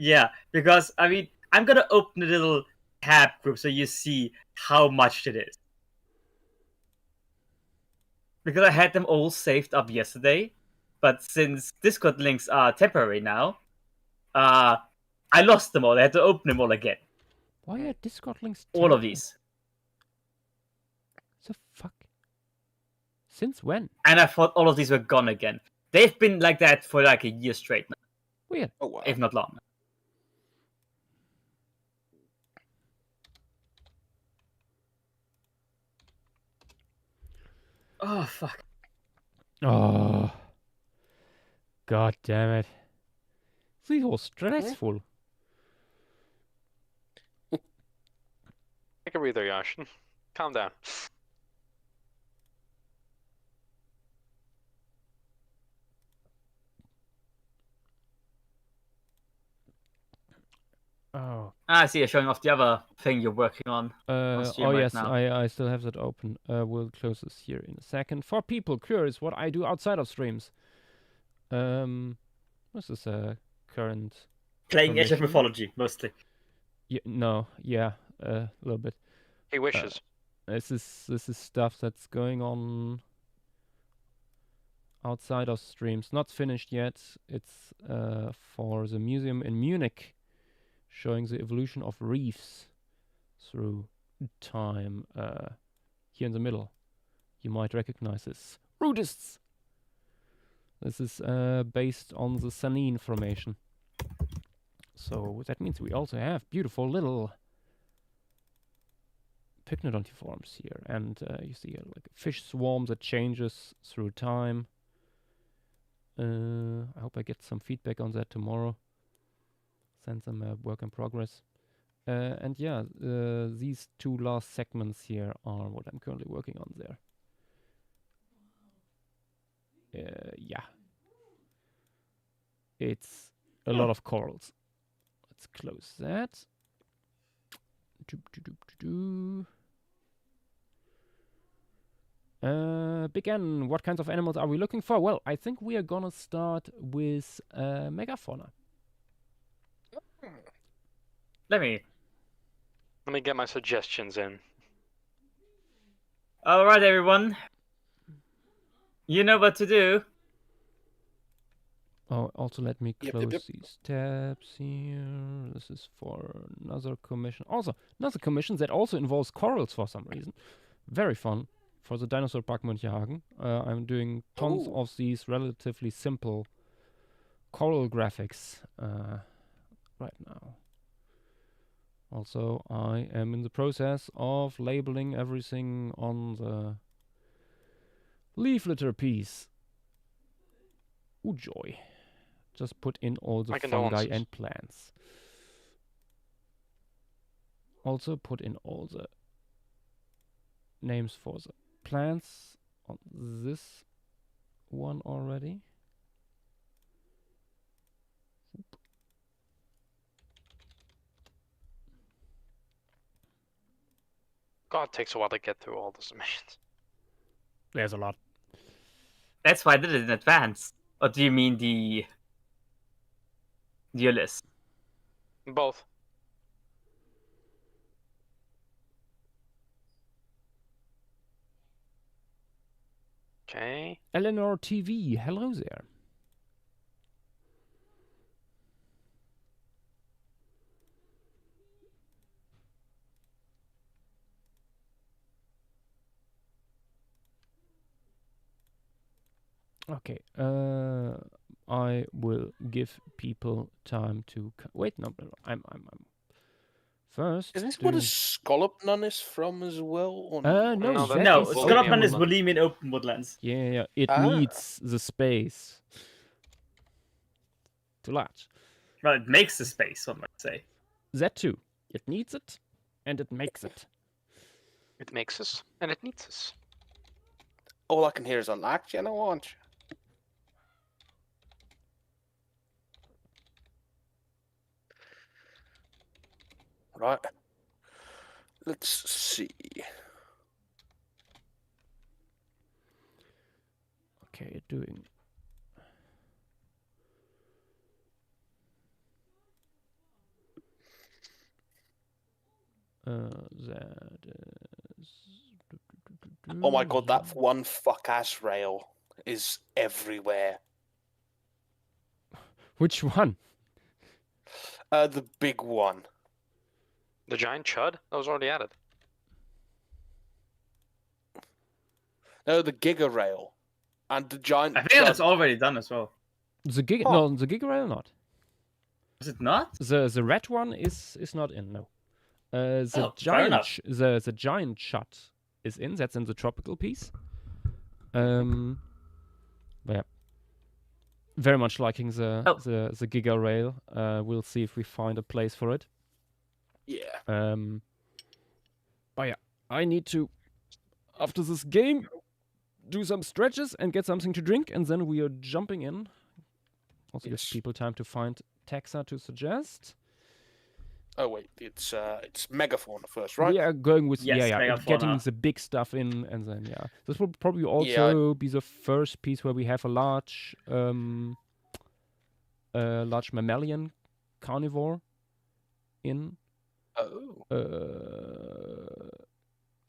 Yeah, because I mean, I'm gonna open a little tab group so you see how much it is. Because I had them all saved up yesterday, but since Discord links are temporary now, I lost them all. I had to open them all again. Why are Discord links All of temporary? these. The fuck? Since when? And I thought all of these were gone again. They've been like that for like a year straight now, Weird. Oh wow. if not long. Oh, fuck. Oh. God damn it. This was stressful. Take a breather, Josh. Calm down. Oh. I see you're showing off the other thing you're working on. Stream Oh right yes, now. I still have that open. We'll close this here in a second. For people curious what I do outside of streams. This is a current Playing Age of permission. Mythology, mostly. Yeah, a little bit. He wishes. This is stuff that's going on outside of streams. Not finished yet. It's for the museum in Munich, showing the evolution of reefs through time. Here in the middle, you might recognize this. Rudists! This is based on the Sanin formation. So that means we also have beautiful little pycnodontiforms here. And you see like a fish swarm that changes through time. I hope I get some feedback on that tomorrow. Send them a work in progress. And yeah, these two last segments here are what I'm currently working on there. Yeah. It's a lot of corals. Let's close that. Big N, what kinds of animals are we looking for? Well, I think we are gonna start with megafauna. Let me get my suggestions in. Alright, everyone. You know what to do. Oh, also let me Yep, close yep. these tabs here. This is for another commission. Also, another commission that also involves corals for some reason. Very fun for the Dinosaur Park Münchehagen. I'm doing tons Ooh. of these relatively simple coral graphics right now. Also, I am in the process of labeling everything on the leafleter piece. Ooh, joy. Just put in all the My fungi condolences. and plants. Also put in all the names for the plants on this one already. God, it takes a while to get through all the submissions. There's a lot. That's why I did it in advance. Or do you mean the list? Both. Okay. Eleanor TV, hello there. Okay, I will give people time to wait. No, I'm first. Isn't this where the scallop nun is from as well? Or No, No, that No, is Scallopman is open. Bohemian Open Woodlands. Yeah, it Ah. needs the space. Too large. Well, it makes the space, one might say. That too. It needs it, and it makes it. It makes us, and it needs us. all I can hear is a like, you know, aren't you? Right. Let's see. Okay, doing. That is. Oh my god, that one fuck-ass rail is everywhere. Which one? The big one. The giant chud? That was already added. No, the Giga rail. And the giant I think that's chud. already done as well. The Giga Oh. no, the Giga Rail not. Is it not? The red one is not in. No. The Oh, fair giant enough. the giant shot is in. That's in the tropical piece. But yeah, very much liking the Oh. the Giga Rail. We'll see if we find a place for it. Yeah. But yeah, I need to after this game do some stretches and get something to drink, and then we are jumping in. Also gives Yes. people time to find Taxa to suggest. Oh wait, it's Megafauna first, right? We are going with Yes, getting Megafauna. the big stuff in, and then this will probably also be the first piece where we have a large mammalian carnivore in. Oh.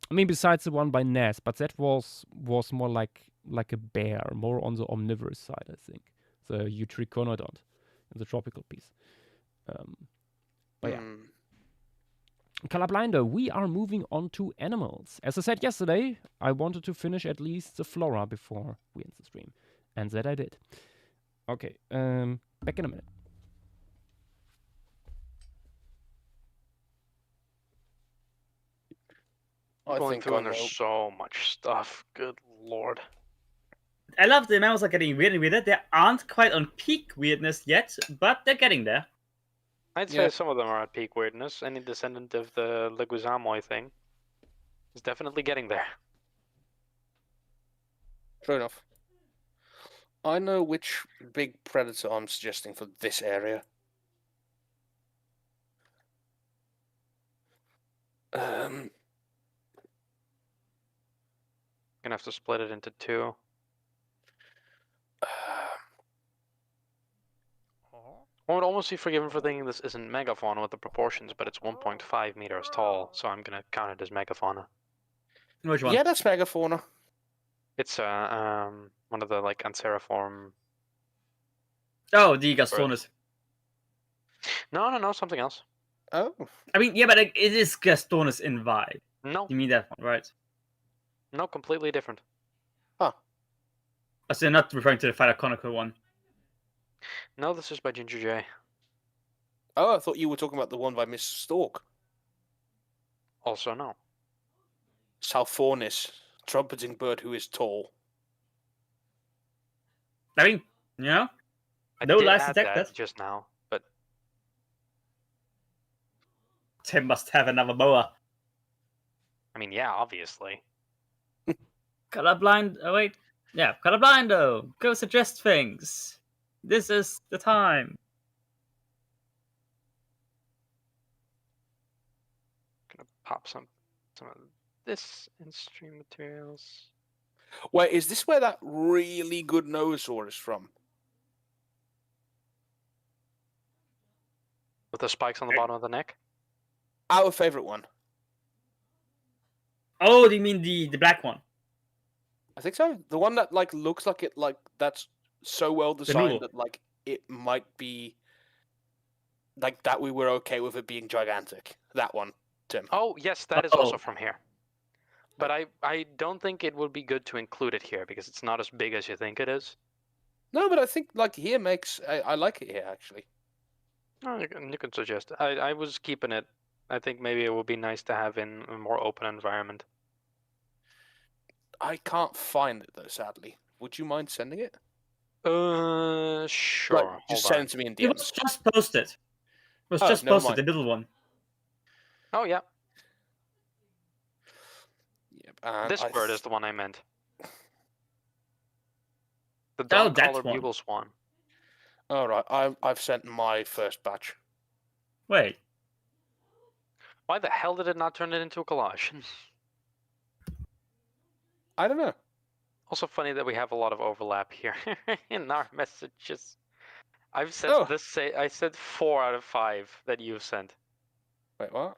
I mean, besides the one by Ness, but that was more like a bear, more on the omnivorous side, I think. The Eutriconodont in the tropical piece. But yeah. Colorblinder, we are moving on to animals. As I said yesterday, I wanted to finish at least the flora before we end the stream. And that I did. Okay, back in a minute. Going through and there's so much stuff. Good lord. I love the mammals are getting weirder and weirder. They aren't quite on peak weirdness yet, but they're getting there. I'd say some of them are at peak weirdness. Any descendant of the Leguizamoi thing is definitely getting there. Fair enough. I know which big predator I'm suggesting for this area. Gonna have to split it into two. I would almost be forgiven for thinking this isn't megafauna with the proportions, but it's 1.5 meters tall, so I'm gonna count it as megafauna. Which one? Yeah, that's Megafauna. It's one of the like Anseriform. Oh, the Gastornis. No, something else. Oh. I mean, yeah, but it is Gastornis in vibe. No, You mean that one, right? no, completely different. Oh, so you're not referring to the Phytoconical one. No, this is by Ginger J. Oh, I thought you were talking about the one by Mr. Stork. Also, no. Salfornis, trumpeting bird who is tall. I mean, you know, I no did lies add detected. that just now, but Tim must have another boa. I mean, yeah, obviously. Colorblind. Oh wait, yeah, colorblindo. Go suggest things. This is the time. Gonna pop some of this in stream materials. Wait, is this where that really good Nosaur is from? With the spikes on the bottom of the neck? Our favorite one. Oh, do you mean the black one? I think so. The one that like looks like it like that's so well designed noodle. that like it might be like that we were okay with it being gigantic. That one, Tim. Oh, yes, that is also from here. But I don't think it would be good to include it here because it's not as big as you think it is. No, but I think like here makes I like it here actually. Oh, you can suggest. I was keeping it. I think maybe it would be nice to have in a more open environment. I can't find it though, sadly. Would you mind sending it? Sure. Like, just send it to me in It was DMs. just posted. It was Oh, just never posted, mind. the little one. Oh, yeah. Yep, and This bird is the one I meant. The Oh, dog that collar one. bugle swan. All right, I've sent my first batch. Wait. Why the hell did it not turn it into a collage? I don't know. Also funny that we have a lot of overlap here in our messages. I've sent I said 4 out of 5 that you've sent. Wait, what?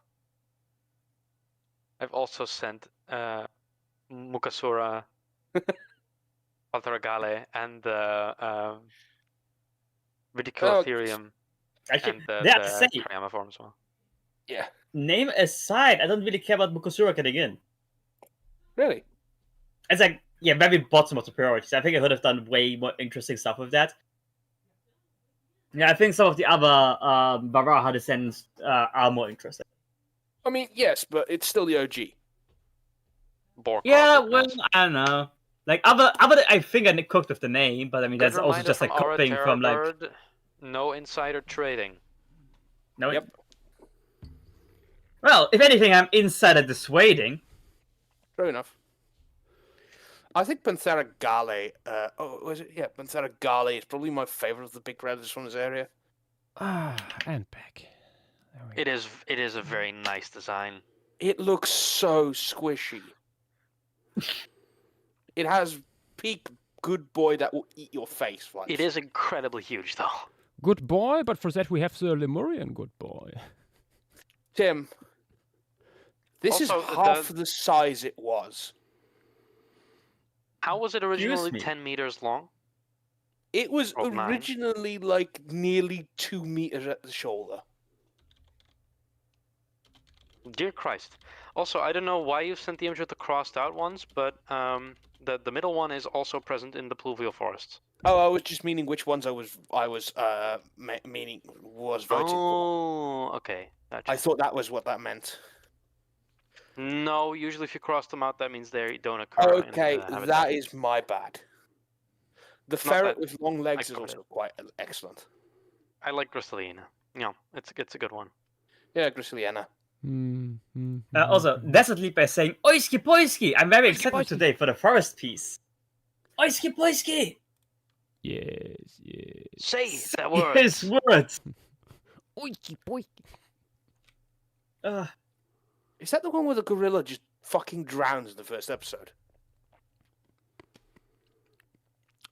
I've also sent Mukasura, Altaragale, and the Ridiculotherium, Actually, and the they have to say, Kariyama form as well. Yeah. name aside, I don't really care about Mukosura getting in. Really? It's like, yeah, very bottom of the priorities. I think I could have done way more interesting stuff with that. Yeah, I think some of the other Baraha descendants are more interesting. I mean, yes, but it's still the OG. Borkov, Yeah, it well, means. I don't know. Like other, I think I cooked with the name, but I mean Good that's also reminder just a from Aura copying from like Terrorbird, no insider trading. no. Yep. Well, if anything, I'm insider dissuading. Fair enough. I think Panthera Gale, was it? Yeah, Panthera Gale is probably my favorite of the big predators from this area. And back. There we It is a very nice design. It looks so squishy. It has peak good boy that will eat your face. Vibes. It is incredibly huge, though. Good boy, but for that we have the Lemurian good boy. Tim, this Also, is half the size it was. How was it originally me. 10 meters long? It was Oh, nine. originally like nearly 2 meters at the shoulder. Dear Christ. Also, I don't know why you sent the image with the crossed out ones, but the middle one is also present in the pluvial forests. Oh, I was just meaning which ones I was meaning was voting for. Oh, okay. Gotcha. I thought that was what that meant. No, usually if you cross them out, that means they don't occur. Okay, in, habitat. that is my bad. The ferret bad. with long legs is got also quite excellent. I like Gristleina. Yeah, it's a good one. Yeah, Gristleina. Also, Desert Leaper is saying Oiski Poiski. I'm very excited Poiski. today for the forest piece. Oiski Poiski. Yes, yes. Say that word. His words. Oiki boiki. Is that the one where the gorilla just fucking drowns in the first episode?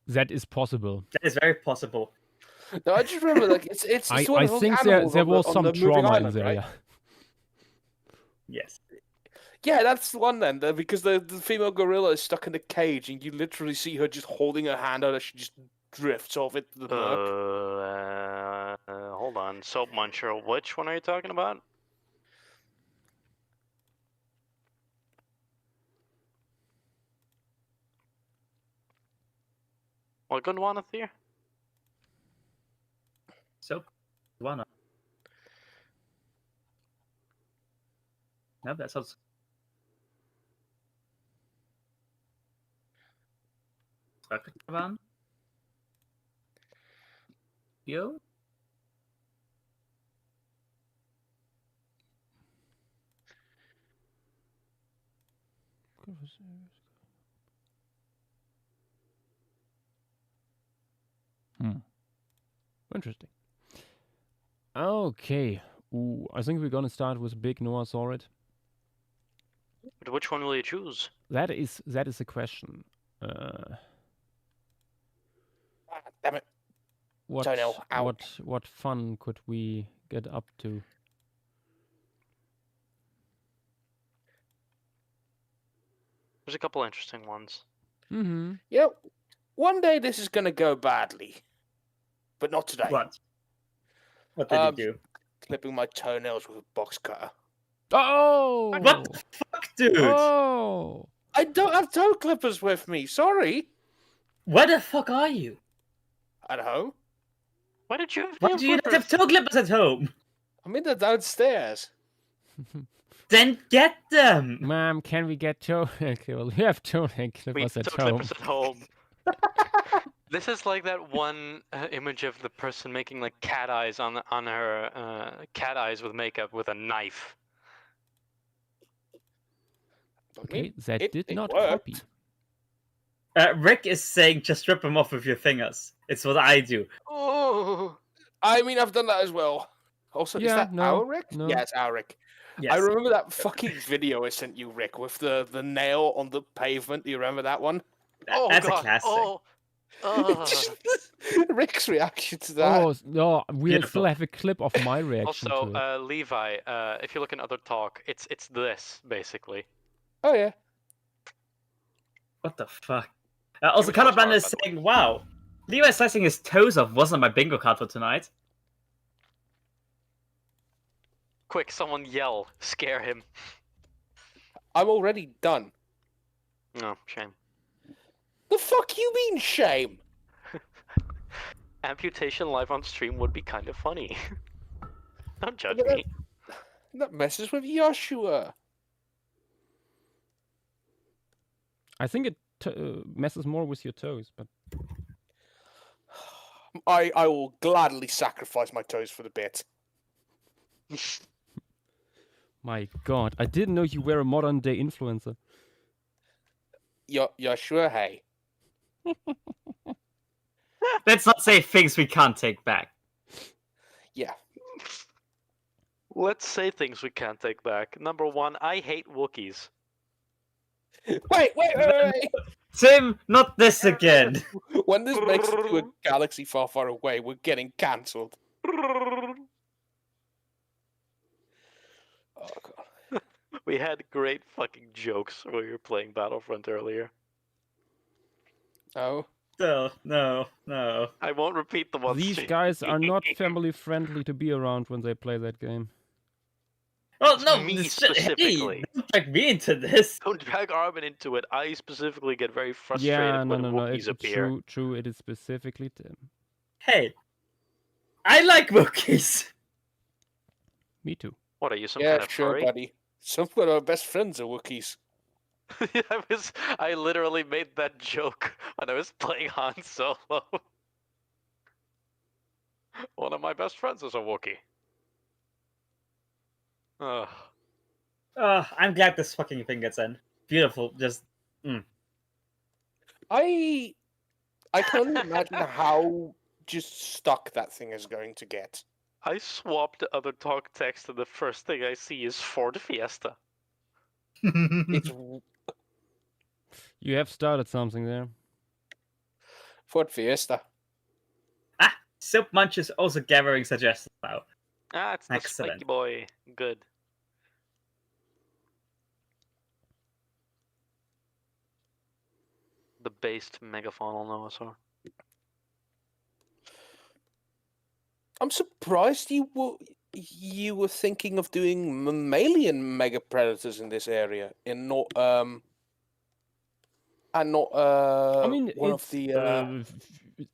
That is possible. That is very possible. No, I just remember like it's I one of those think there animals on was the some moving trauma in island, there. right? Yeah. Yes. Yeah, that's the one then. Because the female gorilla is stuck in a cage, and you literally see her just holding her hand out as she just drifts off into the murk. Hold on. Soap Muncher, which one are you talking about? What Gondwana here? So, one. No, that sounds. One. Yo. Interesting. Okay. Ooh, I think we're gonna start with Big Noah Saurid. But which one will you choose? That is the question. Damn it. What Toenail, ow. what fun could we get up to? There's a couple interesting ones. Mm-hmm. Yeah, one day this is going to go badly. But not today. What? What did you do? Clipping my toenails with a box cutter. Oh! What the fuck, dude? Oh! I don't have toe clippers with me. Sorry. Where the fuck are you? At home. Why did you have Why nail do you not clippers? have toe clippers at home? I'm in the downstairs. Then get them. Mom, can we get toe? Okay, well, we have toe clippers at toe home. clippers at home. This is like that one image of the person making like cat eyes on her cat eyes with makeup with a knife. Okay, that it did not worked. copy. Rick is saying just rip them off with your fingers. It's what I do. Oh, I mean, I've done that as well. Also, is Yeah, that no, our Rick? no. Yeah, it's our Rick. Yes. I remember that fucking video I sent you, Rick, with the nail on the pavement. Do you remember that one? oh That's God. a classic. Oh, Rick's reaction to that. Oh no, we Beautiful. still have a clip of my reaction Also, to it. Levi, if you look in other talk, it's this basically. Oh yeah. What the fuck? Also, was Colorblind smart, is by the way. saying, wow, Levi slicing his toes off wasn't my bingo card for tonight. Quick, someone yell, scare him. I'm already done. No, shame. The fuck you mean shame? Amputation live on stream would be kind of funny. Don't judge But me. that messes with Joshua. I think it messes more with your toes, but I will gladly sacrifice my toes for the bit. my god, I didn't know you were a modern day influencer. Joshua, hey. Let's not say things we can't take back. Yeah. Let's say things we can't take back. Number one, I hate Wookiees. Wait. Tim, not this again. When this makes it to a galaxy far, far away, we're getting cancelled. Oh god. We had great fucking jokes when we were playing Battlefront earlier. Oh. No. I won't repeat them on These stream. guys are not family friendly to be around when they play that game. Oh no, Me hey, specifically. don't drag me into this. Don't drag Armin into it. I specifically get very frustrated Yeah, when no. Wookiees It's appear. true. It is specifically Tim. Hey, I like Wookiees. Me too. What are you, some Yeah, kind of sure, furry? buddy. Some of our best friends are Wookiees. I literally made that joke when I was playing Han Solo. One of my best friends is a Wookiee. Ugh. I'm glad this fucking thing gets in. Beautiful, just. I can only imagine how just stuck that thing is going to get. I swapped the other talk text and the first thing I see is Ford Fiesta. It's You have started something there. Ford Fiesta. Soap Munch is also gathering suggestions now. Ah, it's the Excellent. spiky boy. Good. The based megafaunal Noasaur. I'm surprised you were thinking of doing mammalian mega predators in this area, and not I mean, one it's of the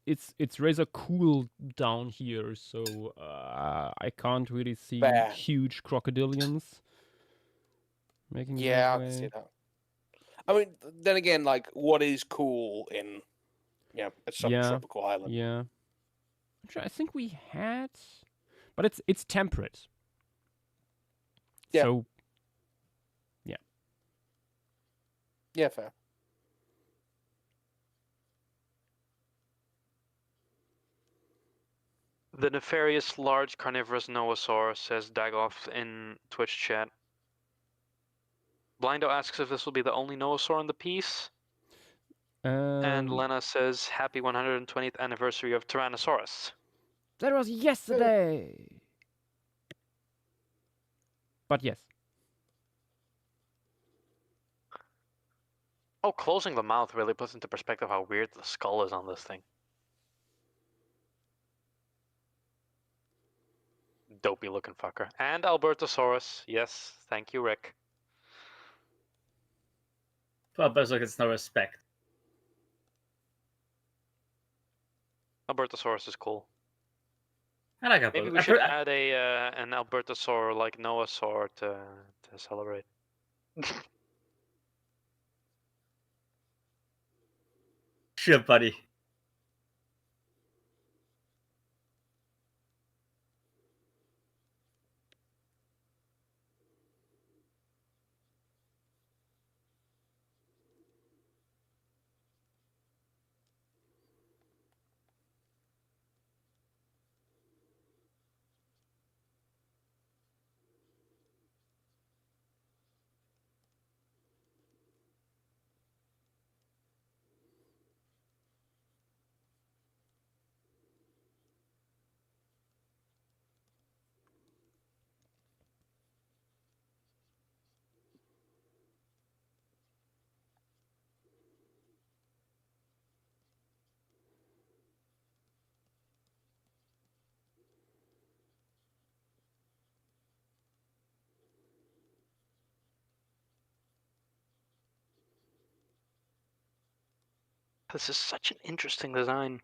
it's rather cool down here, so I can't really see Bear. huge crocodilians making their yeah, I way. can see that. I mean, then again, like, what is cool in a subtropical island? Yeah. Actually, I think we had, but it's temperate. Yeah. So Yeah, fair. The nefarious large carnivorous Noasaur, says Dagoth in Twitch chat. Blindo asks if this will be the only Noasaur in the piece. And Lena says, happy 120th anniversary of Tyrannosaurus. that was yesterday. But yes. Oh, closing the mouth really puts into perspective how weird the skull is on this thing. Dopey looking fucker. And Albertosaurus. Yes, thank you, Rick. Well, Berserk gets no respect. Albertosaurus is cool. I like Maybe Albertosaurus. we should add an Albertosaur like Noasaur to celebrate. Sure, buddy. This is such an interesting design.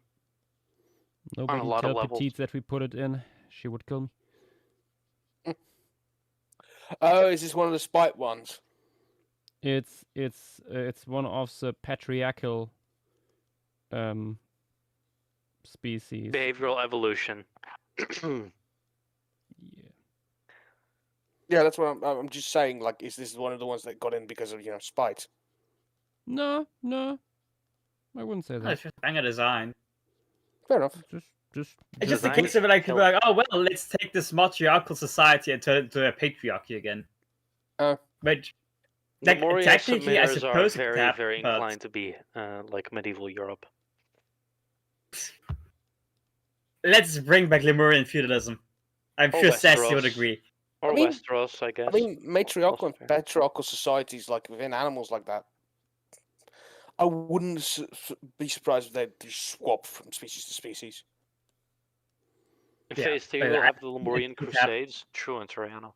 Nobody lot of tell levels. Petite that we put it in. She would kill me. Oh, is this one of the spite ones? It's one of the patriarchal species. Behavioral evolution. Yeah. Yeah, that's what I'm just saying. Like, is this one of the ones that got in because of spite? No, I wouldn't say Oh, that. it's just banger design. Fair enough. Just It's just a Design case of like, people kill. are like, oh well, let's take this matriarchal society and turn it into a patriarchy again. Which, like, Lemuria technically, I submitters are suppose it could very, happen, very but inclined to be like medieval Europe. let's bring back Lemurian feudalism. I'm Or sure Sassy would Westeros. agree. Or I mean- Westeros, I guess. I mean, matriarchal and fair. patriarchal societies, like within animals like that, I wouldn't be surprised if they just swap from species to species. In Yeah, Phase 3, but we'll I- have the Lemurian it could Crusades. True and Toriano.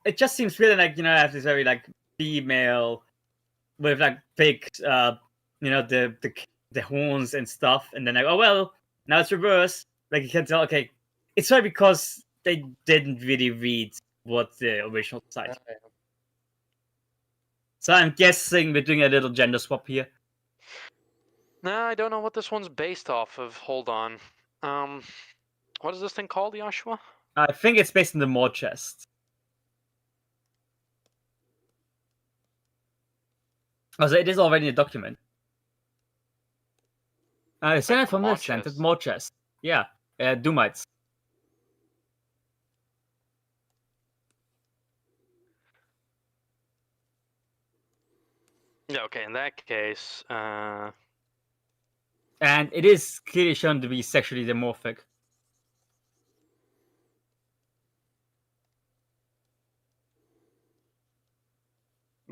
It just seems really like, have this very like female with like big, the horns and stuff, and then like, oh well, now it's reversed. Like you can tell, okay, it's probably because they didn't really read what the original site. So I'm guessing we're doing a little gender swap here. Nah, I don't know what this one's based off of. Hold on. What is this thing called, Joshua? I think it's based on the mod chest. Also, it is already in a document. Send it from mod this center, chest? mod chest. Yeah, Doomites. Yeah, okay, in that case, And it is clearly shown to be sexually dimorphic.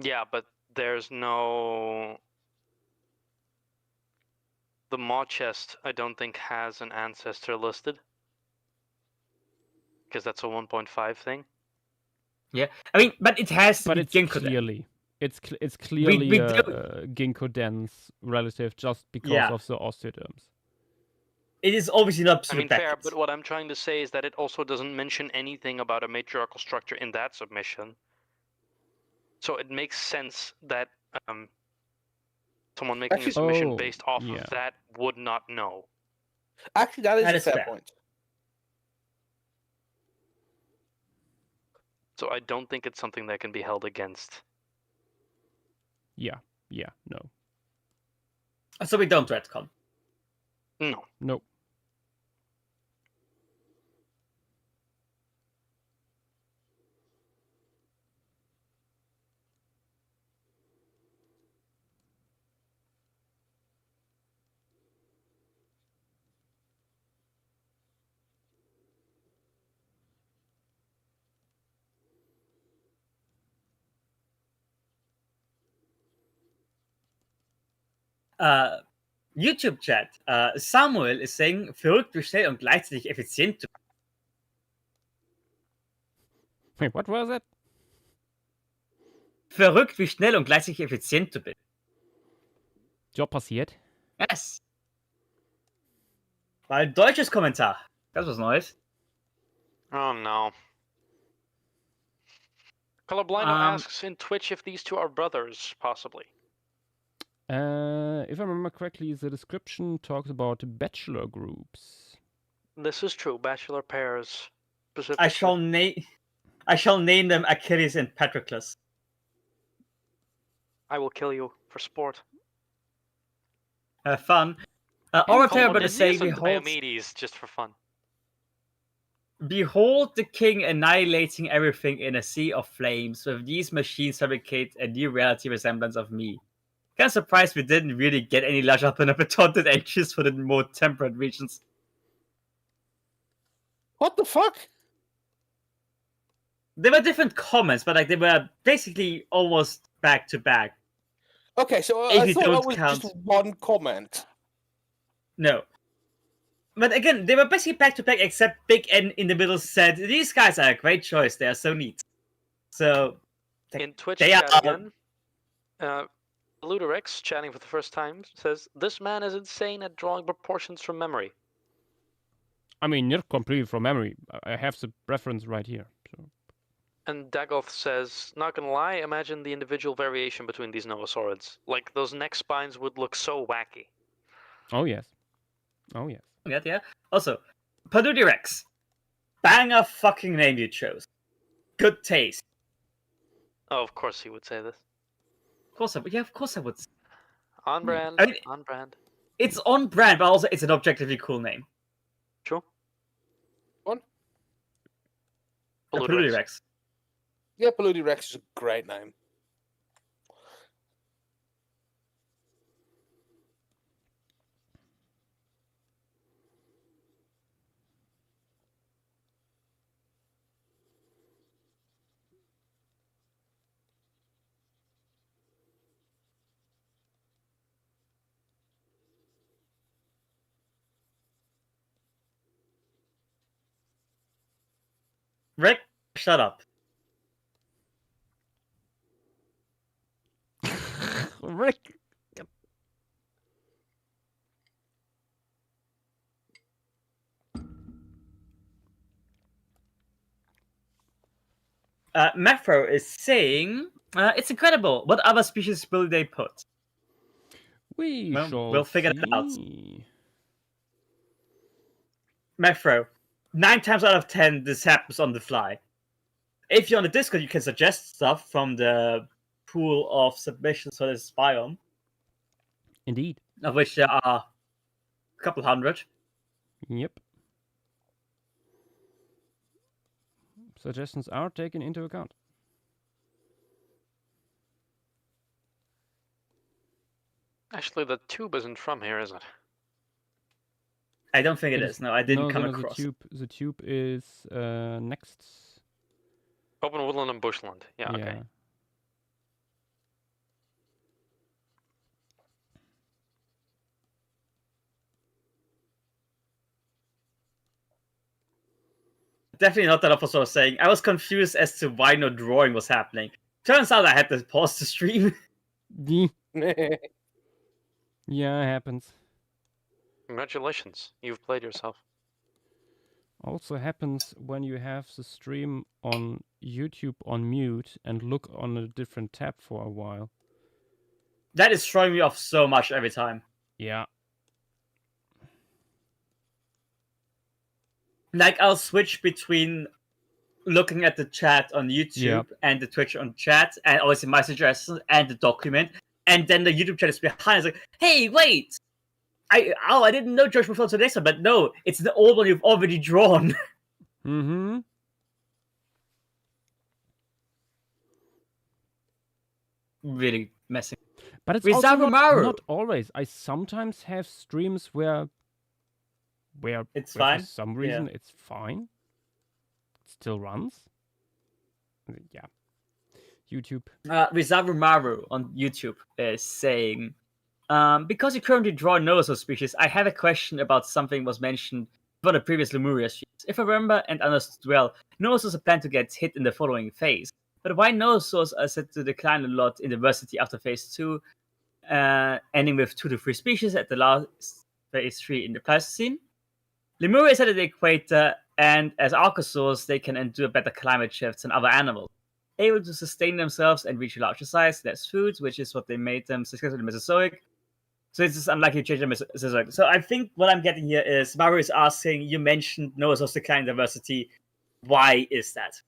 yeah, but there's no... The mod chest, I don't think, has an ancestor listed. Because that's a 1.5 thing. Yeah, I mean, but it has to but be it's Ginkgo. clearly it's clearly we Ginkgo dense relative just because Yeah. of the osteoderms. It is obviously not I mean, super fair, backwards. but what I'm trying to say is that it also doesn't mention anything about a matriarchal structure in that submission. So it makes sense that someone making Actually- a submission Oh, based off yeah. of that would not know. Actually, that That a is fair fair. point. So I don't think it's something that can be held against. Yeah, no. So we don't retcon. No. Nope. YouTube Chat. Samuel is saying, verrückt, wie schnell und gleichzeitig effizient du. Wait, what was that? Verrückt, wie schnell und gleichzeitig effizient du bist. Job passiert? Yes. War ein deutsches Kommentar. Das ist was Neues. Oh no. Colorblino asks in Twitch if these two are brothers, possibly. If I remember correctly, the description talks about bachelor groups. This is true. Bachelor pairs, specifically. I shall name them Achilles and Patroclus. I will kill you for sport. Have fun. Call Orator, one but is saying, Odysseus and behold, Diomedes just for fun. behold the king annihilating everything in a sea of flames. With these machines fabricate a new reality resemblance of me. Kind of surprised we didn't really get any lush up in a taunted edges for the more temperate regions. What the fuck? There were different comments, but like they were basically almost back to back. Okay, so If I you thought that don't was count- just one comment. No. But again, they were basically back to back, except Big N in the middle said, "These guys are a great choice. They are so neat." So In Twitch they chat are- again, Ludorex, chatting for the first time, says, "This man is insane at drawing proportions from memory." I mean, not completely from memory. I have the reference right here. So. And Dagoth says, "Not gonna lie, imagine the individual variation between these Novosaurids. Like, those neck spines would look so wacky." Oh yes. Oh yes. Yeah. Also, Padudi Rex. Banger fucking name you chose. Good taste. Oh, of course he would say this. Of course I would. Yeah, of course I would. On brand. I mean, on brand. it's on brand, but also it's an objectively cool name. True. One? Padudi Rex. Yeah, Paludi Rex is a great name. Rick, shut up. Rick. Mafro is saying, it's incredible. What other species will they put? We'll figure it out. Mafro, 9 times out of 10, this happens on the fly. If you're on the Discord, you can suggest stuff from the pool of submissions for this biome. Indeed. Of which there are a couple hundred. Yep. Suggestions are taken into account. Actually, the tube isn't from here, is it? I don't think it is. No, I didn't come no, across. The tube is next. Open woodland and bushland. Yeah, okay. Definitely not that officer was saying. I was confused as to why no drawing was happening. Turns out I had to pause the stream. Yeah, it happens. Congratulations, you've played yourself. Also happens when you have the stream on YouTube on mute and look on a different tab for a while. That is throwing me off so much every time. Yeah. Like, I'll switch between looking at the chat on YouTube and the Twitch on chat, and obviously my suggestions and the document, and then the YouTube chat is behind. It's like, hey, wait! I didn't know Josh was on to the next one, but no, it's the old one you've already drawn. Mm-hmm. Really messing. But it's With also Zarumaru. not always. I sometimes have streams where It's for fine. some reason it's fine. It still runs. Yeah. YouTube. Rizarumaru on YouTube is saying, because you currently draw Nozo species, I have a question about something was mentioned for the previous Lemuria sheets. If I remember and understood well, Nozos are planned to get hit in the following phase. But why Nozos are said to decline a lot in diversity after phase 2, ending with 2 to 3 species at the last phase 3 in the Pleistocene? Lemuria is at the equator, and as archosaurs, they can endure better climate shifts than other animals, able to sustain themselves and reach a larger size, less food, which is what they made them successful in the Mesozoic. So it's just unlikely to change the Mesozoic. So I think what I'm getting here is Mario is asking, you mentioned Noah's decline diversity. Why is that?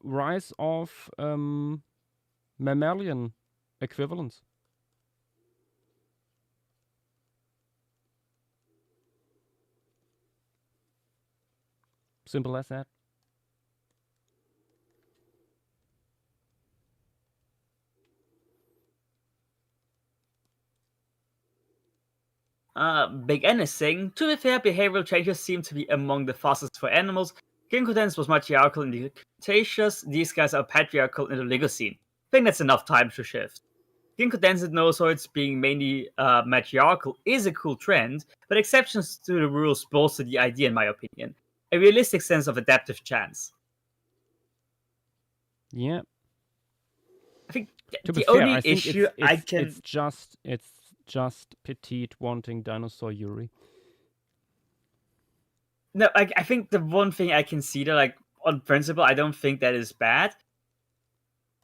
Rise of mammalian equivalents. Simple as that. Big N is saying, to be fair, behavioral changes seem to be among the fastest for animals. Ginkgodens was matriarchal in the Cretaceous. These guys are patriarchal in the Oligocene. I think that's enough time to shift. Ginkgodens and Nozoids being mainly matriarchal is a cool trend, but exceptions to the rules bolster the idea in my opinion. A realistic sense of adaptive chance. Yeah. I think To be the fair, only I think issue I can it's just petite wanting dinosaur Yuri. no, I think the one thing I can see that, like, on principle, I don't think that is bad.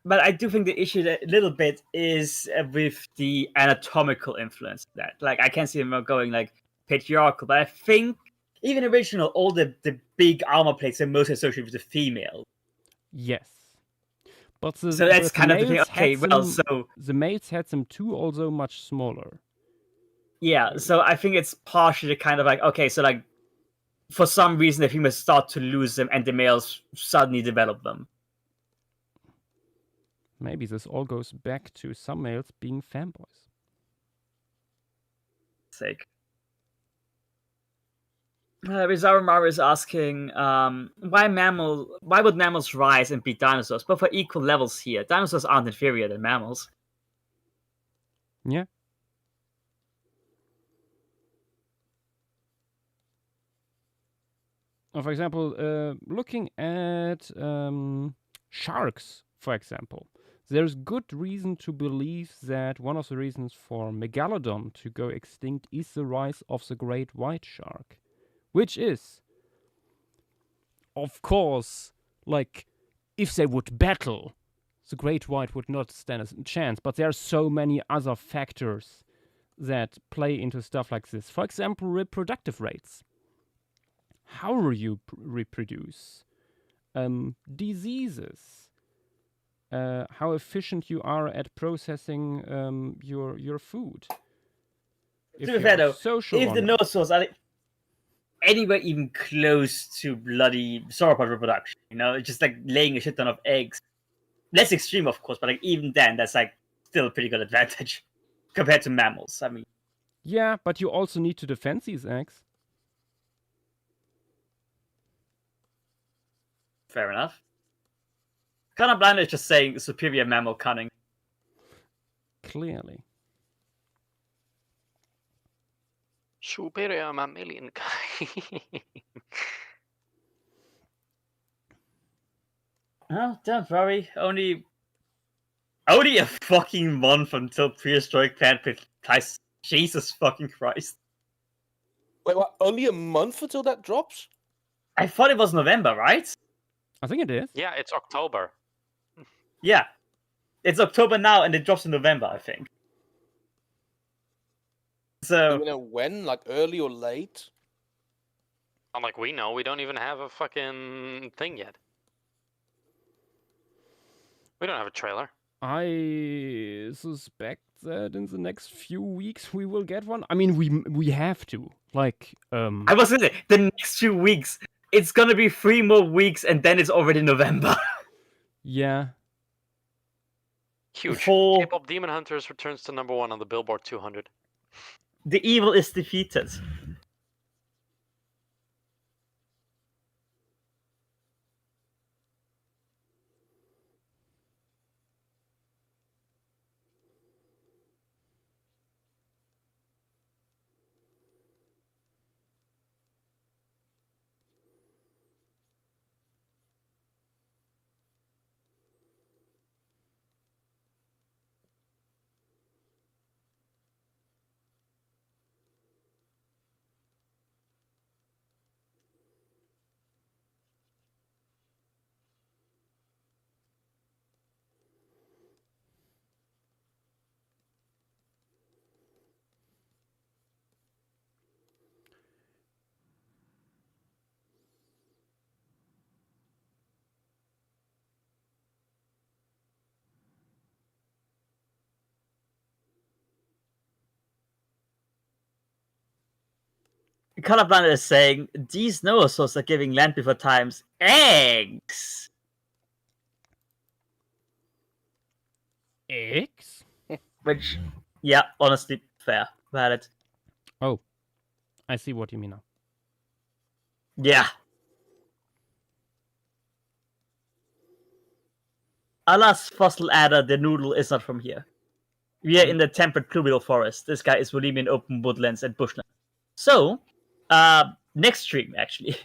But I do think the issue a little bit is with the anatomical influence of that. Like, I can see them going like patriarchal, but I think even original, all the big armor plates are mostly associated with the female. Yes. But So that's kind of the thing. males Okay, had well, them, so the males had them too, although much smaller. yeah, so I think it's partially kind of like, okay, so like for some reason the females start to lose them and the males suddenly develop them. Maybe this all goes back to some males being fanboys. Sake. Rizarumara is asking, why would mammals rise and beat dinosaurs? But for equal levels here. Dinosaurs aren't inferior than mammals. Yeah. For example, looking at sharks, for example, there's good reason to believe that one of the reasons for Megalodon to go extinct is the rise of the great white shark, which is, of course, like, if they would battle, the great white would not stand a chance, but there are so many other factors that play into stuff like this. For example, reproductive rates. How you reproduce, diseases, how efficient you are at processing your food. To be fair though, social if the dinosaurs are anywhere even close to bloody sauropod reproduction, it's just like laying a shit ton of eggs. Less extreme, of course, but like even then, that's like still a pretty good advantage compared to mammals. I mean, yeah, but you also need to defend these eggs. fair enough. Colorblind is just saying superior mammal cunning. Clearly. Superior mammalian. Oh, don't worry. Only a fucking month until prehistoric plant price. Jesus fucking Christ. Wait, what? Only a month until that drops? I thought it was November, right? I think it is. Yeah, it's October. Yeah. It's October now and it drops in November, I think. So, Do you know when? Like early or late? Not like we know. We don't even have a fucking thing yet. We don't have a trailer. I suspect that in the next few weeks we will get one. I mean, we have to. Like, I was gonna say, the next 2 weeks, it's gonna be 3 more weeks and then it's already November. yeah. Huge. Before K-pop Demon Hunters returns to #1 on the Billboard 200. the evil is defeated. Colorblind is saying these nososaurs are giving land before times eggs. Eggs? Which, yeah, honestly, fair. Valid. Oh, I see what you mean now. Yeah. Alas, fossil adder, the noodle is not from here. We are in the temperate pluvial forest. This guy is Volimian open woodlands and bushland. So, next stream, actually.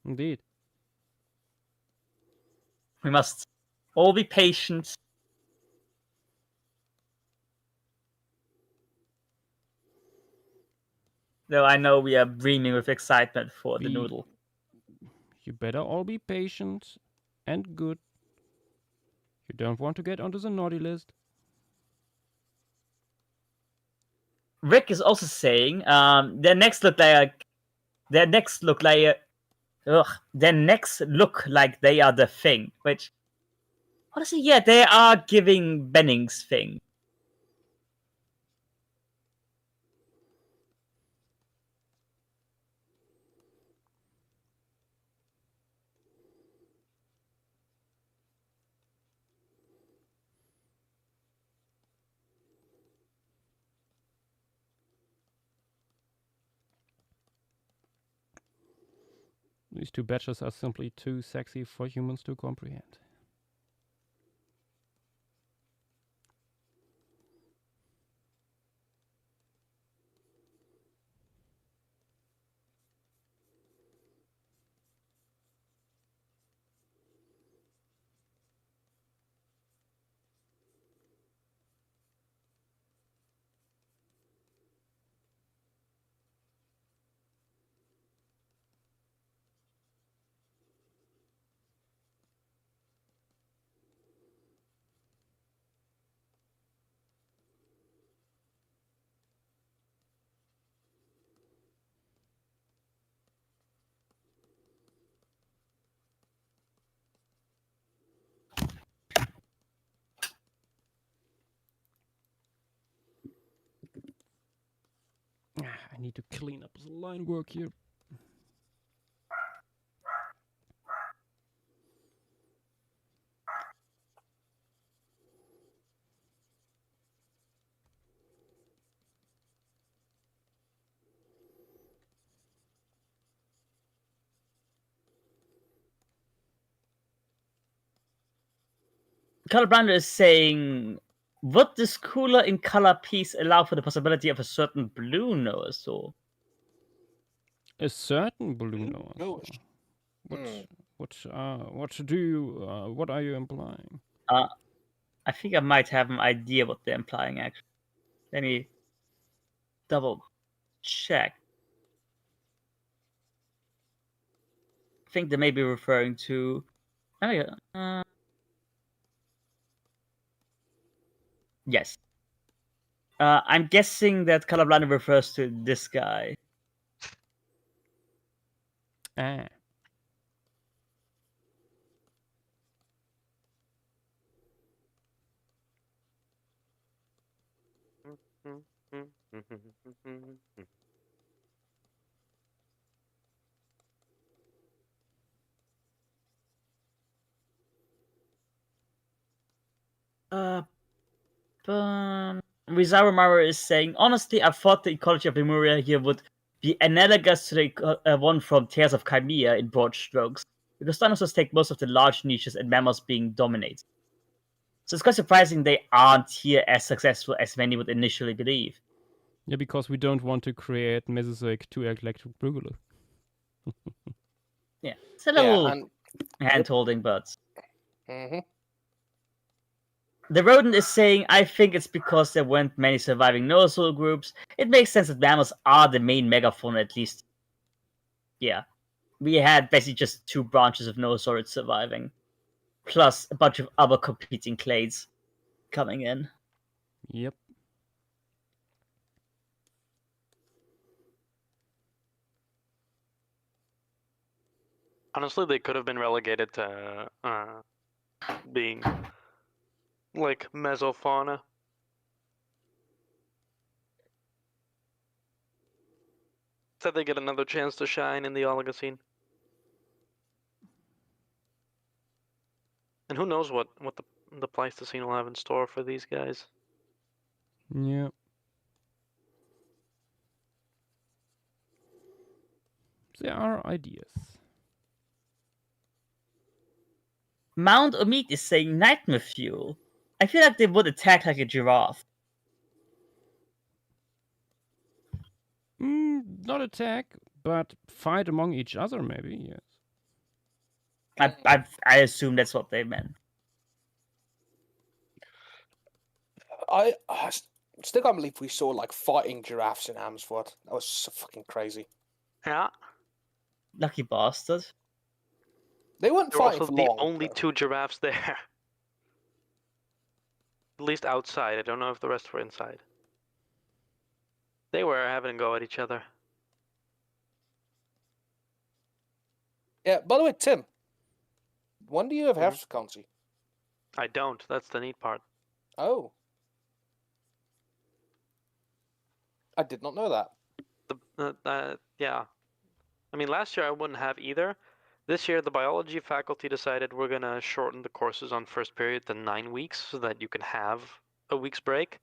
Indeed. We must all be patient. Though I know we are brimming with excitement for the noodle. You better all be patient and good. You don't want to get onto the naughty list. Rick is also saying their necks look like they are the thing. Which honestly, yeah, they are giving Benning's thing. These two badges are simply too sexy for humans to comprehend. I need to clean up the line work here. Colorblinder is saying, would this cooler in color piece allow for the possibility of a certain blue nose? So A certain balloon Ooh, nose. nose. What are you implying? I think I might have an idea what they're implying. Actually, let me double check. I think they may be referring to. Oh yeah. Yes. I'm guessing that Colorblinder refers to this guy. Ah. Rizaru Mara is saying, honestly, I thought the ecology of Lemuria here would be analogous to the one from Tales of Chimera in broad strokes, because dinosaurs take most of the large niches and mammals being dominated. So it's quite surprising they aren't here as successful as many would initially believe. Yeah, because we don't want to create Mesozoic 2 electric boogaloo. Yeah, it's a little and hand-holding, but... mhm. The rodent is saying, I think it's because there weren't many surviving nososaur groups. It makes sense that mammals are the main megafauna, at least. Yeah. We had basically just two branches of nosaurids surviving, plus a bunch of other competing clades coming in. Yep. Honestly, they could have been relegated to being like mesofauna. Said they get another chance to shine in the Oligocene. And who knows what the Pleistocene will have in store for these guys. Yeah. There are ideas. Mount Omid is saying nightmare fuel. I feel like they would attack like a giraffe. Not attack, but fight among each other, maybe, yes. I assume that's what they meant. I still can't believe we saw like fighting giraffes in Amsford. That was so fucking crazy. Yeah. Lucky bastard. They weren't There were fighting also for the long. only though. 2 giraffes there. At least outside. I don't know if the rest were inside. They were having a go at each other. Yeah. By the way, Tim, when do you have Mhm. HERFStvakantie? I don't. That's the neat part. Oh, I did not know that. Yeah. I mean, last year I wouldn't have either. This year, the biology faculty decided we're gonna shorten the courses on first period to 9 weeks so that you can have a week's break.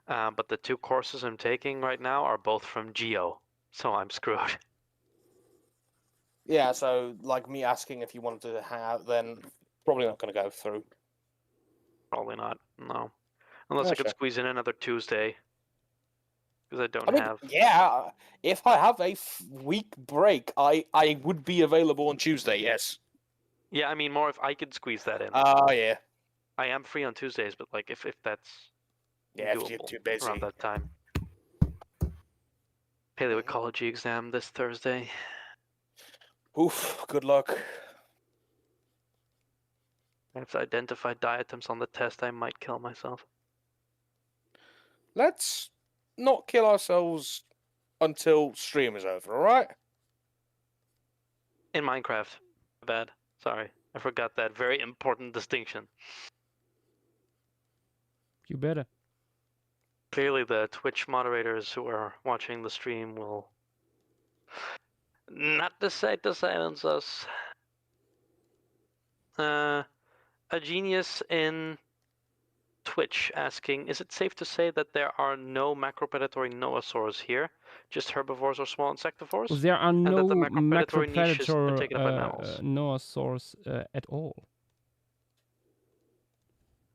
But the 2 courses I'm taking right now are both from Geo, so I'm screwed. Yeah. So, like me asking if you wanted to hang out, then probably not going to go through. Probably not. No, unless I Yeah, could sure. squeeze in another Tuesday, because I don't I mean, have. yeah. If I have a week break, I would be available on Tuesday. Yes. Yeah, I mean more if I could squeeze that in. Oh yeah. I am free on Tuesdays, but like if that's Yeah. If doable you're too busy. around that time. Paleoecology exam this Thursday. Oof. Good luck. I have to identify diatoms on the test. I might kill myself. Let's not kill ourselves until stream is over. All right. In Minecraft. Bad. Sorry. I forgot that very important distinction. You better. Clearly the Twitch moderators who are watching the stream will not decide to silence us. A genius in Twitch asking, is it safe to say that there are no macropredatory noosaurs here? Just herbivores or small insectivores? There are that the no macropredatory niche has been macropredator taken up by mammals. noosaurs at all.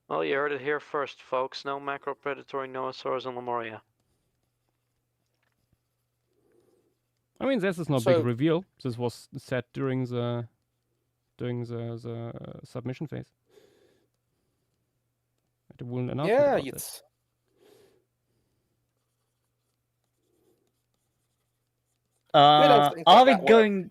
Well, you heard it here first, folks. No macropredatory noosaurs in Lemuria. I mean, this is no So- big reveal. This was said during the submission phase. It will announce Yeah. about this. It's. don't think Are we that worked. going?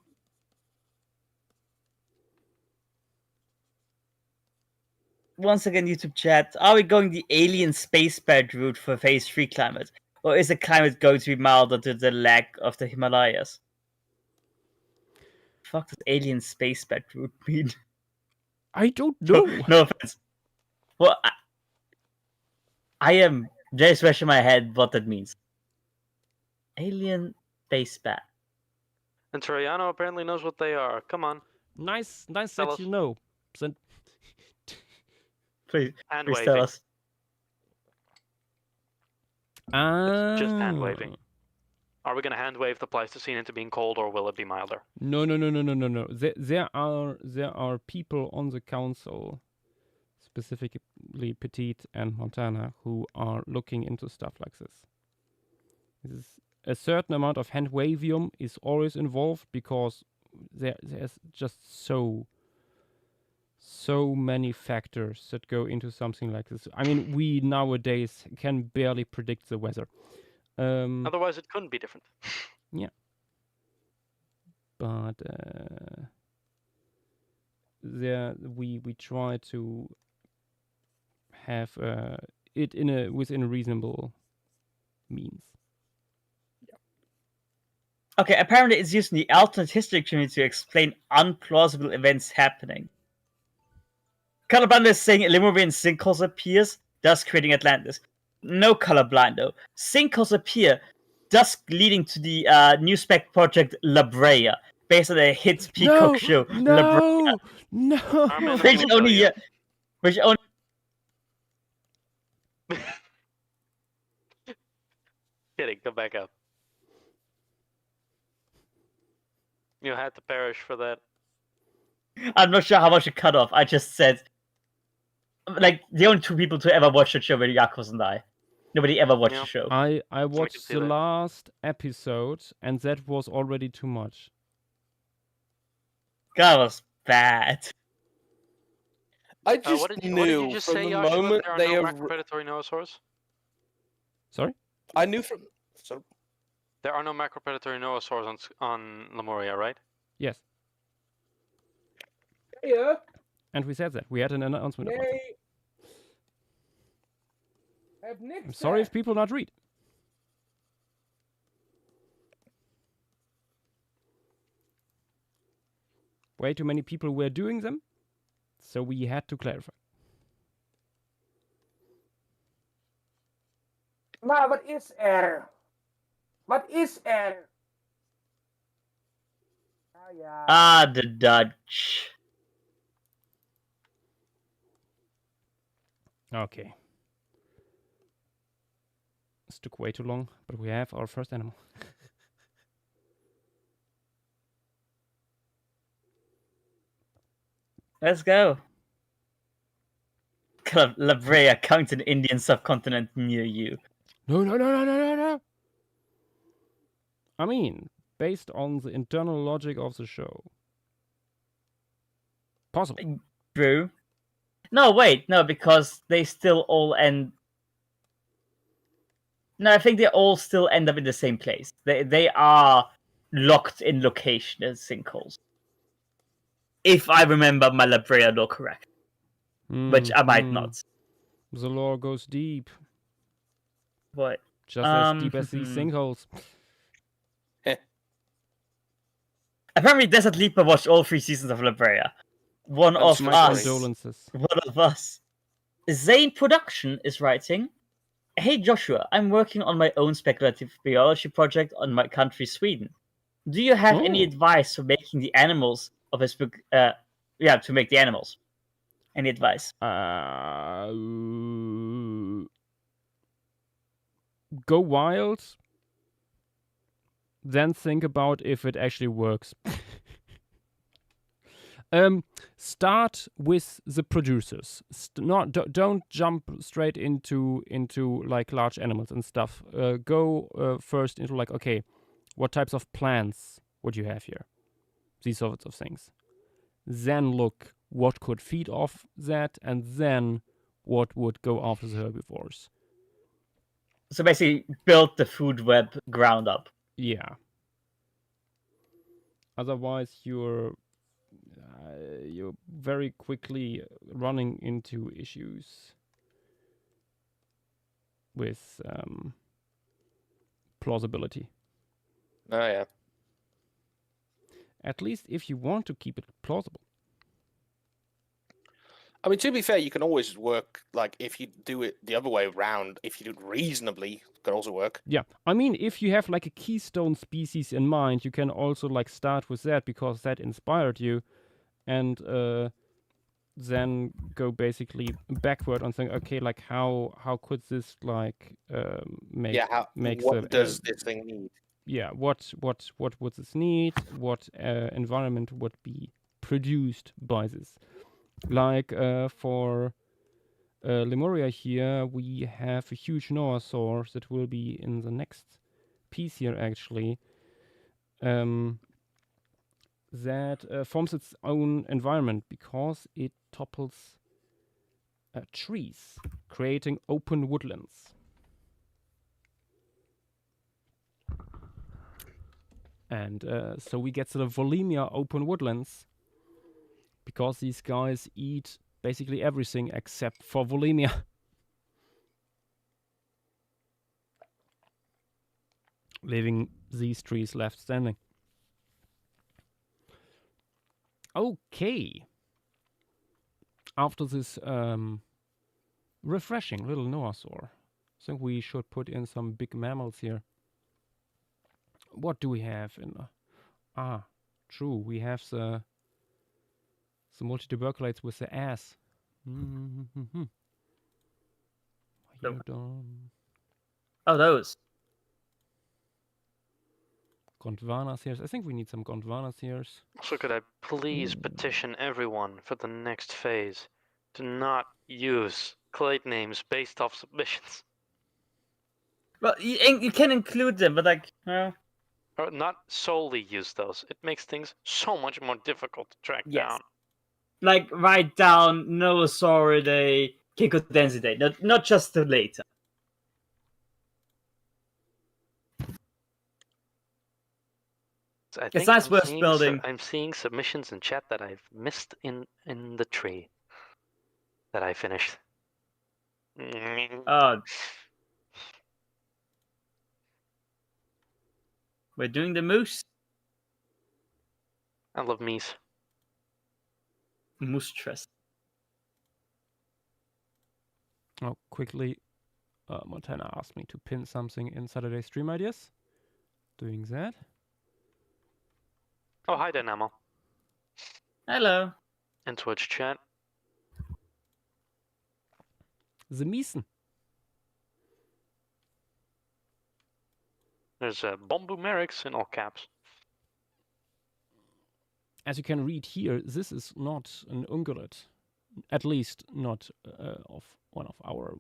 Once again, YouTube chat. Are we going the alien space bed route for phase 3 climate, or is the climate going to be milder to the lack of the Himalayas? Fuck does alien space bed route mean? I don't know. No offense. Well, I am just scratching my head what that means. Alien space bed. And Toriano apparently knows what they are. Come on, Nice Tell that us. you know. Then Please hand tell waving. us. Just hand waving. Are we gonna hand wave the Pleistocene into being cold, or will it be milder? No. There are people on the council, specifically Petit and Montana, who are looking into stuff like this. A certain amount of hand wavium is always involved because there's just so many factors that go into something like this. I mean, we nowadays can barely predict the weather. Otherwise, it couldn't be different. But there we try to have it within a reasonable means. Okay, apparently it's using the alternate history community to explain unplausible events happening. Colorblind is saying Lemurian sinkholes appears, thus creating Atlantis. No colorblind though. Sinkholes appear, thus leading to the new spec project La Brea, based on a hit Peacock show. La Brea, No. Armin, which will only tell you. which only Kidding, come back up. You had to perish for that. I'm not sure how much it cut off. I just said, like, the only 2 people to ever watch the show were Yakos and I. Nobody ever watched Yeah. the show. I can watched see the that. last episode, and that was already too much. That was bad. I just what did you knew just from say, the Joshua? moment There are they no have. macropredatory noosaurs? Sorry? I knew from. So, There are no macropredatory noosaurs on Lemuria, right? Yes. yeah. And we said that. We had an announcement about that. Have Nick I'm sorry if people not read. Way too many people were doing them, so we had to clarify. Maar wat is er? Wat is er? Ah ja. Ah, the Dutch. Okay. This took way too long, but we have our first animal. Let's go. La Brea, count an Indian subcontinent near you. No. I mean, based on the internal logic of the show. Possible. True. No, wait, no, because they still all end. No, I think they all still end up in the same place. They are locked in location as sinkholes. If I remember my La Brea law correct, which I might not. The lore goes deep. What? Just as deep as these sinkholes. Apparently, Desert Leaper watched all 3 seasons of La Brea. One That's of my us. Condolences. One of us. Zane Production is writing, "Hey Joshua, I'm working on my own speculative biology project on my country, Sweden. Do you have any advice for making the animals of his book? To make the animals. Any advice?" Go wild. Then think about if it actually works. Start with the producers. Don't jump straight into like large animals and stuff. Go first into like, okay, what types of plants would you have here? These sorts of things. Then look what could feed off that, and then what would go after the herbivores. So basically, build the food web ground up. Yeah. Otherwise, you're very quickly running into issues with plausibility. Oh yeah. At least if you want to keep it plausible. I mean, to be fair, you can always work, like, if you do it the other way around, if you do it reasonably, it can also work. Yeah, I mean, if you have like a keystone species in mind, you can also like start with that because that inspired you, and then go basically backward and think, okay, like how could this like make what does this thing need? Yeah, what would this need? What environment would be produced by this? Like for Lemuria here, we have a huge Noasaur that will be in the next piece here actually. That forms its own environment because it topples trees, creating open woodlands. And so we get sort of Volemia open woodlands because these guys eat basically everything except for Volemia. Leaving these trees left standing. Okay. After this refreshing little Noasaur, I think we should put in some big mammals here. What do we have in true, we have the multituberculates with the ass. Oh, those. Gondwana seers. I think we need some Gondwana seers. So could I please petition everyone for the next phase to not use clade names based off submissions? Well, you can include them, but like, well... Or not solely use those. It makes things so much more difficult to track Yes. down. Like write down Noasauridae, Kinkotensitae, not just the later. I It's think nice worth building. I'm seeing submissions in chat that I've missed in the tree that I finished. Oh, we're doing the moose. I love me's. Moostress. Oh, quickly, Montana asked me to pin something in Saturday stream ideas. Doing that. Oh, hi, Dynamo. Hello. In Twitch chat. The Miesen. There's Bombu Merrick's in all caps. As you can read here, this is not an ungulate. At least not of one of our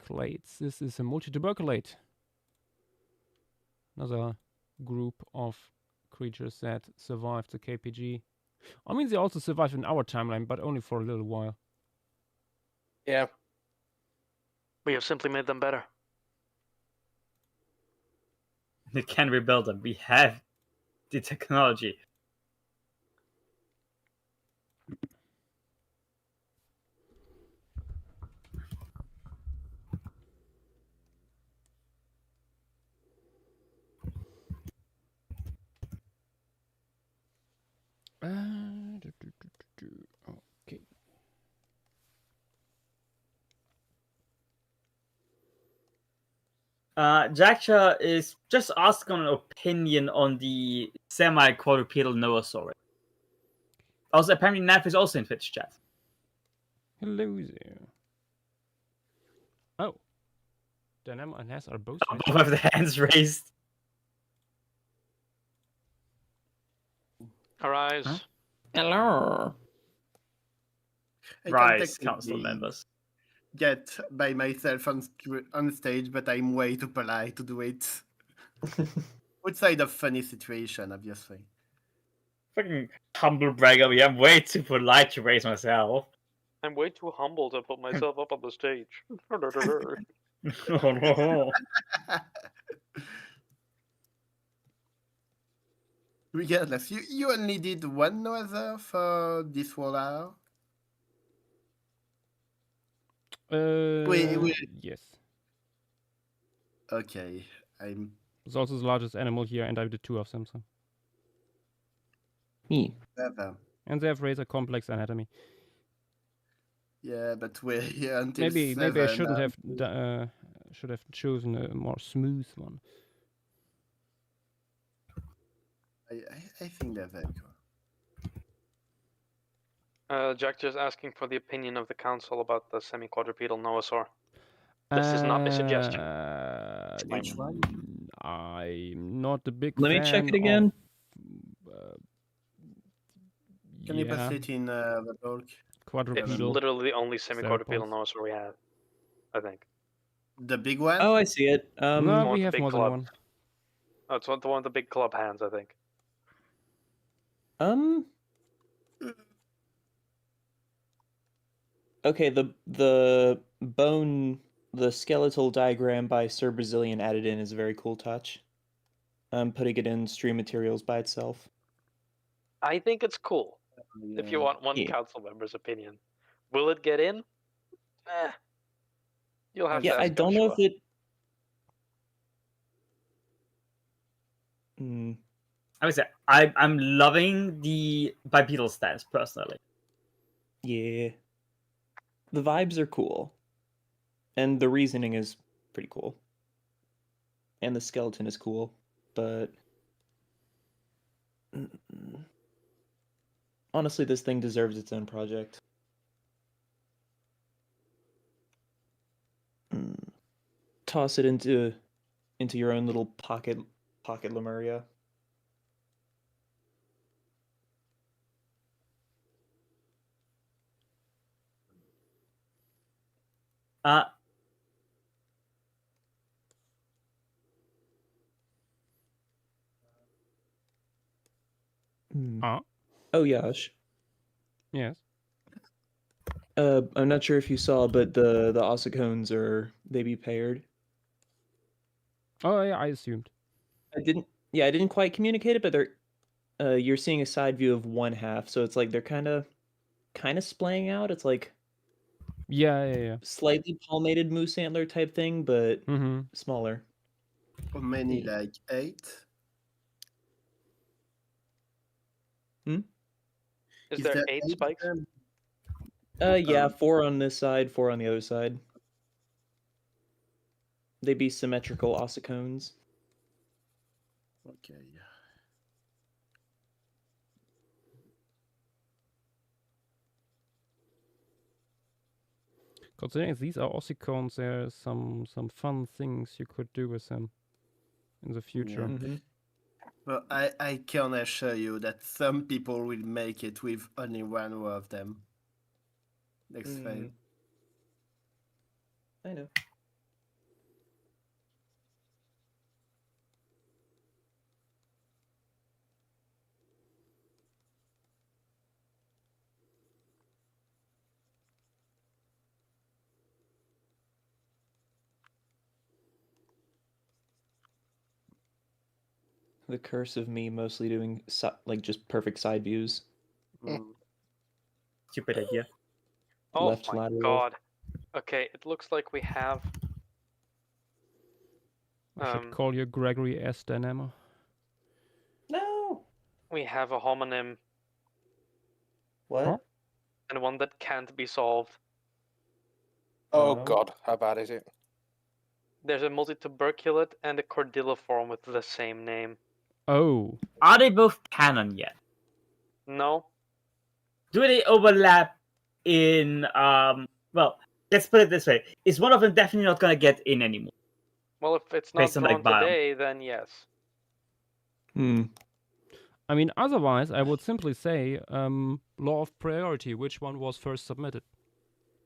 clades. This is a multituberculate. Another group of creatures that survived the KPG. I mean, they also survived in our timeline, but only for a little while. Yeah. We have simply made them better. We can rebuild them. We have the technology. Okay. Joshua is just asking an opinion on the semi-quadrupedal Noasaurid. Also, apparently Naf is also in Twitch chat. Hello there. Oh. Dynamo and Ness are both. Both have the hands raised. Arise. Huh? Hello. I can Rise, council technically members. get by myself on stage, but I'm way too polite to do it. Outside of funny situation, obviously. Fucking humble bragger me. I'm way too polite to raise myself. I'm way too humble to put myself up on the stage. Regardless, you only did one other for this rollout? Wait. Yes. Okay, I'm... It's also the largest animal here, and I did 2 of them. So. Me. And they have rather complex anatomy. Yeah, but we're here until Maybe 7. I shouldn't have should have chosen a more smooth one. I think they're very cool. Jack just asking for the opinion of the council about the semi-quadrupedal Noasaur. This is not a suggestion. Which one? I'm not a big Let me fan check it again. Can you pass it in the bulk? It's Quadrupedal. literally the only semi-quadrupedal Theropods. Noasaur we have, I think. The big one? Oh, I see it. No, one we with the have big more than club. one. Oh, it's the one with the big club hands, I think. Okay, the bone, the skeletal diagram by Sir Brazilian added in is a very cool touch. I'm putting it in stream materials by itself. I think it's cool. If you want one Yeah. council member's opinion, will it get in? You'll have to Yeah, ask I don't know if Joshua. it. I would say I'm loving the bipedal stance personally. Yeah. The vibes are cool. And the reasoning is pretty cool. And the skeleton is cool, but honestly, this thing deserves its own project. Toss it into your own little pocket Lemuria. Oh, Yash. Yes. I'm not sure if you saw, but the ossicones they be paired. Oh yeah, I assumed. I didn't quite communicate it, but you're seeing a side view of one half, so it's like they're kind of splaying out. It's like Yeah. slightly palmated moose antler type thing, but Mm-hmm. smaller. How many? Yeah. Like 8? Is Is there there 8 8 of spikes? them? Yeah, 4 on this side, 4 on the other side. They be symmetrical ossicones. Okay. Considering these are ossicones, there are some fun things you could do with them in the future. Mm-hmm. Well, I can assure you that some people will make it with only one row of them. Next fail. I know. The curse of me mostly doing like just perfect side views. Stupid idea. Oh Left my lateral. god. Okay, it looks like we have I should call you Gregory S. Dynamo. No. we have a homonym What? Huh? and one that can't be solved. Oh Oh. god, how bad is it? There's a multituberculate and a cordilliform with the same name. Oh. Are they both canon yet? No? Do they overlap in well, let's put it this way. Is one of them definitely not gonna get in anymore? Well, if it's not Based on, drawn like, biome. today, then yes. I mean, otherwise, I would simply say law of priority. Which one was first submitted?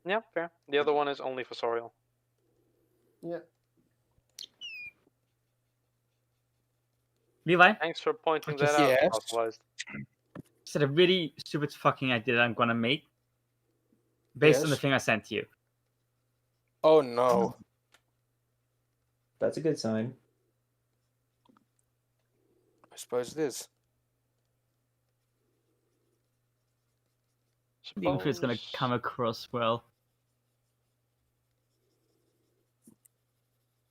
Yeah, fair. The other one is only fossorial. Yeah. Levi? Thanks for pointing I that just- out, Yes. Fossilized. It's a really stupid fucking idea that I'm gonna make based on the Yes. thing I sent to you. Oh no. That's a good sign. I suppose it is. I don't even feel it's gonna come across well.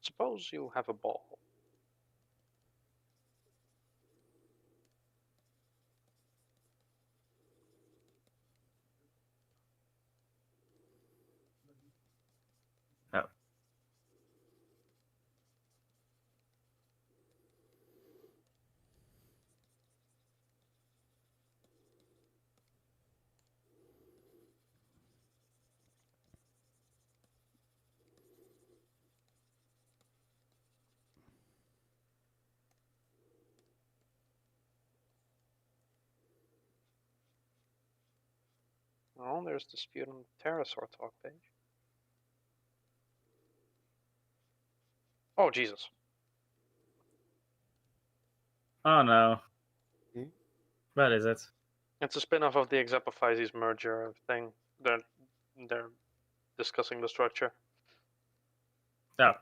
Suppose you have a ball. Oh. Oh, there's the sputum pterosaur talk page. Oh, Jesus. Oh no. Hmm? What is it? It's a spin-off of the Exapophyses merger thing. They're discussing the structure. Oh.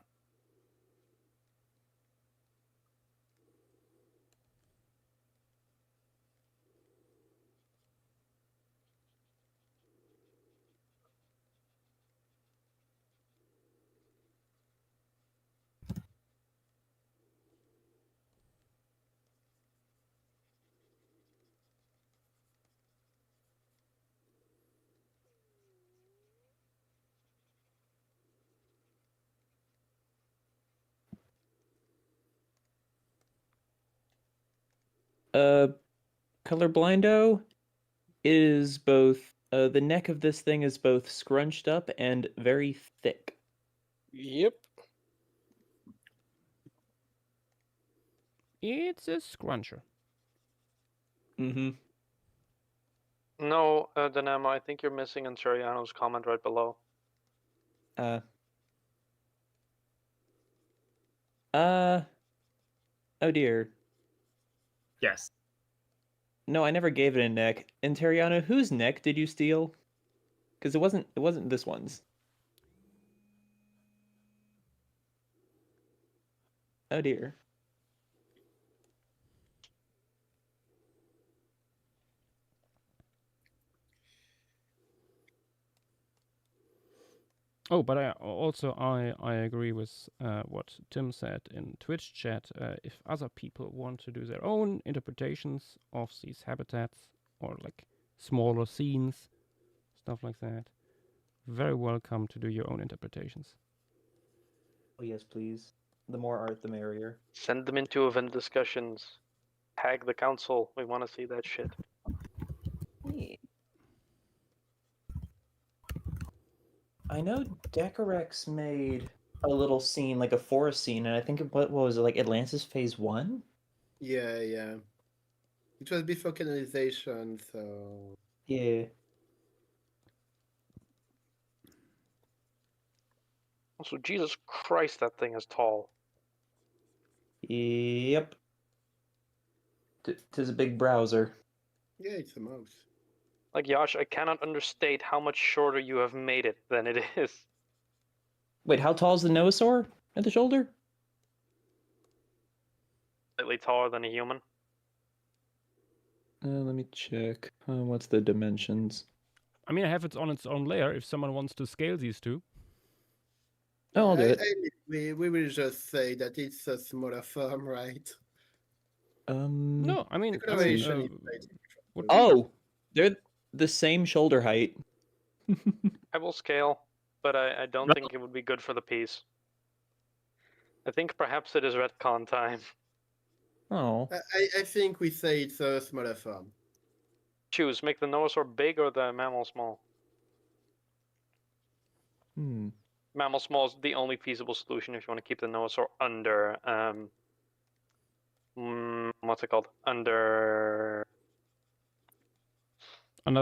Colorblindo is both the neck of this thing is both scrunched up and very thick. Yep. It's a scruncher. Mm-hmm. No, Dynamo, I think you're missing Anturiano's comment right below. Oh dear. Yes. No, I never gave it a neck. And Terriana, whose neck did you steal? Because it wasn't this one's. Oh dear. Oh, but I agree with what Tim said in Twitch chat. If other people want to do their own interpretations of these habitats or like smaller scenes, stuff like that, very welcome to do your own interpretations. Oh yes, please. The more art, the merrier. Send them into event discussions. Tag the council. We want to see that shit. I know Decorex made a little scene, like a forest scene, and I think what was it, like Atlantis Phase 1? Yeah, yeah. It was before canonization, so Yeah. Also, Jesus Christ, that thing is tall. Yep. Tis a big browser. yeah, it's a mouse. Like, Yash, I cannot understate how much shorter you have made it than it is. Wait, how tall is the Noasaur at the shoulder? Slightly taller than a human. Let me check. What's the dimensions? I mean, I have it on its own layer if someone wants to scale these two. Oh, I'll do it. We will just say that it's a smaller form, right? No, I mean, Declaration is what- Oh, they're the same shoulder height. I will scale, but I don't think it would be good for the piece. I think perhaps it is retcon time. Oh. I think we say it's a smaller form. Choose, make the Noasaur big or the mammal small. Hmm. Mammal small is the only feasible solution if you want to keep the Noasaur under, what's it called? Under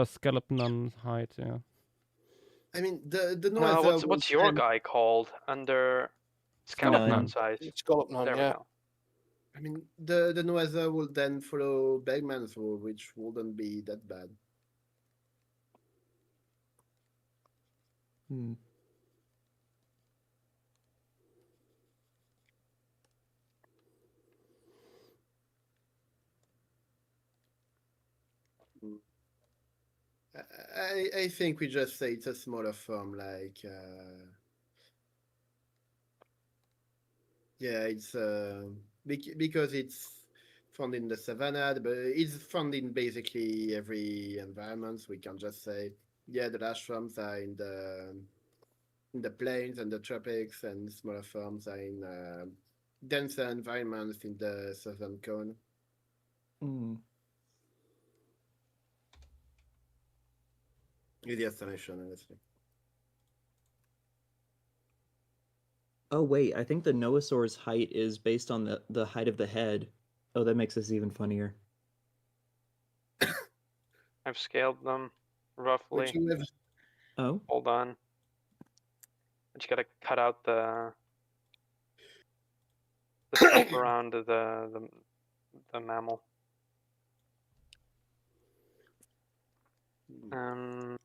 skeleton height, yeah. I mean, the no, Noasaur what's your guy called? Under Skeleton. skeleton size. Skeleton, There we yeah. go. I mean, the Noasaur will then follow Bergman's rule, which wouldn't be that bad. Hmm. I think we just say it's a smaller form, like yeah, it's because it's found in the savannah, but it's found in basically every environment. So we can just say, yeah, the large forms are in the plains and the tropics, and smaller forms are in denser environments in the southern cone. Hmm. Easy explanation, honestly. Oh wait, I think the Noasaur's height is based on the height of the head. Oh, that makes this even funnier. I've scaled them roughly. Which you have Oh. Hold on. I just gotta cut out the stuff around the mammal. Mm,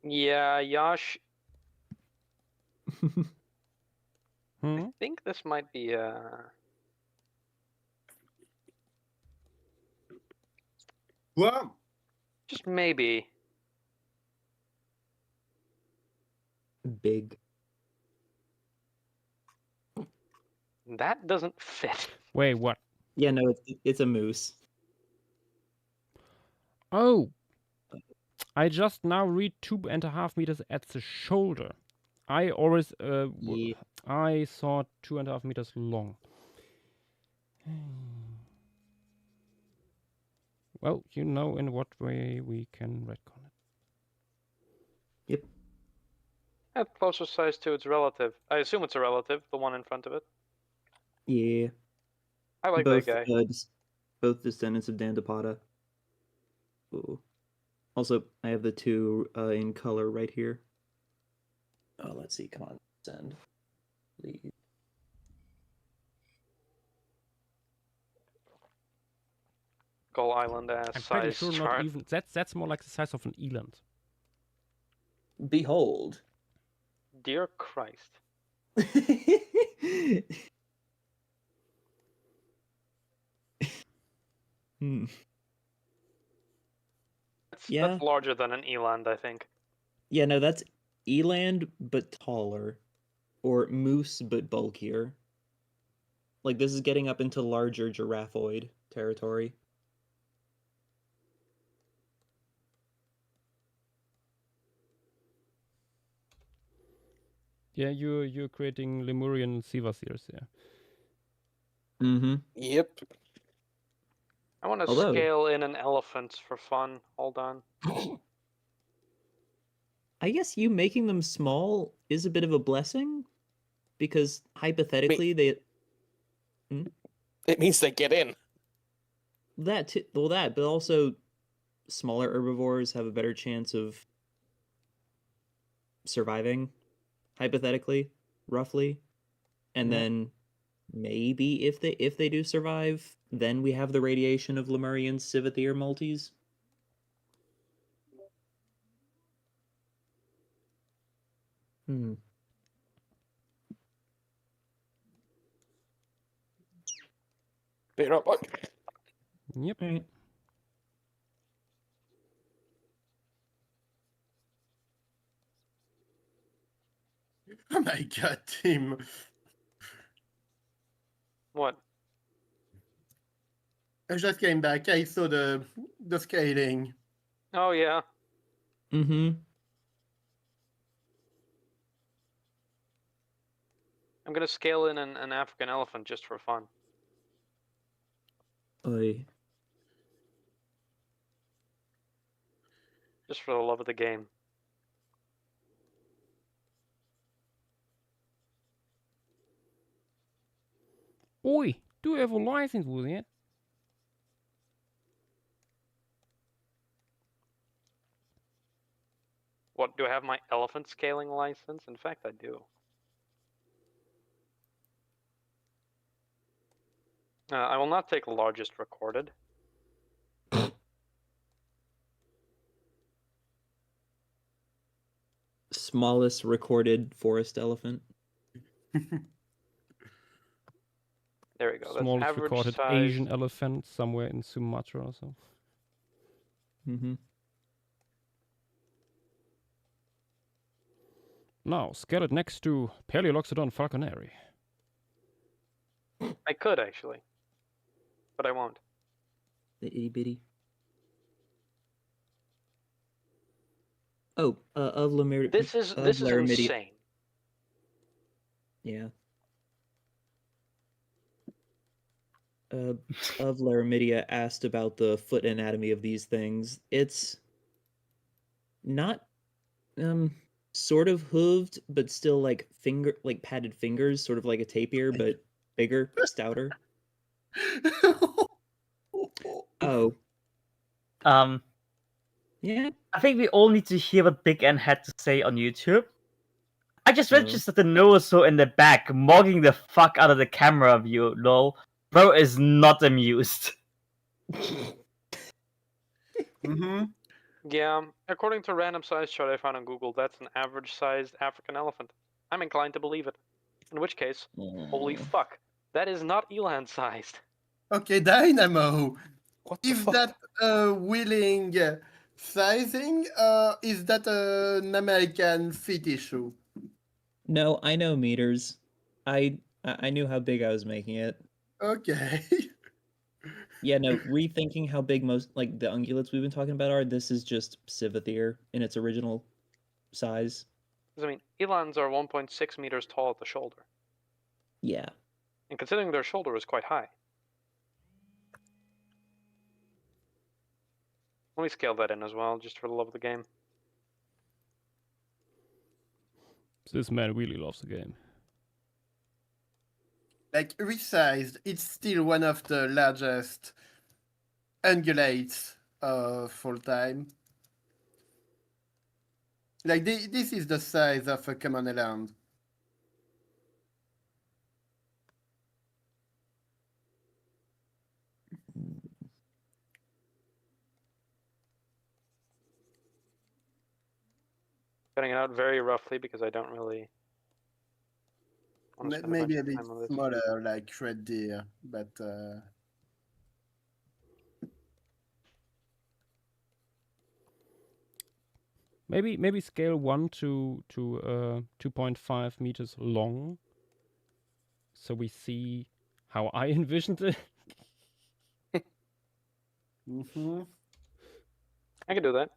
yeah, Yash, Hmm? I think this might be Wow. just maybe. Big. That doesn't fit. Wait, what? Yeah, no, it's a moose. Oh, I just now read 2.5 meters at the shoulder. I always Yeah. I thought 2.5 meters long. Well, you know in what way we can retcon it. Yep. At closer size to its relative. I assume it's a relative, the one in front of it. Yeah. I like both, that guy. both descendants of Dandapata. Ooh. Also, I have the two in color right here. Oh, let's see. Come on, send. Please. Gull Island ass I'm pretty size sure chart. not even. That's more like the size of an eland. Behold. Dear Christ. Hmm. That's Yeah. larger than an eland, I think. Yeah, no, that's eland but taller, or moose but bulkier. Like this is getting up into larger giraffeoid territory. Yeah, you're creating Lemurian Sivasirs here. Mm-hmm. Yep. I want to Although- scale in an elephant for fun. Hold on. I guess you making them small is a bit of a blessing, because hypothetically It means they get in. but also smaller herbivores have a better chance of surviving, hypothetically, roughly. And Yeah. then maybe if they do survive, then we have the radiation of Lemurian Civethier multis. Hmm. Bear up. Yep. Alright. Oh my god, Tim. What? I just came back. I saw the scaling. Oh, yeah. Mm-hmm. I'm going to scale in an African elephant just for fun. Oy. Just for the love of the game. Oi, du er wohl license wohl, ja? What, do I have my elephant scaling license? In fact, I do. I will not take largest recorded. Smallest recorded forest elephant. There we go. That's Smallest average recorded size. Asian elephant somewhere in Sumatra or so. Mm-hmm. Now, scale it next to Paleoloxodon falconeri. I could, actually. But I won't. The itty bitty. Oh, of Lemur. This is Laramidia. insane. Yeah. Of Laramidia asked about the foot anatomy of these things. It's not sort of hooved, but still like padded fingers, sort of like a tapir, but bigger, stouter. Oh. Yeah. I think we all need to hear what Big N had to say on YouTube. I just Oh. registered the Noasaur in the back, mogging the fuck out of the camera view, lol. Bro is not amused. Mm-hmm. Yeah, according to random size chart I found on Google, that's an average sized African elephant. I'm inclined to believe it. In which case, holy fuck, that is not eland sized. Okay, Dynamo. What the Is fuck? that willing sizing? Is that an American fit issue? No, I know meters. I knew how big I was making it. Okay. Yeah, no, rethinking how big most, like, the ungulates we've been talking about are, this is just Civethier in its original size. 'Cause, I mean, elans are 1.6 meters tall at the shoulder, Yeah. and considering their shoulder is quite high. Let me scale that in as well, just for the love of the game. This man really loves the game. Like resized, it's still one of the largest ungulates of all time. Like this is the size of a common eland. Cutting it out very roughly because I don't really want to spend Maybe a a bunch bit of time on this. smaller, like red deer, but Maybe scale 1 to 2.5 meters long, so we see how I envisioned it. mm-hmm. I can do that.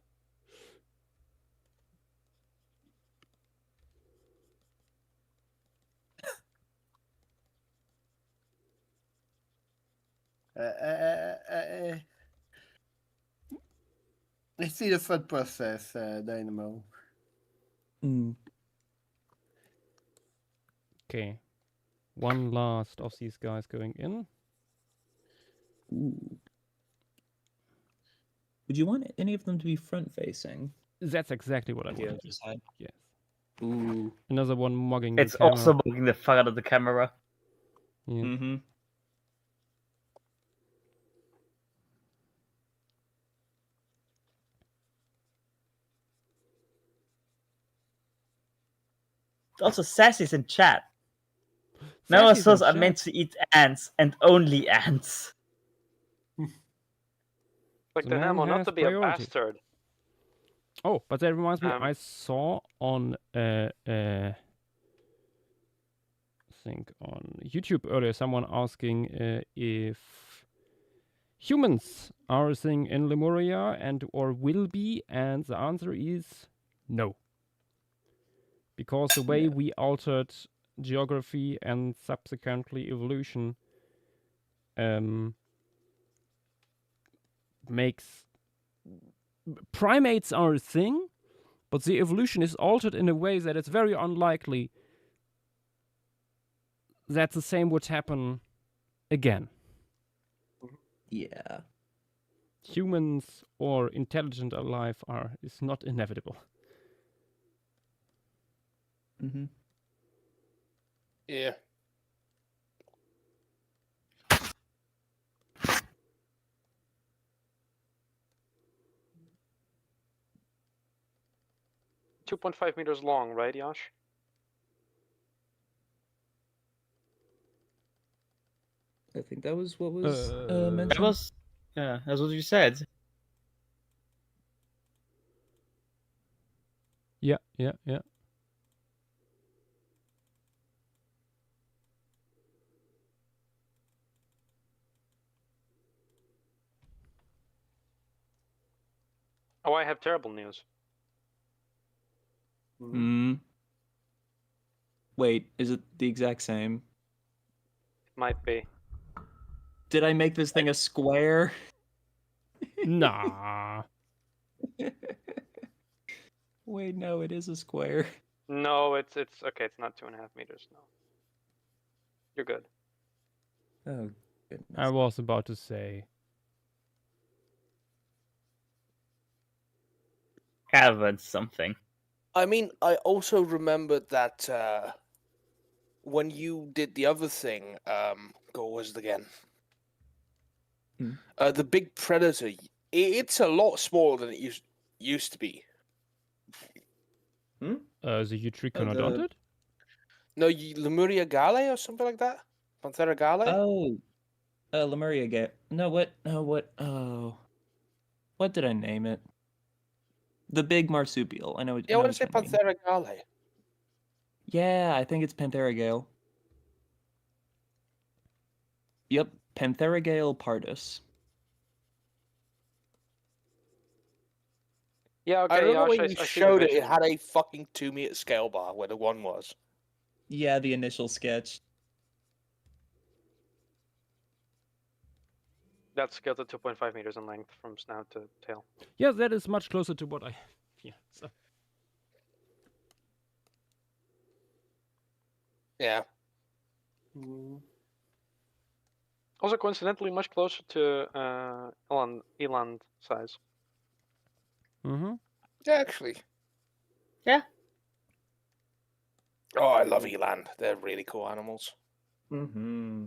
I see the thought process, Dynamo. Okay. One last of these guys going in. Ooh. Would you want any of them to be front facing? That's exactly what I Like the wanted. other side? Yes. Ooh. Another one mugging It's the camera. also moving the fuck out of the camera. Yeah. Mm-hmm. Also, Sassy's in chat. Novasaurs are meant to eat ants and only ants. Like The the man Nemo, not has to be priority. a bastard. Oh, but that reminds me, Um, I saw on I think on YouTube earlier someone asking if humans are a thing in Lemuria and or will be, and the answer is no. Because the way Yeah. we altered geography and subsequently evolution makes primates are a thing, but the evolution is altered in a way that it's very unlikely that the same would happen again. Yeah. Humans or intelligent alive is not inevitable. Mm-hmm. Yeah. .5 meters long, right, Yash? I think that was what was That mentioned. That was, yeah, that's what you said. Yeah. Oh, I have terrible news. Wait, is it the exact same? Might be. Did I make this thing a square? Nah. Wait, no, it is a square. No, it's okay. It's not 2.5 meters. No, you're good. Oh, goodness. I was about to say. Haven't something. I mean, I also remembered that when you did the other thing, what was it again? The big predator. It's a lot smaller than it used to be. The Eutriconodontid? No, Lemuria Gale or something like that? Panthera Gale? Oh, Lemuria Gale. No, what? No, what? Oh, what did I name it? The big marsupial. I know. Yeah, I want to say Panthera Gale. Yeah, I think it's Panthera Gale. Yep, Pantherogale pardus. Yeah, I okay, remember Josh, when I you see the showed it, it vision. had a fucking 2-meter scale bar where the one was. Yeah, the initial sketch. That's scaled to 2.5 meters in length from snout to tail. Yeah, that is much closer to what I. Yeah. So. Yeah. Also, coincidentally, much closer to eland size. Mm-hmm. Yeah, actually. Yeah. Oh, I love eland. They're really cool animals. Mm-hmm.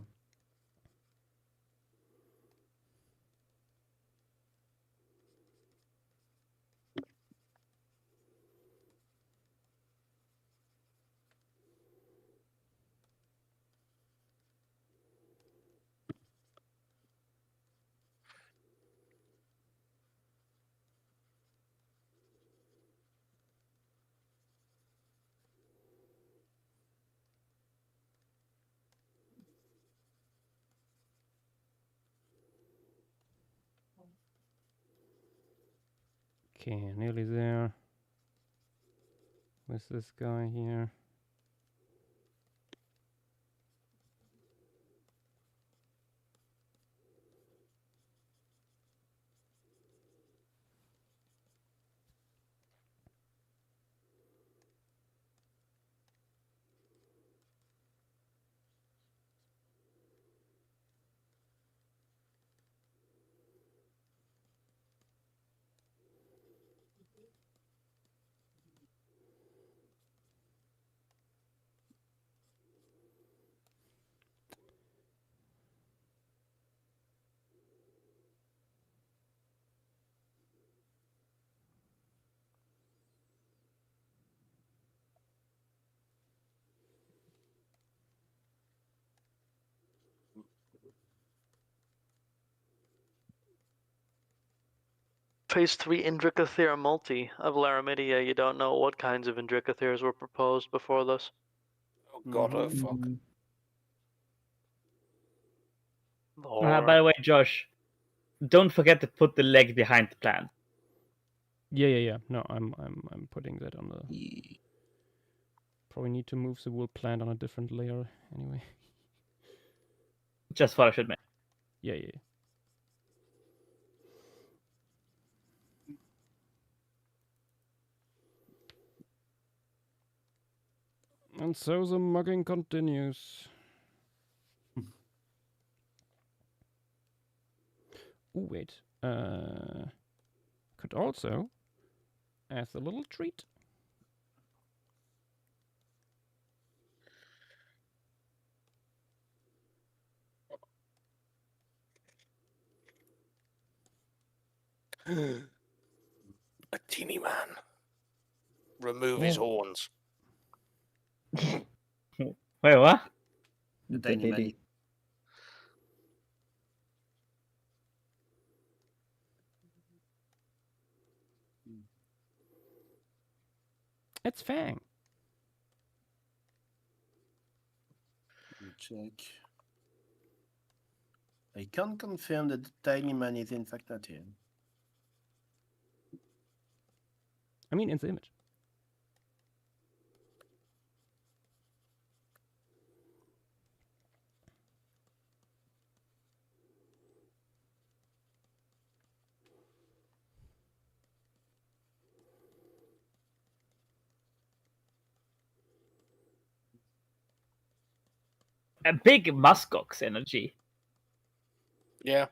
Okay, nearly there. Where's this guy here? Phase 3 Indricothera multi of Laramidia. You don't know what kinds of Indricotheras were proposed before this. Oh god, oh fuck. By the way, Josh, don't forget to put the leg behind the plant. Yeah. No, I'm putting that on the. Probably need to move the wool plant on a different layer anyway. Just what I should make. Yeah. And so the mugging continues. Ooh, wait. Could also, as a little treat, A teeny man. Remove his horns. Wait, what? The tiny baby. it's Fang. Let me check. I can confirm that the tiny man is in fact not here. I mean, in the image. A big muskox energy. Yeah.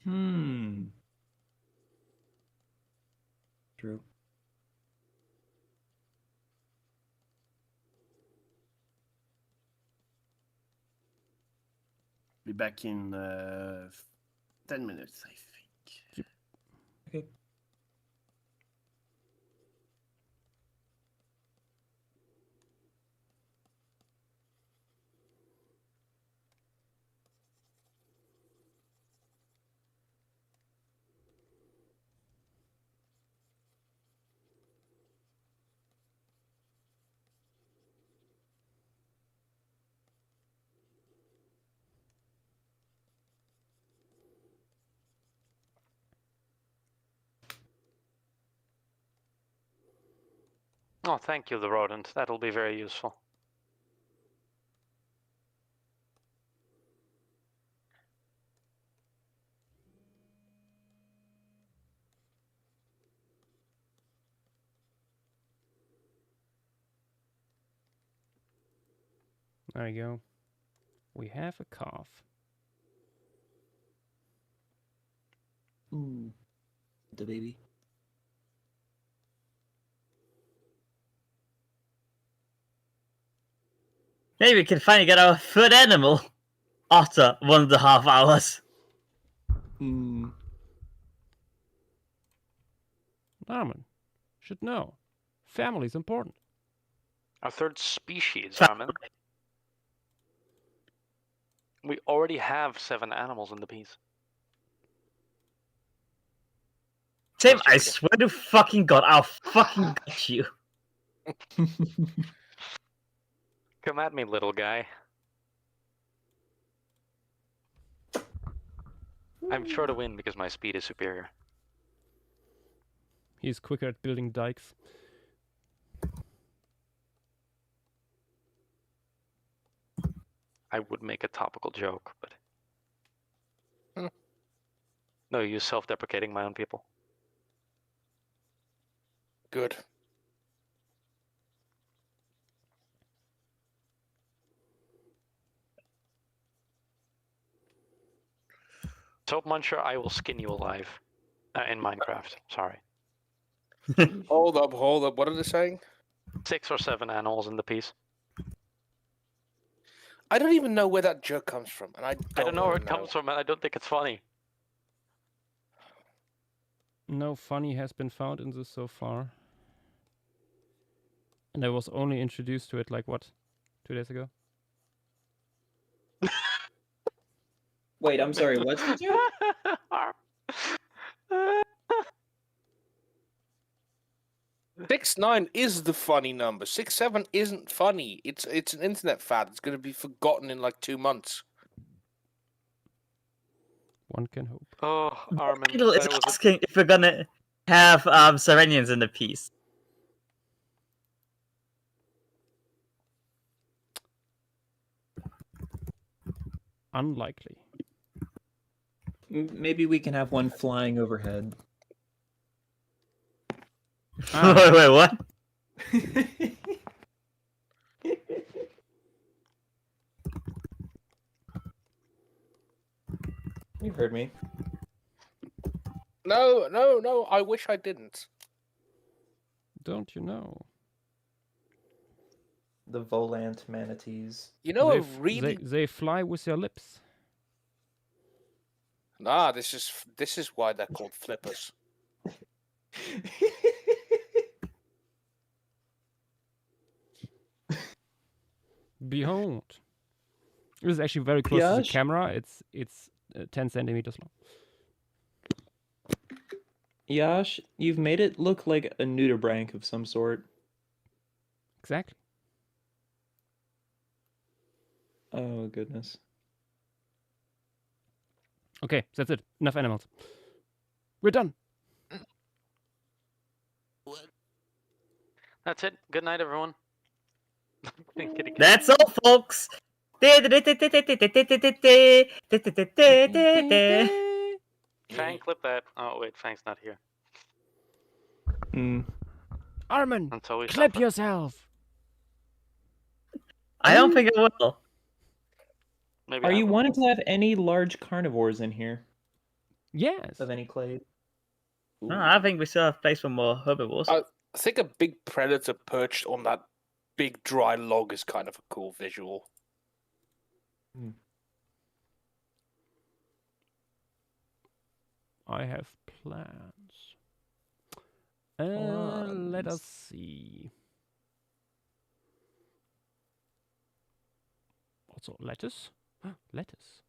True. Be back in 10 minutes, I think. Okay. Oh, thank you, the rodent. That'll be very useful. There you go. We have a calf. Ooh, the baby. Maybe we can finally get our third animal after 1.5 hours. Mm. Armin should know. Family's important. Our third species, Armin. We already have 7 animals in the piece. Tim, Let's I try again. swear to fucking God, I'll fucking get you. Come at me, little guy. I'm sure to win because my speed is superior. He's quicker at building dikes. I would make a topical joke, but... Hmm. No, you self-deprecating my own people. Good. Soap Muncher, I will skin you alive. In Minecraft, sorry. Hold up. What are they saying? 6 or 7 animals in the piece. I don't even know where that joke comes from, and I I don't know where wanna it comes from, and I don't think it's funny. No funny has been found in this so far. And I was only introduced to it like what? 2 days ago? Wait, I'm sorry. What's the joke? 6-9 is the funny number. 6-7 isn't funny. It's an internet fad. It's going to be forgotten in like 2 months. One can hope. Oh, Armin, Idle is that was a... asking if we're gonna have Serenians in the piece. Unlikely. Maybe we can have one flying overhead. Ah. Wait, what? You heard me. No. I wish I didn't. Don't you know? The volant manatees. You know, they, a really they fly with their lips. nah. This is why they're called flippers. Behold. This is actually very close to the Yash? camera. It's 10 centimeters long. Yash, you've made it look like a nudibranch of some sort. Exactly. Oh, goodness. Okay, that's it. Enough animals. We're done. That's it. Good night, everyone. Kidding. That's all, folks. Fang, clip that. Oh, wait, Fang's not here. Armin, Until we clip stop it. yourself. I don't think I will. Maybe Are I you will. wanting to have any large carnivores in here? Yes. Of any clade? No, I think we still have place for more herbivores. I think a big predator perched on that big dry log is kind of a cool visual. I have plans. Let us see. Also, lettuce? Lettuce.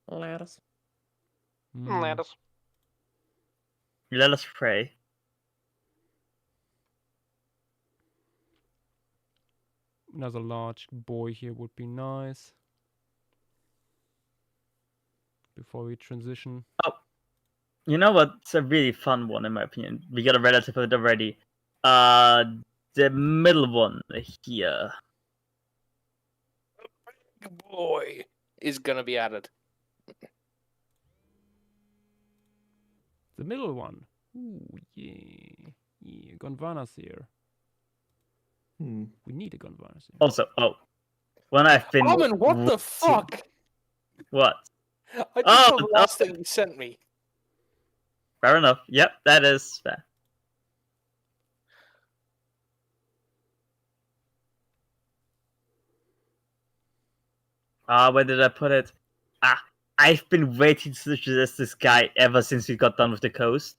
Lettuce. Let us. Let us pray. Another large boy here would be nice. Before we transition. You know what's a really fun one in my opinion? We got a relative of it already. The middle one here. Big boy is gonna be added. The middle one. Ooh, yeah. Yeah, Gondwana's here. Hmm. We need a Gondwana's here. Also, when I've been Armin, what the fuck? what? I just saw the last thing you sent me. Fair enough. Yep, that is fair. Where did I put it? I've been waiting to suggest this guy ever since we got done with the coast.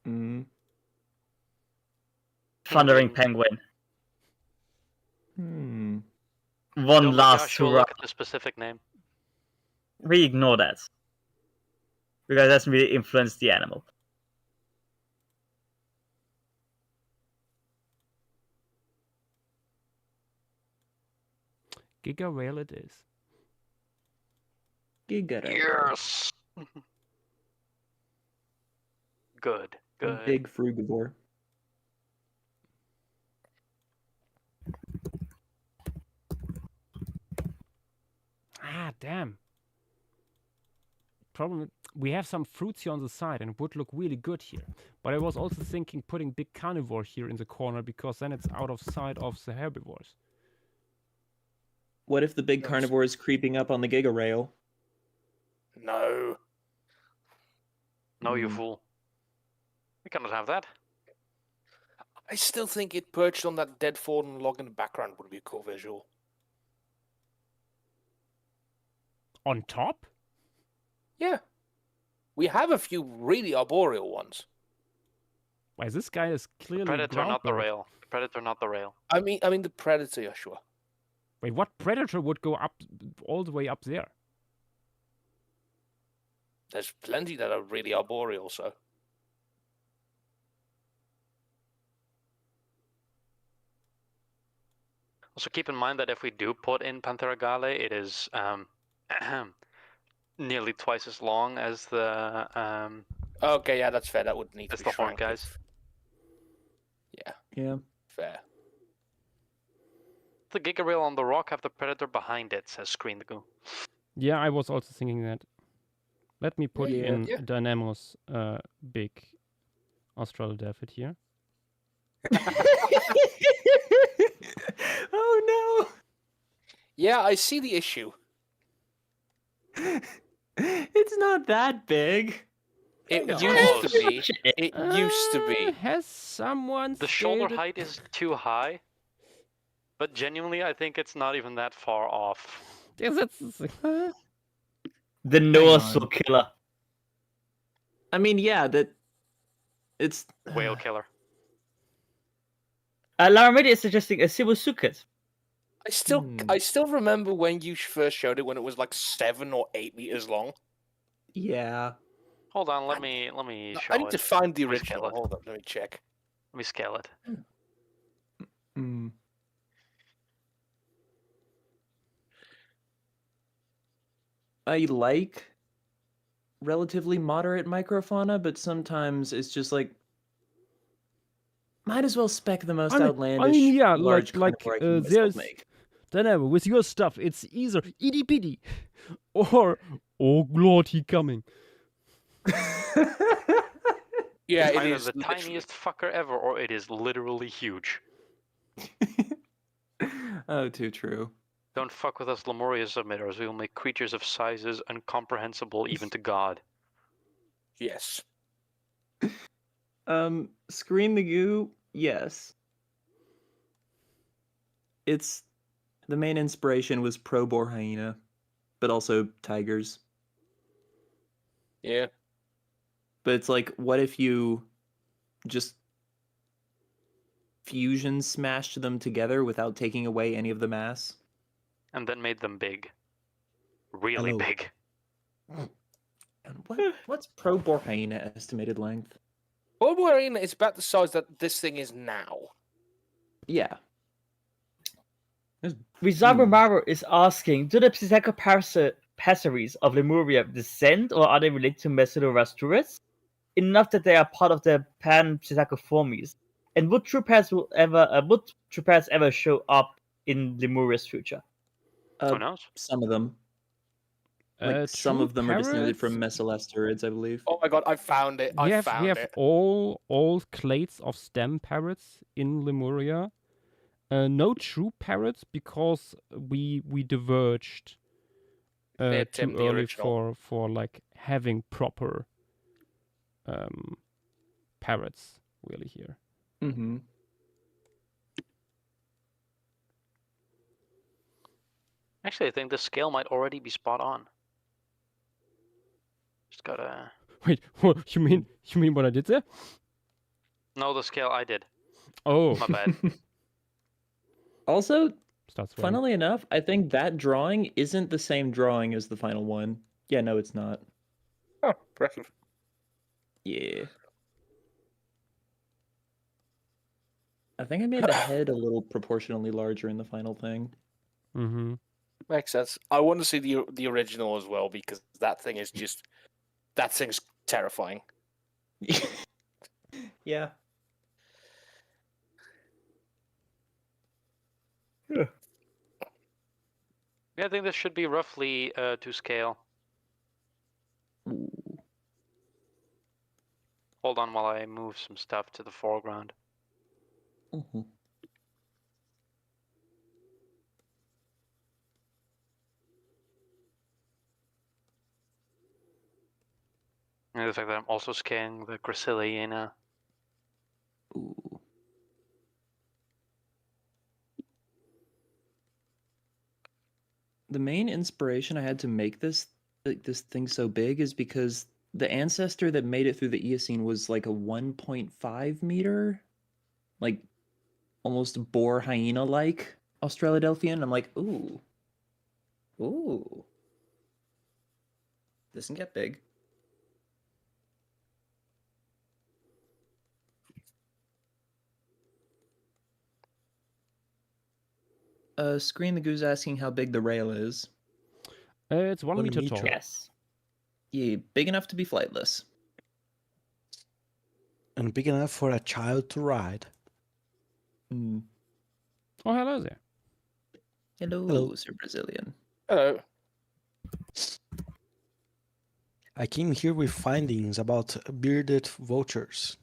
Hmm. Thundering Penguin. Penguin. Hmm. One Don't make last Joshua hurrah. look at the specific name. We ignore that. Because it doesn't really influence the animal. Giga Rail it is. Giga. Yes. Good. Good. Big frugivore. Ah, damn. Problem, we have some fruits here on the side and it would look really good here. But I was also thinking putting big carnivore here in the corner because then it's out of sight of the herbivores. What if the big Yes. carnivore is creeping up on the Giga Rail? No. No, you Hmm. fool. We cannot have that. I still think it perched on that dead fallen log in the background would be a cool visual. On top? Yeah. We have a few really arboreal ones. Why, this guy is clearly Predator, not the ground bird. rail. Predator, not the rail. I mean the predator, Joshua. Wait, what predator would go up all the way up there? There's plenty that are really arboreal, so. Also, keep in mind that if we do put in Panthera gale, it is nearly twice as long as the Okay, yeah, that's fair. That would need to as be the horn shrank guys. if- Yeah, Yeah. fair. The Giga Rail on the rock have the Predator behind it, says Screen the Goo. Yeah, I was also thinking that. Let me put Yeah. in Yeah. Dynamos big Australopithecus here. Oh Yeah, I see the issue. no! It's not that big. It It's used to close. be. It used to be. Has someone The shoulder stated- height is too high, but genuinely, I think it's not even that far off. Yes, that's the thing. The Norse on. will killer. I mean, yeah, that it's Whale killer. Laramidi is suggesting a Sibusuket. I still remember when you first showed it when it was like 7 or 8 meters long. Yeah. Hold on, let me show I need it. to find the Let me scale original. it. Hold up, let me check. Let me scale it. Hmm. I like relatively moderate microfauna, but sometimes it's just like might as well spec the most outlandish yeah, large like carnivore I can myself there's make. Dynamo with your stuff. It's either itty bitty or oh lord, he coming. Yeah, It's it either is the literally- tiniest fucker ever, or it is literally huge. Oh, too true. Don't fuck with us Lemuria submitters. We will make creatures of sizes incomprehensible even to God. Yes. Screen the Goo, yes. It's the main inspiration was pro boar hyena, but also tigers. Yeah. But it's like, what if you just fusion smashed them together without taking away any of the mass? And then made them big. Really Hello. big. And what's pro boar hyena estimated length? Wolverine is about the size that this thing is now. Yeah. Rizaru Maru is asking, do the Psittacopassaries of Lemuria descend, or are they related to Mesidorasturids? Enough that they are part of the Pan-Psittacoformes. And would true parrots ever show up in Lemuria's future? Who knows? Some of them. Like some True of them are descended parrots? from mesolasterids, I believe. Oh my god, I found it. We I have found it. all clades of stem parrots in Lemuria. No true parrots because we diverged Fit too him, the early original. for like having proper parrots really here. Mm-hmm. Actually, I think the scale might already be spot on. Just gotta. Wait, what, you mean what I did there? No, the scale I did. Oh, My bad. Also, starts sweating. funnily enough, I think that drawing isn't the same drawing as the final one. Yeah, no, it's not. Oh, impressive. Yeah. I think I made the head a little proportionally larger in the final thing. Mm-hmm. Makes sense. I want to see the original as well because that thing's terrifying. Yeah. Yeah, I think this should be roughly to scale. Ooh. Hold on while I move some stuff to the foreground. Mhm. And the fact that I'm also scaling the Graciliana. Ooh. The main inspiration I had to make this thing so big is because the ancestor that made it through the Eocene was like a 1.5 meter, like almost boar hyena like Australodelphian. I'm like, ooh. This can get big. Screen the Goose asking how big the rail is. It's 1 1 meter meter. tall. Yes. Yeah, big enough to be flightless. And big enough for a child to ride. Mm. Oh, hello there. Hello, Sir Brazilian. Hello. I came here with findings about bearded vultures.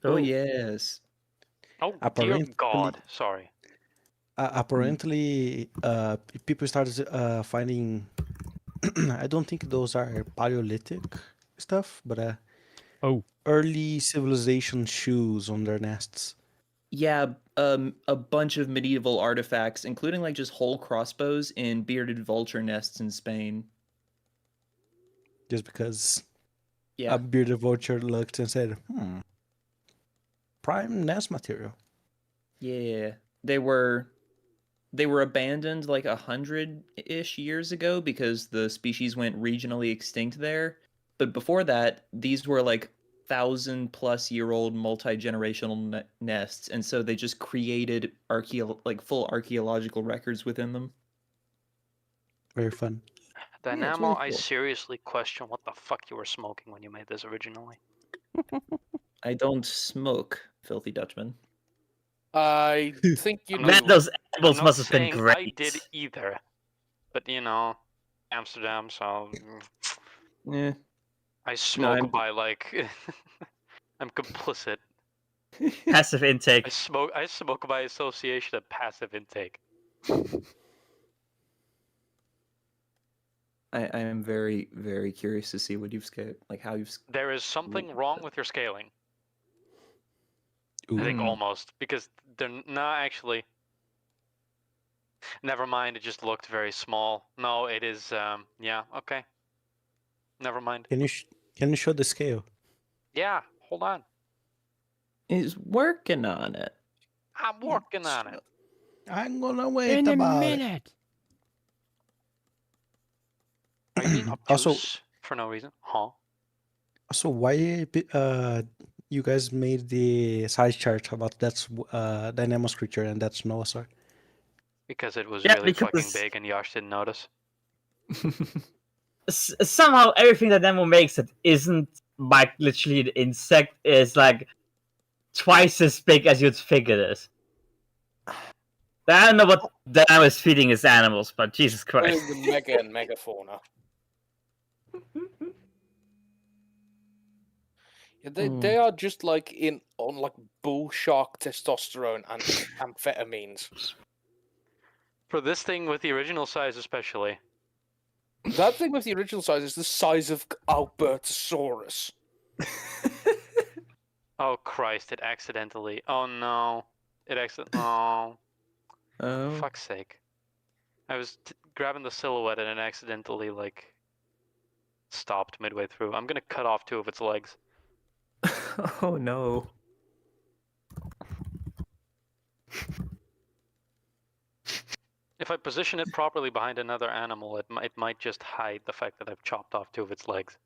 Oh, Oh. yes. Oh, dear Apparently- God. Sorry. Apparently, people started finding. I don't think those are Paleolithic stuff, but Oh, early civilization shoes on their nests. Yeah, a bunch of medieval artifacts, including like just whole crossbows in bearded vulture nests in Spain. Just because Yeah. a bearded vulture looked and said, prime nest material. Yeah. They were abandoned like 100-ish years ago because the species went regionally extinct there. But before that, these were like 1,000-plus-year-old multi-generational nests, and so they just created full archaeological records within them. Very fun. Dynamo, I cool. seriously question what the fuck you were smoking when you made this originally. I don't smoke, filthy Dutchman. I think you Man, do. those I'm apples not must have been saying great. I did either. But, you know, Amsterdam, so Yeah. I smoke I'm- by, like... I'm complicit. Passive intake. I smoke by association and passive intake. I am very, very curious to see what you've scaled, like how you've. There is something wrong with your scaling. I think Ooh. almost, because they're not actually. Never mind, it just looked very small. No, it is. Yeah, okay. Never mind. Can you show the scale? Yeah, hold on. Is working on it. I'm working on it. I'm gonna wait in a about it. minute. Are you being Also- obtuse for no reason? Huh? So why you guys made the size chart about that's Dynamo's creature and that's Noah's? Because it was Yeah, really fucking because- big and Yosh didn't notice. Somehow everything that Nemo makes that isn't like literally an insect is like twice as big as you'd think it is. I don't know what Dynamo is feeding his animals, but Jesus Christ. The mega and megafauna. Yeah, they are just like on like bull shark testosterone and amphetamines. For this thing with the original size, especially. That thing with the original size is the size of Albertosaurus. Oh Christ! It accidentally. Oh no! Oh. Oh. Fuck's sake! I was grabbing the silhouette and it accidentally like stopped midway through. I'm gonna cut off 2 of its legs. Oh no. If I position it properly behind another animal, it might just hide the fact that I've chopped off 2 of its legs.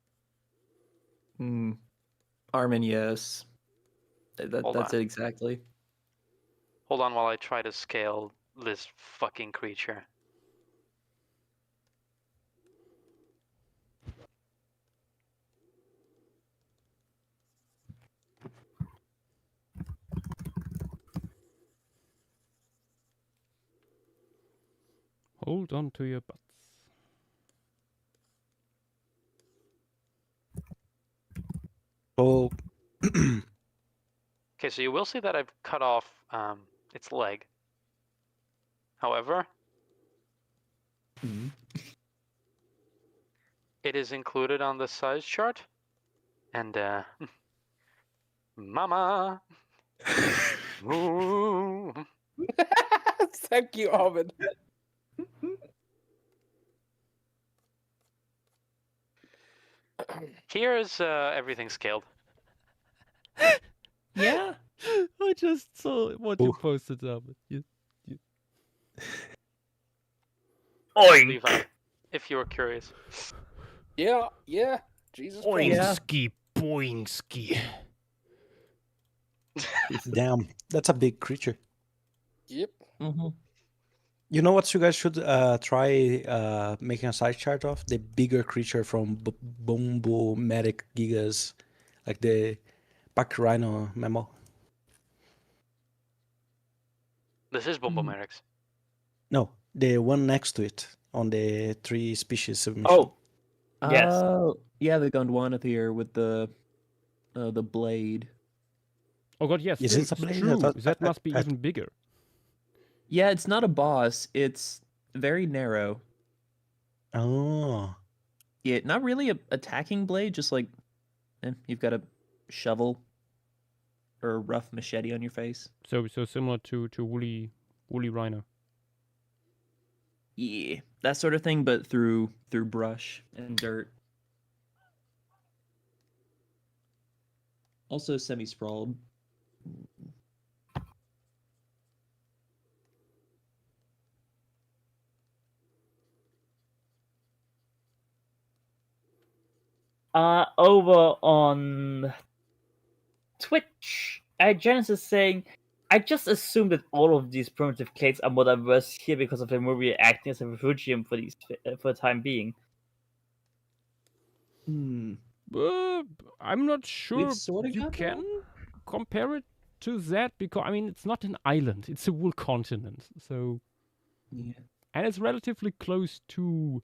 Armin, yes. Hold That's on. it exactly. Hold on while I try to scale this fucking creature. Hold on to your butts. Oh, Okay, so you will see that I've cut off its leg. However, Mhm. it is included on the size chart, and mama. Ooh. Thank you, Armin. Here is everything scaled. Yeah. I just saw what you Ooh. posted up. Oink! Levi, if you were curious. Yeah. Jesus Christ. Boingski, boingski. damn. That's a big creature. Yep. Mm-hmm. You know what you guys should try making a side chart of? The bigger creature from Bombomatic Gigas, like the Pack Rhino mammal. This is Bombomerix. No, the one next to it on the 3 species submission. Oh, yes. Oh, yeah, the Gondwana here with the blade. Oh god, yes, Is it's it a blade? I true. thought- That I- must be I- even bigger. Yeah, it's not a boss. It's very narrow. Oh, Yeah, not really a attacking blade. Just like you've got a shovel or a rough machete on your face. So similar to woolly rhino. Yeah, that sort of thing, but through brush and dirt. Also semi-sprawled. Over on Twitch, Genesis saying, I just assumed that all of these primitive clades are modiverse here because of the movie acting as a refugium for the time being. I'm not sure sorta you got can that. compare it to that because I mean it's not an island; it's a whole continent. So Yeah. and it's relatively close to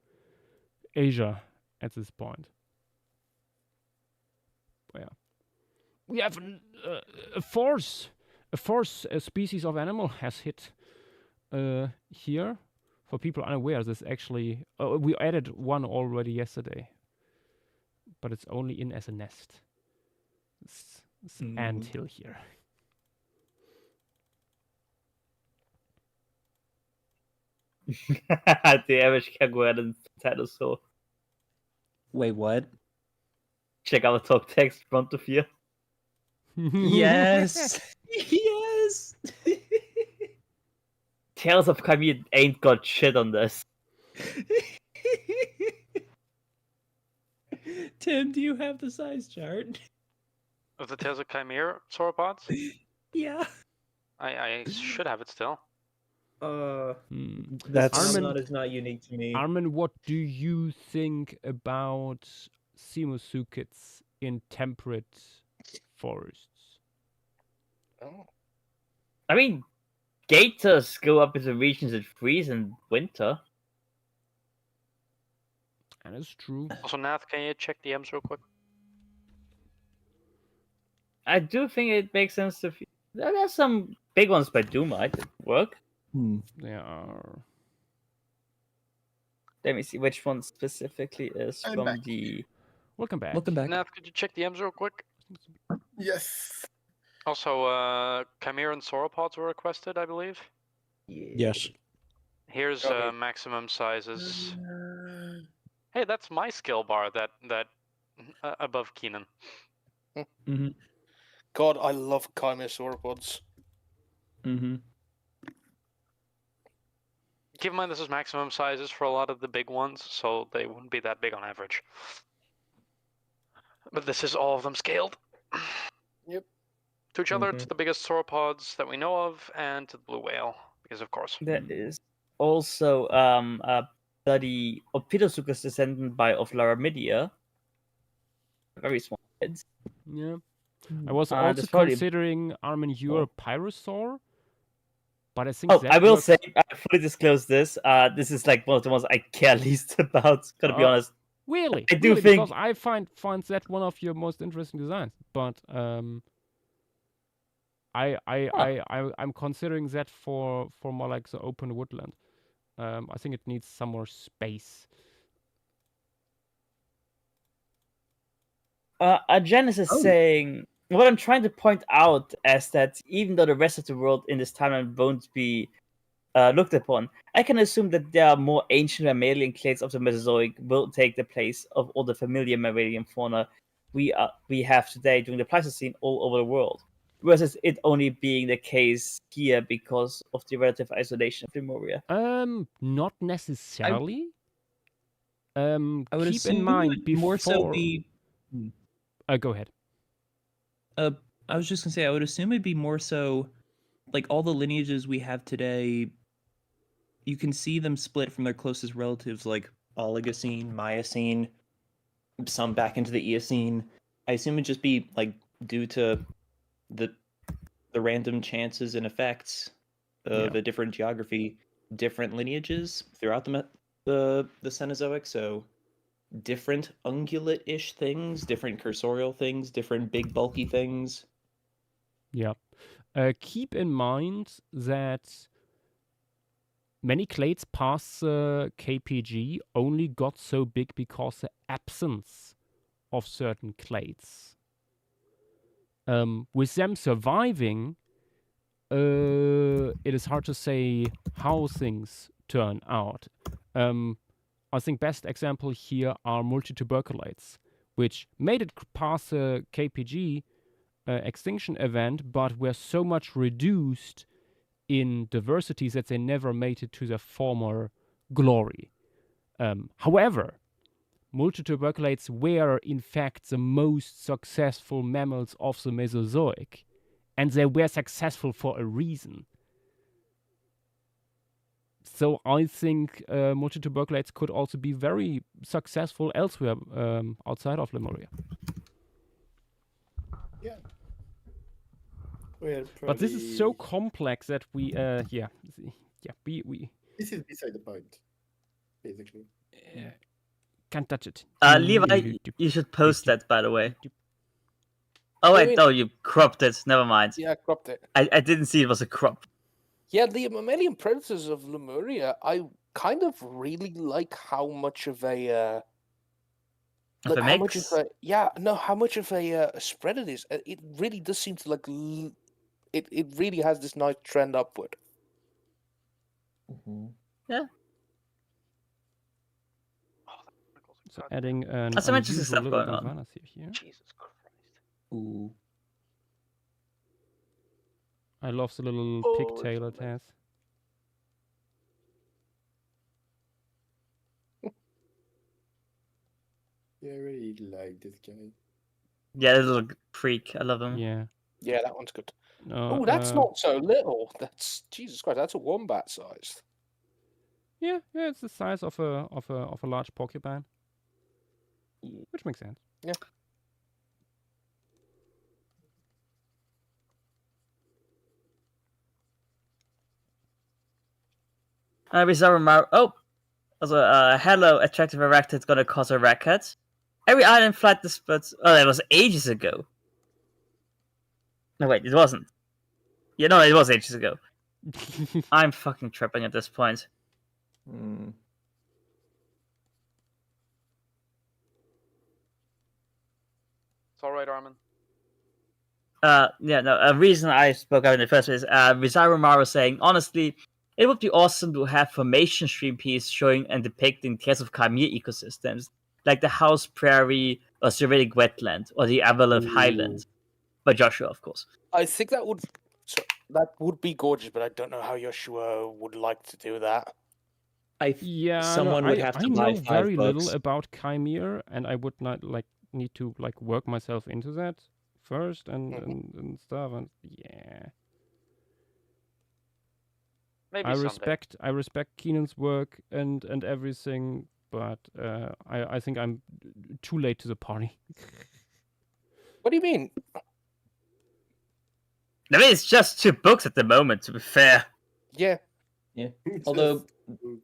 Asia at this point. Yeah, we have a force species of animal has hit here. For people unaware, this actually we added one already yesterday, but it's only in as a nest. It's an anthill here. The average can go ahead and dinosaur. Wait, what? Check out the top text in front of you. Yes. Yes. Tales of Khmer ain't got shit on this. Tim, do you have the size chart? Of the Tales of Chimera sauropods? Yeah. I should have it still. that's Armin- is not unique to me. Armin, what do you think about Simosukids in temperate forests? Oh. I mean, gators go up into regions that freeze in winter. That is true. Also, Nath, can you check the M's real quick? I do think it makes sense to. There's some big ones by Doomite that work. They are. Let me see which one specifically is I'm from back. the. Welcome back. Welcome back. Nath, could you check the M's real quick? Yes. Also, Chimera and sauropods were requested, I believe. Yes. Here's Okay. maximum sizes. Hey, that's my skill bar. That above Keenan. Mm-hmm. God, I love Chimera sauropods. Mm-hmm. Keep in mind this is maximum sizes for a lot of the big ones, so they wouldn't be that big on average. But this is all of them scaled. Yep. To each other, Mhm. to the biggest sauropods that we know of, and to the blue whale, because of course. There is also a bloody Ophidosuchus descendant of Laramidia. Very small heads. Yeah. I was Uh, also there's probably- considering Armenure Pyrosaur, but I think Oh, that I will works- say, I fully disclose this. This is like one of the ones I care least about. Gotta be Oh. honest. Really, I do really, think- because I find that one of your most interesting designs. But I'm considering that for more like the open woodland. I think it needs some more space. Janice is saying what I'm trying to point out is that even though the rest of the world in this timeline won't be looked upon, I can assume that there are more ancient mammalian clades of the Mesozoic will take the place of all the familiar mammalian fauna we have today during the Pleistocene all over the world. Versus it only being the case here because of the relative isolation of Lemuria. Not necessarily. I would Keep assume in mind it would more so before. be. Go ahead. I was just gonna say I would assume it'd be more so, like all the lineages we have today. You can see them split from their closest relatives, like Oligocene, Miocene, some back into the Eocene. I assume it'd just be like due to the random chances and effects of a different geography, different lineages throughout the Cenozoic. So different ungulate-ish things, different cursorial things, different big bulky things. Yeah. Keep in mind that many clades past KPG only got so big because the absence of certain clades. With them surviving, it is hard to say how things turn out. I think best example here are multituberculates, which made it past the KPG extinction event, but were so much reduced in diversity that they never made it to their former glory. However, multituberculates were in fact the most successful mammals of the Mesozoic, and they were successful for a reason. So I think multituberculates could also be very successful elsewhere outside of Lemuria. Yeah. But this is so complex that we we This is beside the point, basically. can't touch it. Levi, you should post that, by the way. Oh wait, no, you cropped it. Never mind. Yeah, I cropped it. I didn't see it was a crop. Yeah, the mammalian predators of Lemuria, I kind of really like how much of a Of a how much mix? of a how much of a spread it is. It really does seem to like it really has this nice trend upward. Yeah. So adding an That's some interesting unusual stuff little going on. Divana here. Jesus Christ. Ooh. I love the little Oh, pigtail it it's has. Yeah, I really like this guy. Yeah, this little freak. I love him. Yeah. Yeah, that one's good. No, Oh, that's not so little. That's Jesus Christ. That's a wombat size. Yeah, it's the size of a large porcupine, which makes sense. Yeah. Bizarro Oh, also, hello, attractive erected gonna cause a racket. Every island flight disputes. Oh, that was ages ago. No, wait, it wasn't. Yeah, no, it was ages ago. I'm fucking tripping at this point. Hmm. It's all right, Armin. Yeah, no, a reason I spoke out in the first place, Bizarro Maru saying, honestly, it would be awesome to have formation stream piece showing and depicting tales of Khmer ecosystems, like the House Prairie or Serenic Wetland or the Avalon Highland. By Joshua, of course. I think that would be gorgeous, but I don't know how Joshua would like to do that. Yeah, someone would have to I buy know 5 very little books. about Chimere, and I would not need to work myself into that first and stuff. And yeah, Maybe I someday. respect Keenan's work and everything, but I think I'm too late to the party. What do you mean? I mean, it's just 2 books at the moment, to be fair. Yeah. Although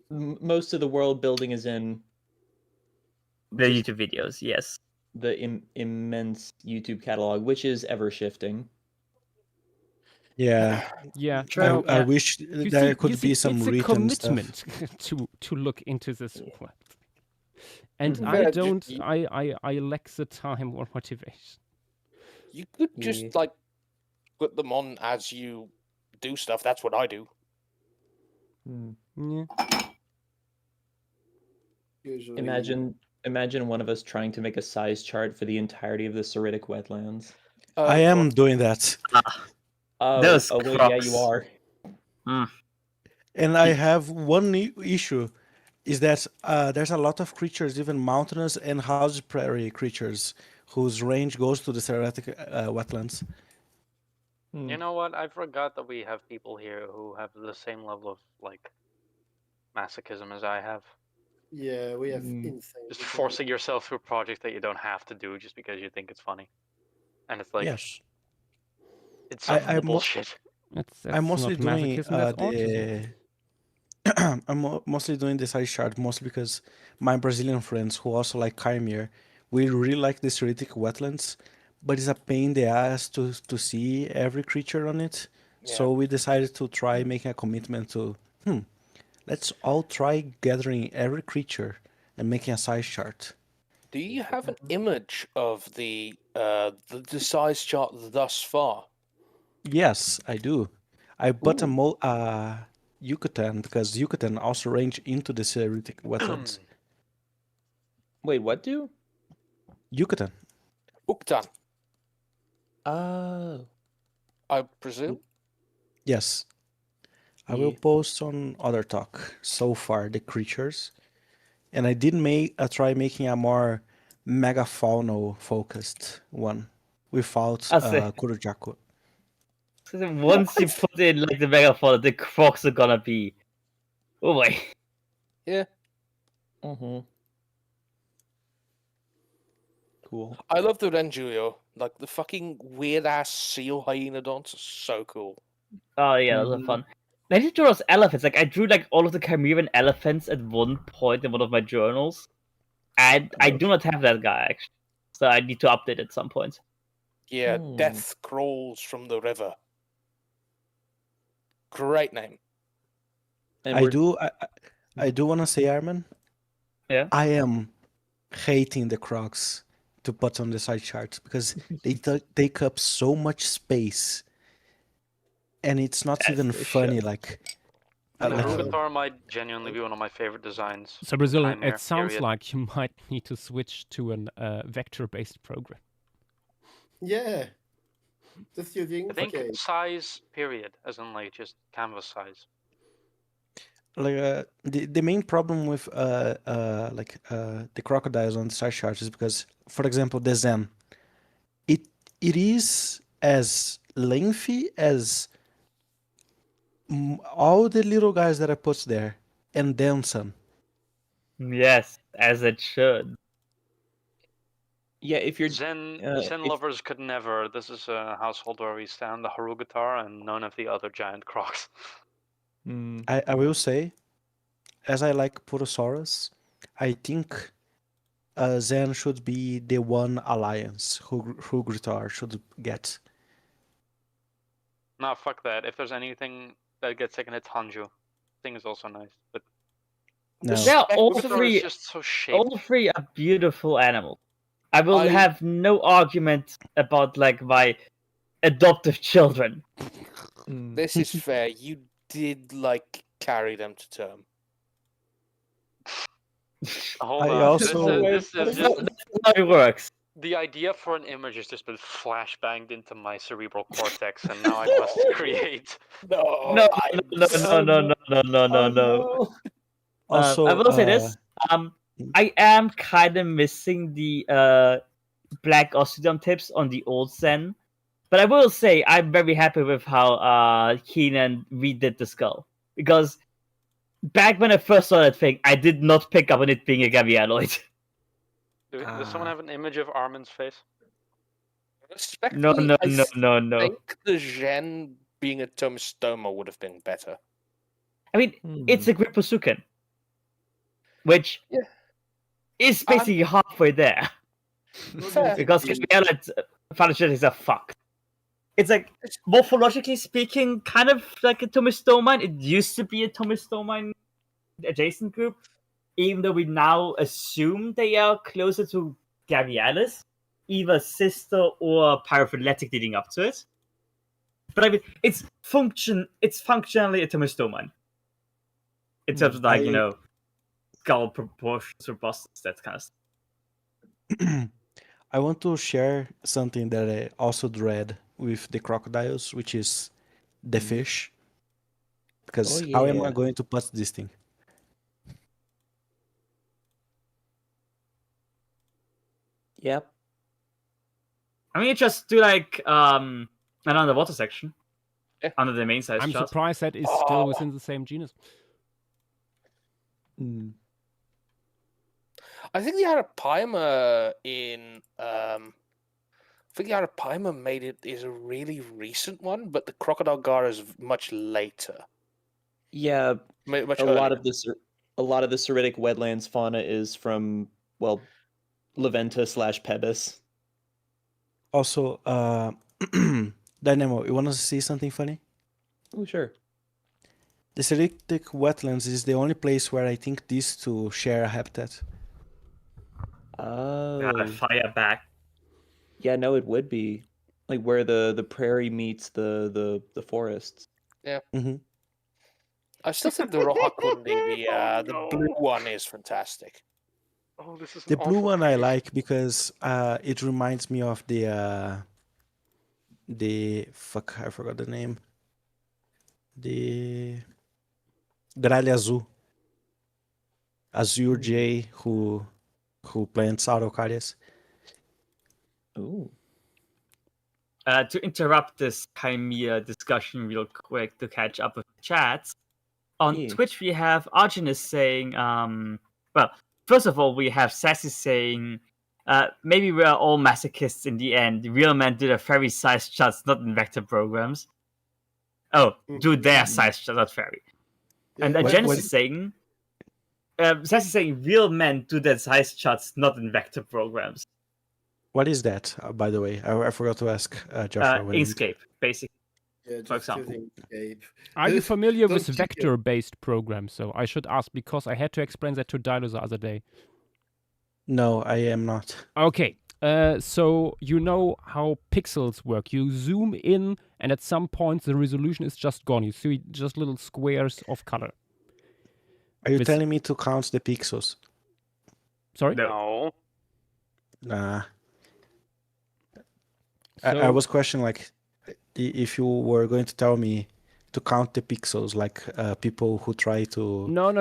most of the world building is in The just YouTube videos, yes. the immense YouTube catalog, which is ever shifting. Yeah. Yeah, True. I Yeah. wish you there see, could be some it's a written stuff. commitment to look into this world, and Mhm. I Yeah, don't. you- I lack the time or motivation. You could Yeah. just put them on as you do stuff. That's what I do. Hmm. Yeah. Usually, Imagine one of us trying to make a size chart for the entirety of the Siritic wetlands. I am doing that. Oh, Those oh wait, yeah, you crocs. are. And I have one issue, is that there's a lot of creatures, even mountainous and house prairie creatures, whose range goes to the Serratic wetlands. Hmm. You know what? I forgot that we have people here who have the same level of masochism as I have. yeah, we have Mm. insane. Just people. forcing yourself through projects that you don't have to do just because you think it's funny. And it's Yes. it's some I'm bullshit. That's I'm mostly not doing masochism. That's autism. I'm mostly doing the size chart mostly because my Brazilian friends who also like Chimere, we really like the Serratic wetlands, but it's a pain in the ass to see every creature on it. So we decided to try making a commitment to, let's all try gathering every creature and making a size chart. Do you have an image of the size chart thus far? Yes, I do. I bought a Yucatan because Yucatan also range into the Serratic wetlands. Wait, what do? Yucatan. Uktan, Oh. I presume. Yes. I will Yeah. post on Other Talk so far the creatures, and I did try making a more megafaunal focused one without I'll say, Kurojaku. once you put in the megaphone, the crocs are gonna be. Oh boy. Yeah. Mm-hmm. Cool. I love the Renjuyo. Like the fucking weird ass seal hyenodonts are so cool. Oh yeah, those are fun. I did draw those elephants. I drew all of the Chimeran elephants at one point in one of my journals. And I do not have that guy actually. So I need to update at some point. Yeah, Death Crawls from the River. Great name. And I do want to say, Armin. Yeah. I am hating the Crocs to put on the side charts because they take up so much space, and it's not Yes, even they funny. should. The Like Harugatar might genuinely be one of my favorite designs. So Brazilian, Chimere, it sounds period. like you might need to switch to an vector-based program. Yeah. Just using. I think Okay. size, period, as in just canvas size. the main problem with the crocodiles on the side charts is because, for example, the Zen, it is as lengthy as all the little guys that I put there, and then some. Yes, as it should. Yeah, if you're Zen if- lovers could never. This is a household where we stand the Harugatar and none of the other giant crocs. Hmm. I will say, as I like Purosaurus, I think Zen should be the one alliance who Gritar should get. Nah, fuck that. If there's anything that gets second, it's Hanju. Thing is also nice, but No. Yeah, all Gritar is three, just so shaped. all three are beautiful animals. I will I- have no argument about like my adoptive children. This is fair. You did like carry them to term. Hold I on. also- This is That's just how it works. the idea for an image has just been flashbanged into my cerebral cortex, and now I must create. No, No, no. Also, I will say this. I am kind of missing the black osteodon tips on the old Zen, but I will say I'm very happy with how Keenan redid the skull, because back when I first saw that thing, I did not pick up on it being a Gavialoid. Does someone have an image of Armin's face? No, respectfully, no, I no, no, no. think the Gen being a Tomistoma would have been better. I mean, it's a Gripposuken, which Yeah. is basically halfway there. Fair. Because Gavialoids, phylogenetics are fucked. It's like, morphologically speaking, kind of like a Tomistoma. It used to be a Tomistoma adjacent group, even though we now assume they are closer to Gavialis, either sister or paraphyletic leading up to it. But I mean, it's functionally a Tomistoma. In terms of like, skull proportions, robustness, that kind of stuff. I want to share something that I also dread with the crocodiles, which is the fish. Because how am I going to put this thing? Yep. I mean, you just do like an underwater section Yeah. under the main size I'm chart. surprised that is still within the same genus. I think the Arapaima in the Arapaima made it is a really recent one, but the Crocodile Gar is much later. Yeah, Much a lot earlier. of this, a lot of the Siritic wetlands fauna is from Leventa / Pebis. Also, Dynamo, you want to see something funny? Oh, sure. The Siritic wetlands is the only place where I think these two share a habitat. Oh, Fire back. yeah, no, it would be like where the prairie meets the forests. Mm-hmm. I still think the Rohakundi, the blue one, is fantastic. Oh, this is The an blue awful one I creation. like because it reminds me of the fuck, I forgot the name. The Gralha Azul. Azure J who plants araucarias. Ooh. To interrupt this Chimera discussion real quick to catch up with the chats, on Yeah. Twitch we have Arjun is saying, well, first of all, we have Sassy saying, maybe we are all masochists in the end. The real men do their fairy size charts, not in vector programs. Oh, do their size charts, not fairy. And What- Janice what- is saying, Sassy is saying, real men do their size charts, not in vector programs. What is that, by the way? I forgot to ask Joshua. when he- Inkscape, basically. Yeah, For just example. using Escape. Are you Those- familiar with those two- vector-based programs? So I should ask because I had to explain that to Dilo the other day. No, I am not. Okay, so you know how pixels work. You zoom in, and at some point the resolution is just gone. You see just little squares of color. Are you With- telling me to count the pixels? Sorry? No. No. Nah. I So- was questioning like if you were going to tell me to count the pixels, like people who try to No.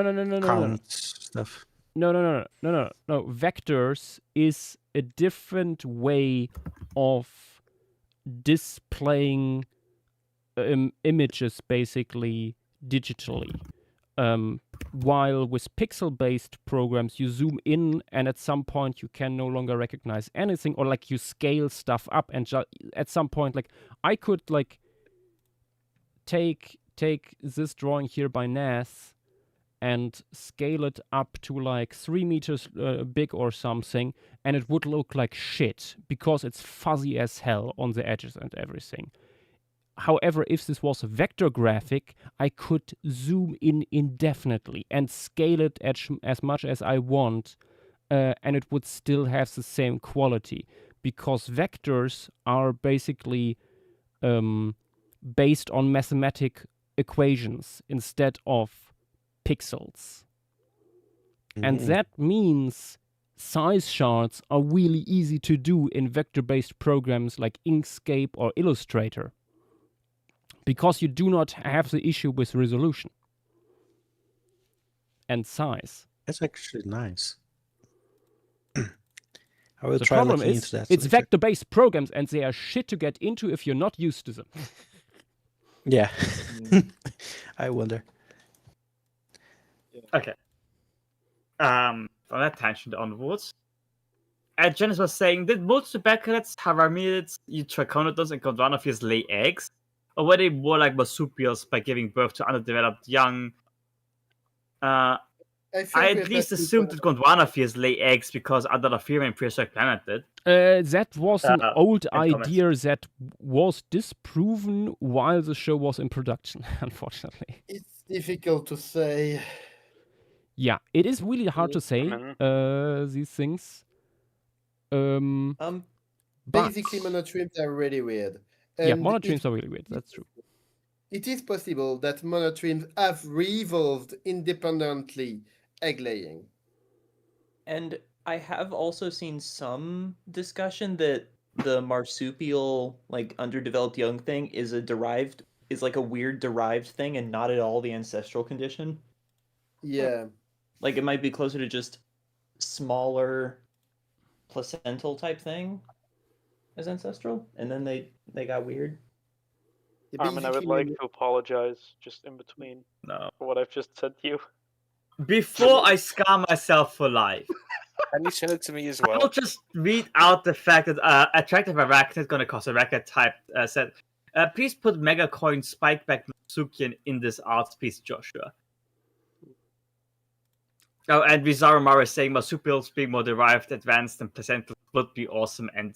count stuff. No. Vectors is a different way of displaying images, basically digitally. While with pixel-based programs, you zoom in, and at some point you can no longer recognize anything, or like you scale stuff up, and at some point, like I could like take this drawing here by Nas and scale it up to like 3 meters big or something, and it would look like shit because it's fuzzy as hell on the edges and everything. However, if this was a vector graphic, I could zoom in indefinitely and scale it as much as I want, and it would still have the same quality, because vectors are basically based on mathematic equations instead of pixels. And that means size charts are really easy to do in vector-based programs like Inkscape or Illustrator, because you do not have the issue with resolution and size. That's actually nice. I will The try problem looking is, into that. it's later. vector-based programs, and they are shit to get into if you're not used to them. Yeah. I wonder. Okay. From that tangent onwards, Janice was saying, did most Bacillets, Haramids, Triconodons, and Gondwanophiles lay eggs? Or were they more like marsupials by giving birth to underdeveloped young? I at least assumed that Gondwanophiles lay eggs because Andalafira and Prehistoric Planet did. That was an old comments. idea that was disproven while the show was in production, unfortunately. It's difficult to say. Yeah, it is really hard to say these things. But Basically, monotremes are really weird. yeah, And monotremes are really weird. That's true. It is possible that monotremes have re-evolved independently egg laying. And I have also seen some discussion that the marsupial, like underdeveloped young thing, is like a weird derived thing and not at all the ancestral condition. Yeah. Like it might be closer to just smaller placental type thing as ancestral, and then they got weird. Armin, I would like to apologize just in between No. for what I've just said to you. Before I scar myself for life, And you send it to me as I'll well. just read out the fact that attractive arachnid is going to cost a record type set. Please put Megacoin Spikeback Matsukian in this art piece, Joshua. Oh, and Vizarumar is saying marsupials being more derived, advanced, and placental would be awesome and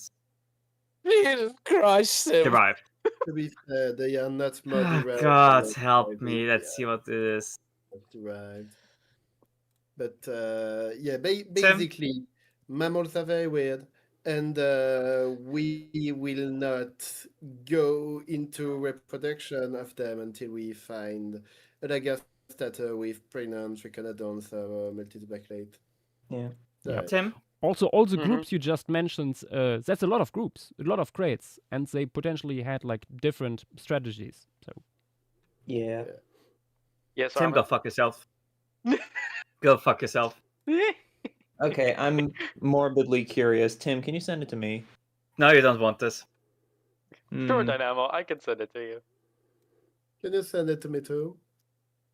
Jesus Christ, Sim. derived. To be fair, they are not more derived. God help me. Let's see what it is. Derived. But yeah, basically, mammals are very weird, and we will not go into reproduction of them until we find a Lagastator with pregnant Triconodons or multibacillate. Yeah. So, Tim? Also, all the groups you just mentioned, that's a lot of groups, a lot of crates, and they potentially had like different strategies. So Yeah. Yes, Tim, Armin. go fuck yourself. Go fuck yourself. Okay, I'm morbidly curious. Tim, can you send it to me? No, you don't want this. Sure, Dynamo, I can send it to you. can you send it to me too?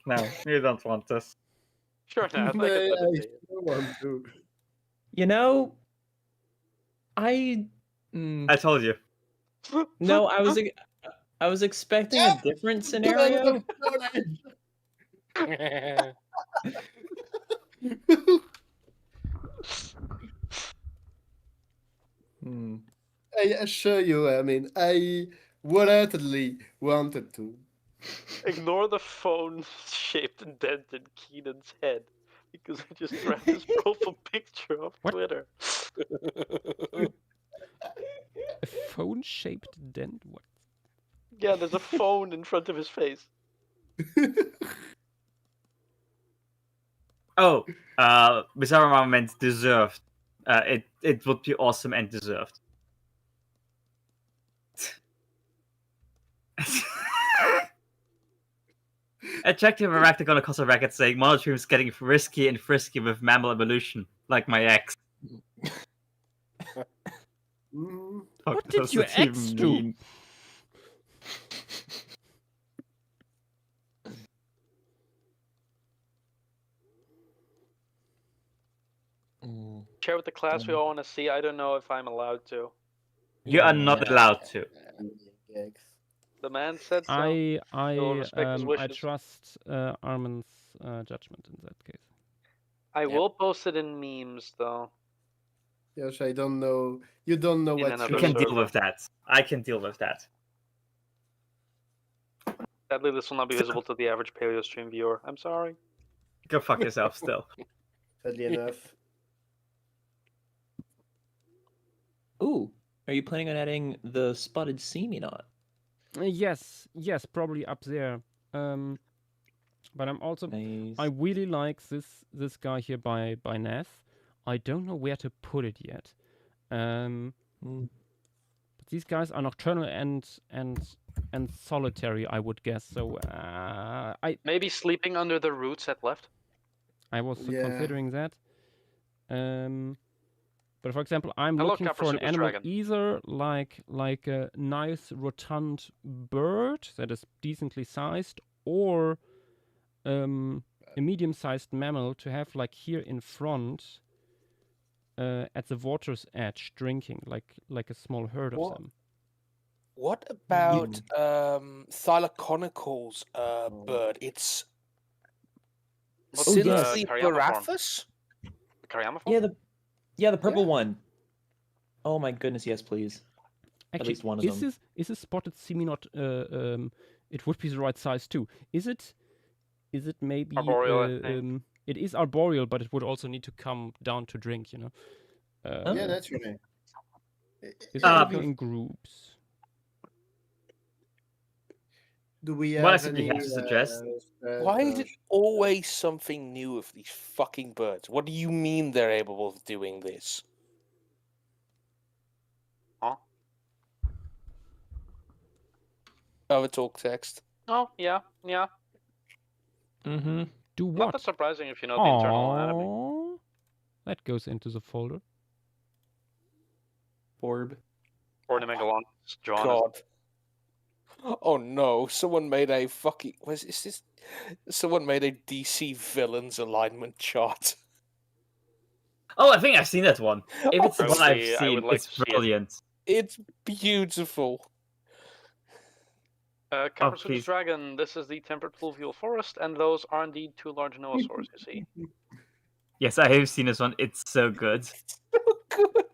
No, you don't want this. Sure, Naz, I can send it to you. don't want to. You know, I told you. no, I was expecting a different scenario. I assure you, I mean, I wholeheartedly wanted to. Ignore the phone-shaped dent in Keenan's head, because I just grabbed his profile picture off Twitter. a phone-shaped dent. What? Yeah, there's a phone in front of his face. Oh, Bizarre meant deserved. It would be awesome and deserved. Attractive arachnid gonna cost a record saying monotremes getting risky and frisky with mammal evolution, like my ex. What did your ex do? Share with the class we all want to see. I don't know if I'm allowed to. You are not allowed to. The man said so. I respect his I wishes. trust Armin's judgment in that case. I Yep. will post it in memes though. Yosh, I don't know. You don't know In what another You you can server. deal with that. I can deal with that. Sadly, this will not be visible to the average paleo stream viewer. I'm sorry. Go fuck yourself still. Sadly enough. Ooh, are you planning on adding the spotted seminot? Yes, probably up there. But I'm also Nice. I really like this guy here by Nath. I don't know where to put it yet. But these guys are nocturnal and solitary, I would guess. So Maybe sleeping under the roots at left. I was Yeah. considering that. But for example, I'm Hello, looking Copper for an Super's animal Dragon. either like a nice rotund bird that is decently sized, or a medium-sized mammal to have like here in front at the water's edge drinking, like a small herd of them. What about Thylaconical's bird? It's What's Oh, yes. Simply Cariamiform? Barathus? Cariamiform? Yeah, the purple Yeah. one. Oh my goodness, yes, please. Actually, least one of is them. Is a spotted seminot? It would be the right size too. Is it maybe? Arboreal, I think. It is arboreal, but it would also need to come down to drink. You know. Yeah, naturally. Is Uh, it in groups? Do we What I have simply any? have to suggest- Why is it always something new with these fucking birds? What do you mean they're able of doing this? Huh? Over talk text. Oh, yeah. Mm-hmm. Do Not what? that surprising if you know the internal anatomy. Aww. That goes into the folder. Orb. Or the Megalon's drawn. God. Oh no! Someone made a fucking. Is this? Someone made a DC villains alignment chart. Oh, I think I've seen that one. If it's the I one would I've be- I seen, would like it's to see it. brilliant. It's beautiful. Copper Super's please. Dragon, this is the temperate fluvial forest, and those are indeed two large noasaurs, you see. Yes, I have seen this one. It's so good. So good.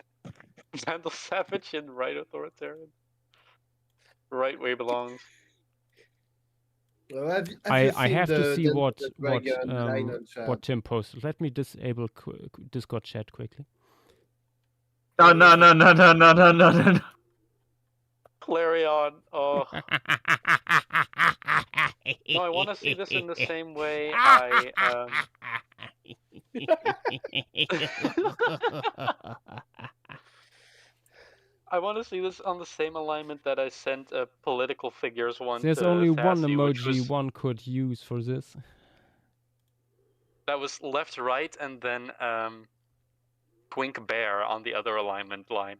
Vandal Savage and Right Authoritarian. Right where he belongs. Well, have you I seen have to the- see the- what the dragon line on chat? what Tim posted. Let me disable Discord chat quickly. Oh no. Clarion, oh. No, I want to see this in the same way I want to see this on the same alignment that I sent political figures one There's to only one Fassi, which emoji was- one could use for this. That was left, right, and then Twink Bear on the other alignment line,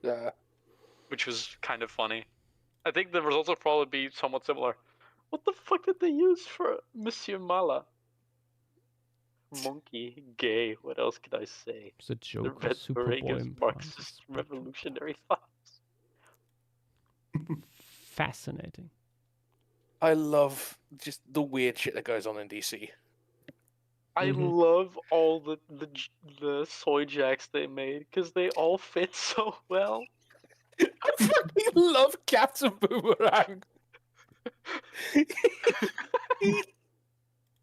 Yeah. which was kind of funny. I think the results will probably be somewhat similar. What the fuck did they use for Monsieur Mala? Monkey, gay, what else could I say? The The joke red of beret Superboy against Marxist revolutionary thoughts. Fascinating. I love just the weird shit that goes on in DC. I love all the soy jacks they made because they all fit so well. I fucking love Captain Boomerang.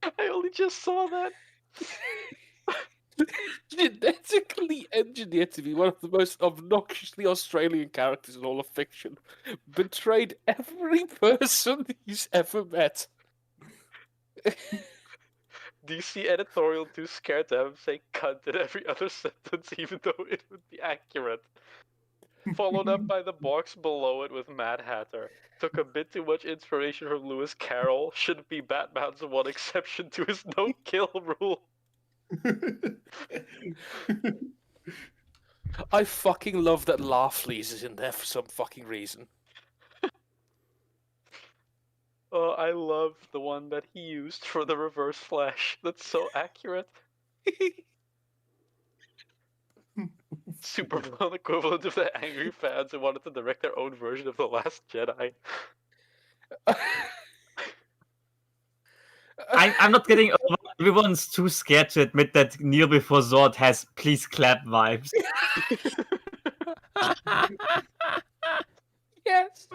I only just saw that. Genetically engineered to be one of the most obnoxiously Australian characters in all of fiction. Betrayed every person he's ever met. DC editorial too scared to have him say cunt in every other sentence, even though it would be accurate. Followed up by the box below it with Mad Hatter. Took a bit too much inspiration from Lewis Carroll. Should be Batman's one exception to his no-kill rule. I fucking love that Laughley's is in there for some fucking reason. Oh, I love the one that he used for the Reverse Flash. That's so accurate. Super fun equivalent of the angry fans who wanted to direct their own version of The Last Jedi. I'm not getting over. Everyone's too scared to admit that Kneel Before Zord has please clap vibes. Yes.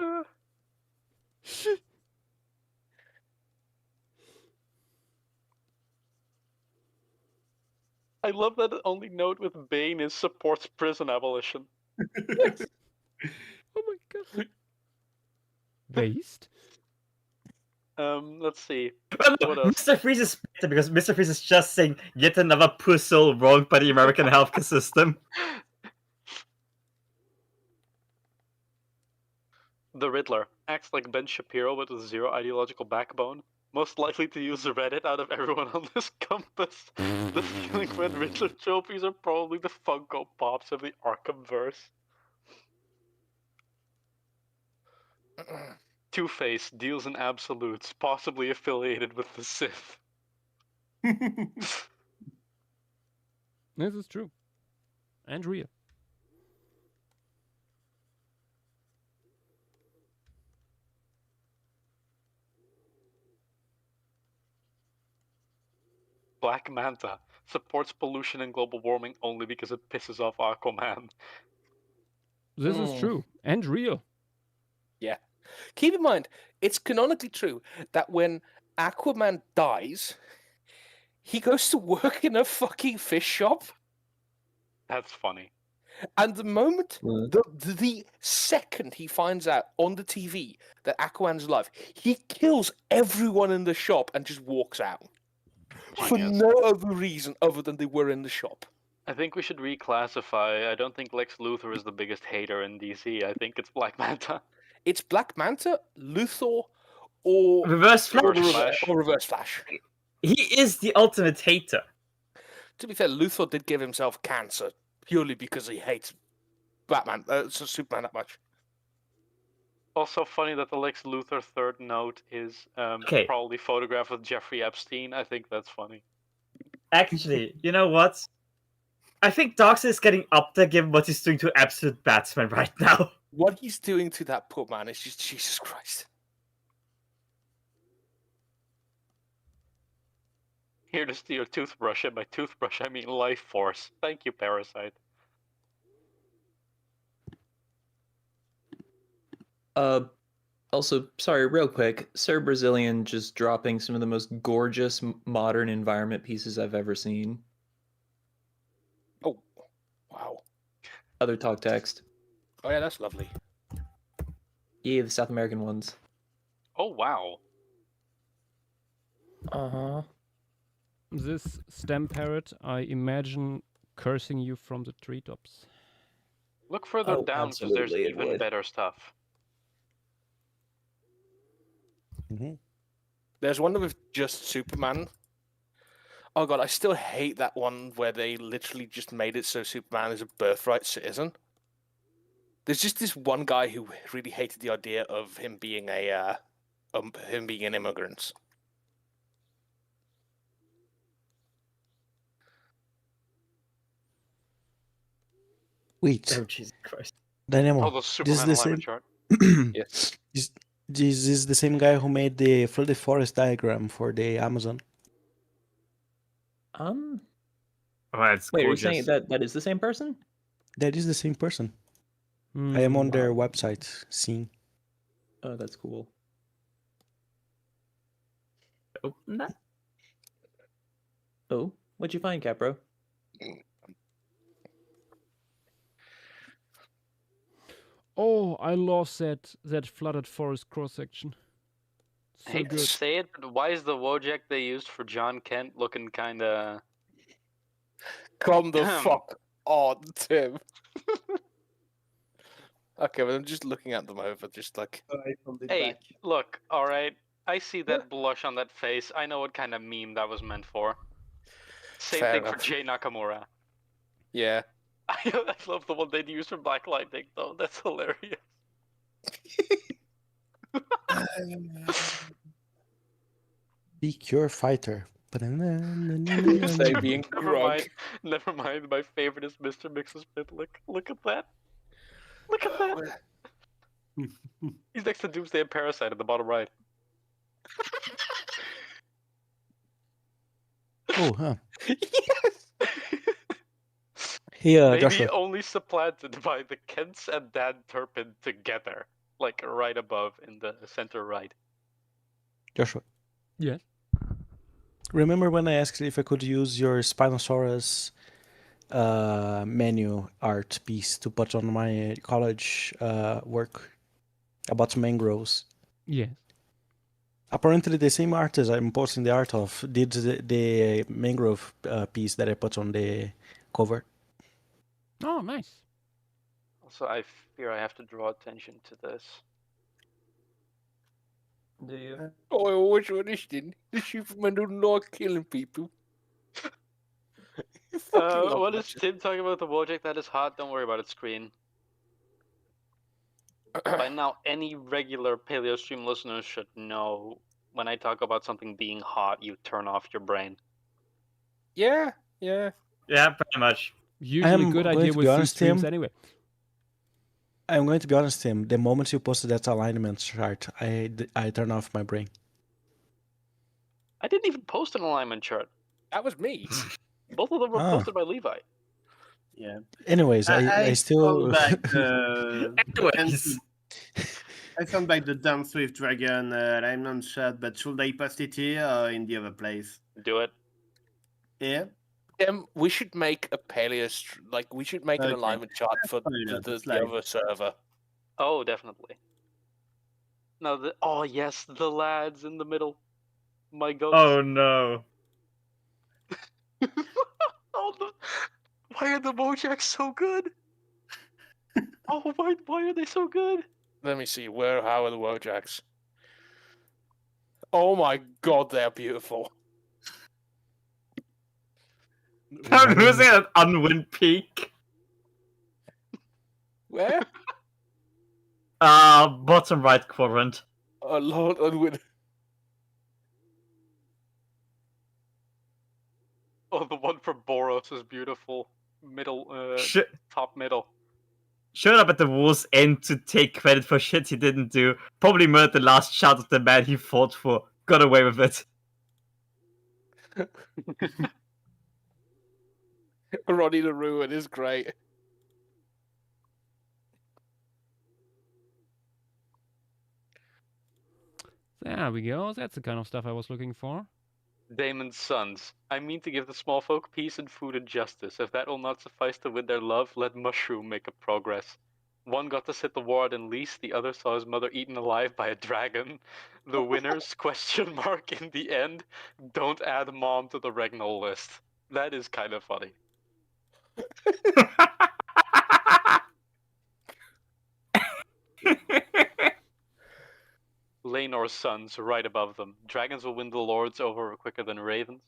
I love that the only note with Bane is supports prison abolition. Oh my god. Based? Let's see. Well, no, What else? Mr. Freeze is better because Mr. Freeze is just saying yet another puzzle wronged by the American healthcare system. The Riddler acts like Ben Shapiro with a zero ideological backbone. Most likely to use Reddit out of everyone on this compass. The feeling when Riddler trophies are probably the Funko Pops of the Arkhamverse. Two-Face deals in absolutes, possibly affiliated with the Sith. This is true. And real. Black Manta supports pollution and global warming only because it pisses off Aquaman. This is true. And real. Keep in mind, it's canonically true that when Aquaman dies, he goes to work in a fucking fish shop. That's funny. And the moment, What? the second he finds out on the TV that Aquaman's alive, he kills everyone in the shop and just walks out. For Genius. no other reason other than they were in the shop. I think we should reclassify. I don't think Lex Luthor is the biggest hater in DC. I think it's Black Manta. It's Black Manta, Luthor, or Reverse Flash. Reverse Flash. or Reverse Flash. He is the ultimate hater. To be fair, Luthor did give himself cancer purely because he hates Batman, Superman that much. Also funny that the Lex Luthor third note is Okay. probably photographed with Jeffrey Epstein. I think that's funny. Actually, you know what? I think Darkseid is getting up there given what he's doing to Absolute Batsman right now. What he's doing to that poor man is just Jesus Christ. Here to steal your toothbrush, and by toothbrush I mean life force. Thank you, Parasite. Also, sorry, real quick, Sir Brazilian just dropping some of the most gorgeous modern environment pieces I've ever seen. Oh, wow. Other talk text. Oh yeah, that's lovely. Yeah, the South American ones. Oh wow. Uh-huh. This stem parrot, I imagine cursing you from the treetops. Look further Oh, down because there's absolutely it even would. better stuff. There's one with just Superman. Oh god, I still hate that one where they literally just made it so Superman is a birthright citizen. There's just this one guy who really hated the idea of him being an immigrant. Wait, Oh, Jesus Christ. Dynamo. Oh, the This is Superman the alignment same. chart. Yes. This is the same guy who made the flooded forest diagram for the Amazon. Oh, that's Wait, are you gorgeous. saying that is the same person? That is the same person. I am on their Wow. website seeing. Oh, that's cool. Open that? Oh, what'd you find, Capro? Oh, I love that flooded forest cross section. I So hate to good. say it, but why is the Wojak they used for John Kent looking kinda... Come the fuck on, Tim. Okay, well I'm just looking at them over, just like Hey, look, alright. I see that blush on that face. I know what kind of meme that was meant for. Same Fair thing enough. for Jay Nakamura. yeah. I love the one they'd use for Black Lightning, though. That's hilarious. Be Cure Fighter. Say being grog. Never mind. My favorite is Mr. Mix's Pit. Look at that. Look at that. He's next to Doomsday and Parasite at the bottom right. Oh, huh. Yes. Hey, Maybe Joshua. only supplanted by the Kents and Dan Turpin together, like right above in the center right. Joshua. Yes. Remember when I asked if I could use your Spinosaurus menu art piece to put on my college work about mangroves? Yes. Apparently, the same artist I'm posting the art of did the mangrove piece that I put on the cover. Oh, nice. Also, I fear I have to draw attention to this. Do you? Oh, I always understand. The Superman don't like killing people. I fucking love What that is shit. Tim talking about? The project that is hot? Don't worry about it, screen. By now, any regular Paleo Stream listener should know when I talk about something being hot, you turn off your brain. Yeah. Yeah, pretty much. Usually I'm good going idea to with be these honest, streams Tim. anyway. I'm going to be honest, Tim. The moment you posted that alignment chart, I turned off my brain. I didn't even post an alignment chart. That was me. Both of them were Ah. posted by Levi. Yeah. Anyways, I still. found back the Anyways. I found back the Dance with Dragon alignment shot, but should I post it here or in the other place? Do it. Yeah. We should make a we should make an Okay. alignment chart for Fine, the that's like- other server. Oh, definitely. No, oh yes, the lads in the middle. My God. Oh no. Why are the Mojacks so good? Oh, why are they so good? Let me see. How are the Wojaks? Oh my God, they're beautiful. I'm losing an unwind peak. Where? Bottom right quadrant. Oh Lord, Unwin. Oh, the one from Boros is beautiful. Middle, Sh- top middle. Showed up at the war's end to take credit for shit he didn't do. Probably murdered the last child of the man he fought for. Got away with it. Ronnie the Ruin is great. There we go. That's the kind of stuff I was looking for. Damon's sons. I mean to give the small folk peace and food and justice. If that will not suffice to win their love, let Mushroom make a progress. One got to sit the war and least, the other saw his mother eaten alive by a dragon. The winners, question mark, in the end, don't add mom to the regnal list. That is kind of funny. Laenor's sons, right above them. Dragons will win the lords over quicker than ravens.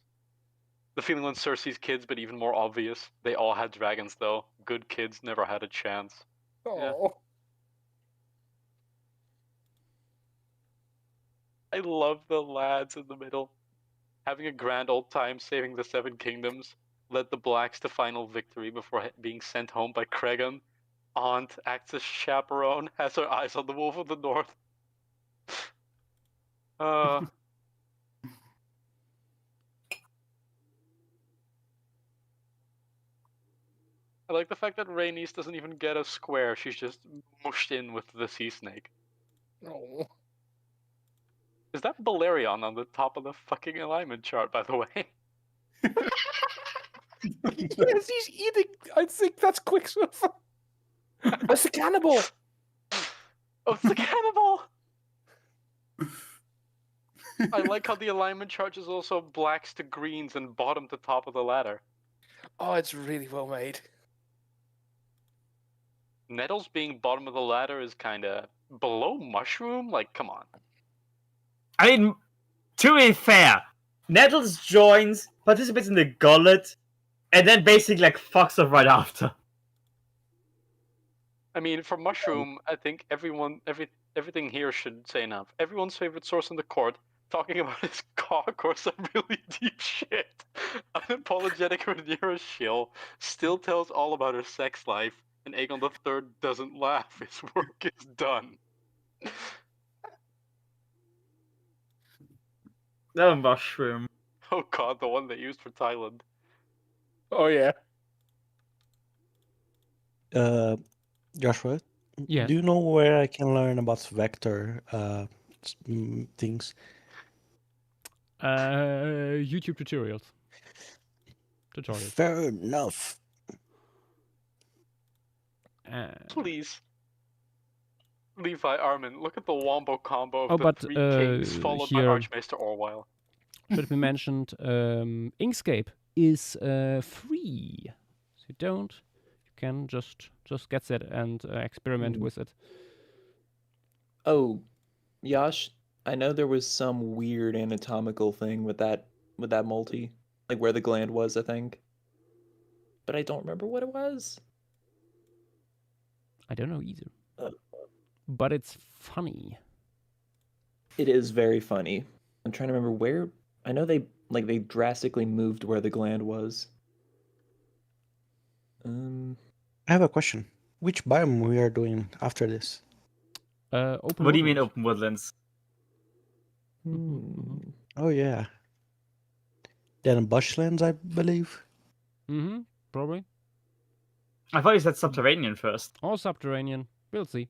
The feeling on Cersei's kids, but even more obvious. They all had dragons, though. Good kids never had a chance. Yeah. Oh. I love the lads in the middle. Having a grand old time saving the Seven Kingdoms. Led the Blacks to final victory before being sent home by Cregan. Aunt acts as chaperone, has her eyes on the Wolf of the North. I like the fact that Rhaenys doesn't even get a square. She's just mushed in with the sea snake. Oh. Is that Balerion on the top of the fucking alignment chart, by the way? Yes, he's eating. I think that's Quicksilver. That's the cannibal. Oh, it's the cannibal! I like how the alignment chart is also blacks to greens and bottom to top of the ladder. Oh, it's really well made. Nettles being bottom of the ladder is kind of below Mushroom? Like, come on. I mean, to be fair, Nettles joins, participates in the gauntlet, and then basically like fucks off right after. I mean, for Mushroom, I think everything here should say enough. Everyone's favorite source in the court, talking about his cock or some really deep shit. Unapologetic Rhaenyra shill, still tells all about her sex life, and Aegon III doesn't laugh. His work is done. No mushroom. Oh god, the one they used for Thailand. Oh yeah. Joshua, Yes. do you know where I can learn about vector things? YouTube tutorials. Fair enough. Please. Levi Armin, look at the wombo combo of Oh, the but, 3 kings followed by here- Archmaester Orwell. should be mentioned, Inkscape is free. So you can just get that and experiment with it. Oh, Yash, I know there was some weird anatomical thing with that multi, like where the gland was, I think. But I don't remember what it was. I don't know either. Uh, But it's funny. It is very funny. I'm trying to remember where. I know they drastically moved where the gland was. I have a question. Which biome we are doing after this? Open What do you mean woodlands. open woodlands? Oh yeah. Then bushlands, I believe. Mm-hmm. Probably. I thought you said subterranean first. Or subterranean. We'll see.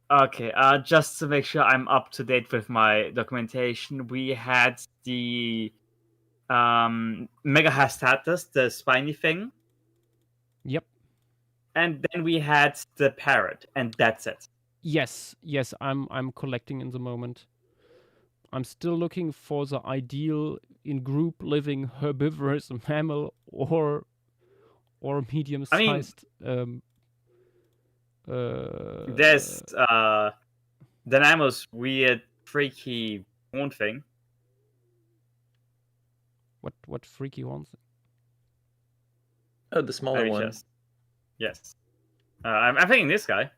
Okay, just to make sure I'm up to date with my documentation, we had the Megahastatus, the spiny thing, Yep. and then we had the parrot, and that's it. Yes, I'm collecting in the moment. I'm still looking for the ideal in group living herbivorous mammal or medium sized There's Dynamo's weird, freaky horn thing. what freaky ones? Oh, the smaller Maybe one. just. Yes. I'm thinking this guy.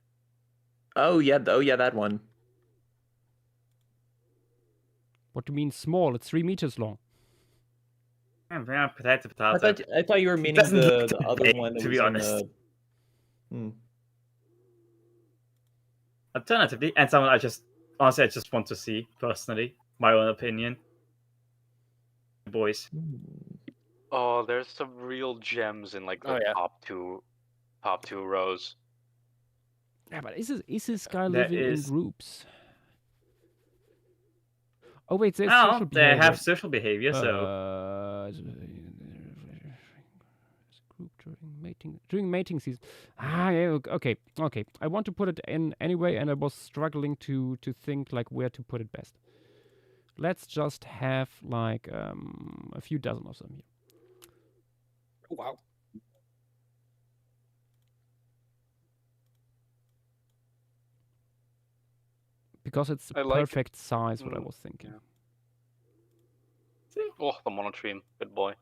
Oh yeah, that one. What do you mean small? It's 3 meters long. Yeah, potato. I thought you were meaning doesn't look the that other big, one that to was be in honest. the. Alternatively, and someone I just want to see personally, my own opinion. Boys. Oh, there's some real gems in like the Oh, yeah. top two rows. Yeah, but is this guy There living in is- groups? Oh wait, there's Oh, social they behavior. have social behavior, so group during mating season. Yeah, okay. I want to put it in anyway, and I was struggling to think like where to put it best. Let's just have like a few dozen of them here. Wow. Because it's I like- perfect size, what I Mm, was thinking. yeah. Oh, the monotream, good boy.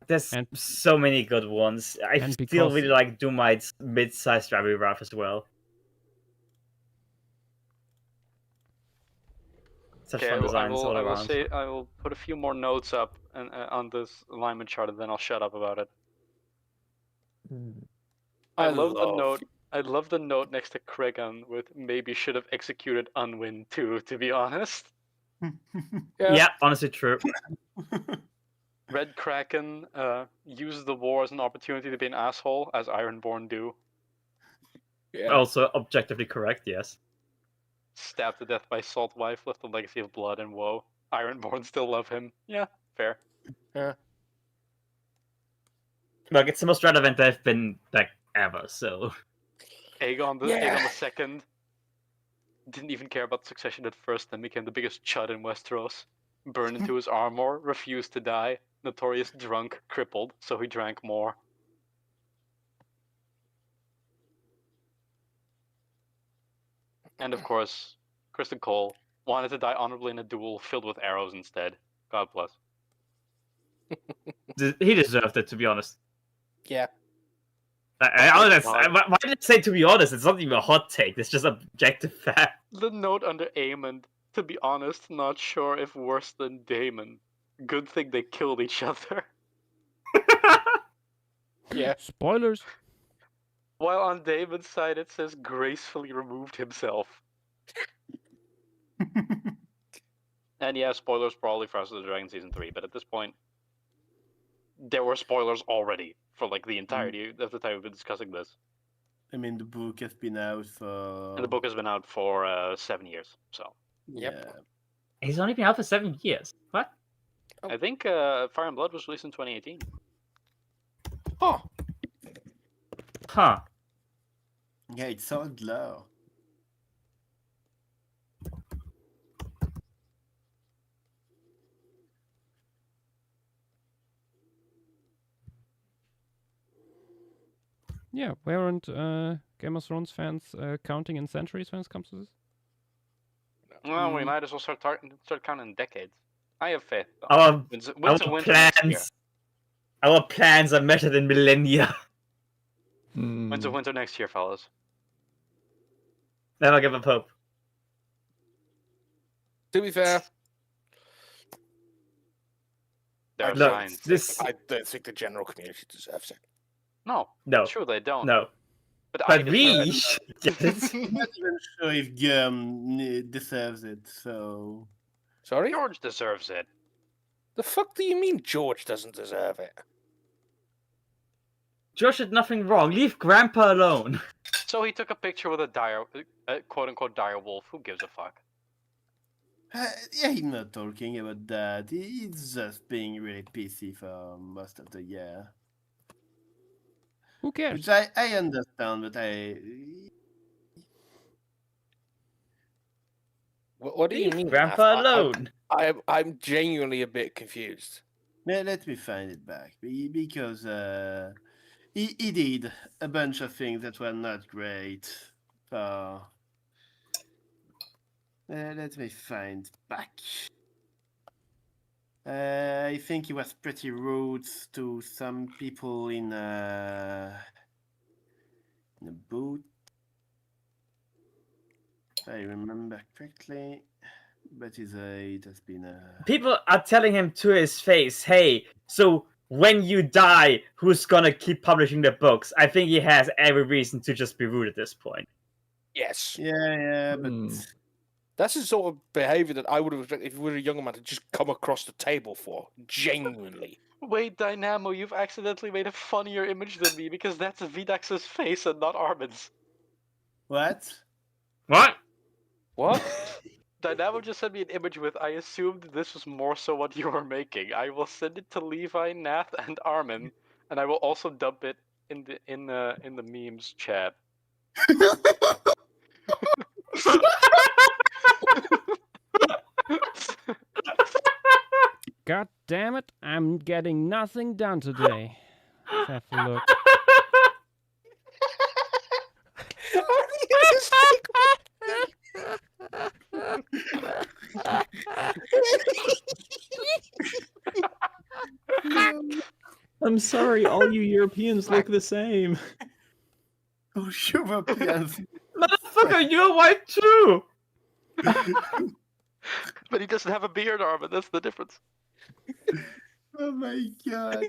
there's And- so many good ones. I and still because- really like Doomite's mid-sized Ravi-Raff as well. Such Okay, fun designs all I will around. say I will put a few more notes up and on this alignment chart, and then I'll shut up about it. I love the note. I love the note next to Kregan with maybe should have executed Unwin too. To be honest, Yeah, honestly, true. Red Kraken used the war as an opportunity to be an asshole, as Ironborn do. Yeah. Also, objectively correct. Yes. Stabbed to death by Salt Wife, left a legacy of blood and woe. Ironborn still love him. Yeah, fair. Look, it's the most relevant they've been like ever. So Aegon the Yeah. second didn't even care about succession at first, then became the biggest chud in Westeros. Burned into his armor, refused to die, notorious drunk, crippled, so he drank more. And of course, Kristen Cole wanted to die honorably in a duel filled with arrows instead. God bless. he deserved it, to be honest. Yeah. Why did I say to be honest? It's not even a hot take. It's just objective fact. The note under Aemon, to be honest, not sure if worse than Daemon. Good thing they killed each other. Yeah. Spoilers. While on Damon's side it says gracefully removed himself. And yeah, spoilers probably for House of the Dragon Season 3, but at this point, there were spoilers already for like the entirety of the time we've been discussing this. I mean, the book has been out for. And the book has been out for 7 years, so. Yep. Yeah. He's only been out for 7 years. What? I think Fire and Blood was released in 2018. Huh. Huh. Yeah, it's sold low. Yeah, why aren't Game of Thrones fans counting in centuries when it comes to this? Well, we might as well start counting in decades. I have faith. Though. Our Winter our next year. plans are measured in millennia. Winter next year, fellas. Never give up hope. To be fair, There are Look, signs. this I don't think the general community deserves it. No, no, sure they don't. no. But I But deserve we it. should get it. I'm not even sure if Gum deserves it, so. Sorry? George deserves it. The fuck do you mean George doesn't deserve it? Josh did nothing wrong. Leave Grandpa alone. So he took a picture with a quote-unquote dire wolf. Who gives a fuck? Yeah, he's not talking about that. He's just being really pissy for most of the year. Who cares? Which I understand, but What do you Leave mean? Grandpa Nath? alone. I'm genuinely a bit confused. Let me find it back. Because he did a bunch of things that were not great. Let me find back. I think he was pretty rude to some people in a booth. If I remember correctly. But it has been a. People are telling him to his face, hey, so when you die, who's gonna keep publishing the books? I think he has every reason to just be rude at this point. Yes. Yeah, but. That's the sort of behaviour that I would have expected if we were a younger man to just come across the table for. Genuinely. Wait, Dynamo, you've accidentally made a funnier image than me because that's Vidax's face and not Armin's. What? What? What? Dynamo just sent me an image with, I assumed this was more so what you were making. I will send it to Levi, Nath, and Armin, and I will also dump it in the memes chat. God damn it, I'm getting nothing done today. Let's have a look. I'm sorry, all you Europeans look the same. Oh, Europeans. Motherfucker, you're white too! But he doesn't have a beard, Armin, that's the difference. Oh my god.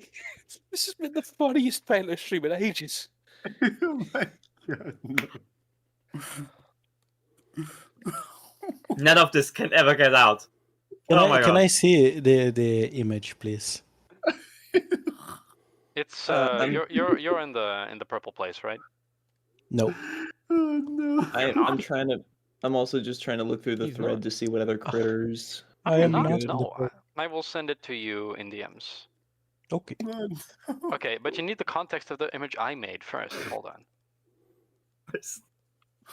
This has been the funniest Payless stream in ages. Oh my god, no. None of this can ever get out. Can I see the image, please? It's I'm- you're in the purple place, right? No. Oh no. I'm also just trying to look through the He's thread not. to see what other critters. I am Not- not. in the no, pro- I will send it to you in DMs. Okay. Okay, but you need the context of the image I made first. Hold on.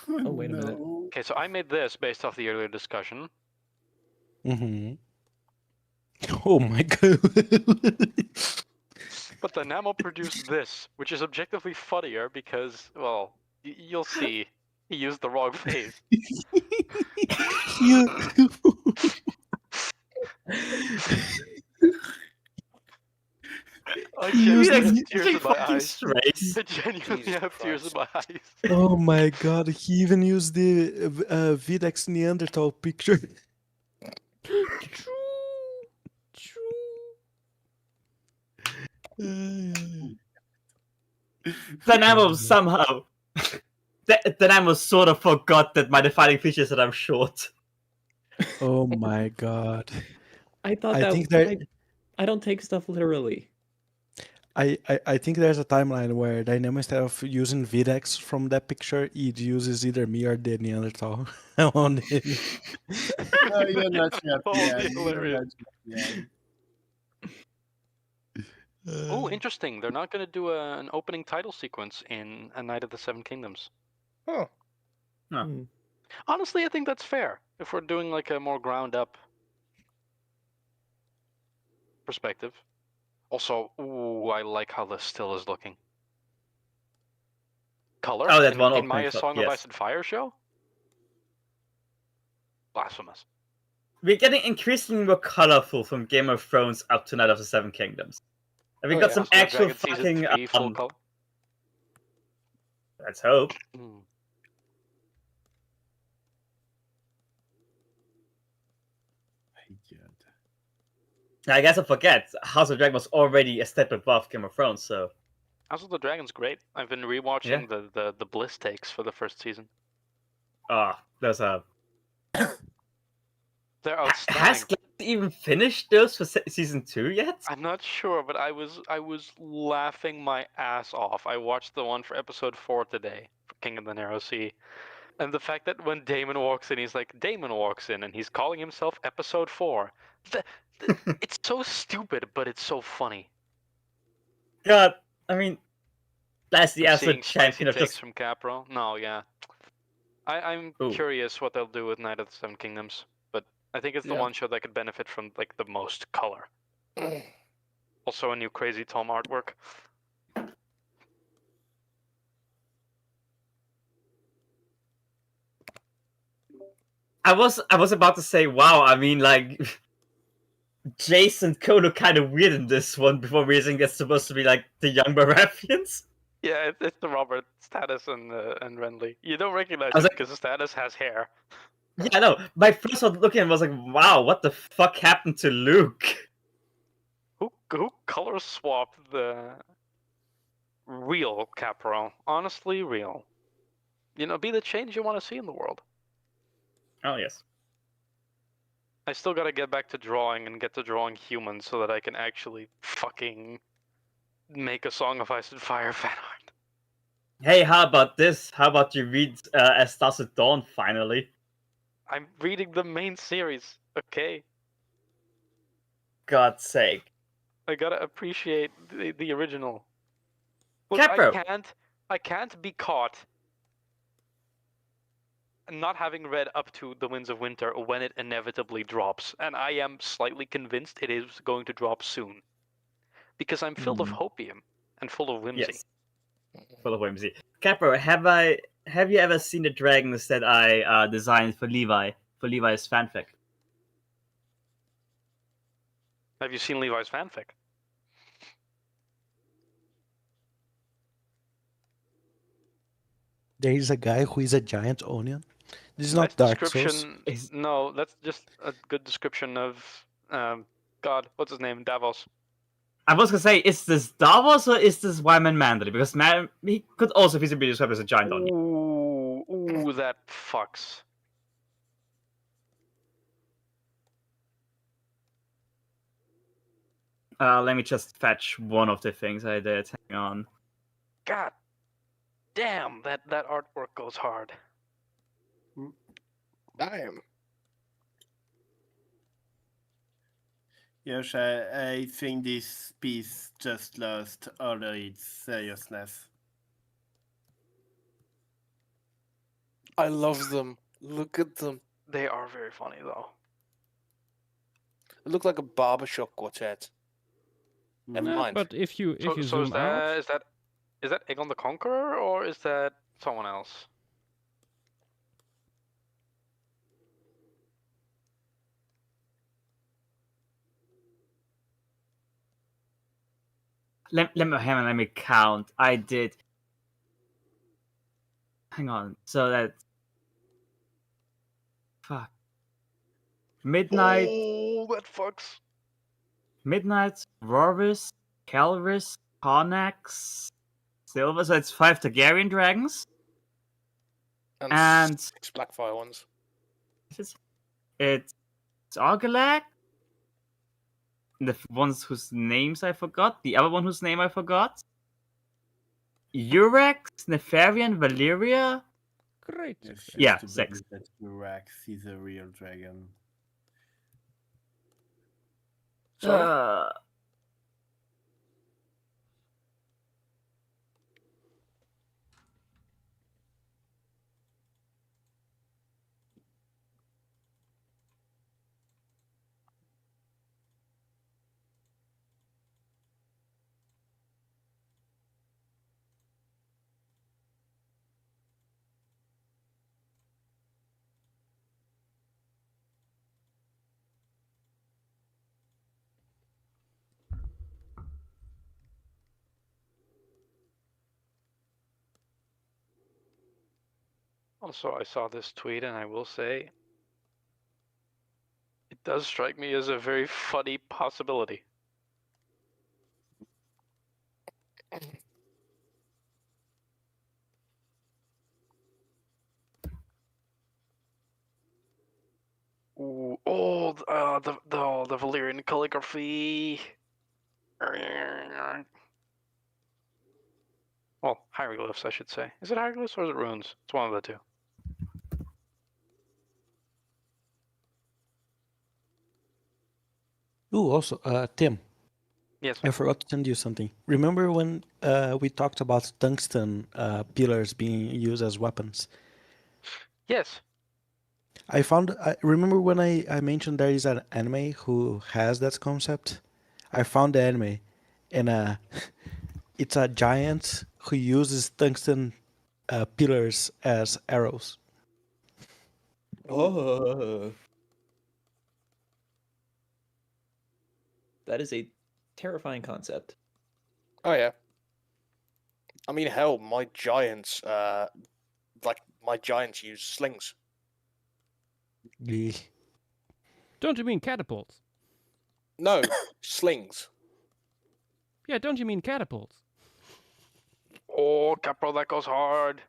Oh, wait a minute. No. Okay, so I made this based off the earlier discussion. Mm-hmm. Oh my god. But Dynamo produced this, which is objectively funnier because, well, you'll see. He used the wrong face. You. I You genuinely used have tears in my fucking eyes. straight. I genuinely Jesus have tears in my eyes. Oh my god, he even used the Vidax Neanderthal picture. Dynamo somehow then I almost sort of forgot that my defining feature is that I'm short. Oh my god. I thought I that think there I don't take stuff literally. I think there's a timeline where Dynamo, instead of using Videx from that picture, it uses either me or the Neanderthal on it. No, you're not yet. Oh, Yeah, be hilarious. yeah. Oh, interesting. They're not going to do an opening title sequence in A Night of the Seven Kingdoms. Huh. Huh. Hmm. Honestly, I think that's fair. If we're doing like a more ground up perspective. Also, ooh, I like how the still is looking. Color Oh, that in, one in opening my shot, Song of yes. Ice and Fire show? Blasphemous. We're getting increasingly more colorful from Game of Thrones up to Night of the Seven Kingdoms. And we Oh, got yeah. some House of the actual Dragon Season fucking. 3 full color. Let's hope. Hmm. I guess I forget. House of Dragon was already a step above Game of Thrones, so. House of the Dragon's great. I've been rewatching the Bliss takes for the first season. Those are. They're Has outstanding. Glass even finished those for season 2 yet? I'm not sure, but I was laughing my ass off. I watched the one for episode 4 today for King of the Narrow Sea. And the fact that when Damon walks in, he's like, Damon walks in, and he's calling himself episode 4. It's so stupid, but it's so funny. God, I mean, that's the I'm absolute seeing spicy champion of takes just. from Capro. No, yeah. I'm Ooh. curious what they'll do with Night of the Seven Kingdoms, but I think it's the Yeah. one show that could benefit from like the most color. Also, a new Crazy Tom artwork. I was about to say, wow, I mean, like. Jace and Co look kind of weird in this one before realizing that's supposed to be like the young Baratheons. Yeah, it's the Robert Status and Renly. You don't recognize I was him like- because Status has hair. Yeah, I know. My first thought looking at him was like, wow, what the fuck happened to Luke? Who color swapped the real Capro? Honestly, real. You know, be the change you want to see in the world. Oh, yes. I still gotta get back to drawing and get to drawing humans so that I can actually fucking make a Song of Ice and Fire fan art. Hey, how about this? How about you read As Stars at Dawn finally? I'm reading the main series, okay? God's sake. I gotta appreciate the original. Look, Capro! I can't be caught not having read up to The Winds of Winter when it inevitably drops, and I am slightly convinced it is going to drop soon. Because I'm filled of hopium and full of whimsy. Yes. Full of whimsy. Capro, have you ever seen the dragons that I designed for Levi's fanfic? Have you seen Levi's fanfic? There is a guy who is a giant onion. This is Nice not Dark Souls. description. No, that's just a good description of God, what's his name? Davos. I was gonna say, is this Davos or is this Wyman Manderley? Because he could also feasibly be described as a giant onion. Ooh, that fucks. Let me just fetch one of the things I did. Hang on. God damn, that artwork goes hard. Damn. Yes, I think this piece just lost all of its seriousness. I love them. Look at them. They are very funny though. It looked like a barbershop quartet. Never mind. But if you So zoom out, is that Aegon the Conqueror or is that someone else? Let me count. I did. Hang on. So that's fuck. Midnight, Oh, that fucks. Rorvis, Calris, Connex, Silver. So it's 5 Targaryen dragons. And- 6 Blackfire ones. It's Argalak. The ones whose names I forgot. The other one whose name I forgot. Urex, Nefarian, Valeria. Great. Yes, success. Yeah, to 6. believe that Rex is a real dragon. Sorry? Also, I saw this tweet, and I will say, it does strike me as a very funny possibility. Ooh, the Valyrian calligraphy. Well, hieroglyphs, I should say. Is it hieroglyphs or is it runes? It's one of the two. Ooh, also, Tim, Yes. I forgot to send you something. Remember when we talked about tungsten pillars being used as weapons? Yes. I remember when I mentioned there is an anime who has that concept? I found the anime, and it's a giant who uses tungsten pillars as arrows. Oh. That is a terrifying concept. Oh yeah. I mean, hell, my giants use slings. Eeh. Don't you mean catapults? No, slings. Yeah, don't you mean catapults? Oh, Capro, that goes hard.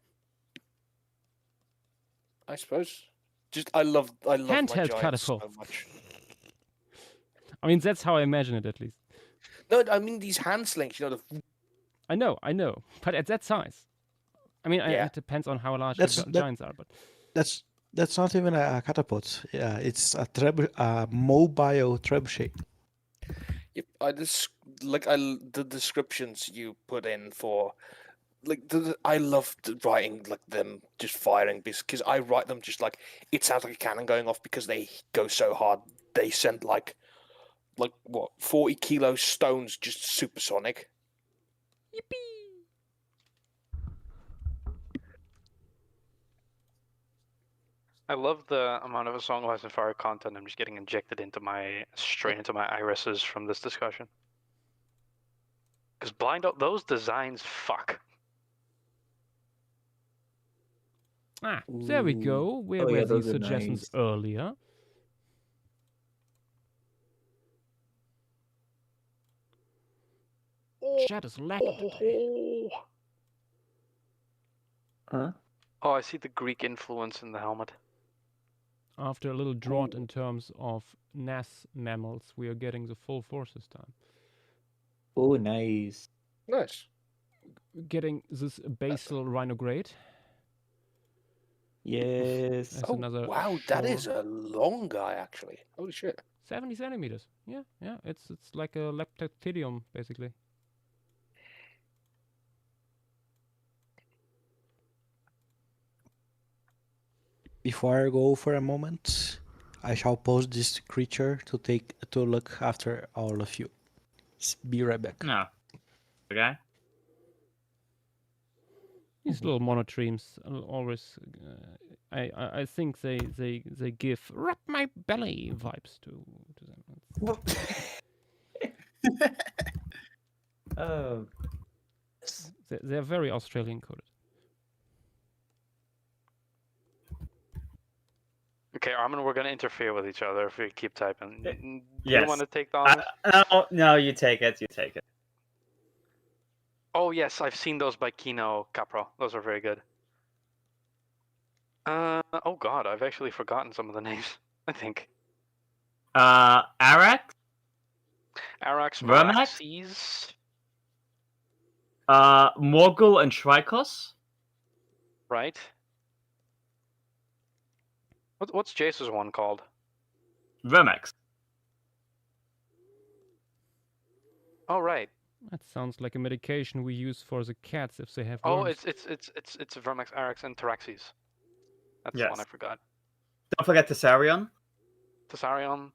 I suppose. I love my Handheld giants so catapults. much. I mean, that's how I imagine it, at least. No, I mean these hand slings. You know the. I know, but at that size. I mean, Yeah. it depends on how large That's- the that- giants are, but That's not even a catapult. Yeah, it's a mobile trebuchet. Yep, the descriptions you put in for, I love writing them just firing because I write them just like it sounds like a cannon going off because they go so hard. They send like what 40 kilo stones just supersonic. yippee! I love the amount of A Song of Ice and Fire content I'm just getting injected straight into my irises from this discussion. Because those designs fuck. Ah, there we Ooh. go. Where Oh, were yeah, these those are suggestions nice. earlier? Chat is lagging today. Huh? Oh, I see the Greek influence in the helmet. After a little drought in terms of NAS mammals, we are getting the full force this time. Oh, nice. Nice. Getting this basal rhinograde. Yes. That's Oh another wow, that shore. is a long guy actually. Holy shit. 70 centimeters. Yeah. It's like a leptactydium, basically. Before I go for a moment, I shall pause this creature to look after all of you. Be right back. No. Okay. These little monotremes are always, I think they give rub my belly vibes to them. Oh. They're very Australian coded. Okay, Armin, we're gonna interfere with each other if we keep typing. Do yes. you want to take on this? No, you take it. You take it. Oh yes, I've seen those by Kino Capro. Those are very good. Oh god, I've actually forgotten some of the names. I think Arax, Arax, Vermax, Meraxes, Morgul, and Shrikos. right? What's Jace's one called? Vermax. Oh right. That sounds like a medication we use for the cats if they have Oh, worms. it's Vermax, Arax, and Taraxes. That's the one I Yes. forgot. Don't forget Tessarion. Tessarion.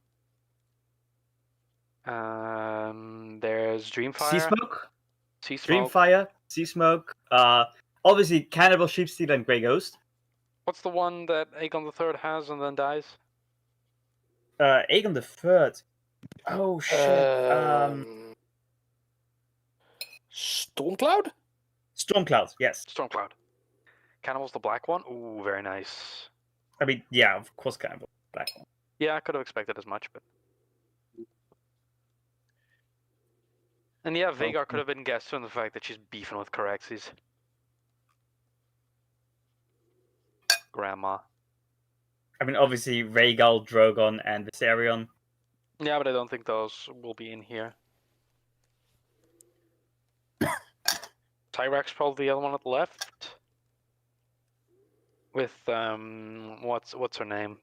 There's Sea Dreamfire, Smoke. Sea Smoke. Dreamfire. Sea Smoke. Obviously Cannibal, Sheepstealer, and Grey Ghost. What's the one that Aegon the Third has and then dies? Aegon the Third. Oh shit. Stormcloud? Stormcloud. Yes. Stormcloud. Cannibal's the black one. Ooh, very nice. I mean, yeah, of course, Cannibal. Black one. Yeah, I could have expected as much, but. And yeah, Vhagar could have been guessed from the fact that she's beefing with Caraxes. Grandma. I mean, obviously, Rhaegal, Drogon, and Viserion. Yeah, but I don't think those will be in here. Tyrax probably the other one at the left. With what's her name?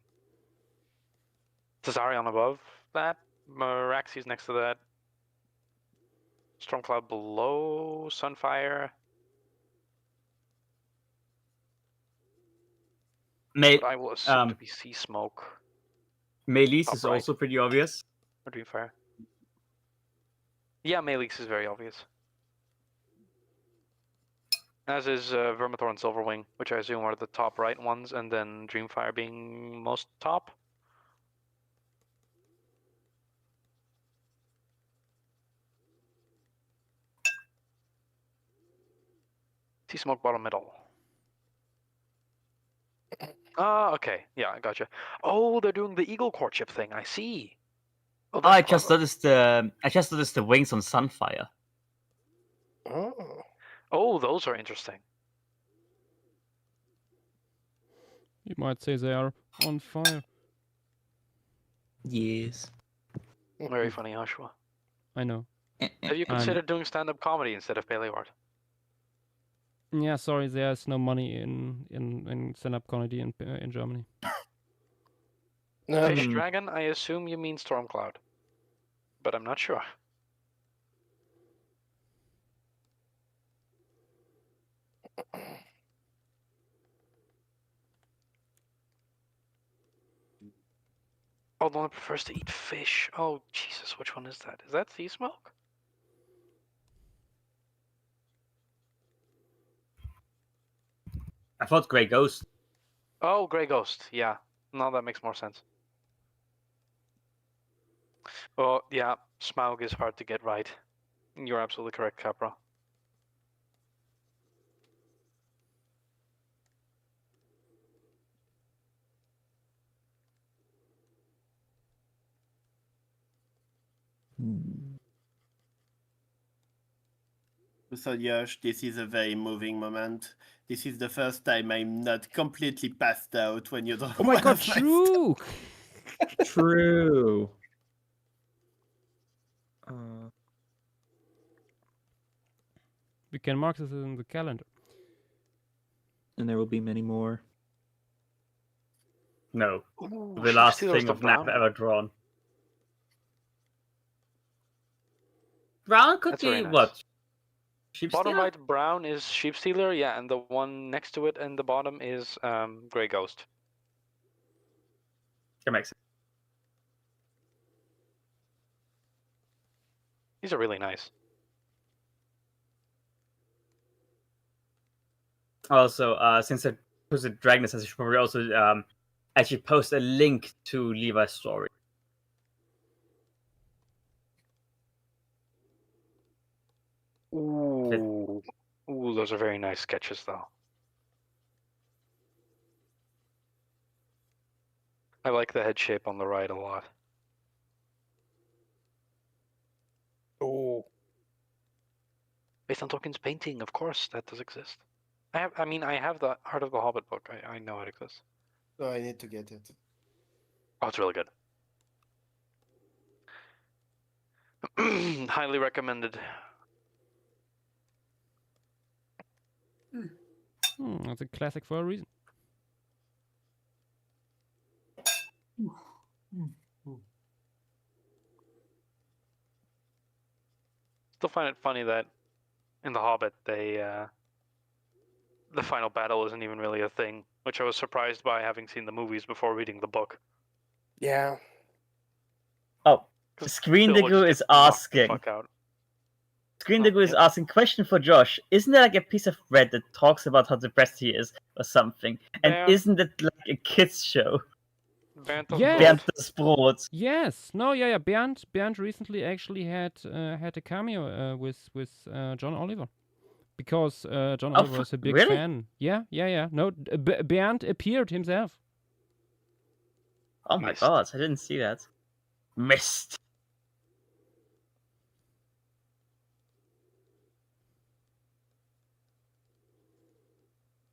Tessarion above that. Meraxes next to that. Stormcloud below. Sunfire. But I will assume to be Sea Smoke. Melis Top is right. also pretty obvious. Or Dreamfire. Yeah, Melis is very obvious. As is Vermithor and Silverwing, which I assume are the top right ones, and then Dreamfire being most top. Sea Smoke bottom middle. Ah, okay. Yeah, I gotcha. Oh, they're doing the eagle courtship thing. I see. Oh, I that's just clever. noticed the wings on Sunfire. Oh. Oh, those are interesting. You might say they are on fire. Yes. Very funny, Joshua. I know. Have you considered doing stand-up comedy instead of paleo art? Yeah, sorry, there's no money in stand-up comedy in Germany. Fish Dragon, I assume you mean Stormcloud. But I'm not sure. Oh, the one that prefers to eat fish. Oh, Jesus, which one is that? Is that Sea Smoke? I thought Grey Ghost. Oh, Grey Ghost. Yeah. No, that makes more sense. Well, yeah, Smaug is hard to get right. You're absolutely correct, Capra. So Josh, this is a very moving moment. This is the first time I'm not completely passed out when you draw. Oh my god, true! True. We can mark this in the calendar. And there will be many more. No. Ooh, The last Sheepstealer's thing the of Nap brown ever drawn. Brown could That's be very nice. what? Bottom Sheepstealer? right brown is Sheepstealer, yeah, and the one next to it in the bottom is Grey Ghost. That makes sense. These are really nice. Also, since I posted Dragoness, I should probably also actually post a link to Levi's story. Ooh. Ooh, those are very nice sketches, though. I like the head shape on the right a lot. Oh. Based on Tolkien's painting, of course, that does exist. I mean, I have the Heart of the Hobbit book. I know it exists. So I need to get it. Oh, it's really good. Highly recommended. That's a classic for a reason. Still find it funny that in The Hobbit, the final battle isn't even really a thing, which I was surprised by having seen the movies before reading the book. Yeah. Oh, 'Cause Screen Bilbo just Digger gets is knocked the asking. fuck out. Screen Oh, Digger is yeah. asking, question for Josh. Isn't there like a piece of bread that talks about how depressed he is or something? And Bernd- isn't it like a kid's show? Bernd das Yeah. Brot. Bernd das Brot. Yes. No. Yeah. Bernd recently actually had a cameo with John Oliver, because John Oliver is a big really? fan. Yeah. No, Bernd appeared himself. Oh my Missed. god, I didn't see that. Missed.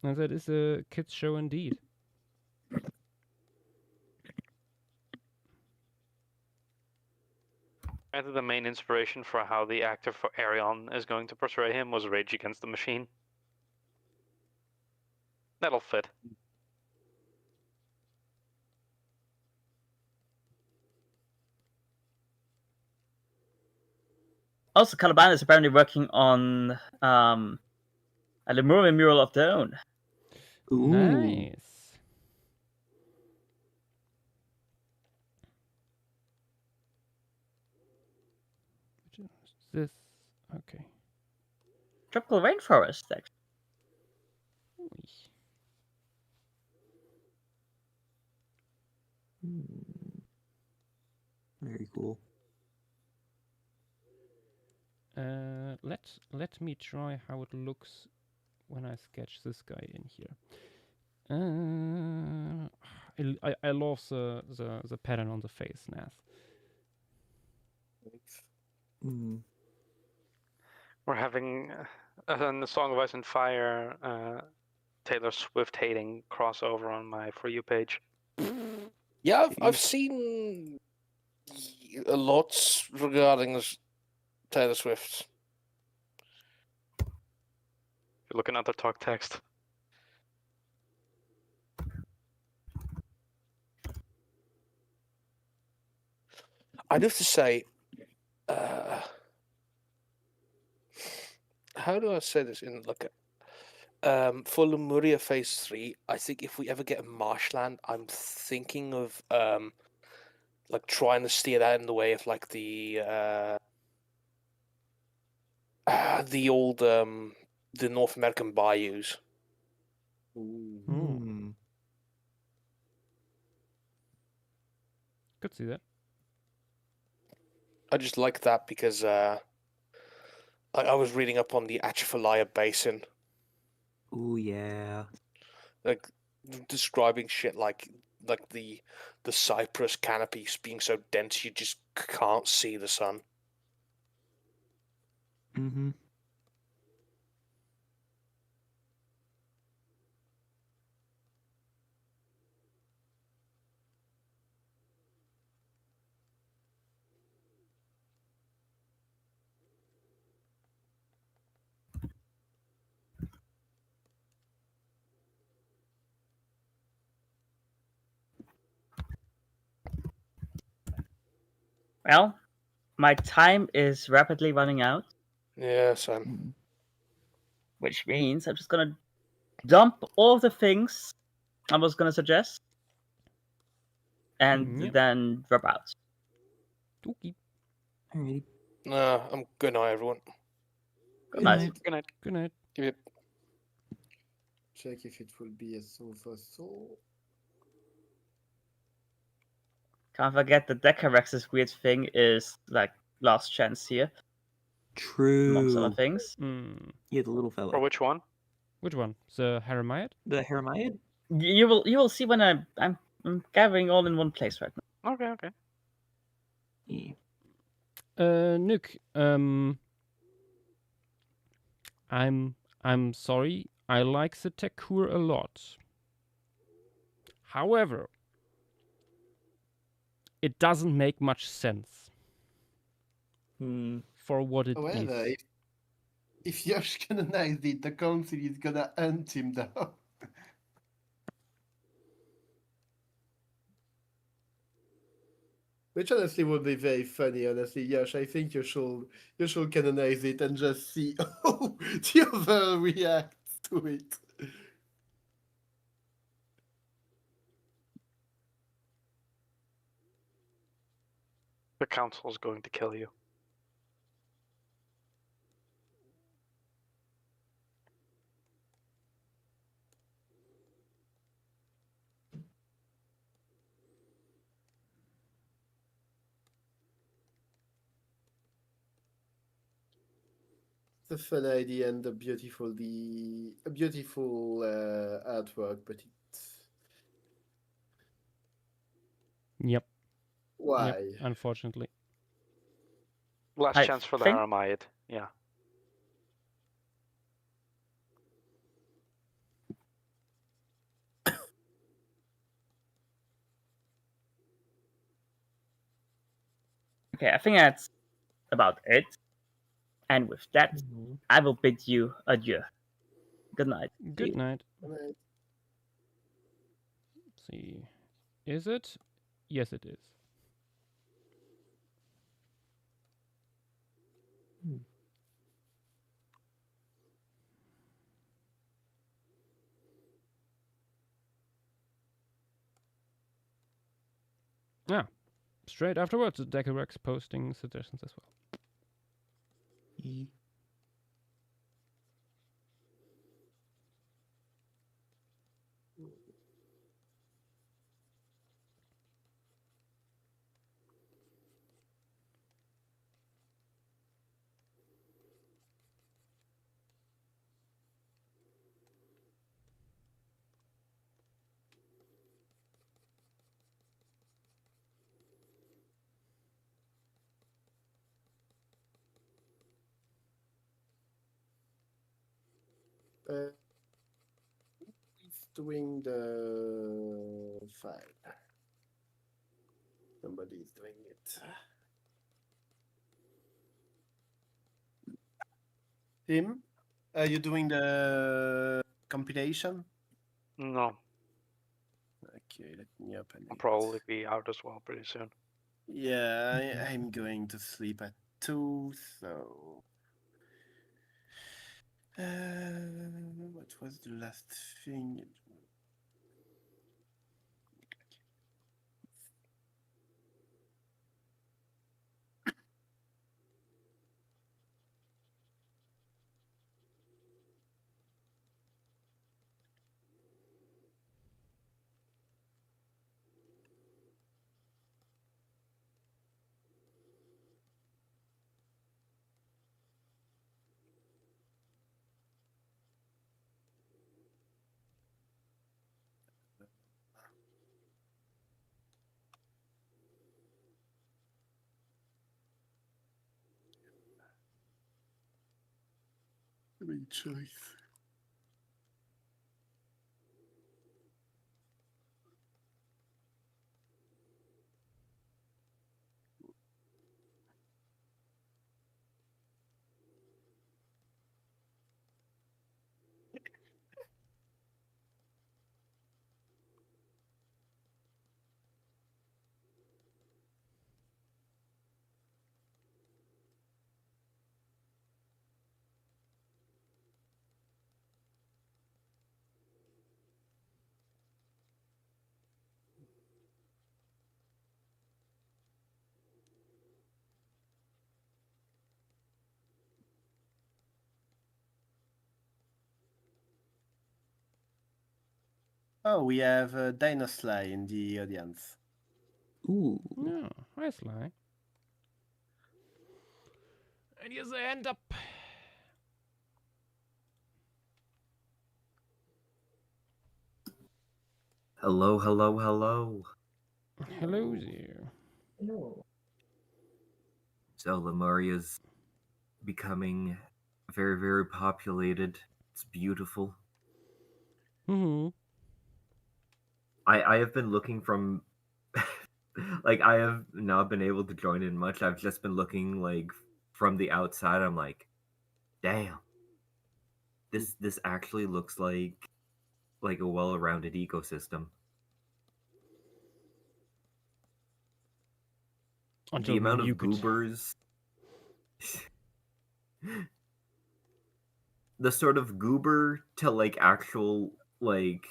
And that is a kids show indeed. I think the main inspiration for how the actor for Arion is going to portray him was Rage Against the Machine. That'll fit. Also, Caliban is apparently working on a Lemurian mural of their own. Ooh. Nice. Which is this? Okay. Tropical rainforest, actually. Very cool. Let me try how it looks when I sketch this guy in here. I love the pattern on the face, Nath. Mm. We're having in the Song of Ice and Fire Taylor Swift hating crossover on my For You page. Yeah, I've seen a lot regarding Taylor Swift. You're looking at the talk text. I'd have to say, how do I say this in like for Lemuria Phase 3, I think if we ever get a marshland, I'm thinking of like trying to steer that in the way of like the old the North American bayous. Mm. Could see that. I just like that because I was reading up on the Atchafalaya Basin, Ooh, yeah. like describing shit like the cypress canopies being so dense you just can't see the sun. Mm-hmm. Well, my time is rapidly running out, Yeah, Sam. Mm. which means I'm just gonna dump all the things I was gonna suggest and Yep. then drop out. Okay. Alrighty. I'm good night, everyone. Good night. Good night. Good night. Give it. Check if it will be a soul for soul. Can't forget the Decarex's weird thing is like last chance here, amongst other True. things. Yeah, the little fella. For which one? Which one? The Haramaiad? The Hermione? You will see when I'm gathering all in one place right now. Okay. Yeah. Nuke. I'm sorry. I like the Tekur a lot. However, it doesn't make much sense for what it However, is. if Yosh canonized it, the council is gonna hunt him down. Which honestly would be very funny, honestly. Yosh, I think you should canonize it and just see how the other reacts to it. The council is going to kill you. It's a fun idea and a beautiful artwork, but it's Yep. why? Yep. Unfortunately. Last I chance for the think- Aramide. Yeah. Okay, I think that's about it. And with that, I will bid you adieu. Good night. Good night. Right. Let's see. Is it? Yes, it is. Yeah. Straight afterwards, Decorex posting suggestions as well. He's doing the file. Somebody's doing it. Tim, are you doing the compilation? No, Okay, let me open I'll it. probably be out as well pretty soon. Yeah, I'm going to sleep at 2, so. What was the last thing? Great choice. Oh, we have Dinoslay in the audience. Ooh. Yeah, hi Sly. And here's the hand up. Hello, hello, hello. Hello there. So Lemuria's becoming very, very populated. It's beautiful. Hmm. I have been looking from like I have not been able to join in much. I've just been looking like from the outside. I'm like, damn, this actually looks like a well-rounded ecosystem. Until The amount you of could. goobers, the sort of goober to like actual like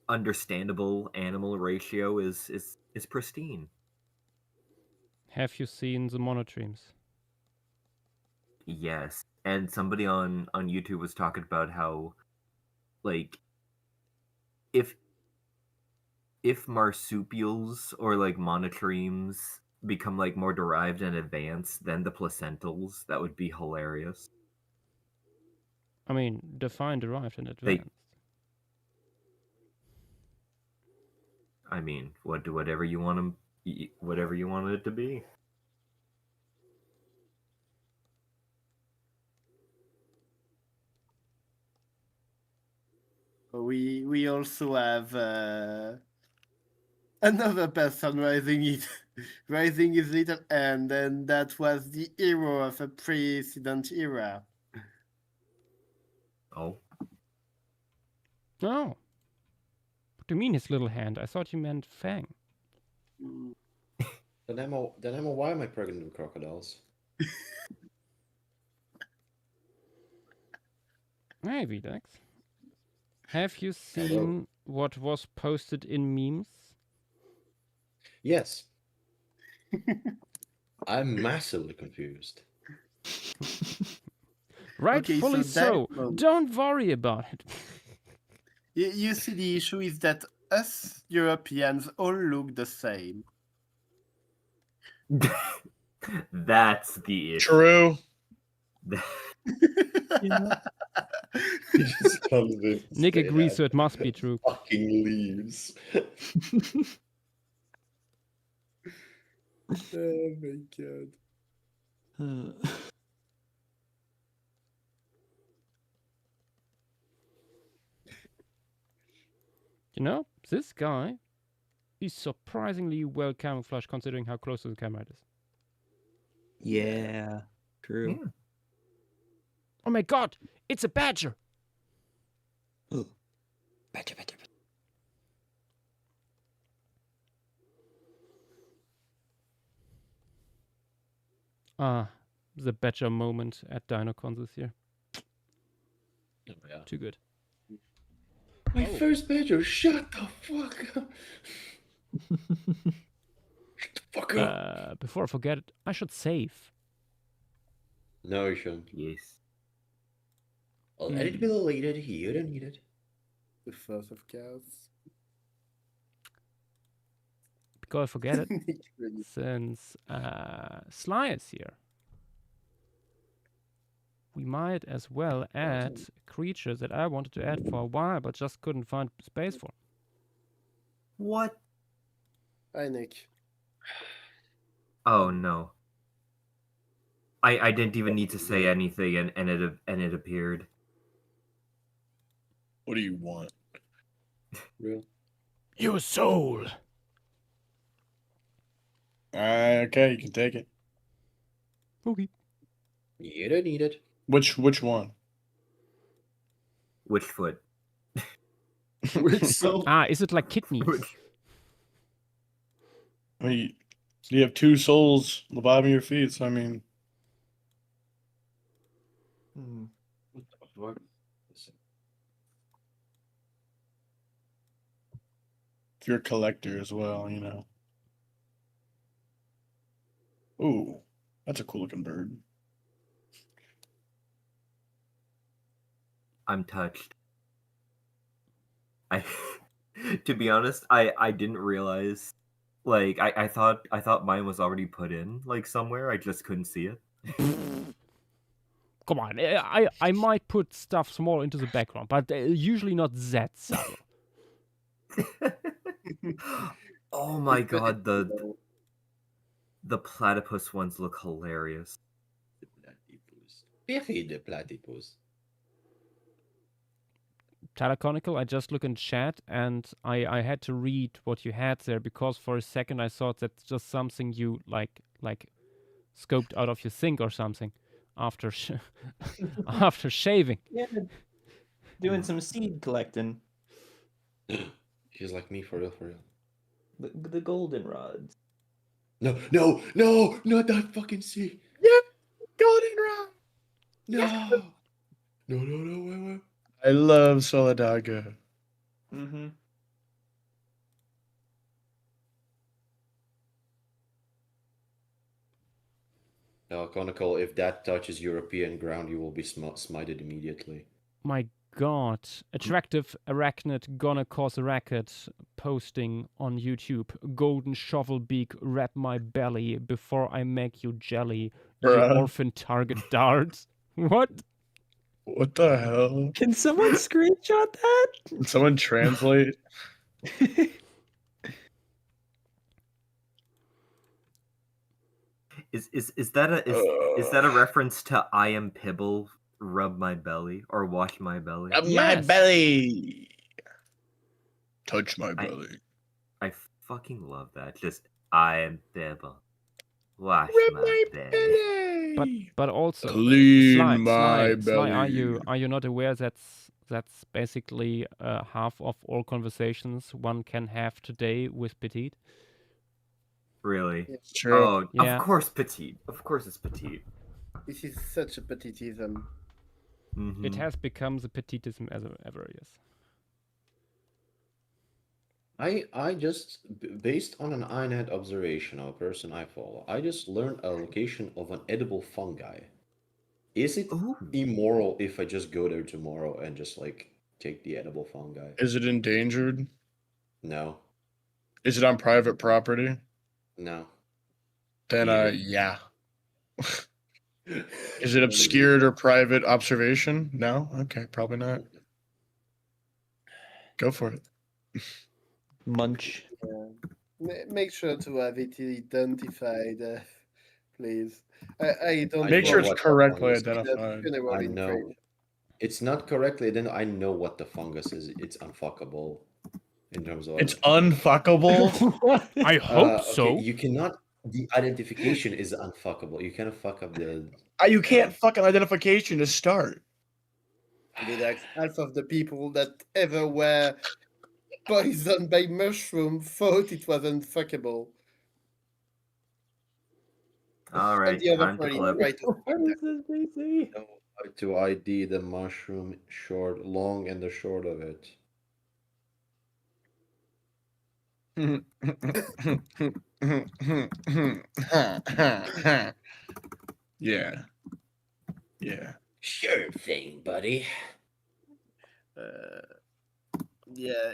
understandable animal ratio is pristine. Have you seen the monotremes? Yes, and somebody on YouTube was talking about how like if marsupials or like monotremes become like more derived and advanced than the placentals, that would be hilarious. I mean, define derived and They- advanced. I mean, whatever you want them, whatever you want it to be. We also have another person raising his little hand, and that was the hero of a precedent era. Oh, Oh. What do you mean his little hand? I thought you meant Fang. Then Emma, why am I pregnant with crocodiles? Hey, Videx. Have you seen what was posted in memes? Yes. I'm massively confused. Rightfully so. Don't worry about it. You see, the issue is that us Europeans all look the same. that's the issue. True. He just comes in and Nick say agrees, that. so it must be true. Fucking leaves. Oh my god. You know, this guy is surprisingly well camouflaged considering how close to the camera it is. Yeah, true. Yeah. Oh my god, it's a badger! Badger. The badger moment at DinoCon this year. Oh, yeah. Too good. My first badger, shut the fuck up. Shut the fuck up. Before I forget it, I should save. No, you shouldn't. Yes. I'll edit below later. You don't need it. The first of chaos. Because I forget it, Really. since Sly is here, we might as well add a creature that I wanted to add for a while, but just couldn't find space for. What? Hi, Nick. Oh no. I didn't even need to say anything, and it appeared. What do you want? Real. Your soul! Okay, you can take it. Okay. You don't need it. Which one? Which foot? Which soul? Is it like kidneys? I mean, you have two souls on the bottom of your feet, so I mean, What the fuck? if you're a collector as well, you know. Ooh, that's a cool looking bird. I'm touched. To be honest, I didn't realize. Like I thought mine was already put in like somewhere. I just couldn't see it. Come on, I might put stuff small into the background, but usually not that subtle. Oh my god, the platypus ones look hilarious. Very the platypus. Tyler Conical, I just look in chat and I had to read what you had there because for a second I thought that's just something you like scoped out of your sink or something after after shaving. Yeah, doing some seed collecting. He's like me, for real, for real. The goldenrods. No, no, no, not that fucking sea. Yeah, goldenrod. No. No, no, no, wait. I love Solidaga. Mm-hmm. Conical, if that touches European ground, you will be smited immediately. My god. Attractive arachnid gonna cause a racket posting on YouTube. Golden shovel beak wrap my belly before I make you jelly. You Bruh. orphan target dart. What? What the hell? Can someone screenshot that? Can someone translate? Is that a reference to I am Pibble, rub my belly or wash my belly? Rub my Yes. belly. Touch my belly. I fucking love that. Just I am Pibble, wash Rub my belly. But also Clean Sly, my Sly, belly. are you not aware that's basically half of all conversations one can have today with Petite? Really? It's true. Oh, Yeah. of course, petite. Of course, it's petite. This is such a petitism. Mhm. It has become the petitism as ever is. I just, based on an INET observation of a person I follow, I just learned a location of an edible fungi. Is it Ooh. immoral if I just go there tomorrow and just like take the edible fungi? Is it endangered? No, Is it on private property? no. Then Yeah. yeah. Is it obscured or private observation? No? Okay, probably not. Go for it. Munch. Make sure to have it identified, please. I don't Make sure want it's what correctly fungus is. identified. general I know. information. It's not correctly, then I know what the fungus is. It's unfuckable in terms of. It's unfuckable. I hope okay, so. you cannot. The identification is unfuckable. You cannot fuck up the. You can't fucking identification to start. That's half of the people that ever were poisoned by mushroom thought it was unfuckable. All And right, the other time to party clip. tried to What is this, BC? Know how to ID the mushroom short, long, and the short of it. Yeah. Yeah. Sure thing, buddy. Yeah,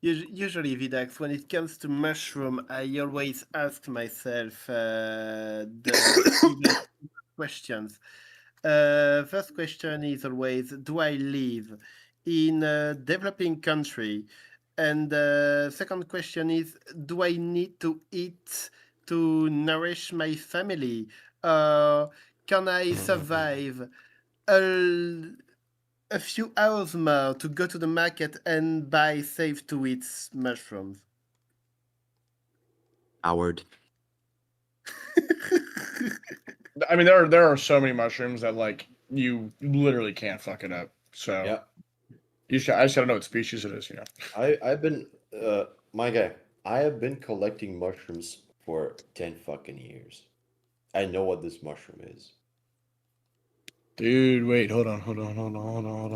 usually, Vidax, when it comes to mushroom, I always ask myself the questions. First question is always, do I live in a developing country? And second question is, do I need to eat to nourish my family? Can I survive a few hours more to go to the market and buy safe to eat mushrooms? Howard. I mean, there are so many mushrooms that like you literally can't fuck it up. So Yeah. I just gotta know what species it is. You know. I've been my guy. I have been collecting mushrooms for 10 fucking years. I know what this mushroom is. Dude, wait, hold on.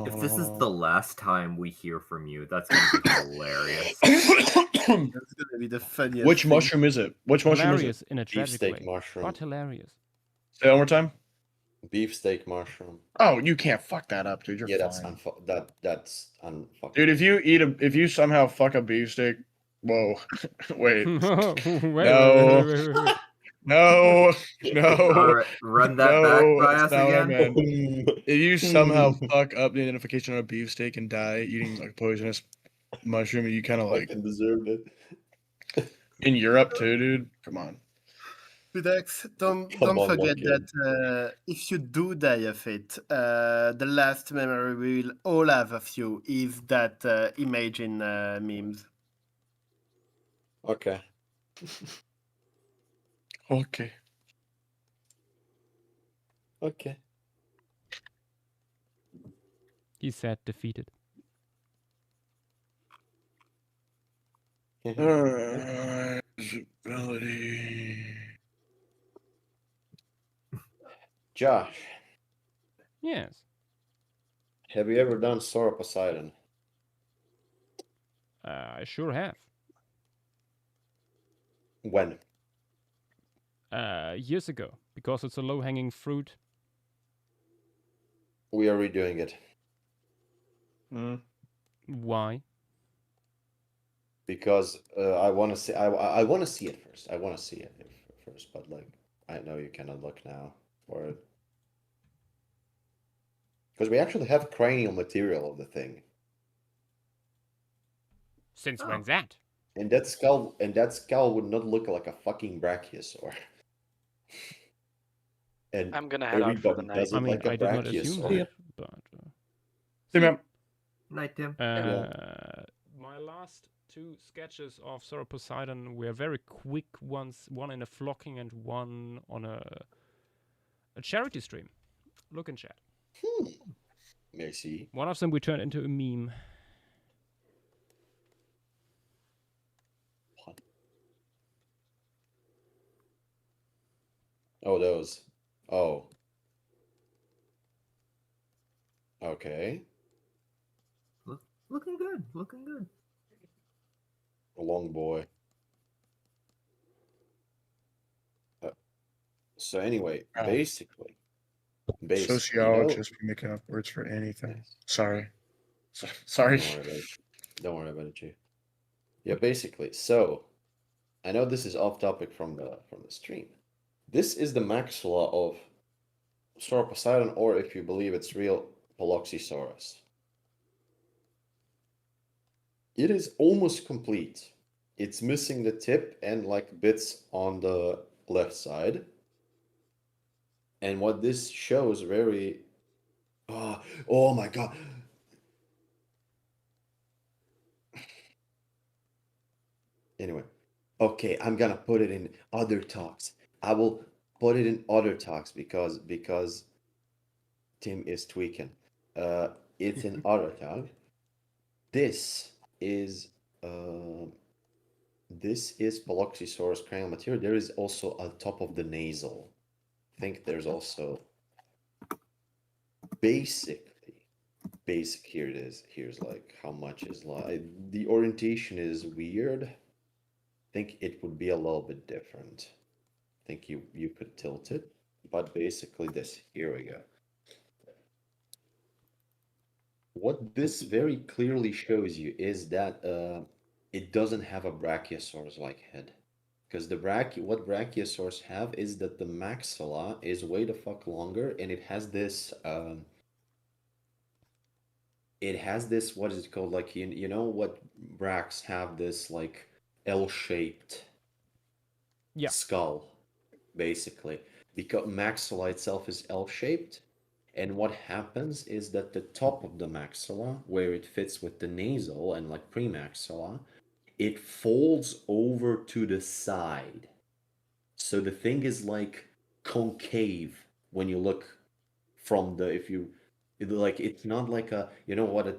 If this is the last time we hear from you, that's gonna be hilarious. That's gonna be the funniest. Which thing. mushroom is it? Which mushroom is it? Hilarious in a tragic Beefsteak way. mushroom. But hilarious. Say that one more time. Beefsteak mushroom. Oh, you can't fuck that up, dude. You're Yeah, fine. that's unfuckable. Dude, if you somehow fuck a beefsteak, whoa, wait, Wait. no, All right, run that back by us that's not what I again. meant. If you somehow fuck up the identification of a beefsteak and die eating like poisonous mushroom, you kind of like fucking deserve it. in Europe too, dude. Come on. Budex, don't Come on, forget Loki. that if you do die of it, the last memory we will all have of you is that image in memes. Okay. Okay. Okay. He said defeated. Visibility. Josh, Yes. have you ever done Sora Poseidon? I sure have. When? Years ago, because it's a low-hanging fruit. We are redoing it. Why? Because I want to see. I want to see it first. I want to see it first, but like I know you cannot look now for it because we actually have cranial material of the thing, Since Oh. when's that? and that skull would not look like a fucking brachiosaur. And I'm gonna head out for the everybody night. does it I mean, like a I did not assume brachiosaur. that, but Hey, man. Night, Tim. my last two sketches of Sora Poseidon were very quick ones, one in a flocking and one on a charity stream. Look in chat. Merci. One of them we turned into a meme. Oh, those. Oh. Okay. Looking good. Looking good. A long boy. So anyway, Oh. basically, Sociologists be making up words for anything. Yes. Sorry. Sorry. Don't worry about it. Don't worry about it, G. Yeah, basically. So, I know this is off topic from the stream. This is the maxilla of Sora Poseidon, or if you believe it's real, Paloxysaurus. It is almost complete. It's missing the tip and like bits on the left side. And what this shows very oh my god. Anyway, okay, I'm gonna put it in other talks. I will put it in other talks because Tim is tweaking. It's in other talk. This is Paloxysaurus cranial material. There is also on top of the nasal. I think there's also basic here it is. Here's like how much is like the orientation is weird. I think it would be a little bit different. I think you could tilt it, but basically this. Here we go. What this very clearly shows you is that it doesn't have a brachiosaurus-like head. Because what brachiosaurs have is that the maxilla is way the fuck longer, and it has this what is it called? Like you know what brax have this like L-shaped skull, basically. Because maxilla itself is L-shaped, and what happens is that the top of the maxilla, where it fits with the nasal and like premaxilla, it folds over to the side. So the thing is like concave when you look from the it's not like a what a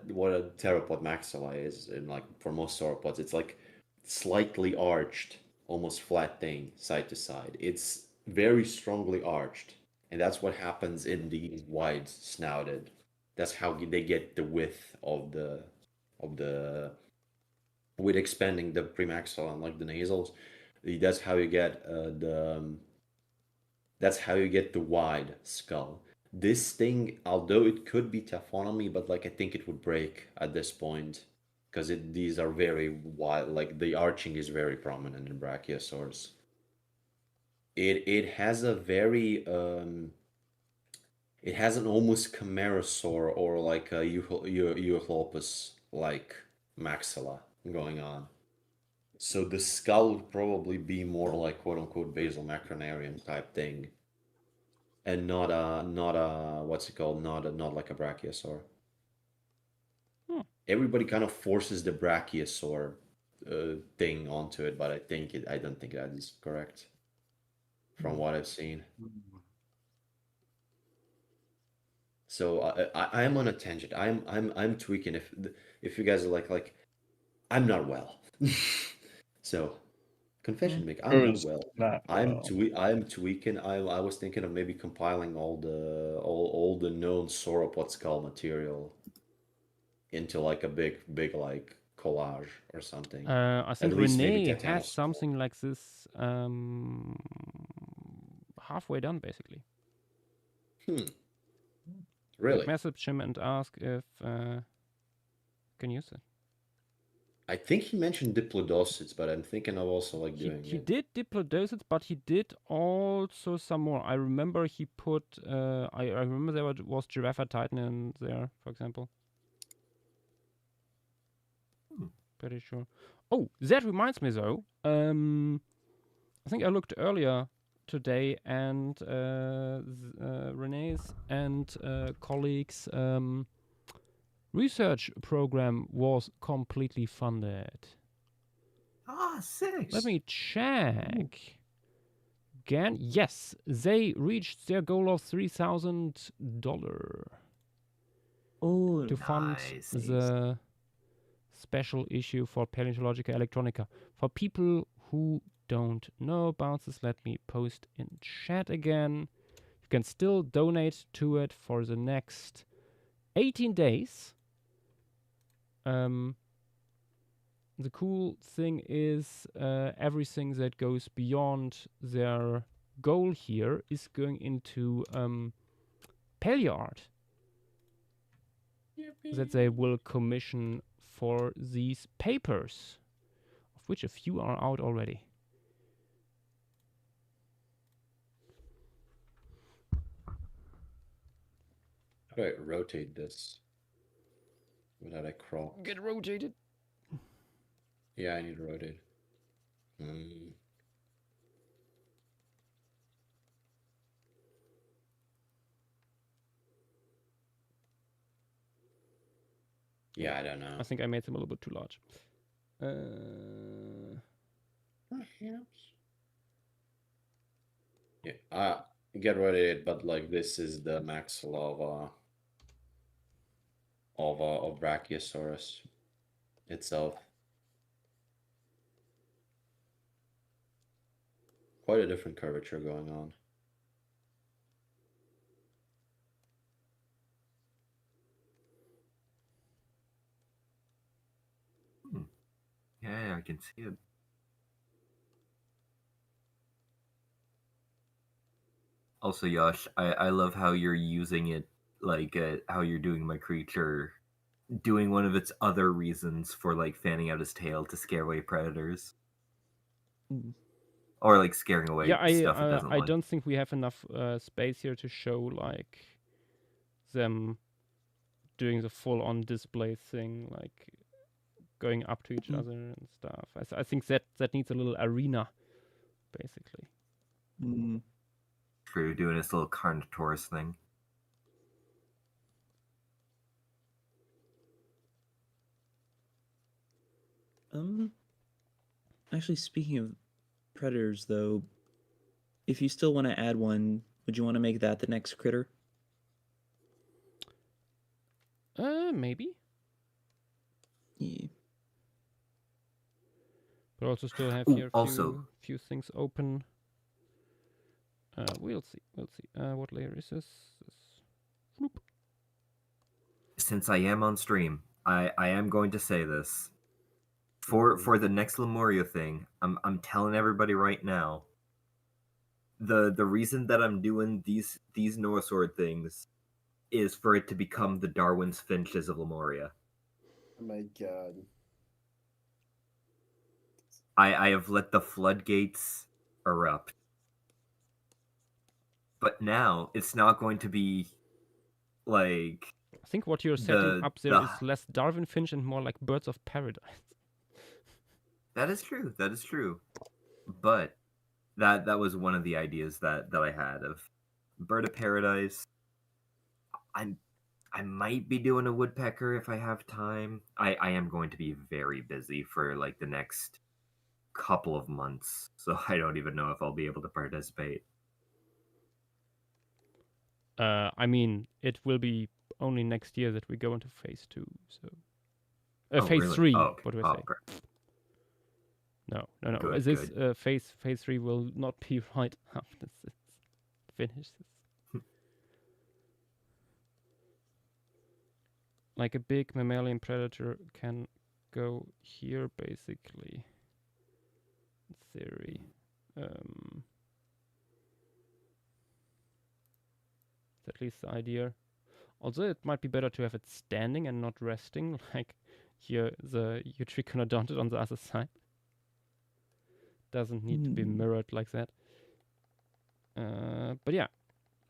pteropod maxilla is in like for most sauropods. It's like slightly arched, almost flat thing side to side. It's very strongly arched, and that's what happens in the wide snouted. That's how they get the width of the with expanding the premaxilla and like the nasals. That's how you get the wide skull. This thing, although it could be taphonomy, but like I think it would break at this point because these are very wide. Like the arching is very prominent in brachiosaurs. It has a very it has an almost chimerosaur or like a Euchlopus like maxilla going on. So the skull would probably be more like quote unquote basal macronarian type thing. And not a what's it called? Not like a brachiosaur. Everybody kind of forces the brachiosaur thing onto it, but I don't think that is correct from what I've seen. So I am on a tangent. I'm tweaking. If you guys are like I'm not well. So confession make I'm not Who's well. not well? I'm tweaking. I was thinking of maybe compiling all the known sauropod skull material into like a big like collage or something. I think At least maybe Renee has Titanos. something like this halfway done, basically. Really? Message him and ask if can use it. I think he mentioned diplodocids, but I'm thinking of also like doing He it. did diplodocids, but he did also some more. I remember he put. I remember there was Giraffa Titan in there, for example. Pretty sure. Oh, that reminds me though. I think I looked earlier today, and Renee's and colleagues' research program was completely funded. Ah, 6. Let me check. Again, yes, they reached their goal of $3,000 to fund Nice. the special issue for Paleontologica Electronica. For people who don't know about this, let me post in chat again. You can still donate to it for the next 18 days. The cool thing is everything that goes beyond their goal here is going into paleo art that they will commission for these papers, of which a few are out already. How do I rotate this without I crop? Get rotated. Yeah, I need to rotate. Yeah, I don't know. I think I made them a little bit too large. Yeah, get rotated, but like this is the maxilla of Brachiosaurus itself. Quite a different curvature going on. Yeah, I can see it. Also, Yosh, I love how you're using it, like how you're doing my creature, doing one of its other reasons for like fanning out his tail to scare away predators. Or like scaring away stuff it doesn't I like. don't think we have enough space here to show like them doing the full-on display thing, like going up to each other and stuff. I think that needs a little arena, basically. True, doing this little Carnotaurus thing. Actually, speaking of predators, though, if you still want to add one, would you want to make that the next critter? Maybe. Yeah. But also still have Ooh, here also- few things open. We'll see. What layer is this? Whoop. Since I am on stream, I am going to say this. For the next Lemuria thing, I'm telling everybody right now. The reason that I'm doing these Norsword things is for it to become the Darwin's Finches of Lemuria. Oh my god. I have let the floodgates erupt. But now it's not going to be like I think what you're setting up there is less Darwin Finch and more like Birds of Paradise. That is true. That is true. But that was one of the ideas that I had of bird of paradise. I might be doing a woodpecker if I have time. I am going to be very busy for like the next couple of months, so I don't even know if I'll be able to participate. I mean, it will be only next year that we go into phase 2. So, phase really? 3. Okay. What do I say? No. Good, This phase 3 will not be right after this finishes. Like a big mammalian predator can go here, basically. In theory. It's at least the idea. Also, it might be better to have it standing and not resting, like here the Trichinodontid on the other side. Doesn't need to be mirrored like that. But yeah,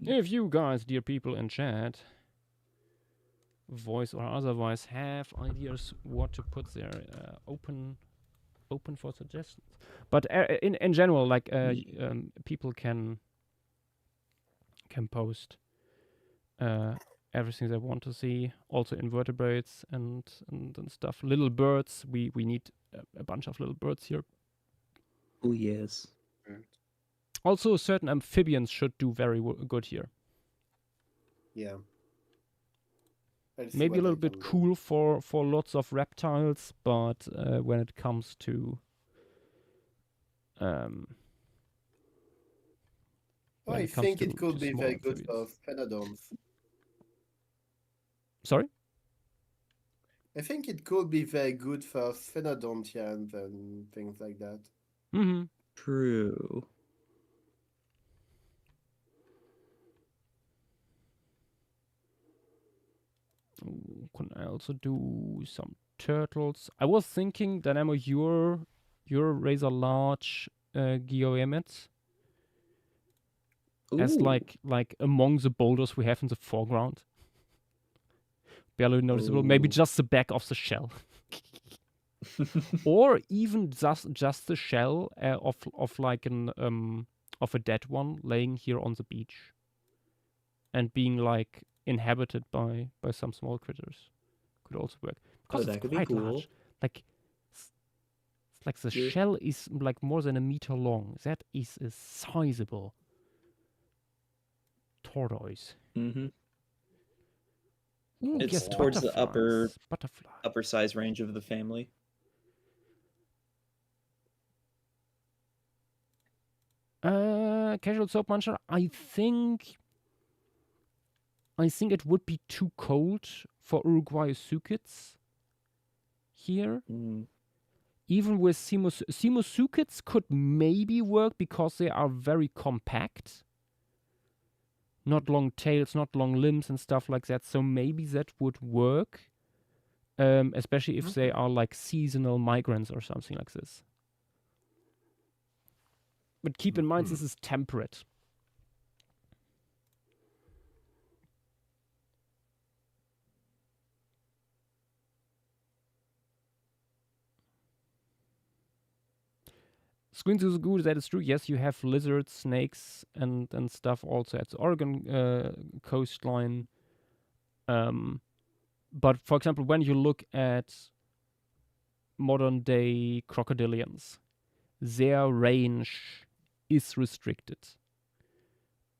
if you guys, dear people in chat, voice or otherwise, have ideas what to put there, open for suggestions. But in general, like people can post everything they want to see, also invertebrates and stuff. Little birds, we need a bunch of little birds here. Oh yes. Also, certain amphibians should do very good here. Yeah. Maybe a little bit cool for lots of reptiles, but when it comes to I think it could be very good for phenodons. Sorry? I think it could be very good for phenodontians and things like that. Mm-hmm. True. Can I also do some turtles? I was thinking, Dynamo, your razor large geoemets as like among the boulders we have in the foreground. Barely noticeable. Maybe just the back of the shell. Or even just the shell of like an of a dead one laying here on the beach and being like inhabited by some small critters. Could also work. Because that it's could be quite cool. large. Like it's like the shell is like more than a meter long. That is a sizable tortoise. Mm-hmm. Ooh, It's yes, towards the butterfly. upper size range of the family. Casual soap muncher. I think it would be too cold for Uruguaysuchids here. Even with Simosuchids could maybe work because they are very compact. Not long tails, not long limbs and stuff like that. So maybe that would work. Especially if they are like seasonal migrants or something like this. But keep in mind, this is temperate. Screens is good, that is true. Yes, you have lizards, snakes, and stuff also at the Oregon coastline. But for example, when you look at modern day crocodilians, their range is restricted.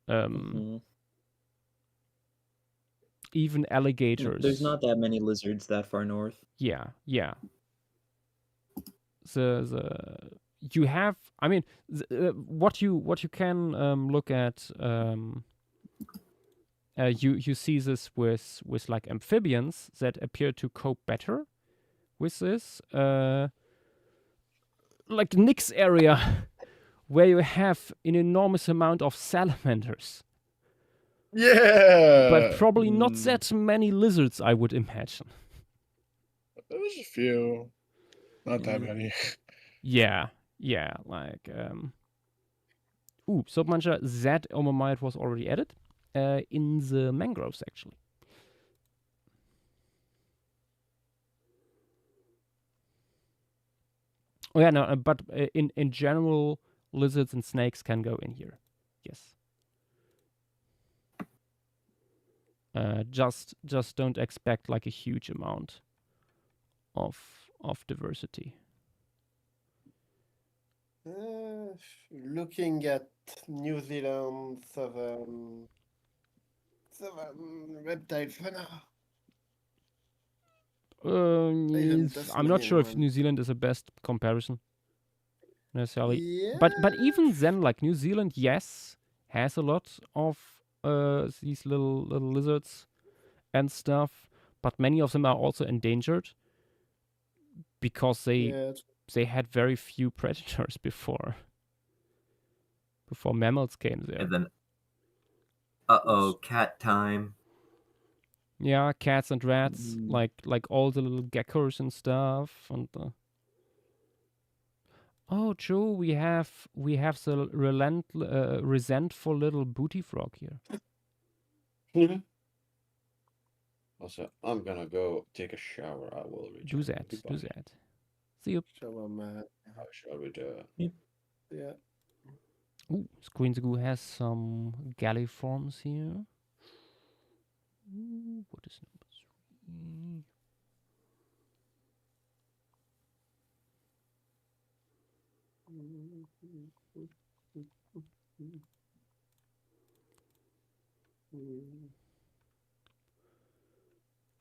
Even alligators. There's not that many lizards that far north. Yeah. You have, I mean, what you can look at. You see this with like amphibians that appear to cope better with this. Like Nick's area, where you have an enormous amount of salamanders. Yeah. But probably not that many lizards, I would imagine. There's a few. Not that many. Yeah, like soap muncher, that omomite was already added in the mangroves actually. Oh yeah, no, but in general, lizards and snakes can go in here. Yes. Just don't expect like a huge amount of diversity. Looking at New Zealand southern reptile fauna. Even I'm not sure if Tasmanian New one. Zealand is the best comparison necessarily. Yeah. But even then, like New Zealand, yes, has a lot of these little lizards and stuff, but many of them are also endangered because Yeah. they had very few predators before mammals came there. And then, cat time. Yeah, cats and rats, like all the little geckos and stuff, and oh, Joe, we have the resentful little booty frog here. Also, I'm gonna go take a shower. I will return. Do that. Goodbye. Do that. See you. Shower man. I shall return. Yeah. Ooh, Screensagoo has some galliforms here. Ooh, what is number 3?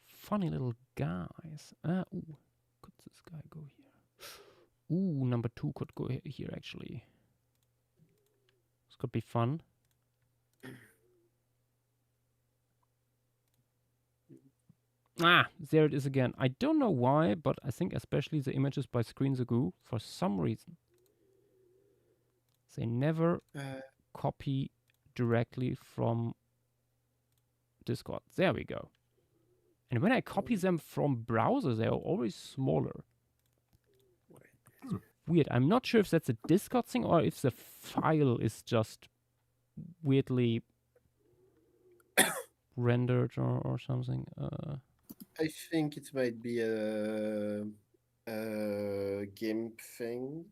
Funny little guys. Ooh, could this guy go here? Ooh, number 2 could go here actually. This could be fun. There it is again. I don't know why, but I think especially the images by Screensagoo, for some reason, they never copy directly from Discord. There we go. And when I copy them from browser, they are always smaller. It's weird. I'm not sure if that's a Discord thing or if the file is just weirdly rendered or something. I think it might be a GIMP thing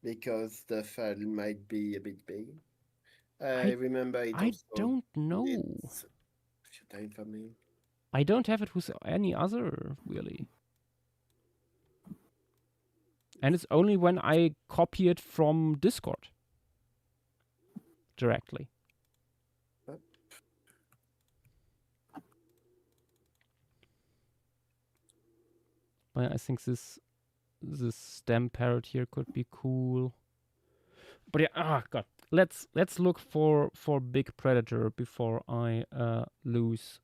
because the file might be a bit big. I remember it. I don't know. A few times for me. I don't have it with any other, really. And it's only when I copy it from Discord directly. But I think this stem parrot here could be cool. But yeah, God, let's look for big predator before I lose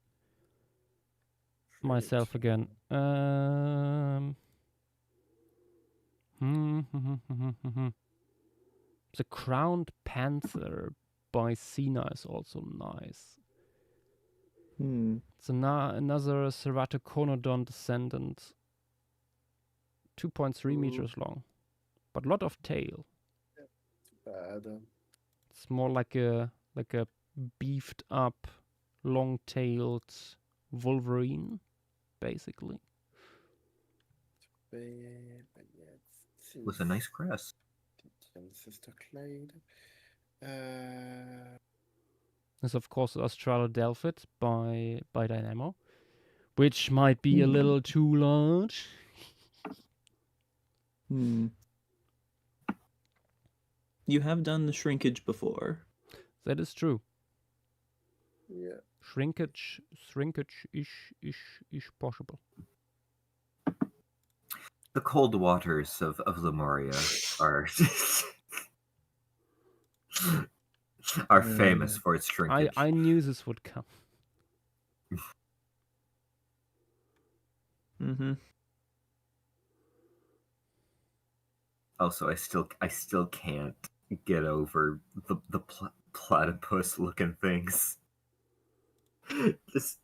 myself again. The crowned panther by Sina is also nice. It's another Ceratoconodon descendant. 2.3 meters long, but a lot of tail. It's more like a beefed up, long-tailed Wolverine, basically. With a nice crest. Sister Clyde. This, of course, Australodelphid by Dynamo, which might be a little too large. You have done the shrinkage before. That is true. Yeah. Shrinkage is possible. The cold waters of Lemuria are famous for its shrinkage. I knew this would come. Also, I still can't get over the platypus looking things. just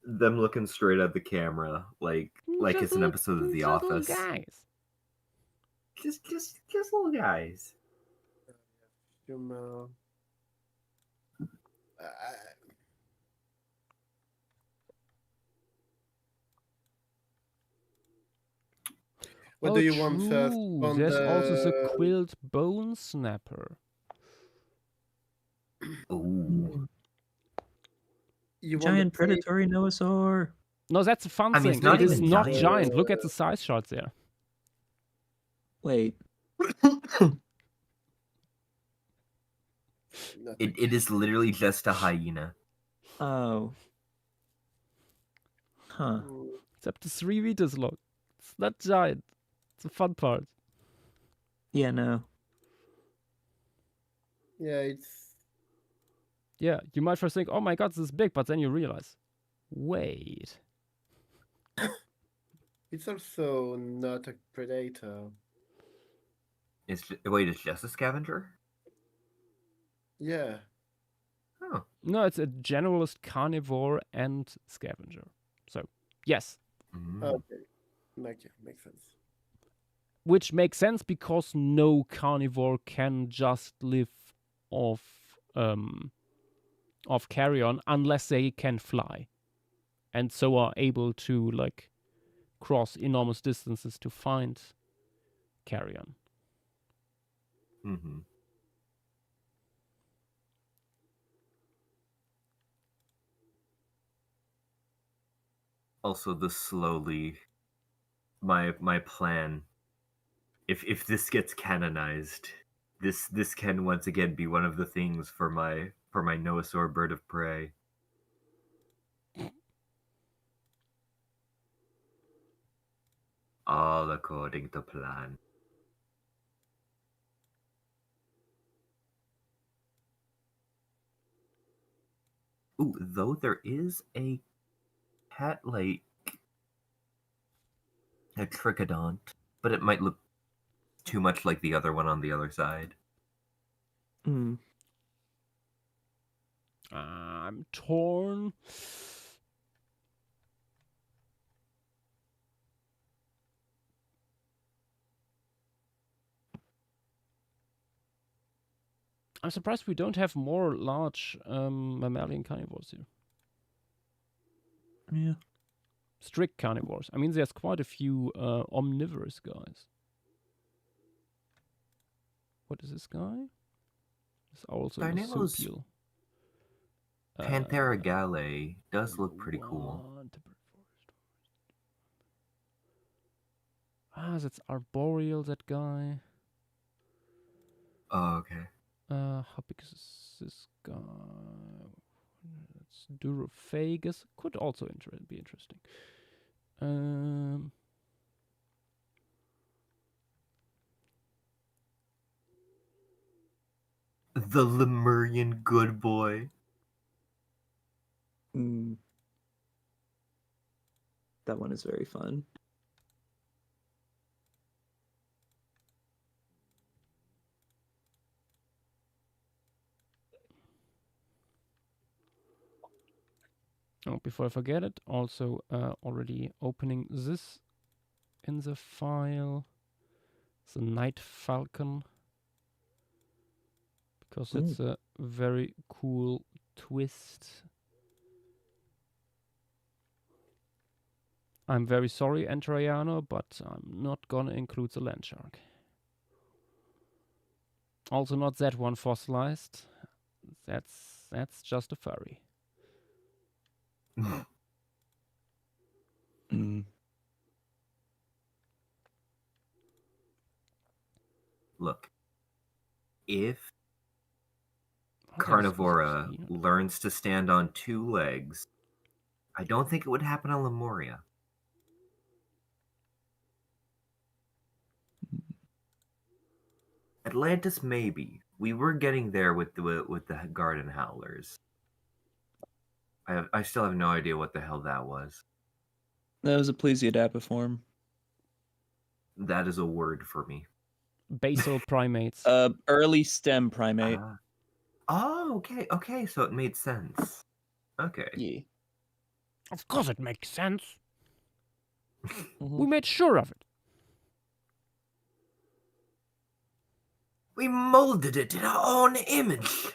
them looking straight at the camera like it's an episode of The Office. Guys. Just little guys. What do you want first? true. On There's also the the quilled bone snapper. Ooh. you want the Giant plate? predatory Noasaur. No, that's a fun I mean, thing. it's not It is even not giant. giant. Look at the size charts there. Wait. It is literally just a hyena. Oh. Huh. It's up to 3 meters long. It's not giant. It's the fun part. Yeah, no. Yeah, it's Yeah, you might first think, oh my god, this is big, but then you realize, wait. it's also not a predator. Wait, it's just a scavenger? Yeah. Oh. No, it's a generalist carnivore and scavenger. So, yes. Okay. Makes sense. Which makes sense because no carnivore can just live off carrion unless they can fly. And so are able to like cross enormous distances to find carrion. Mm-hmm. Also, my plan. If this gets canonized, this can once again be one of the things for my Noasaur bird of prey. All according to plan. Ooh, though there is a cat-like a trichodont, but it might look too much like the other one on the other side. I'm torn. I'm surprised we don't have more large mammalian carnivores here. Yeah. Strict carnivores. I mean, there's quite a few omnivorous guys. What is this guy? It's also a Darnell's marsupial. Panthera gale does look pretty cool. Ah, that's arboreal, that guy. Oh, okay. How big is this guy? It's Durophagus. Could also be interesting. The Lemurian good boy. That one is very fun. Oh, before I forget it, also already opening this in the file. The Night Falcon. Because it's a very cool twist. I'm very sorry, Entraiano, but I'm not gonna include the land shark. Also not that one fossilized. That's just a furry. Look, if Carnivora learns to stand on 2 legs, I don't think it would happen on Lemuria. Atlantis, maybe. We were getting there with the garden howlers. I still have no idea what the hell that was. That was a Plesiadapiform. That is a word for me. Basal primates. Early stem primate. Oh, okay. So it made sense. Okay. Yeah. Of course it makes sense. We made sure of it. We molded it in our own image.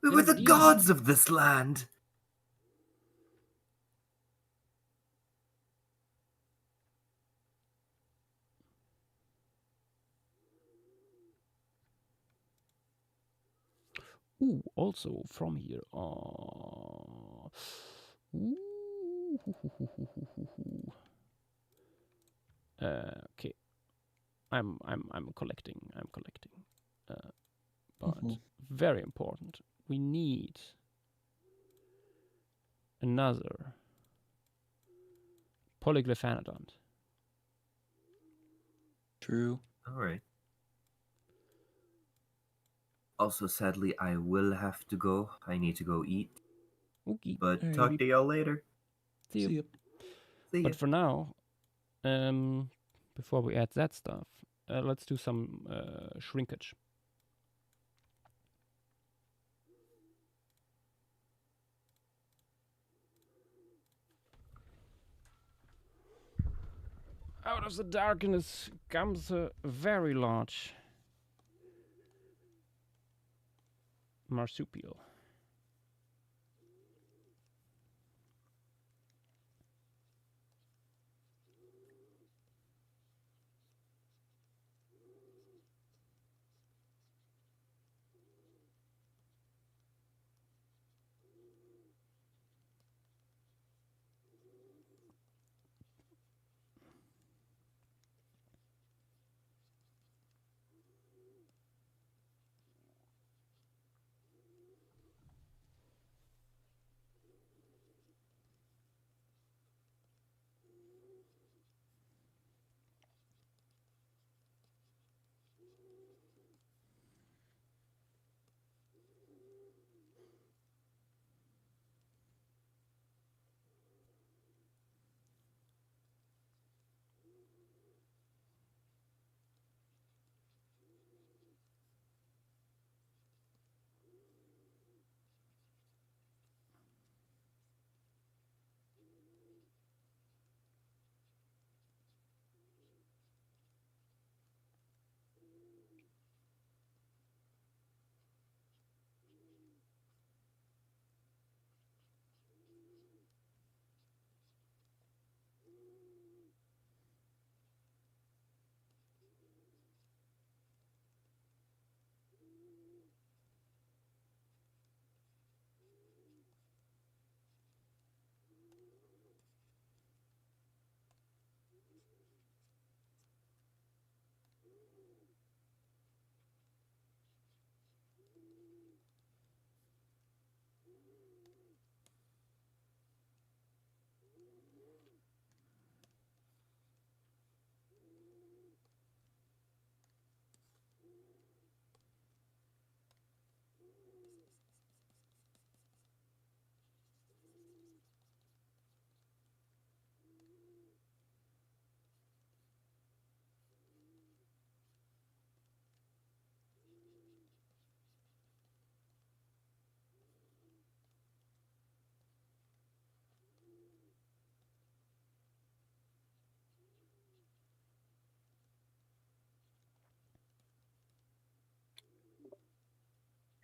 We were the Indeed. gods of this land. Ooh, also from here. Ooh. Okay. I'm collecting. But very important. We need another polyglyph anodont. True. All right. Also, sadly, I will have to go. I need to go eat. Okay. But Alrighty. talk to y'all later. See you. See ya. See ya. But for now, before we add that stuff, let's do some shrinkage. Out of the darkness comes a very large marsupial.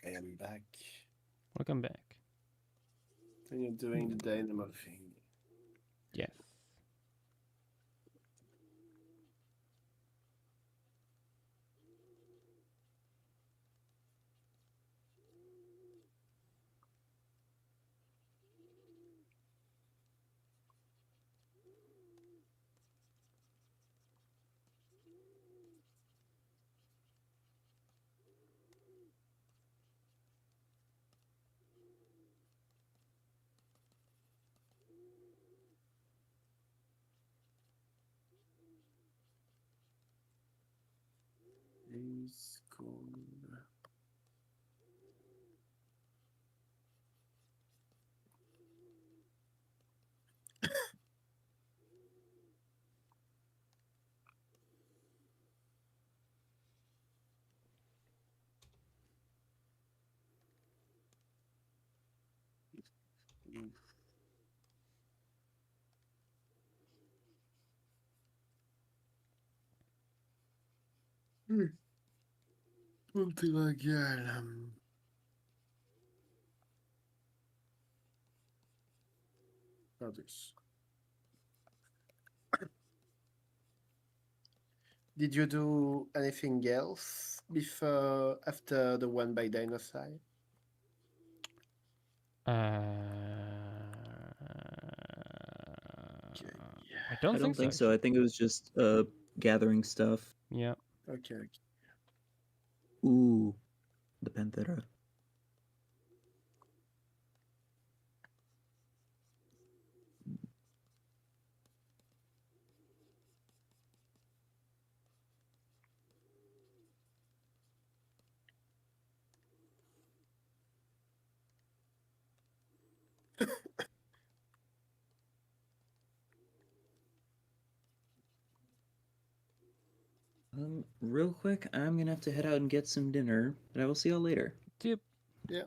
I am back. Welcome back. And you're doing the dynamo thing. Yes. Is called. Multilagial. Others. Did you do anything else before after the one by Dinosaur? I don't think so. so. I think it was just gathering stuff. Yeah. Okay. Ooh, the Panthera. Real quick, I'm gonna have to head out and get some dinner, but I will see y'all later. Yep. Yeah.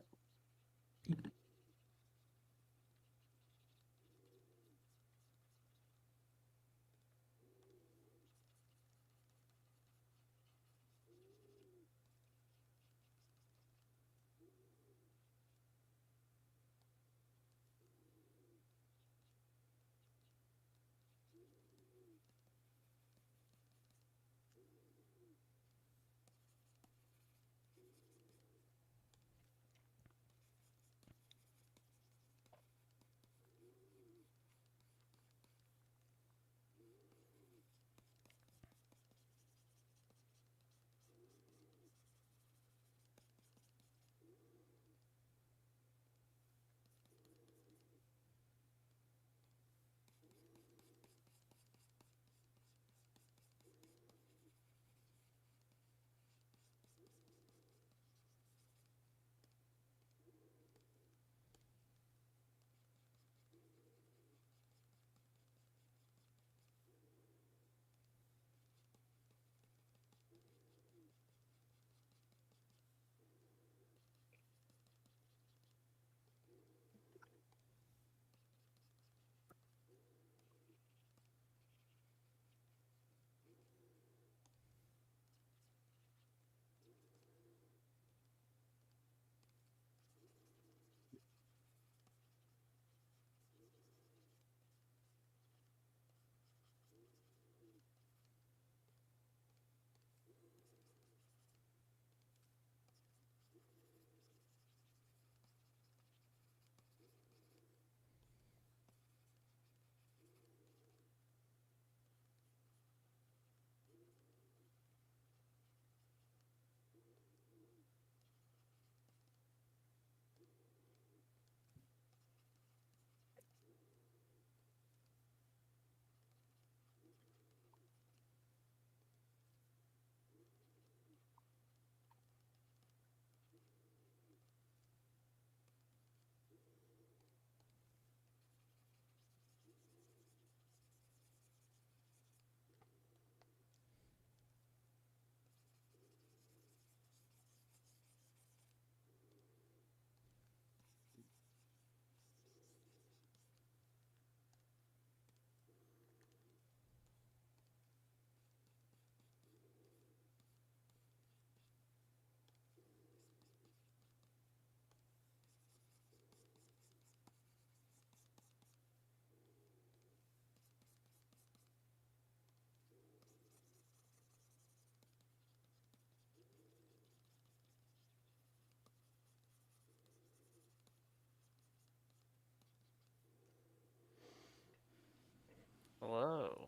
Hello.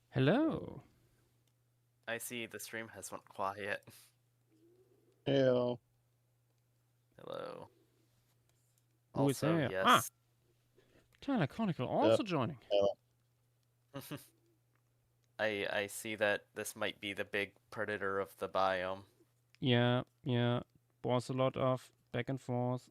Hello. I see the stream has went quiet. Hello. Hello. Who is Also, there? yes. Tyler Chronicle also joining. I see that this might be the big predator of the biome. Yeah. Was a lot of back and forth.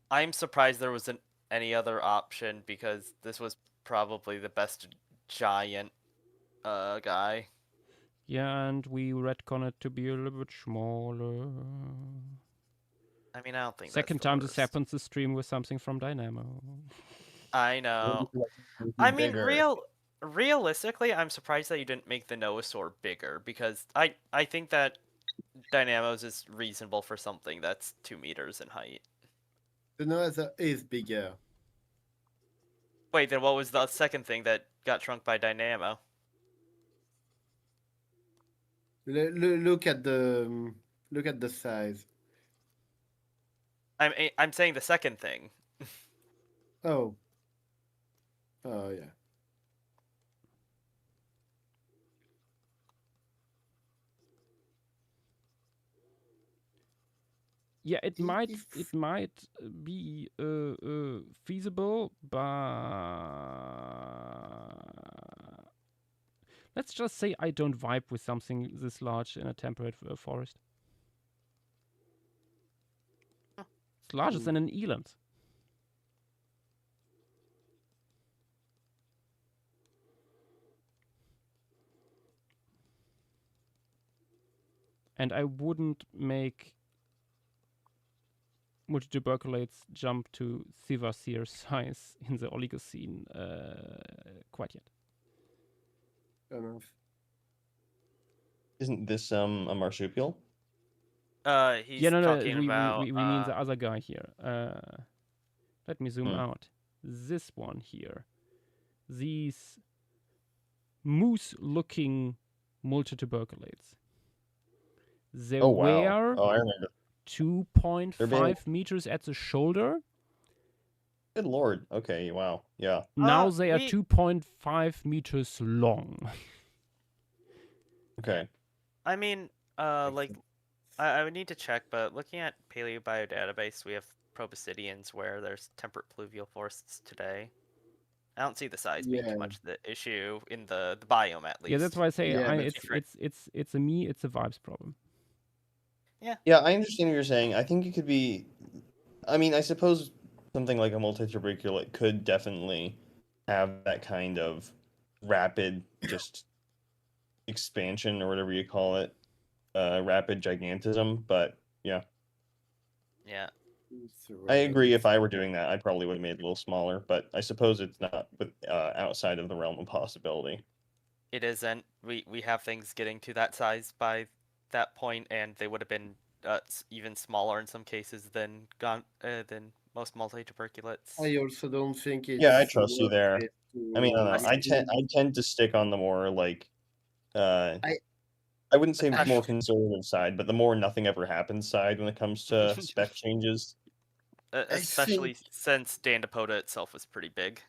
I'm surprised there wasn't any other option because this was probably the best giant guy. Yeah, and we retcon it to be a little bit smaller. I mean, I don't think Second that's the time worst. this happens this stream with something from Dynamo. I know. I mean, realistically, I'm surprised that you didn't make the Noasaur bigger because I think that Dynamos is reasonable for something that's 2 meters in height. The Noasaur is bigger. Wait, then what was the second thing that got shrunk by Dynamo? Look at the size. I'm saying the second thing. Oh. Oh yeah. Yeah, it might be feasible, but let's just say I don't vibe with something this large in a temperate forest. It's larger than an eland. And I wouldn't make multituberculates jump to Thivasir size in the Oligocene quite yet. Fair enough. Isn't this a marsupial? He's talking about. We mean the other guy here. Let me zoom out. This one here. These moose-looking multituberculates. They were 2.5 meters at the shoulder. Good lord. Okay, wow. Yeah. Now they are 2.5 meters long. Okay. I mean, like, I would need to check, but looking at paleobiodatabase, we have proboscideans where there's temperate pluvial forests today. I don't see the size being too much the issue in the biome, at least. Yeah, that's why I say it's a vibes problem. Yeah. Yeah, I understand what you're saying. I think it could be. I mean, I suppose something like a multituberculate could definitely have that kind of rapid just expansion or whatever you call it, rapid gigantism. But yeah. Yeah. I agree. If I were doing that, I probably would have made it a little smaller. But I suppose it's not outside of the realm of possibility. It isn't. We have things getting to that size by that point, and they would have been even smaller in some cases than most multituberculates. I also don't think it's. Yeah, I trust you there. I mean, I tend to stick on the more like, I wouldn't say more conservative side, but the more nothing ever happens side when it comes to spec changes. Especially since Dandapoda itself was pretty big.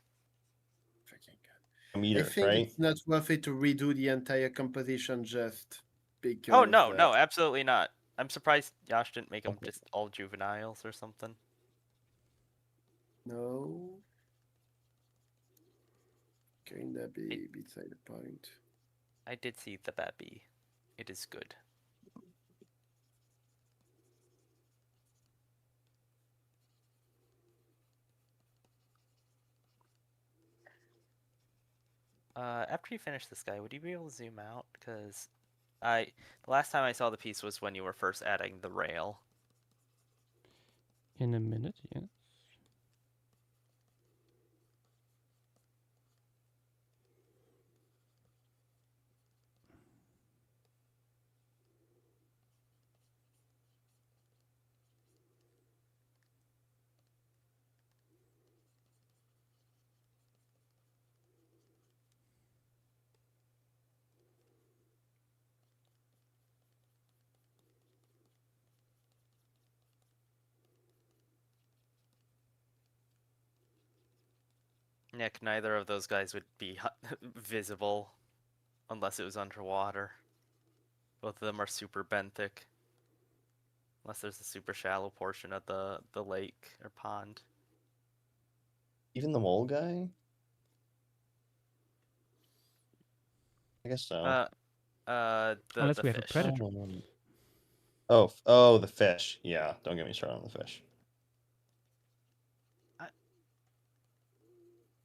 A meter, I think right? it's not worth it to redo the entire composition just because. Oh no, no, absolutely not. I'm surprised Yash didn't make them just all juveniles or something. No. Can that be beside the point? I did see the Babby. It is good. After you finish this guy, would you be able to zoom out? Because the last time I saw the piece was when you were first adding the rail. In a minute, yeah. Nick, neither of those guys would be visible unless it was underwater. Both of them are super benthic. Unless there's a super shallow portion of the lake or pond. Even the mole guy? I guess so. Unless the we fish. have a predator. Oh, the fish. Yeah, don't get me started on the fish.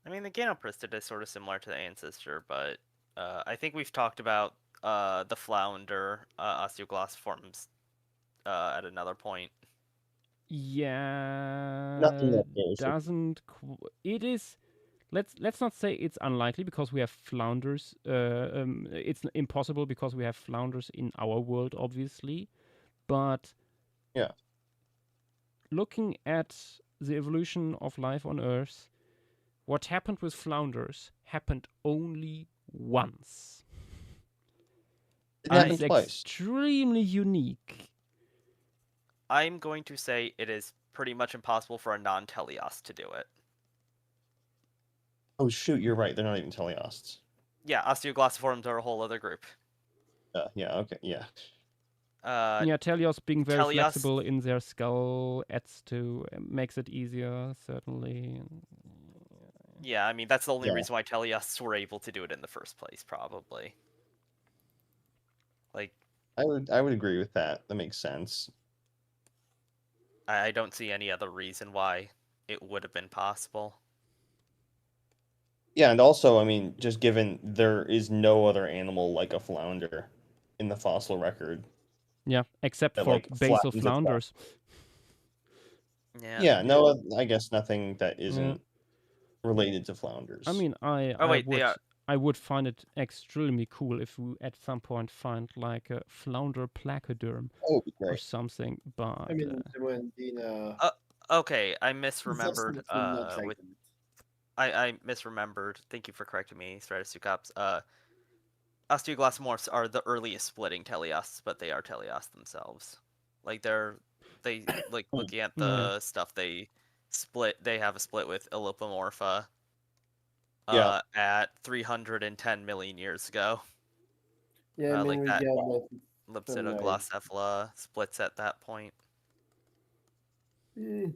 I mean, the Ganopristid is sort of similar to the ancestor, but I think we've talked about the flounder osteoglossiforms at another point. Yeah, Nothing that goes. doesn't. It is. Let's not say it's unlikely because we have flounders. It's impossible because we have flounders in our world, obviously. But yeah, looking at the evolution of life on Earth, what happened with flounders happened only once. It happened twice. Extremely unique. I'm going to say it is pretty much impossible for a non-teleost to do it. Oh shoot, you're right. They're not even teleosts. Yeah, osteoglossiforms are a whole other group. Yeah. Okay. Yeah. Yeah, Telios being very Telios- flexible in their skull adds to makes it easier, certainly. Yeah, I mean that's the only Yeah. reason why teleosts were able to do it in the first place, probably. Like, I would agree with that. That makes sense. I don't see any other reason why it would have been possible. Yeah, and also, I mean, just given there is no other animal like a flounder in the fossil record. Yeah, except that, for like, basal flattens itself. flounders. Yeah, no, I guess nothing that isn't related to flounders. I mean, I would find it extremely cool if we at some point find like a flounder placoderm or something. But I mean, when okay, I misremembered. not like I misremembered. Thank you for correcting me, Stratosucops. Osteoglossomorphs are the earliest splitting teleosts, but they are teleosts themselves. Like they like looking at the stuff they split. They have a split with Elopomorpha. At 310 million years ago. Yeah, I mean, like that. Like... Lepsidogloscephala splits at that point. Where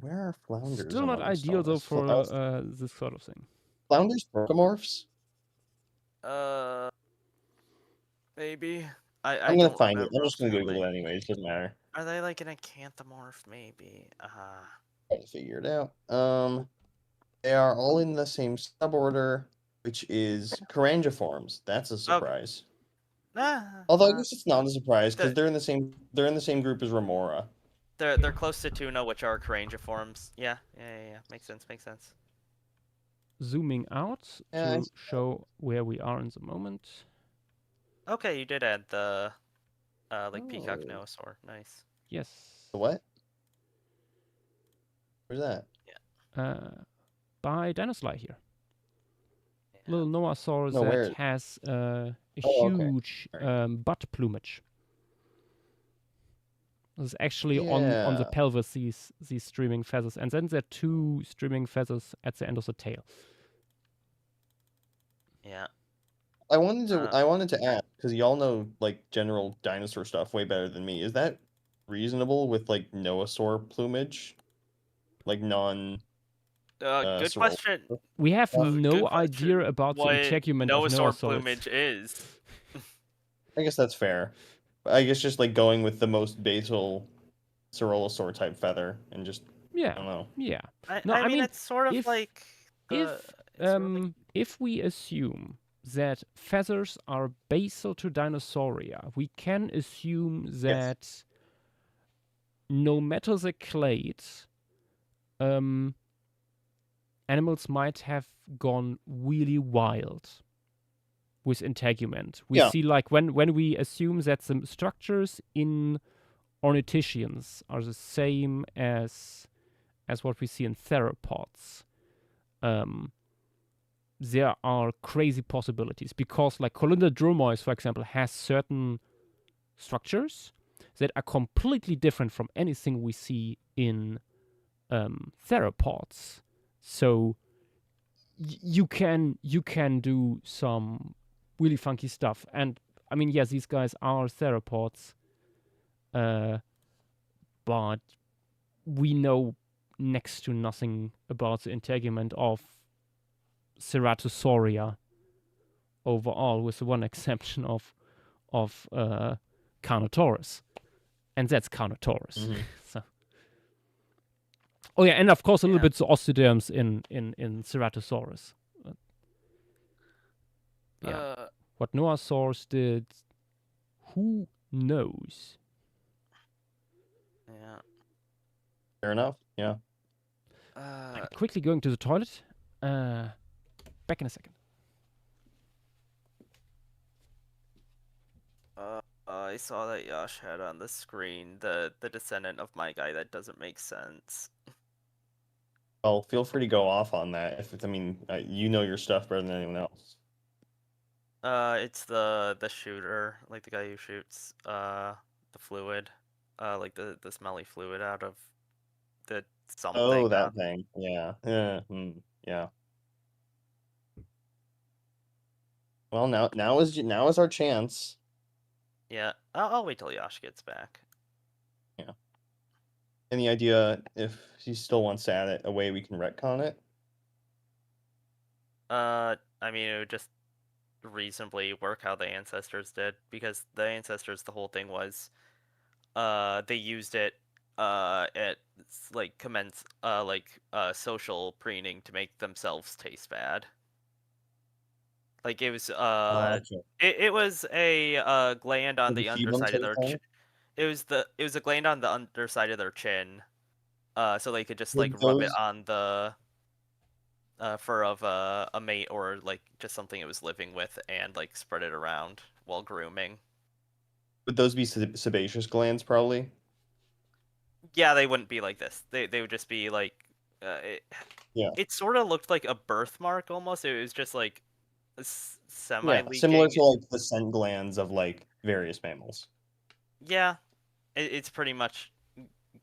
are flounders? Still not ideal though for this sort of thing. Flounders procomorphs? Maybe. I'm gonna find it. I'm just gonna Google it anyways. Doesn't matter. Are they like an acanthomorph? Maybe. Trying to figure it out. They are all in the same suborder, which is Carangiforms. That's a surprise. Although I guess it's not a surprise because they're in the same group as Remora. They're close to Tuna, which are Carangiforms. Yeah. Makes sense. Zooming out to show where we are in the moment. Okay, you did add the peacock nosaur. Nice. Yes. The what? Where's that? Yeah. By Dinosaur here. Little Noasaur No, that has a huge butt plumage. This is actually on the pelvis, these streaming feathers. And then there are two streaming feathers at the end of the tail. Yeah. I wanted to ask, because y'all know like general dinosaur stuff way better than me. Is that reasonable with like Noasaur plumage? Like non good question. We have no idea about the integument of Noasaur plumage is. I guess that's fair. I guess just like going with the most basal Cerolosaur type feather and just I don't know. Yeah. I mean it's sort of like if we assume that feathers are basal to Dinosauria, we can assume that no matter the clade, animals might have gone really wild with integument. We see like when we assume that the structures in ornithischians are the same as what we see in theropods, there are crazy possibilities because like Colindrodromois, for example, has certain structures that are completely different from anything we see in theropods. So you can do some really funky stuff. And I mean, yes, these guys are theropods, but we know next to nothing about the integument of Ceratosauria overall, with the one exception of Carnotaurus, and that's Carnotaurus. Mm-hmm. So. Oh yeah, and of course a little bit the osteoderms in Ceratosaurus. What Noasaurs did, who knows? Yeah. Fair enough. Yeah. I'm quickly going to the toilet. Back in a second. I saw that Yash had on the screen the descendant of my guy. That doesn't make sense. Oh, feel free to go off on that. If it's, I mean, you know your stuff better than anyone else. It's the shooter, like the guy who shoots the fluid. like the smelly fluid out of the something. Oh, that thing. Yeah. Yeah. Well, now is our chance. Yeah, I'll wait till Yash gets back. Yeah. Any idea if he still wants to add it, a way we can retcon it? I mean, it would just reasonably work how the ancestors did, because the ancestors, the whole thing was, they used it, at like social preening to make themselves taste bad. Like it was, Gotcha. it was a gland on Did the you feed them underside to of the their thing? it was a gland on the underside of their chin, so they could just like Would rub it those on the fur of a mate, or like just something it was living with, and like spread it around while grooming. be sebaceous glands probably? Yeah, they wouldn't be like this. They would just be like, Yeah. it sort of looked like a birthmark almost. It was just like Yeah, semi-leaking. similar to like the scent glands of like various mammals. Yeah, it's pretty much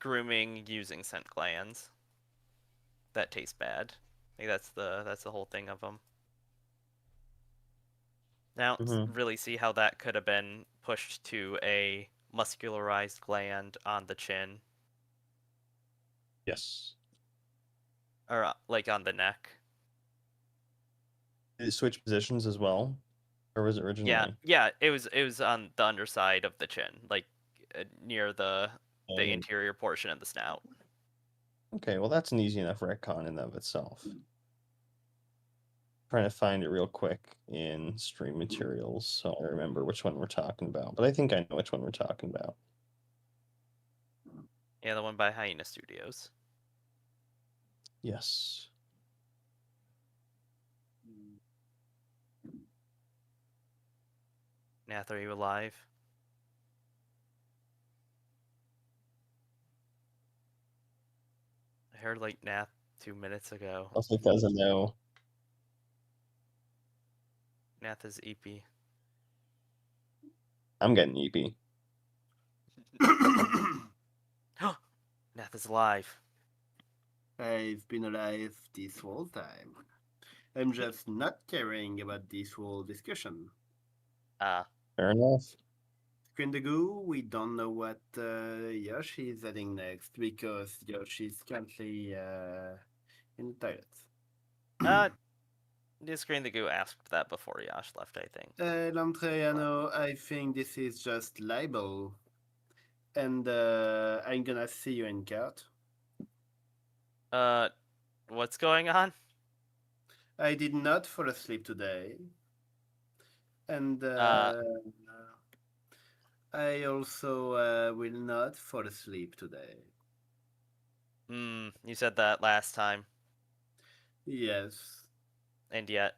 grooming using scent glands that taste bad. Like that's the whole thing of them. Now, really see how that could have been pushed to a muscularized gland on the chin. Yes. Or like on the neck. Did it switch positions as well, or was it originally? Yeah. It was on the underside of the chin, like near the interior portion of the snout. Okay, well that's an easy enough retcon in of itself. Trying to find it real quick in stream materials so I remember which one we're talking about. But I think I know which one we're talking about. Yeah, the one by Hyena Studios. Yes. Nath, are you alive? I heard like Nath 2 minutes ago. Also doesn't know. Nath is EP. I'm getting EP. Nath is alive. I've been alive this whole time. I'm just not caring about this whole discussion. Fair enough. Screen the goo, we don't know what Yoshi is adding next because Yoshi is currently in the toilet. The Screen the Goo asked that before Yash left, I think. Lantreano, I think this is just libel. And I'm gonna see you in court. What's going on? I did not fall asleep today. And I also will not fall asleep today. You said that last time. Yes. And yet.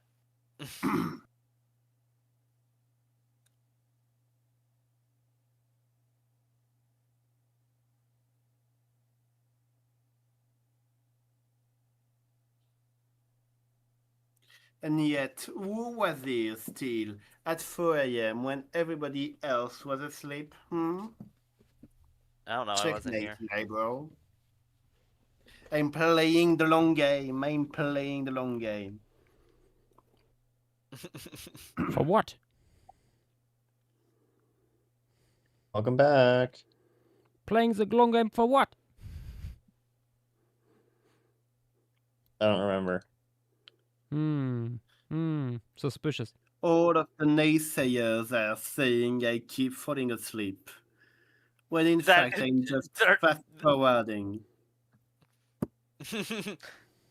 And yet, who was there still at 4 a.m. when everybody else was asleep? I don't know, I wasn't here. Bro. I'm playing the long game. I'm playing the long game. For what? Welcome back. Playing the long game for what? I don't remember. Suspicious. All of the naysayers are saying I keep falling asleep. When in fact I'm just fast forwarding.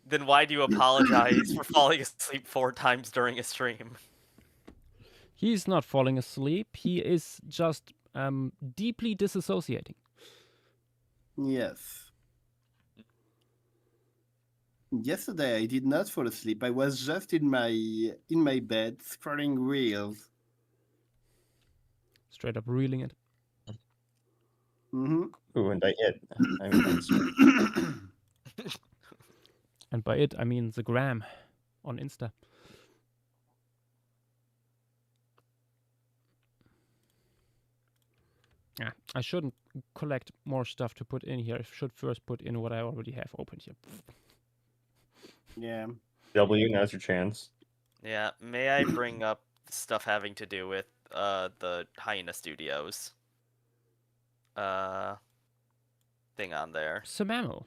Then why do you apologize for falling asleep 4 times during a stream? He's not falling asleep. He is just deeply disassociating. Yes. Yesterday I did not fall asleep. I was just in my bed scrolling reels. Straight up reeling it. Mm-hmm. Ooh, and by it, I mean And by it, I mean the gram on Insta. Yeah, I shouldn't collect more stuff to put in here. I should first put in what I already have opened here. Yeah. W, now's your chance. Yeah, may I bring up stuff having to do with the Hyena Studios thing on there? Samamo.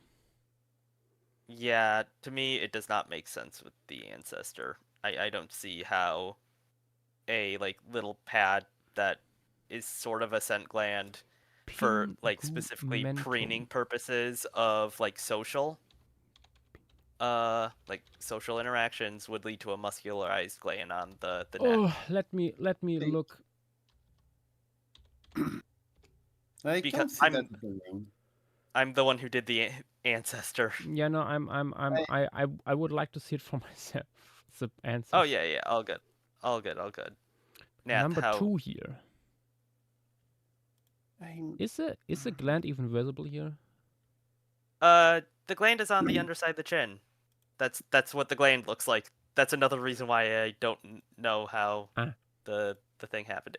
Yeah, to me it does not make sense with the Ancestor. I don't see how a like little pad that is sort of a scent gland for like specifically preening purposes of like social interactions would lead to a muscularized gland on the neck. Let me look. I Because can't see that happening. I'm the one who did the Ancestor. Yeah, no, I would like to see it for myself. The Ancestor. Oh yeah, all good. Nat, Number 2 here. Is a gland even visible here? The gland is on the underside of the chin. That's what the gland looks like. That's another reason why I don't know how the thing happened.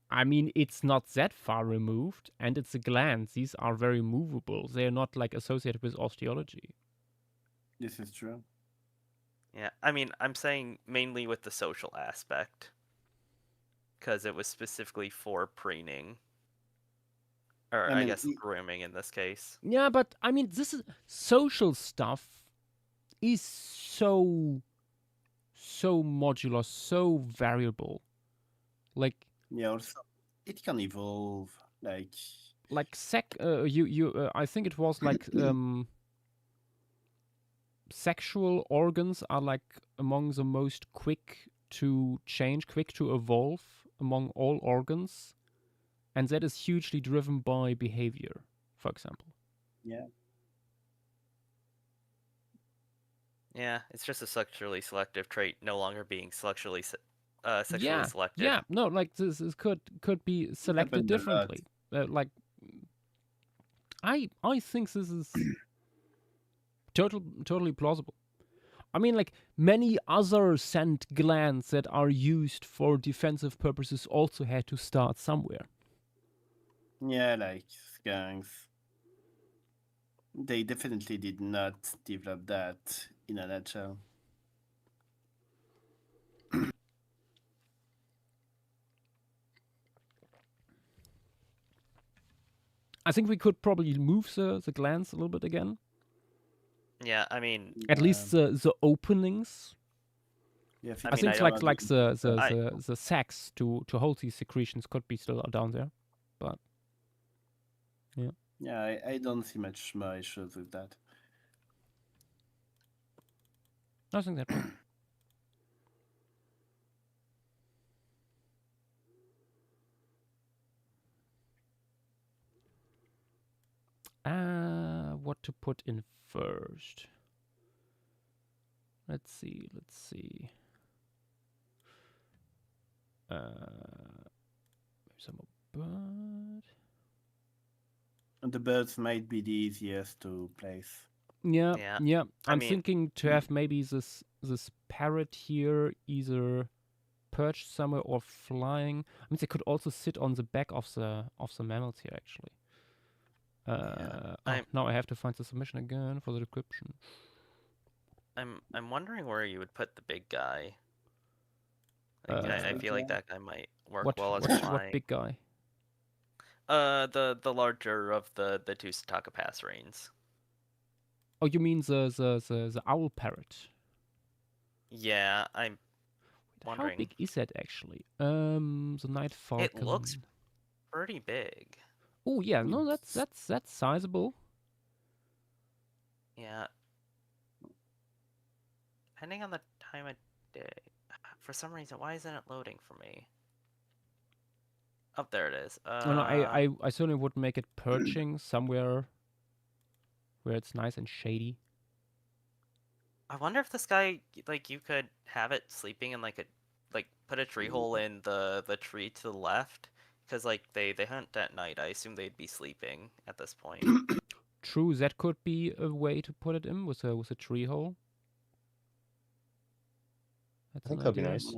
I mean, it's not that far removed, and it's a gland. These are very movable. They are not like associated with osteology. This is true. Yeah, I mean, I'm saying mainly with the social aspect, because it was specifically for preening, or I guess grooming in this case. Yeah, but I mean, this is social stuff is so modular, so variable. Like yeah, also it can evolve. Like I think it was like sexual organs are like among the most quick to change, quick to evolve among all organs, and that is hugely driven by behavior, for example. Yeah. Yeah, it's just a sexually selective trait, no longer being sexually selected. Yeah, no, like this could be selected differently. Like, I think this is totally plausible. I mean, like many other scent glands that are used for defensive purposes also had to start somewhere. Yeah, like skunks. They definitely did not develop that in a nutshell. I think we could probably move the glands a little bit again. Yeah, I mean, at least the openings. Yeah, I think like the sacs to hold these secretions could be still down there, but yeah. Yeah, I don't see much more issues with that. I think that. What to put in first? Let's see. Maybe some bird. And the birds might be the easiest to place. Yeah. I'm thinking to have maybe this parrot here either perched somewhere or flying. I mean, they could also sit on the back of the mammals here, actually. Now I have to find the submission again for the description. I'm wondering where you would put the big guy. I feel like that guy might work well as flying. What big guy? The larger of the two Sataka Pass reins. Oh, you mean the owl parrot? Yeah, I'm wondering. How big is that actually? The night falcon. It looks pretty big. Oh yeah, no, that's sizable. Yeah. Depending on the time of day. For some reason, why isn't it loading for me? Oh, there it is. No, I certainly would make it perching somewhere where it's nice and shady. I wonder if this guy, like, you could have it sleeping in put a tree hole in the tree to the left, because like they hunt at night. I assume they'd be sleeping at this point. True, that could be a way to put it in with a tree hole. I think that'd be nice.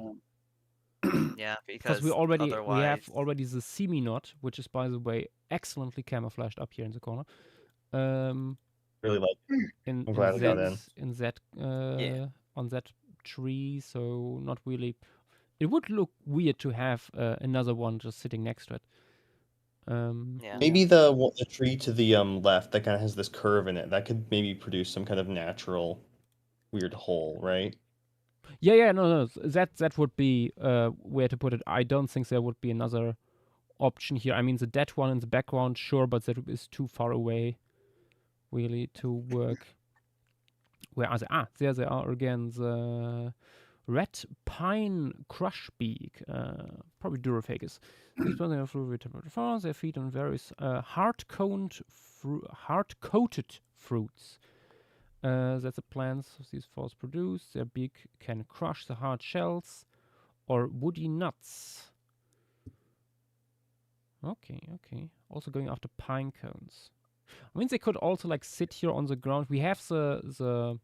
Yeah, Because because we have otherwise, already the semi-knot, which is, by the way, excellently camouflaged up here in the corner. Really like it. In I'm glad we got in. that Yeah. on that tree, so not really. It would look weird to have another one just sitting next to it. yeah. Maybe the tree to the left that kind of has this curve in it that could maybe produce some kind of natural weird hole, right? Yeah, no, that would be where to put it. I don't think there would be another option here. I mean, the dead one in the background, sure, but that is too far away, really, to work. Where are they? Ah, there they are again. The red pine crushbeak, probably Duraphagus. These plants have fluid temperature forms. They feed on various hard-coated fruits. That the plants these falls produce. Their beak can crush the hard shells or woody nuts. Okay. Also going after pine cones. I mean, they could also like sit here on the ground. We have the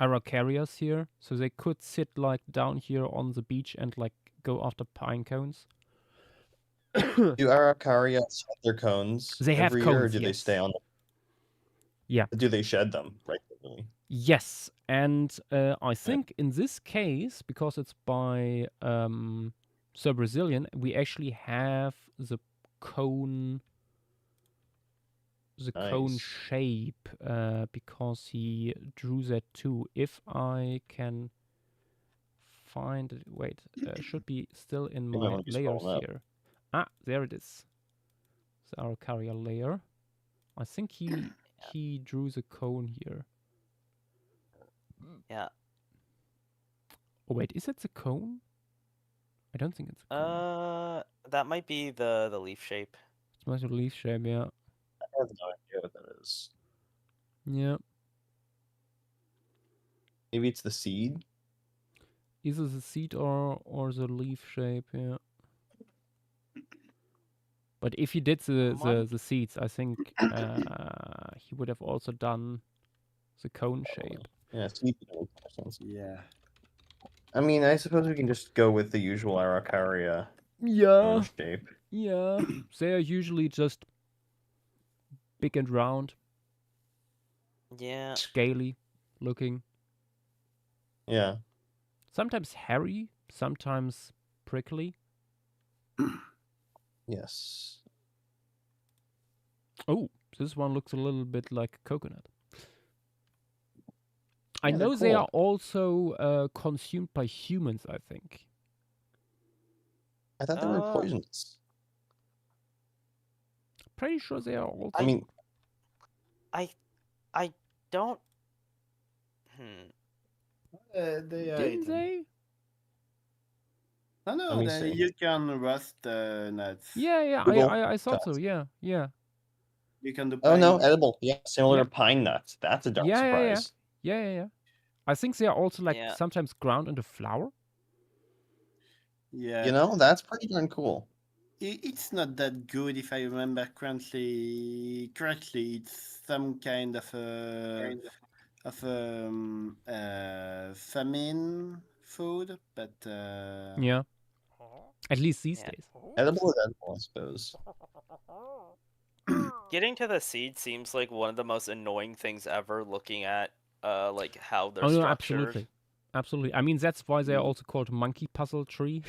araucarias here, so they could sit like down here on the beach and like go after pine cones. Do araucarias have their cones They have every year, or cones, do they yes. stay on them? Yeah. Do they shed them regularly? Yes, and I think in this case, because it's by Sir Brazilian, we actually have the cone shape because he drew that too. If I can find it, wait, should be still in You might my wanna be layers scrolling up. here. Ah, there it is. The Araucaria layer. I think he drew the cone here. Yeah. Oh wait, is it the cone? I don't think it's a cone. That might be the leaf shape. It's my leaf shape, yeah. I have no idea what that is. Yeah. Maybe it's the seed. Either the seed or the leaf shape, yeah. But if he did the seeds, I think he would have also done the cone shape. Yeah, seed. Yeah. I mean, I suppose we can just go with the usual Araucaria Yeah. shape. Yeah. They are usually just big and round. Yeah. Scaly looking. Yeah. Sometimes hairy, sometimes prickly. Yes. Oh, this one looks a little bit like a coconut. I Yeah, know they're they cool. are also consumed by humans, I think. I thought they were poisonous. Pretty sure they are also. I mean, I don't. Didn't they? I know Let me that see. you can rust nuts. Yeah. Google I thought test. so. Yeah. You can do. Oh no, pine- edible. Yeah, similar Yeah. to pine nuts. That's a dark Yeah. surprise. Yeah. I think they are also like Yeah. sometimes ground into flour. Yeah. You know, that's pretty darn cool. It's not that good if I remember correctly. It's some kind of famine food, but Yeah. At least these days. Edible is edible, I suppose. Getting to the seed seems like one of the most annoying things ever. Looking at like how they're Oh no, structured. absolutely. I mean, that's why they are also called monkey puzzle tree.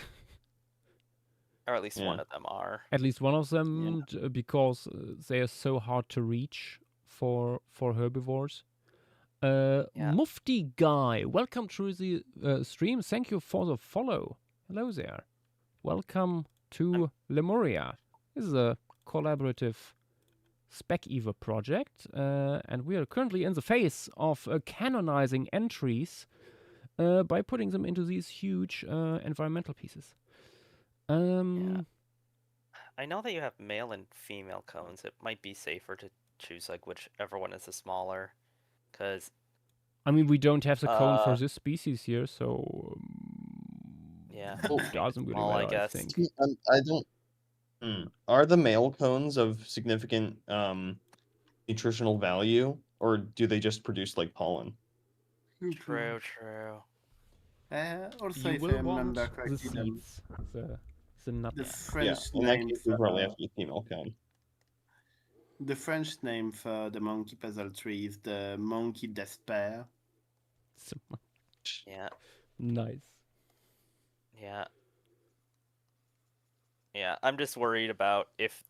Or at least Yeah. one of them are. At least one of them, because they are so hard to reach for herbivores. Mufti Guy, welcome to the stream. Thank you for the follow. Hello there. Welcome to Lemuria. This is a collaborative Spec Evo project, and we are currently in the phase of canonizing entries by putting them into these huge environmental pieces. I know that you have male and female cones. It might be safer to choose like whichever one is the smaller, because. I mean, we don't have the cone for this species here, so yeah, it doesn't really well, matter. I guess. think. I don't. Are the male cones of significant nutritional value, or do they just produce like pollen? True. Also, You if I will remember want the correctly, seeds, the nuts. the Yeah, French in that name case, we probably have for to use female cone. the French name for the monkey puzzle tree is the monkey despair. Yeah. Nice. Yeah. Yeah, I'm just worried about if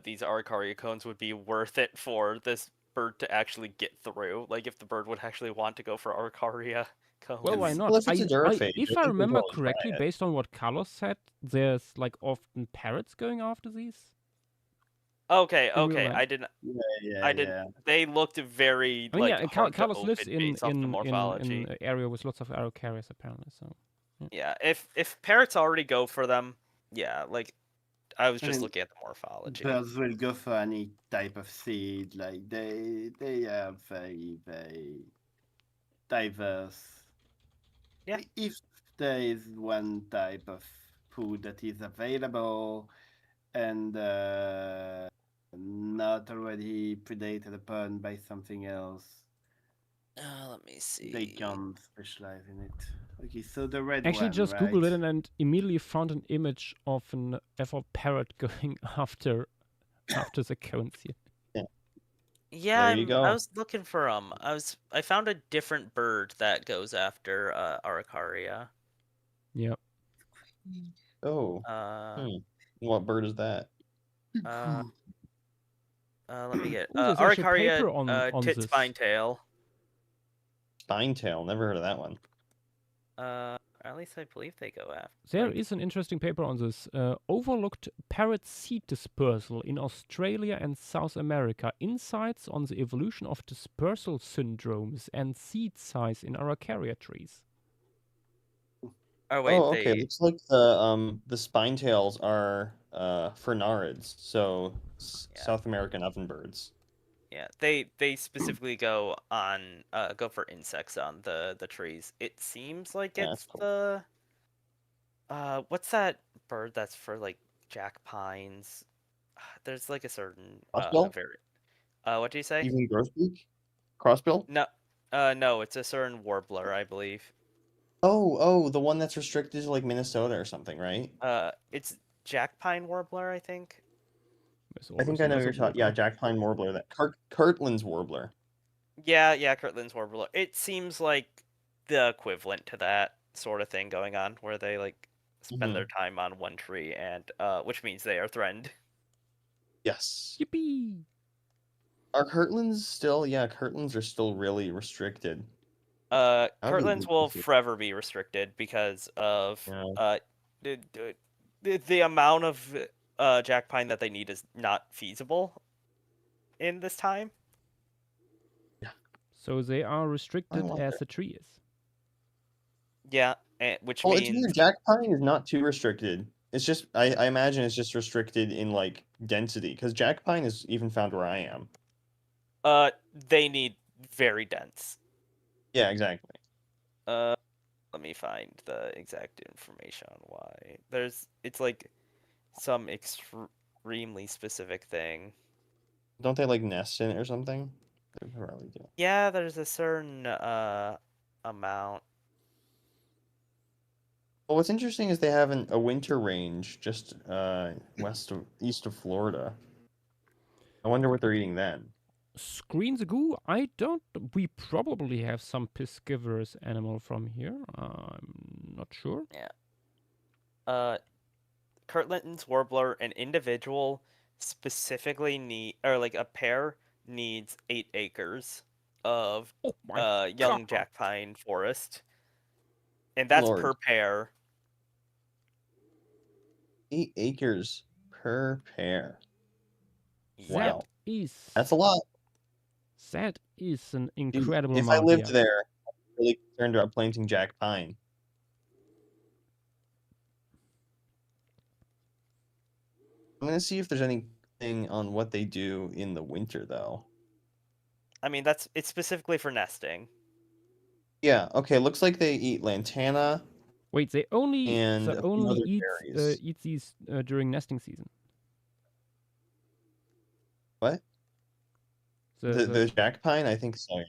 these Arcaria cones would be worth it for this bird to actually get through. Like if the bird would actually want to go for Arcaria cones. Well, why not? Well, if it's a Duraphage, if I I think we'll remember probably try correctly, it. based on what Carlos said, there's like often parrots going after these. Okay, in real okay. life. I didn't. Yeah, I didn't. They looked very I mean, like yeah, hard to Carlos lives open based off the in morphology. an area with lots of arrow carriers apparently. So Yeah, if parrots already go for them, yeah, like I was I just mean, looking at the morphology. birds will go for any type of seed. Like they are very diverse. Yeah. If there is one type of food that is available and not already predated upon by something else, Let me see. they can specialize in it. Okay, so the red actually, one, just right? Googled it and immediately found an image of a parrot going after the cones here. Yeah, There you go. I was looking for I found a different bird that goes after Arcaria. Yep. Oh. What bird is that? Let me get Ooh, there's actually Arcaria paper on tit this. spinetail. Spinetail. Never heard of that one. At least I believe they go after. There is an interesting paper on this. Overlooked parrot seed dispersal in Australia and South America. Insights on the evolution of dispersal syndromes and seed size in Araucaria trees. Oh wait, okay. Looks like the spinetails are furnarids, so South American ovenbirds. Yeah, they specifically go for insects on the trees. It seems like Yeah, it's that's cool. the what's that bird that's for like jack pines? There's like a certain Crossbill? what do you say? Even grosbeak? Crossbill? No, no, it's a certain warbler, I believe. Oh, the one that's restricted to like Minnesota or something, right? It's jack pine warbler, I think. I think I know you're talking. Yeah, Jack Pine Warbler. That Kirtland's Warbler. Yeah, Kirtland's warbler. It seems like the equivalent to that sort of thing going on, where they like spend their time on one tree, and which means they are threatened. Yes. Yippee! Are Kirtlands still? Yeah, Kirtlands are still really restricted. Kirtlands will forever be restricted because of the amount of jack pine that they need is not feasible in this time. So they are restricted as the tree is. Yeah, which Well, means it's weird. Jack Pine is not too restricted. It's just I imagine it's just restricted in like density because Jack Pine is even found where I am. they need very dense. Yeah, exactly. Let me find the exact information on why. It's like some extremely specific thing. Don't they like nest in it or something? They probably do. Yeah, there's a certain amount. Well, what's interesting is they have a winter range just east of Florida. I wonder what they're eating then. Screen the goo. We probably have some piscivorous animal from here. I'm not sure. Yeah. Kirtland's warbler, an individual specifically a pair needs 8 acres of young jack pine forest, and that's per pair. 8 acres per pair. Wow. That's a lot. That is an incredible If amount. I lived there, I'm really concerned about planting jack pine. I'm gonna see if there's anything on what they do in the winter, though. I mean, it's specifically for nesting. Yeah. Okay. Looks like they eat lantana. Wait, they only eat berries. eat these during nesting season. What? The jack pine? I think so. Yeah.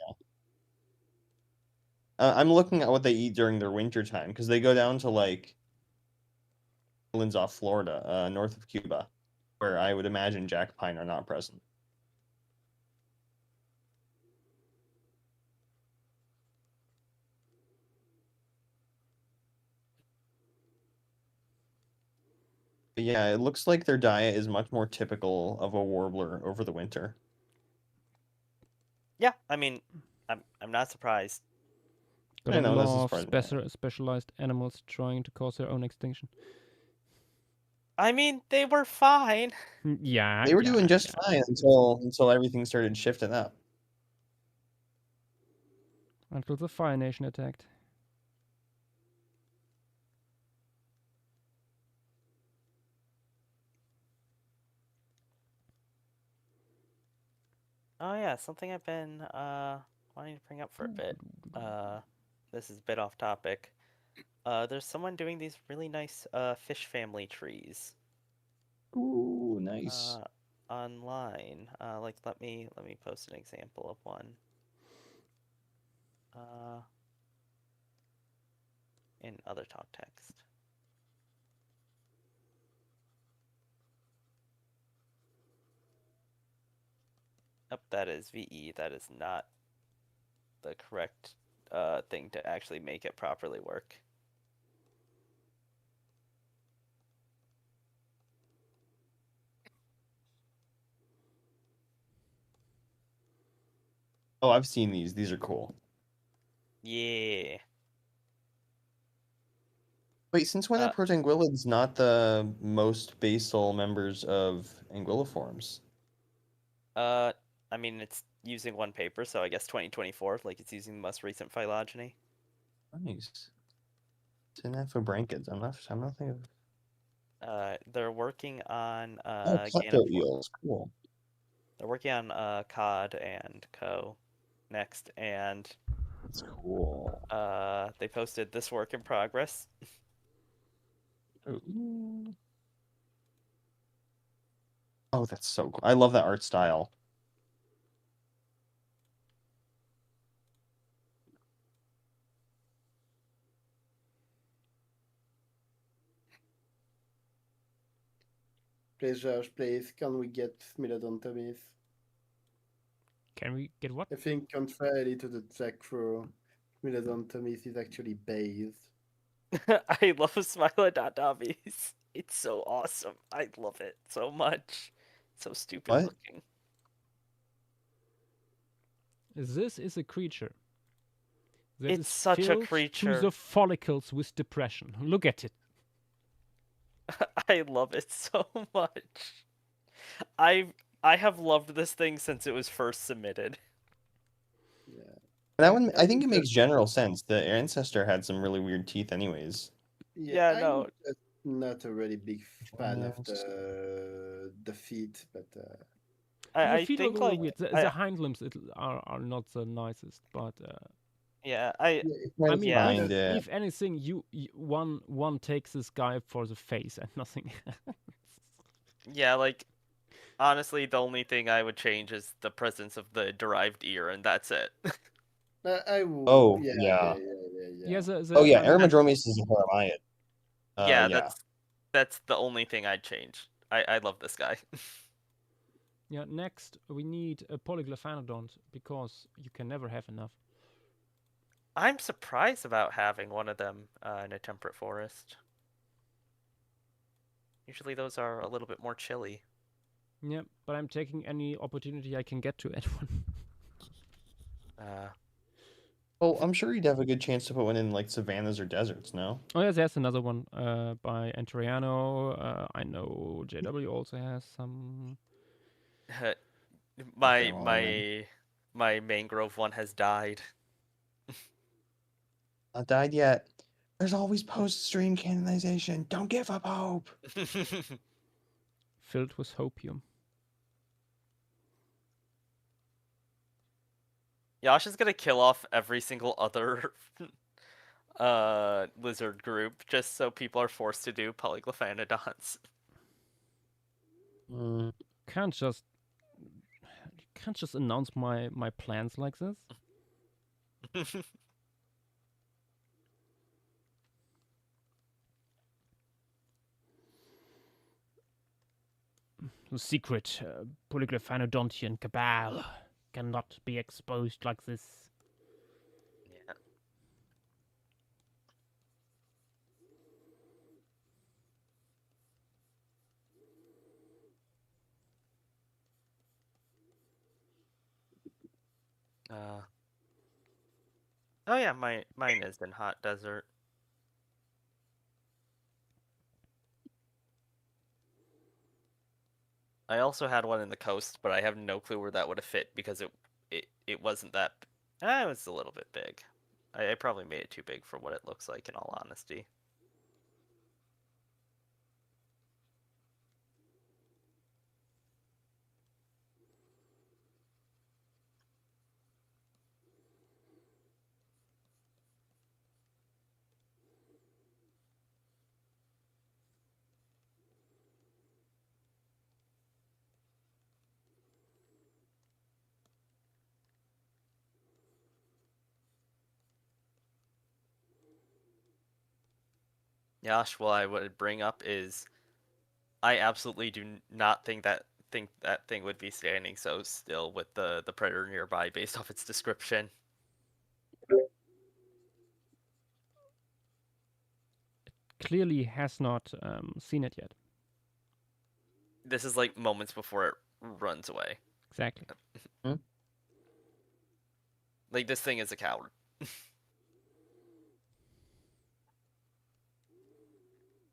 I'm looking at what they eat during their winter time because they go down to like islands off Florida, north of Cuba, where I would imagine jack pine are not present. But yeah, it looks like their diet is much more typical of a warbler over the winter. Yeah, I mean, I'm not surprised. Got I a know, that's lot as of far as I specialized animals trying to cause their own extinction. I mean, they were fine. Yeah, They were yeah, doing just yeah. fine until everything started shifting up. Until the Fire Nation attacked. Oh yeah, something I've been wanting to bring up for a bit. This is a bit off topic. There's someone doing these really nice fish family trees. Ooh, nice. Online. Like let me post an example of one. In other talk text. Oh, that is VE. That is not the correct thing to actually make it properly work. Oh, I've seen these. These are cool. Yeah. Wait, since when are protanguillids not the most basal members of anguilliforms? I mean, it's using one paper, so I guess 2024, like it's using the most recent phylogeny. Nice. Synaphrobranchids. I'm not thinking of... They're working on Oh, klepto eels. Cool. They're working on cod and co next, and that's cool. They posted this work in progress. Oh, that's so cool. I love that art style. Please, Josh, please, can we get Smilodontomies? Can we get what? I think, contrary to the jackfruit, Smilodontomies is actually bathed. I love Smilodontomies. It's so awesome. I love it so much. So stupid What? looking. This is a creature. That It's is such a filled creature. to the follicles with depression. Look at it. I love it so much. I have loved this thing since it was first submitted. Yeah. That one, I think it makes general sense. The ancestor had some really weird teeth, anyways. Yeah, no. I'm not a really big fan of the feet, but The feet look think a little like weird. The hind limbs are not the nicest, but yeah, I mean, yeah. if anything, one takes this guy for the face and nothing else. Yeah, like honestly, the only thing I would change is the presence of the derived ear, and that's it. Oh, yeah. Yeah, Oh, yeah, I mean, Aerodromius is a Paramyid. Yeah, yeah. that's the only thing I'd change. I love this guy. Yeah, next we need a polyglyphanodont because you can never have enough. I'm surprised about having one of them in a temperate forest. Usually those are a little bit more chilly. Yeah, but I'm taking any opportunity I can get to add one. Well, I'm sure you'd have a good chance to put one in like savannas or deserts, no? Oh yeah, there's another one by Antoriano. I know JW also has some. my mangrove one has died. Not died yet. There's always post-stream canonization. Don't give up hope. Filled with hopium. Yash is gonna kill off every single other lizard group just so people are forced to do polyglyphanodonts. Can't just announce my plans like this. the secret polyglyphanodontian cabal cannot be exposed like this. Yeah. Oh yeah, mine is in hot desert. I also had one in the coast, but I have no clue where that would have fit because it wasn't that. It was a little bit big. I probably made it too big for what it looks like, in all honesty. Yash, what I would bring up is I absolutely do not think that thing would be standing so still with the predator nearby based off its description. Clearly has not seen it yet. This is like moments before it runs away. Exactly. Like, this thing is a coward.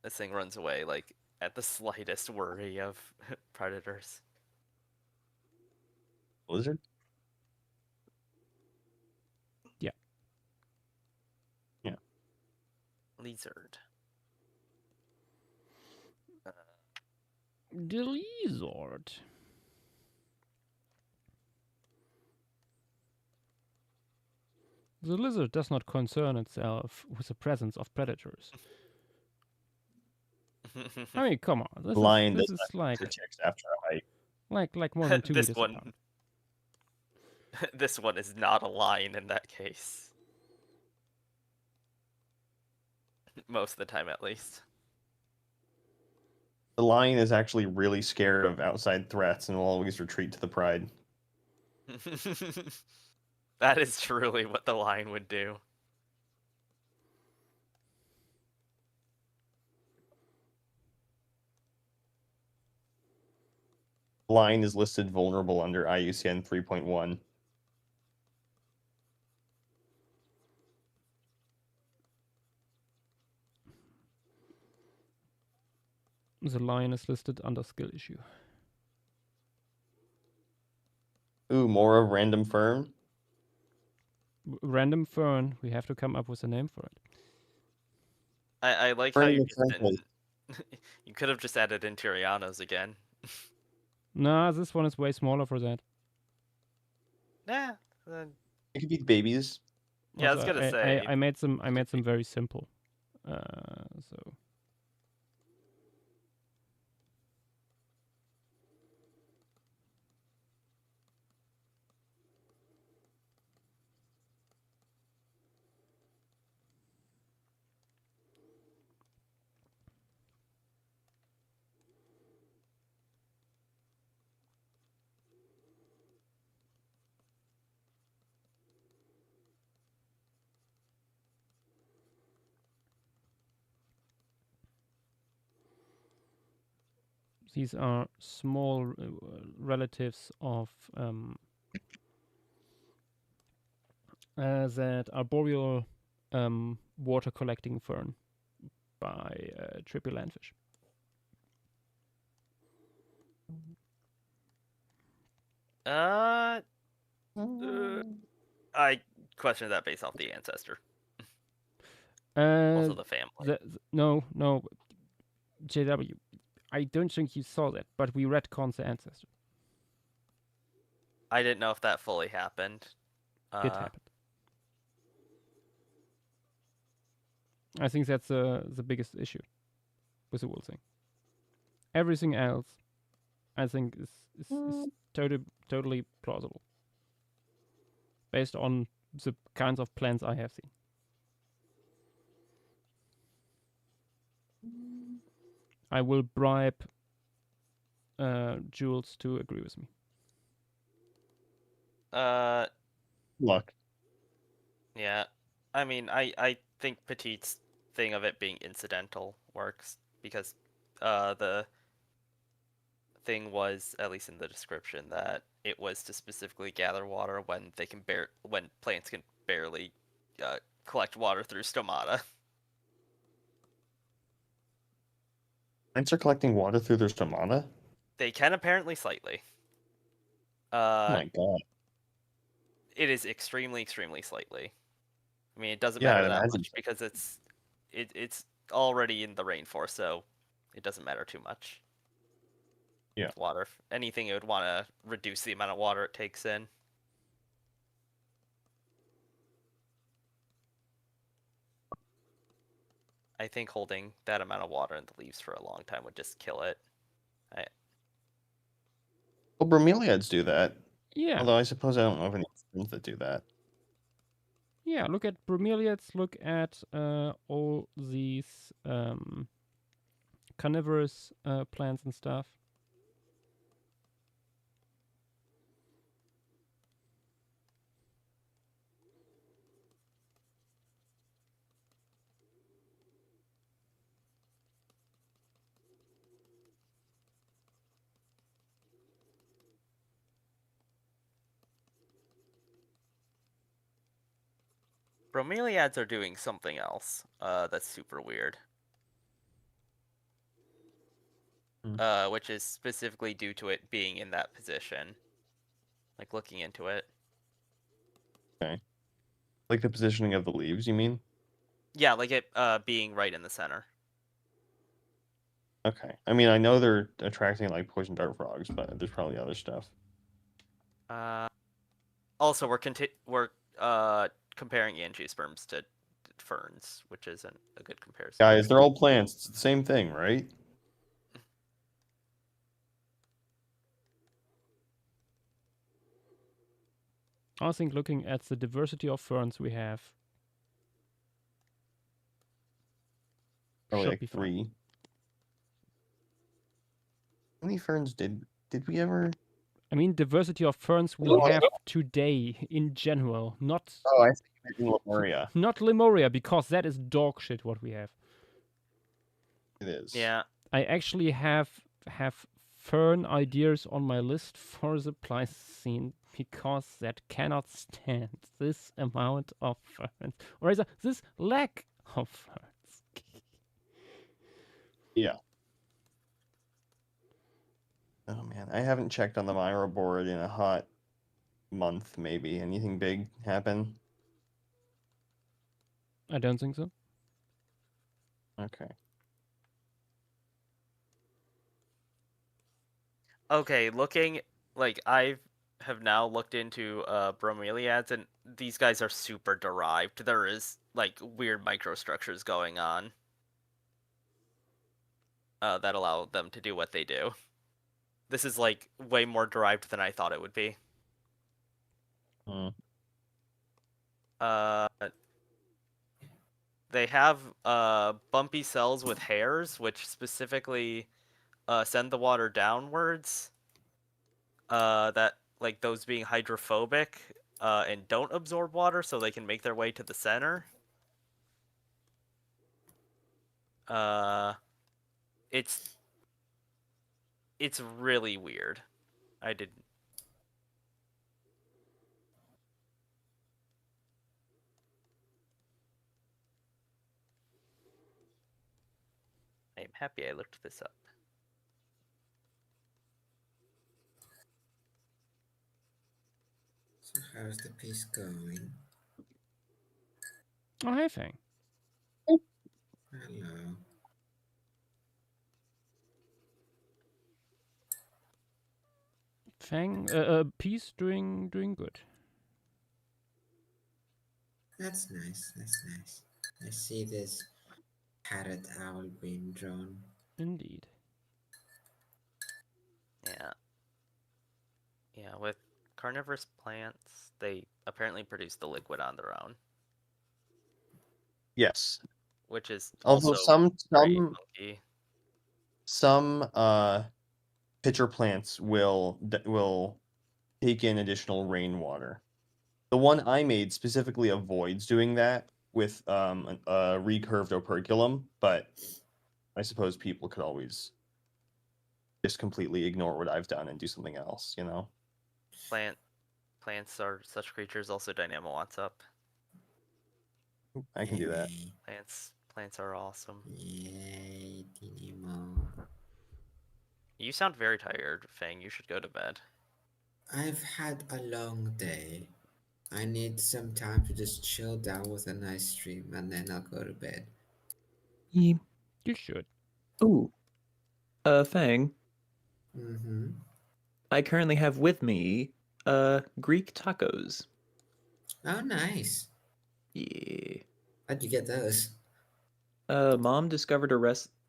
This thing runs away, like, at the slightest worry of predators. Lizard? Yeah. Yeah. Lizard. The lizard. The lizard does not concern itself with the presence of predators. I mean, come on. This Lion is does not like checks after a hike. like more than 2 This meters one. apart. This one is not a lion in that case. Most of the time, at least. The lion is actually really scared of outside threats and will always retreat to the pride. That is truly what the lion would do. Lion is listed vulnerable under IUCN 3.1. The lion is listed under skill issue. Ooh, more of random fern? Random fern. We have to come up with a name for it. I like how you just didn't... You could have just added Interianos again. Nah, this one is way smaller for that. Yeah. Then... It could be babies. Yeah, I was gonna say. I made some very simple. So these are small relatives of that arboreal water collecting fern by triple landfish. I question that based off the ancestor. Also the family. No, JW. I don't think you saw that, but we retconned the ancestor. I didn't know if that fully happened. It happened. I think that's the biggest issue with the whole thing. Everything else, I think, is totally plausible. Based on the kinds of plans I have seen. I will bribe Jules to agree with me. Luck. Yeah, I mean, I think Petite's thing of it being incidental works because the thing was, at least in the description, that it was to specifically gather water when when plants can barely collect water through stomata. Plants are collecting water through their stomata? They can apparently slightly. Oh my god. It is extremely, extremely slightly. I mean, it doesn't Yeah, matter I'd that imagine much because it's already in the rainforest, so it doesn't matter too much. Yeah. Water. If anything, it would want to reduce the amount of water it takes in. I think holding that amount of water in the leaves for a long time would just kill it. Well, bromeliads do that. Yeah. Although I suppose I don't know of any things that do that. Yeah, look at bromeliads, look at all these carnivorous plants and stuff. Bromeliads are doing something else that's super weird. Which is specifically due to it being in that position. Like, looking into it. Okay. Like the positioning of the leaves, you mean? Yeah, like it being right in the center. Okay. I mean, I know they're attracting like poison dart frogs, but there's probably other stuff. Also, we're comparing angiosperms to ferns, which isn't a good comparison. Guys, they're all plants. It's the same thing, right? I think looking at the diversity of ferns we have. Probably should like be 3. fine. How many ferns did we ever? I mean, diversity of ferns we have today in general, not. Oh, I think in Lemuria. Not Lemuria, because that is dog shit what we have. It is. Yeah. I actually have fern ideas on my list for the Pleistocene because that cannot stand this amount of ferns, or rather this lack of ferns. Yeah. Oh man, I haven't checked on the Myra board in a hot month. Maybe anything big happen? I don't think so. Okay. Okay, looking like I have now looked into bromeliads, and these guys are super derived. There is like weird microstructures going on that allow them to do what they do. This is like way more derived than I thought it would be. They have bumpy cells with hairs, which specifically send the water downwards. That like those being hydrophobic and don't absorb water, so they can make their way to the center. It's really weird. I'm happy I looked this up. So how's the piece going? Oh, hey, Fang. Hello. Fang, Peace doing good. That's nice. That's nice. I see this parrot owl being drawn. Indeed. Yeah. Yeah, with carnivorous plants, they apparently produce the liquid on their own. Yes. Which is although also some funky. pitcher plants will take in additional rainwater. The one I made specifically avoids doing that with a recurved operculum, but I suppose people could always just completely ignore what I've done and do something else, you know? Plants are such creatures. Also, Dynamo wants up. I can do that. Plants are awesome. Yay, Dynamo. You sound very tired, Fang. You should go to bed. I've had a long day. I need some time to just chill down with a nice stream, and then I'll go to bed. You should. Ooh. Fang. Mm-hmm. I currently have with me Greek tacos. Oh, nice. Yeah. How'd you get those? Mom discovered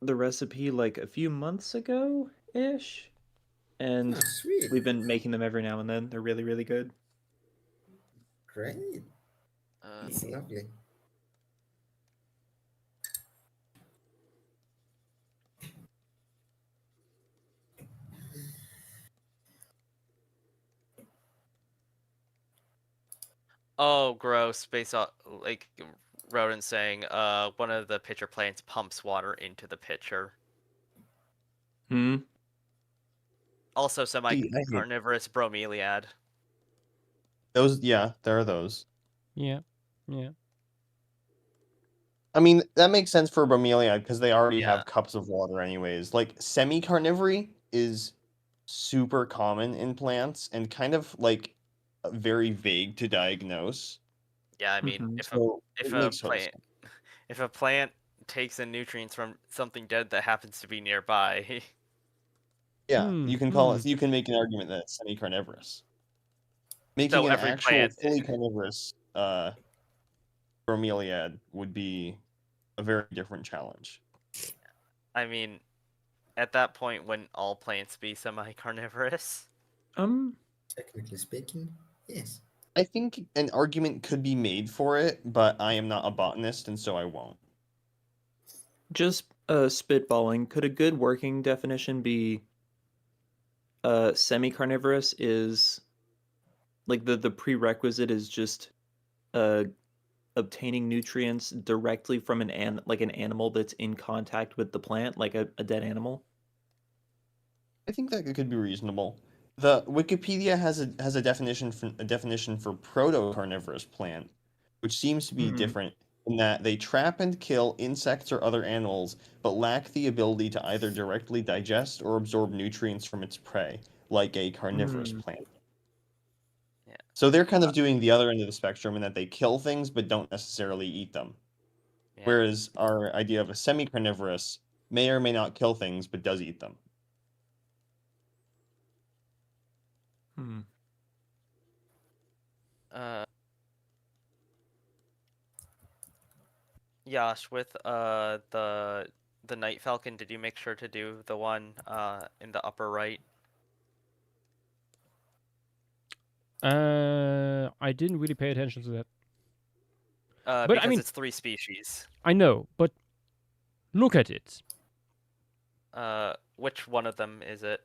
the recipe like a few months ago ish, and Oh, sweet. we've been making them every now and then. They're really, really good. Great. That's lovely. Oh, gross! Based on like Rodent saying, one of the pitcher plants pumps water into the pitcher. Hmm. Also, semi-carnivorous bromeliad. Those, yeah, there are those. Yeah, yeah. I mean, that makes sense for bromeliad because they already have cups of water anyways. Like, semi-carnivory is super common in plants and kind of, like, very vague to diagnose. Yeah, I mean, So it makes total sense. if a plant takes in nutrients from something dead that happens to be nearby. Yeah, you can call it. You can make an argument that it's semi-carnivorous. Making an every actual plant- fully carnivorous bromeliad would be a very different challenge. I mean, at that point, wouldn't all plants be semi-carnivorous? Technically speaking, yes. I think an argument could be made for it, but I am not a botanist, and so I won't. Just spitballing. Could a good working definition be semi-carnivorous is like the prerequisite is just obtaining nutrients directly from an animal that's in contact with the plant, like a dead animal? I think that could be reasonable. The Wikipedia has a definition for proto-carnivorous plant, which seems to be different in that they trap and kill insects or other animals, but lack the ability to either directly digest or absorb nutrients from its prey, like a carnivorous plant. Yeah. So they're kind of doing the other end of the spectrum in that they kill things but don't necessarily eat them. Yeah. Whereas our idea of a semi-carnivorous may or may not kill things but does eat them. Yash, with the Night Falcon, did you make sure to do the one in the upper right? I didn't really pay attention to that. But because I mean, it's 3 species. I know, but look at it. Which one of them is it?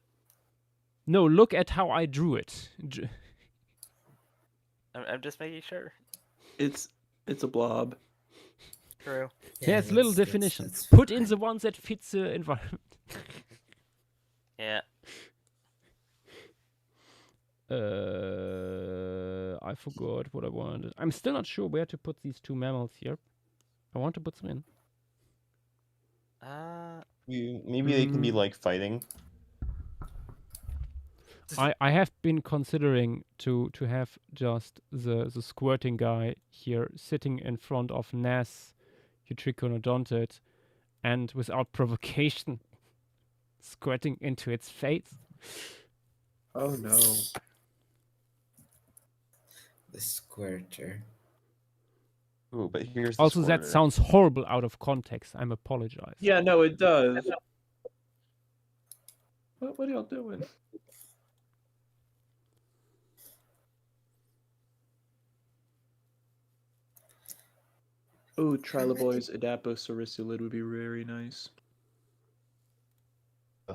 No, look at how I drew it. I'm just making sure. It's a blob. True. There's little definitions. Put in the ones that fit the environment. Yeah. I forgot what I wanted. I'm still not sure where to put these 2 mammals here. I want to put them in. Maybe they can be like fighting. I have been considering to have just the squirting guy here sitting in front of Nas Utriconodontid and without provocation squirting into its face. Oh no. The squirter. Ooh, but here's the also squirter. That sounds horrible out of context. I'm apologizing. Yeah, no, it does. What are y'all doing? Oh, Triloboy's Adaposauricid would be very nice.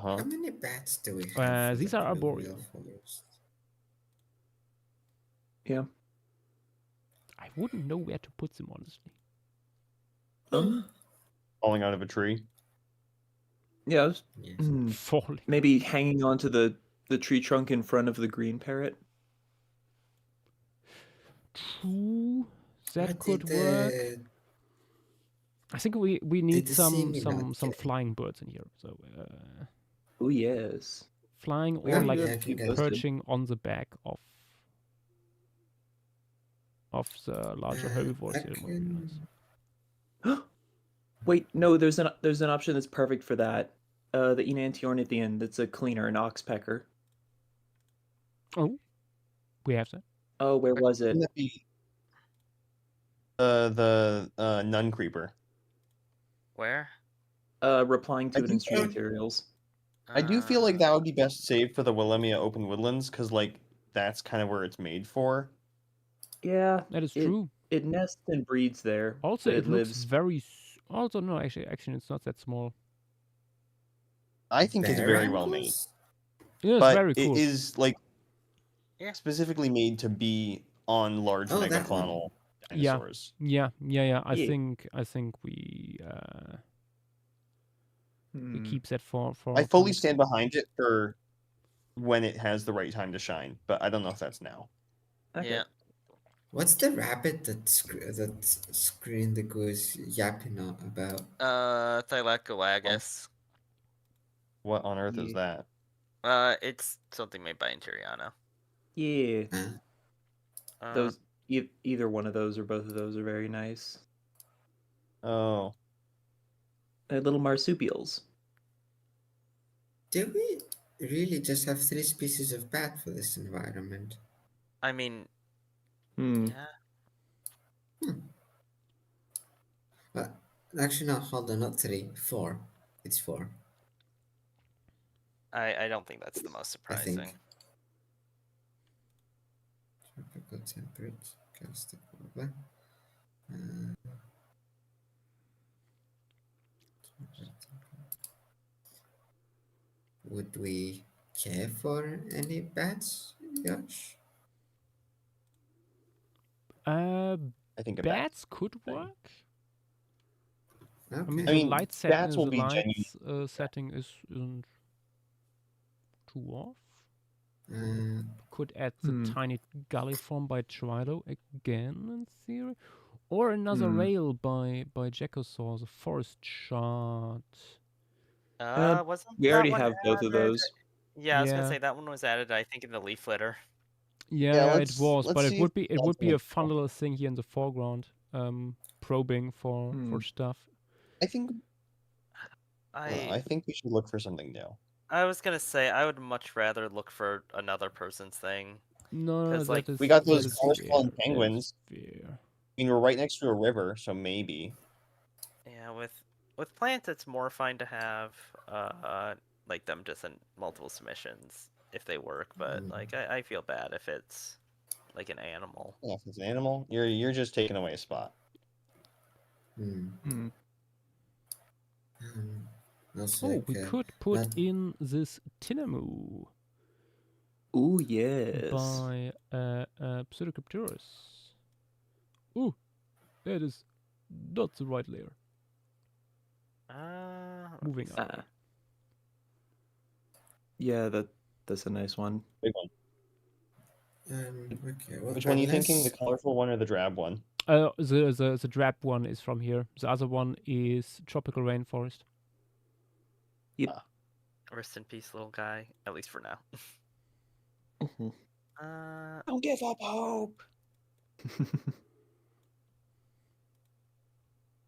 How many bats do we have? For These the are blue arboreal. real forest? Yeah. I wouldn't know where to put them, honestly. Falling out of a tree. Yeah. Falling. Maybe hanging onto the tree trunk in front of the green parrot. True. That What could did work. I think we need the some semi not get- flying birds in here. So Oh yes. flying We or can like do that if you guys do. perching on the back of the larger herbivores here would be nice. Wait, no, there's an option that's perfect for that. The enantiorn at the end. That's a cleaner, an oxpecker. Oh, we have that. Oh, where was it? Wouldn't that be the nun creeper? Where? Replying to I it in think stream so. materials. I do feel like that would be best saved for the Willemia Open Woodlands, because like that's kind of where it's made for. Yeah, That is true. It nests and breeds there. Also, but it looks lives. very. Also, no, actually, it's not that small. I think it's very well made. Yeah, it's but very cool. It is like specifically made to be on large Oh, that one. megafaunal dinosaurs. Yeah. I Yeah. think we keep that for. I for fully next stand time. behind it for when it has the right time to shine, but I don't know if that's now. Okay. Yeah. What's the rabbit that screened the goose yapping about? Thylacolagis. What on earth is that? It's something made by Interiano. Yeah. Uh, Those either one of those or both of those are very nice. Oh. They're little marsupials. Do we really just have 3 species of bat for this environment? I mean, Yeah. Well, actually, no, hold on, not 3, 4. It's 4. I don't think that's the most surprising. Tropical temperate, castic warbler. Would we care for any bats, Josh? I think a bat Bats could work. I Okay. mean, I the mean, light bats will the be lights setting isn't too off. Could add the tiny galliform by Trilo again in theory, or another rail by Jackosaur, the forest shard. Wasn't we that already one have both of added? those. Yeah, I was gonna Yeah. say that one was added. I think in the leaf litter. Yeah, it let's- was, let's but it see would if be that's a what- fun little thing here in the foreground, probing for stuff. I think I I think we should look for something new. I was gonna say I would much rather look for another person's thing. No, 'Cause, like, that is, We got that those is colorful fair, that is penguins. fair. I mean, we're right next to a river, so maybe. Yeah, with plants, it's more fun to have like them just in multiple submissions if they work. But like I feel bad if it's like an animal. Yeah, if it's an animal, you're just taking away a spot. Oh, we could put in this Tinamu Ooh, yes. by Pseudocrypturus. Ooh, that is not the right layer. Moving on. Yeah, that's a nice one. Big one. Okay. Well, Which one are you unless- thinking? The colorful one or the drab one? The drab one is from here. The other one is tropical rainforest. Yep. Rest in peace, little guy. At least for now. Don't give up hope.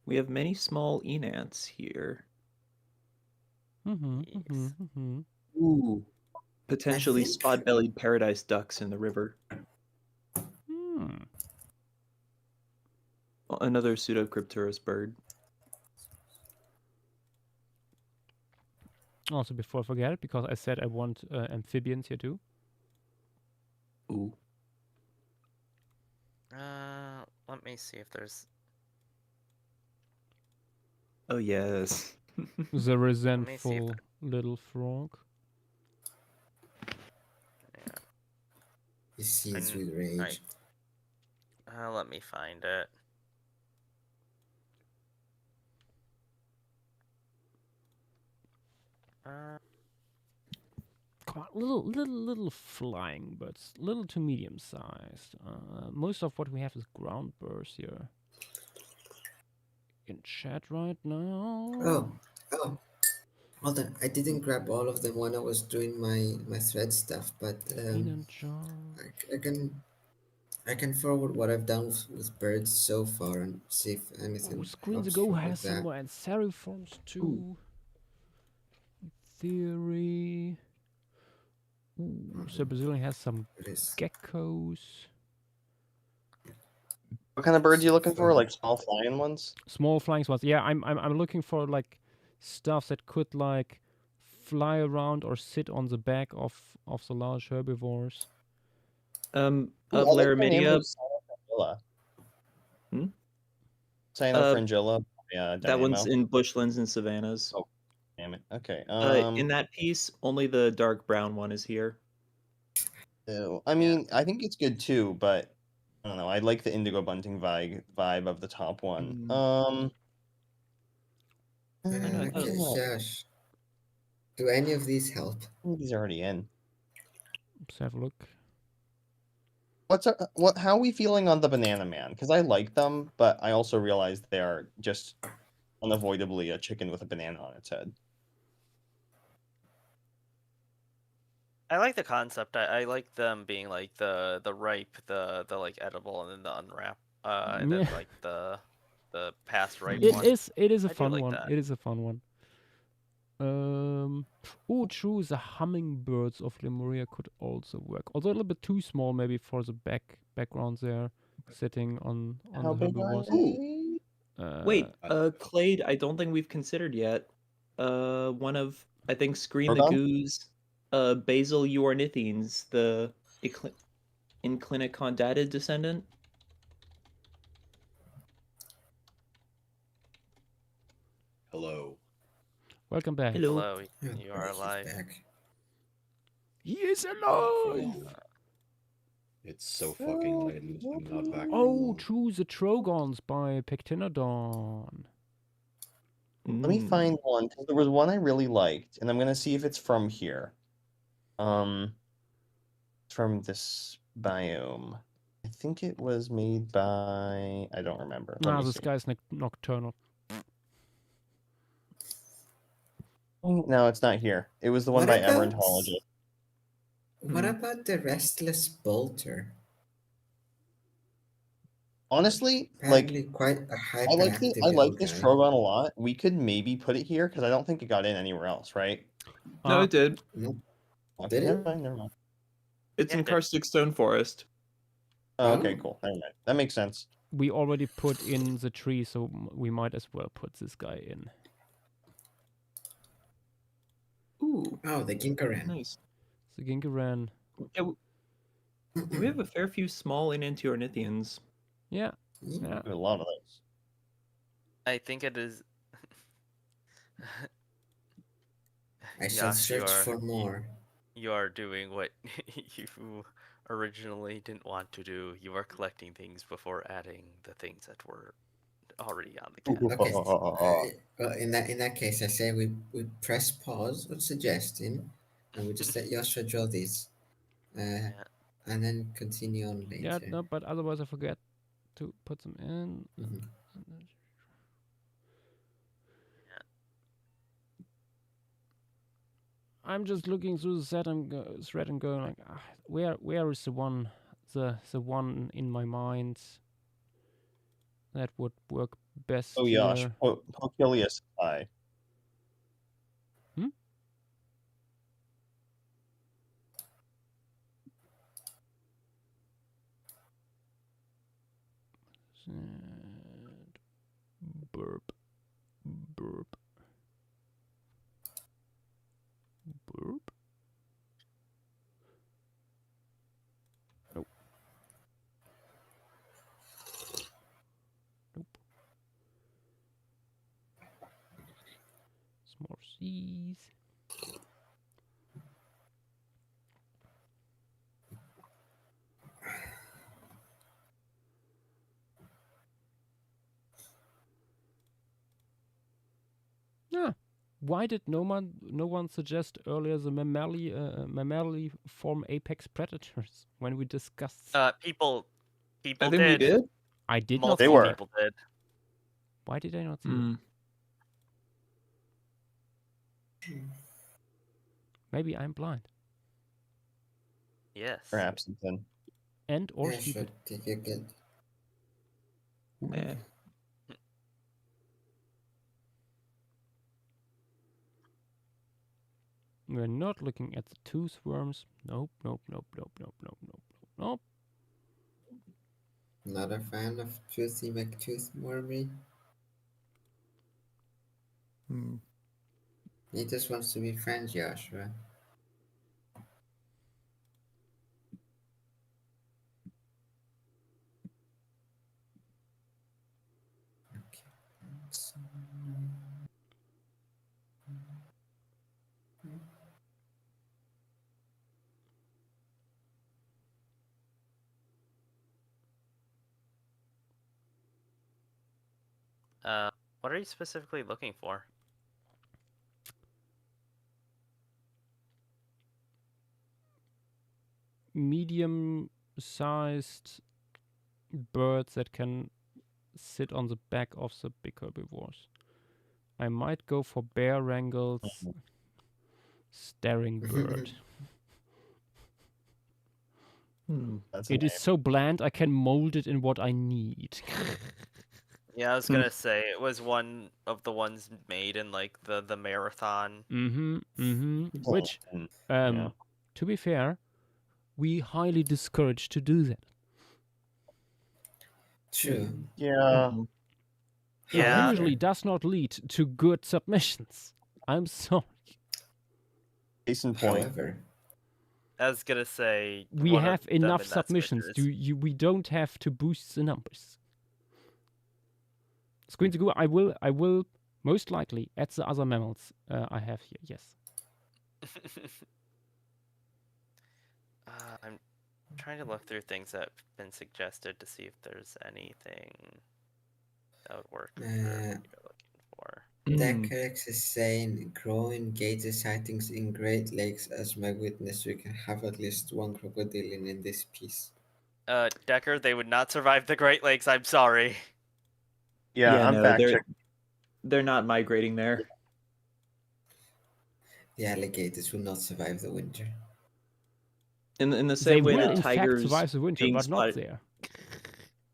We have many small enants here. Ooh. Potentially spot-bellied paradise ducks in the river. Well, another Pseudocrypturus bird. Also, before I forget it, because I said I want amphibians here too. Ooh. Let me see if there's. Oh yes. The resentful little frog. He sees with rage. Let me find it. Little flying birds, little to medium sized. Most of what we have is ground birds here. In chat right now. Oh. Hold on, I didn't grab all of them when I was doing my thread stuff, but I can forward what I've done with birds so far and see if anything Screens pops Ago through has with that. somewhere and Seriforms too. Theory. So Brazilian has some geckos. What kind of birds are you looking for? Like small flying ones? Small flying ones. Yeah, I'm looking for like stuff that could like fly around or sit on the back of the large herbivores. Laramidia. Cyanofringilla. Yeah, that one's Dynamo. in bushlands and savannas. Oh, damn it. Okay. In that piece, only the dark brown one is here. I mean, I think it's good too, but I don't know. I like the indigo bunting vibe of the top one. Josh, do any of these help? These are already in. Let's have a look. How are we feeling on the Banana Man? Because I like them, but I also realize they are just unavoidably a chicken with a banana on its head. I like the concept. I like them being like the ripe, the like edible, and then the unwrap, and then like the past ripe one. It is a I do fun like one. that. It is a fun one. True. The hummingbirds of Lemuria could also work. Although a little bit too small, maybe for the backgrounds there, sitting on How the big are herbivores. they? Wait, Clade, I don't think we've considered yet. One of, I think, Screen the Drogon? Goose, Basil Uornithines, the inclinicondated descendant. Hello. Welcome back. Hello, you are alive. He is alive! It's so fucking late. I'm not back. Oh, true, the Trogons by Pectinodon. Let me find one, because there was one I really liked, and I'm gonna see if it's from here. From this biome. I think it was made by... I don't remember. Let me This see. guy's nocturnal. No, it's not here. It was the one by Emerentologist. What about the restless bolter? Honestly, Apparently quite a I like hyperactive this guy. Trogon a lot. We could maybe put it here because I don't think it got in anywhere else, right? No, it did. Okay, Did it? never mind. It's in Karstic Stone Forest. Oh, okay, cool. Never mind. That makes sense. We already put in the tree, so we might as well put this guy in. Ooh. Oh, the Ginkaran. Nice. The Ginkaran. Yeah, we have a fair few small Enantiornithians. Yeah. A lot of those. I think it is. I shall search for more. You are doing what you originally didn't want to do. You are collecting things before adding the things that were already on the catalog. Okay. Well, in that case, I say we press pause on suggesting, and we just let Joshua draw these, and then continue on later. Yeah, no, but otherwise I forget to put them in. I'm just looking through the thread and going like, where is the one in my mind that would work best? Oh, Yosh, Pochilius Eye. Burp. Nope. Some more C's. Why did no one suggest earlier the mammaliform apex predators when we discussed? People I think did. we did. I did not. Multiple people did. Why did I not see it? Maybe I'm blind. Yes. Perhaps then. And or Yeah, sure. stupid. Take your good. Yeah. We're not looking at the tooth worms. Nope, nope, nope, nope, nope, nope, nope, nope. Not a fan of Juicy McTooth Wormy. He just wants to be friends, Joshua. What are you specifically looking for? Medium-sized birds that can sit on the back of the big herbivores. I might go for Bear Wrangle's staring bird. It is so bland I can mold it in what I need. Yeah, I was gonna say it was one of the ones made in like the marathon. Which, to be fair, we highly discourage to do that. True. Yeah. It usually does not lead to good submissions. I'm sorry. Case in point. However, I was gonna say we one of have them enough in that submissions. Switchers. We don't have to boost the numbers. Screen to go. I will most likely add the other mammals I have here. Yes. I'm trying to look through things that have been suggested to see if there's anything that would work for what you're looking for. Decarex is saying growing gator sightings in Great Lakes as my witness. We can have at least one crocodile in this piece. Decker, they would not survive the Great Lakes. I'm sorry. Yeah, I'm fact checking. They're not migrating there. The alligators will not survive the winter. In the same way will that in tigers fact survive the winter, being but not spotted- there.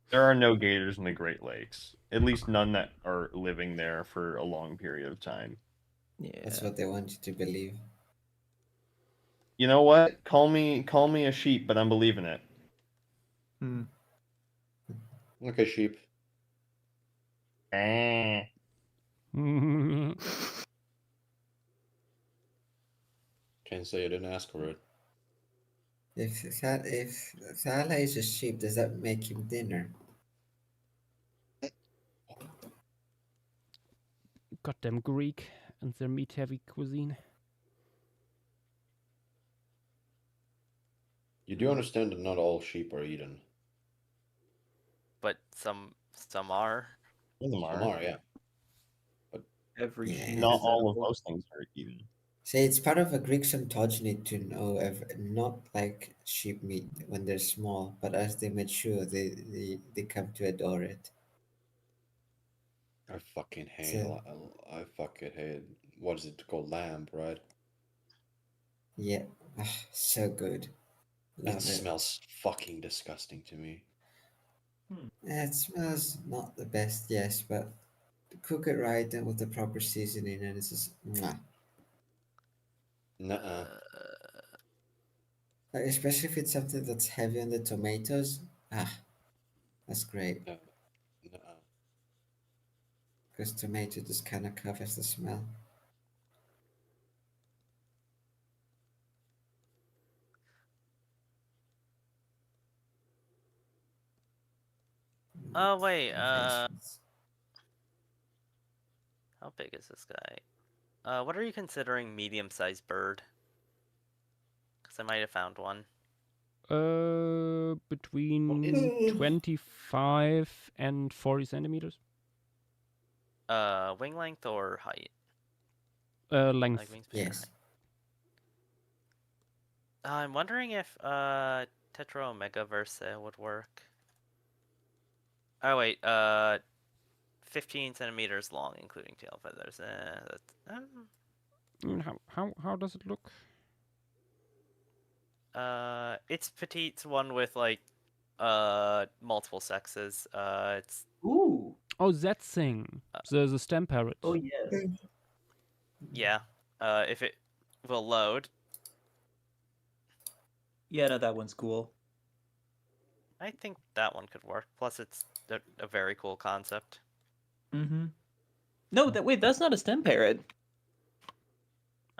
There are no gators in the Great Lakes. At least none that are living there for a long period of time. Yeah. That's what they want you to believe. You know what? Call me a sheep, but I'm believing it. Okay, sheep. Can't say I didn't ask for it. If Thala is a sheep, does that make him dinner? Goddamn Greek and their meat-heavy cuisine. You do understand that not all sheep are eaten. But some are. Some are, yeah. But every sheep. Not all of those things are eaten. See, it's part of a Greek ontogeny to know not like sheep meat when they're small, but as they mature, they come to adore it. I fucking hate. I fucking hate. What is it called? Lamb, right? Yeah, so good. Love It smells fucking disgusting to me. It smells not the best, yes, but cook it right and with the proper seasoning, and it's just mwah. Nuh-uh. Like, especially if it's something that's heavy on the tomatoes. That's great. Nuh-uh. Because tomato just kind of covers the smell. Oh wait, how big is this guy? What are you considering medium-sized bird? Because I might have found one. Between 25 and 40 centimeters. Wing length or height? Length. Like wingspan. Yes. I'm wondering if Tetra Omega Versa would work. Oh wait, 15 centimeters long, including tail feathers. How does it look? It's petite, one with like multiple sexes. It's Ooh. Oh, that thing. The stem parrot. Oh yes. yeah. If it will load. Yeah, no, that one's cool. I think that one could work. Plus, it's a very cool concept. Mm-hmm. No, wait, that's not a stem parrot.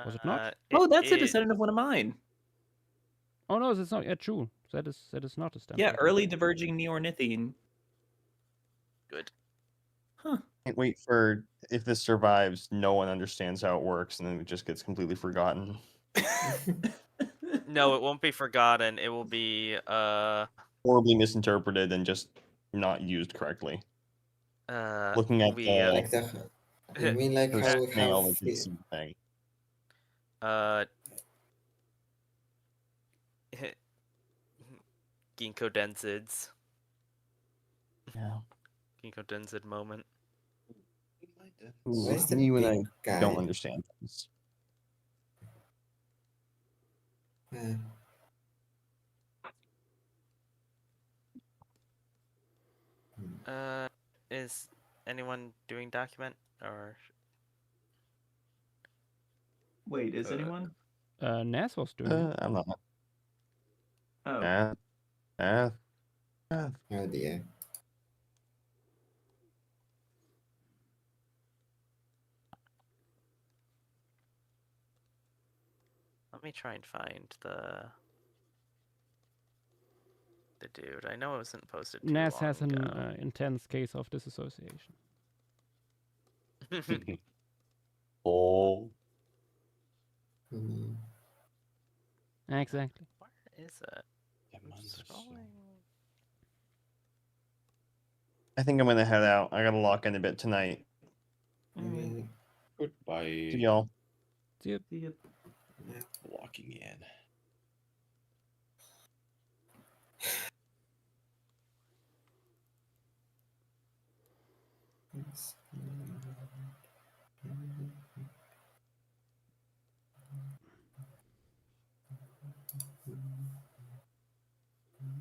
Was it not? Oh, that's a descendant of one of mine. Oh no, that's not. Yeah, true. That is not a stem. Yeah, parrot. early diverging neornithine. Good. Huh. Can't wait for if this survives, no one understands how it works, and then it just gets completely forgotten. No, it won't be forgotten. It will be horribly misinterpreted and just not used correctly. Looking at like you mean like the how we snail have is the same thing. Ginkgo densids. Yeah. Ginkgo denzid moment. Where's the Me when I big guy? don't understand things. Is anyone doing document or? Wait, is anyone? Nas was doing it. I'm not. Oh. Oh dear. Let me try and find the dude. I know it wasn't posted too Nas long has an ago. intense case of disassociation. Oh. Exactly. Where is it? I'm scrolling. I think I'm gonna head out. I gotta lock in a bit tonight. Goodbye. See y'all. See you. Locking in.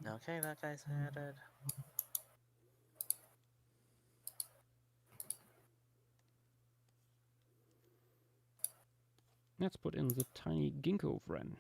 Okay, that guy's headed. Let's put in the tiny ginkgo friend.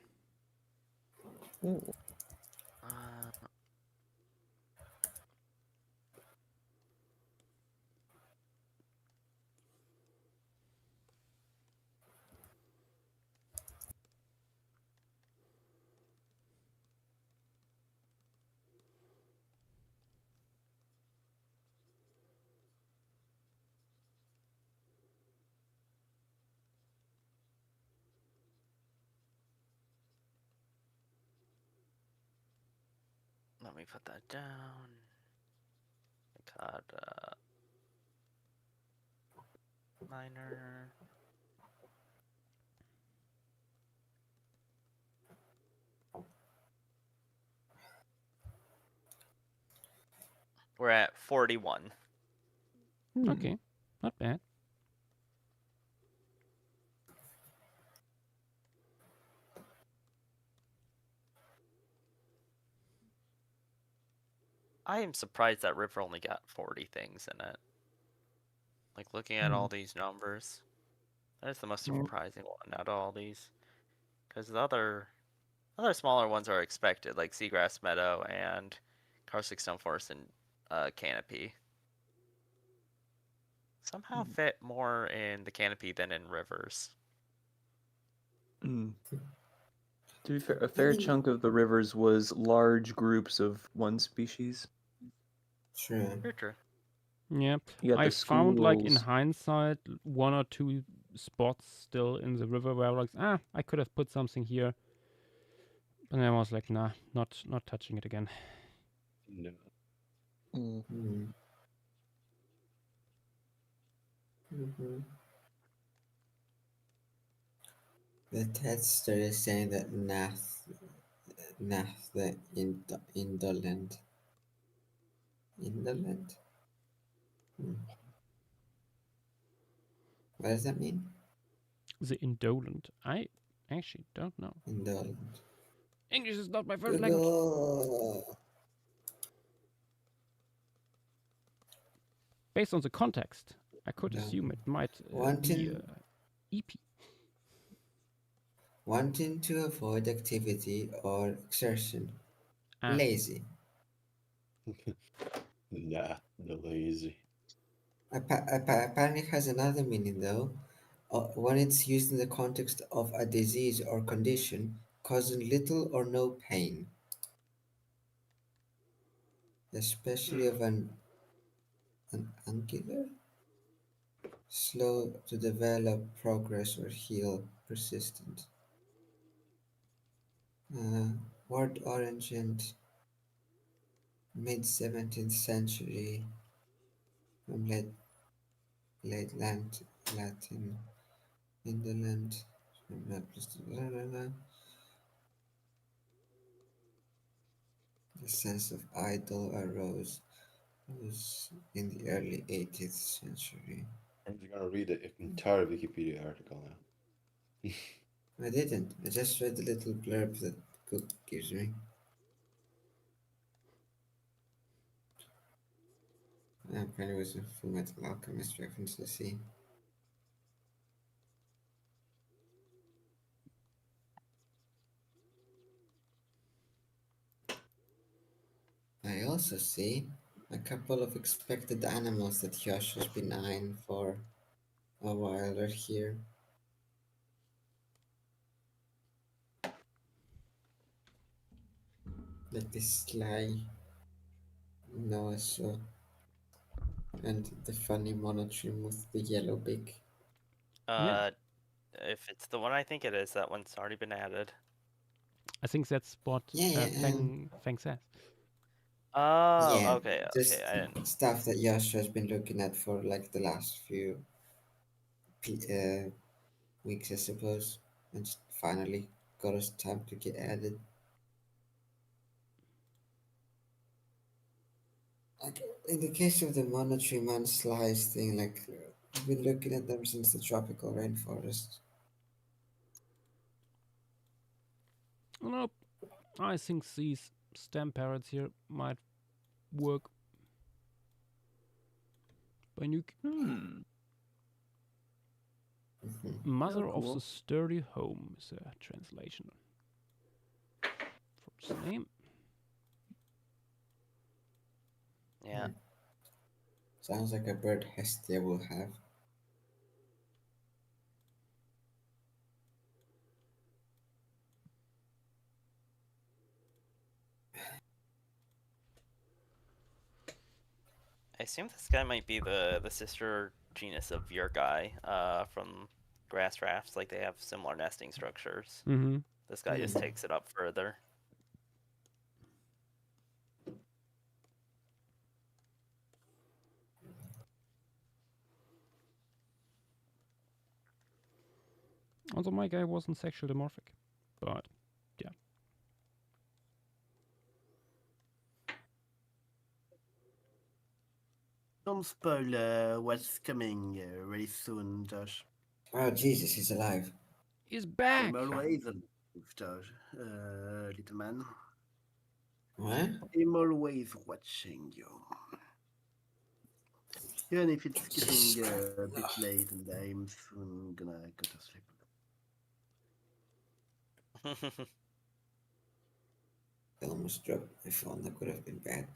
Let me put that down. God, minor. We're at 41. Okay, not bad. I am surprised that river only got 40 things in it. Like looking at all these numbers, that is the most surprising one out of all these. Because the other smaller ones are expected, like Seagrass Meadow and Karstic Stone Forest and Canopy. Somehow fit more in the Canopy than in rivers. To be fair, a fair chunk of the rivers was large groups of one species. Sure. True. Yeah, You got I the found like in schools. hindsight 1 or 2 spots still in the river where I was like, I could have put something here. But then I was like, nah, not touching it again. No. The tester is saying that Nath the indolent. Indolent? What does that mean? The indolent. I actually don't know. Indolent. English is not my first language. Google. Based on the context, I could No. assume it might be Wanting, EP. wanting to avoid activity or exertion. Ah. Lazy. Nah, the lazy. Apparently it has another meaning though. When it's used in the context of a disease or condition causing little or no pain, especially of an angular, slow to develop, progress, or heal, persistent. Word origin mid 17th century from late Latin, indolent. The sense of idle arose was in the early 18th century. I'm just gonna read the entire Wikipedia article now. I didn't. I just read the little blurb that Cook gives me. Apparently it was a Full Metal Alchemist reference, I see. I also see a couple of expected animals that Josh has been eyeing for a while are here. Like this sly Noaso and the funny monotrim with the yellow beak. If it's the one I think it is, that one's already been added. I think that's what Feng says. Oh, Yeah, okay, just okay. I didn't. stuff that Josh has been looking at for like the last few weeks, I suppose, and finally got us time to get added. Like in the case of the monetary man slice thing, like we've been looking at them since the tropical rainforest. Nope. I think these stem parrots here might work. By Nuke. Mother of the Sturdy Home is a translation for the name. Yeah. Sounds like a bird Hestia will have. I assume this guy might be the sister genus of your guy, from grass rafts. Like they have similar nesting structures. Mm-hmm. This guy just takes it up further. Although my guy wasn't sexually dimorphic, but yeah. Don't spoil what's coming very soon, Josh. Oh Jesus, he's alive. He's back. I'm always alive, Josh, little man. What? I'm always watching you. Even if it's getting a bit late and I'm soon gonna go to sleep. I almost dropped my phone. That could have been bad.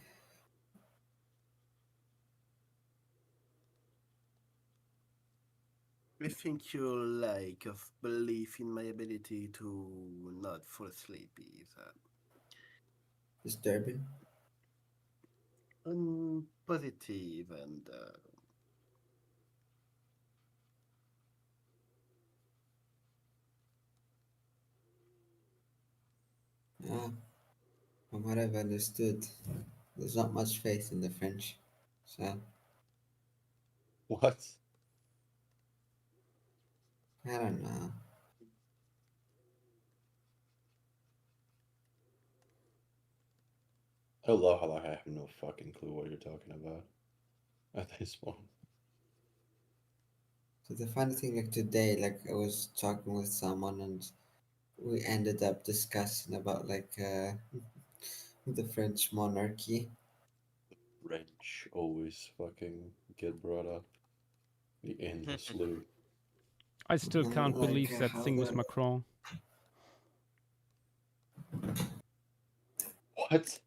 I think your lack of belief in my ability to not fall asleep is disturbing, positive, and from what I've understood, there's not much faith in the French. So What? I don't know. Hello, I have no fucking clue what you're talking about at this point. So the funny thing, like today, like I was talking with someone and we ended up discussing about like the French monarchy. French always fucking get brought up. The endless loop. I still And, can't like, believe that how thing was the- Macron. What?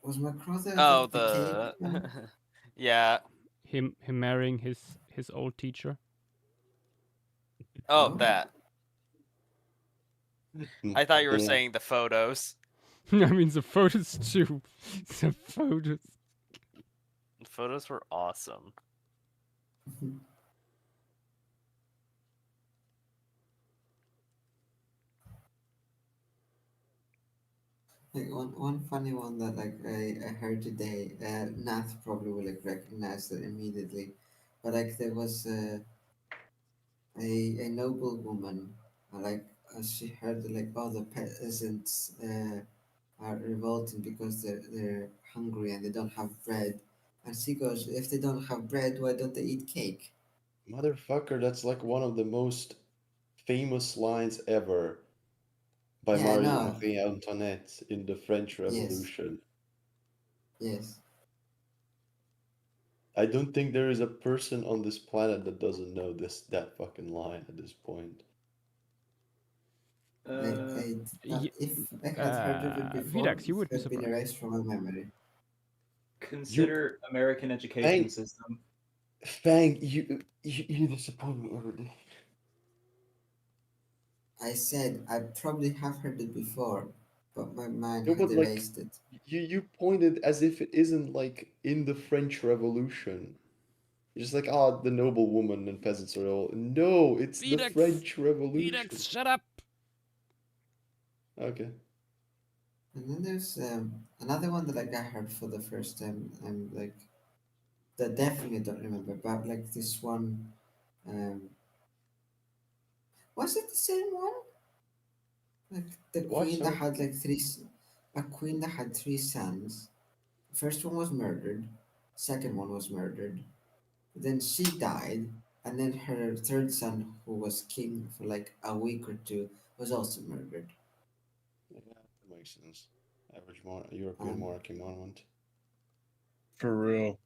Was Macron Oh, the cake one? yeah. Him marrying his old teacher. Oh, No? that. I thought you were Yeah. saying the photos. I mean the photos too. The photos. The photos were awesome. Like one funny one that like I heard today, Nath probably will like recognize it immediately, but like there was a noble woman, like she heard that, like all the peasants are revolting because they're hungry and they don't have bread, and she goes, if they don't have bread, why don't they eat cake? Motherfucker, that's like one of the most famous lines ever by Yeah, I know. Marie Antoinette in the French Revolution. Yes. I don't think there is a person on this planet that doesn't know that fucking line at this point. If I had heard of it before, Vidax, you would it be had been surprised. erased from my memory. Consider American education system. Fang, you disappoint me every day. I said I probably have heard it before, but my mind No, had but like erased it. you pointed as if it isn't like in the French Revolution. You're just like, oh, the noble woman and peasants are all. No, it's the Vidax, French Revolution. Vidax, shut up. Okay. And then there's another one that like I heard for the first time. I'm like, that definitely don't remember, but like this one, was it the same one? Like the What, queen that sorry? had like a queen that had three sons. The first one was murdered. Second one was murdered. Then she died, and then her third son, who was king for like a week or two, was also murdered. Yeah, that makes sense. Average European monarchy monument. For real.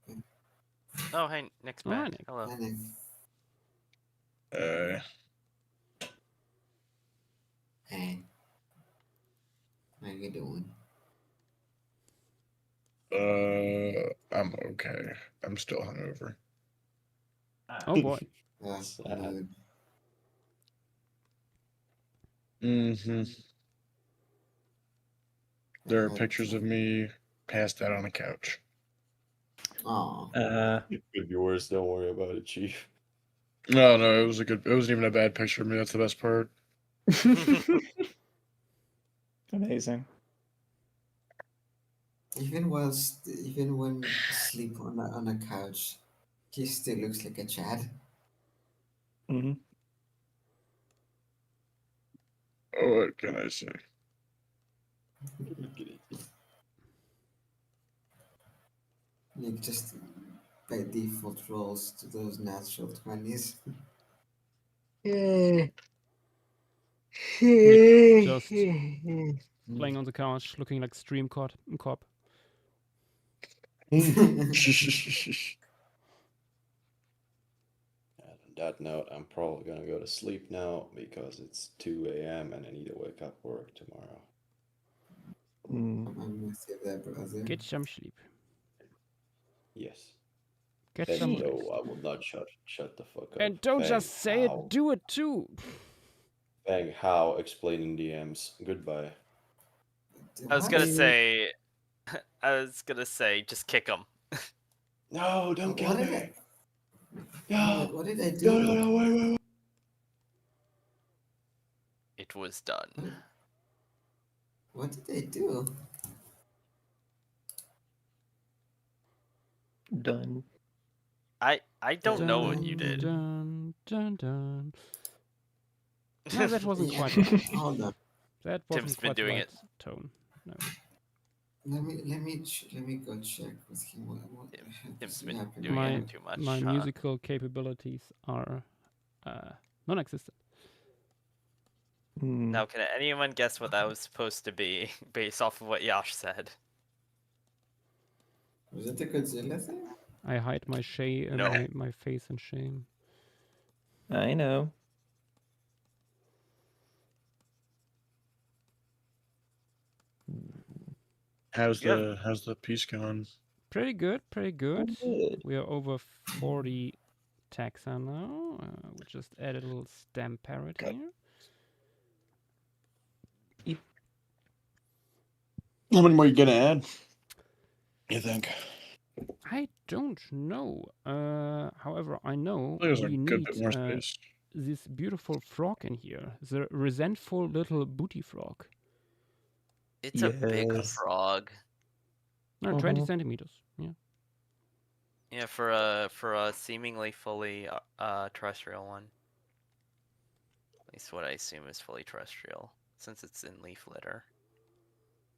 Oh, hey, Nick's All back. right, Nick. Hello. Hi, Nick. Hey. How you doing? I'm okay. I'm still hungover. Oh boy. Sad. Mm-hmm. There are pictures of me passed out on a couch. Oh. It could be worse. Don't worry about it, Chief. No, it was it wasn't even a bad picture of me. That's the best part. Amazing. Even when asleep on a couch, he still looks like a Chad. Mm-hmm. What can I say? Nick just by default rolls to those natural 20s. Nick just playing on the couch, looking like stream cop. On that note, I'm probably gonna go to sleep now because it's 2 a.m. and I need to wake up for work tomorrow. I'm with you there, brother. Get some sleep. Yes. Get Fang, some no, rest. I will not shut the fuck up. And don't Fang, just say how? it, do it too. Fang, how? Explaining DMs. Goodbye. I was gonna say, just kick him. No, don't kill What did me. No. What did I do? No, wait. It was done. What did I do? Done. I don't know what you did. Dun, dun, dun. No, that wasn't quite Yeah, right. hold on. That Tim's wasn't been quite doing right it. tone. No. Let me go check with him what the heck Tim's is been happening. doing it too much. My huh? musical capabilities are non-existent. Now, can anyone guess what that was supposed to be based off of what Yash said? Was it a Godzilla thing? I hide my shame, No. my face in shame. I know. How's the piece going? Pretty good, pretty good. Good. We are over 40 taxa now. We just added a little stamp parrot here. How many more are you gonna add? You think? I don't know. However, I know There's a we good need bit more space. this beautiful frog in here. The resentful little booty frog. It's a big Yes. frog. No, 20 centimeters. Yeah. Yeah, for a seemingly fully terrestrial one. At least what I assume is fully terrestrial, since it's in leaf litter.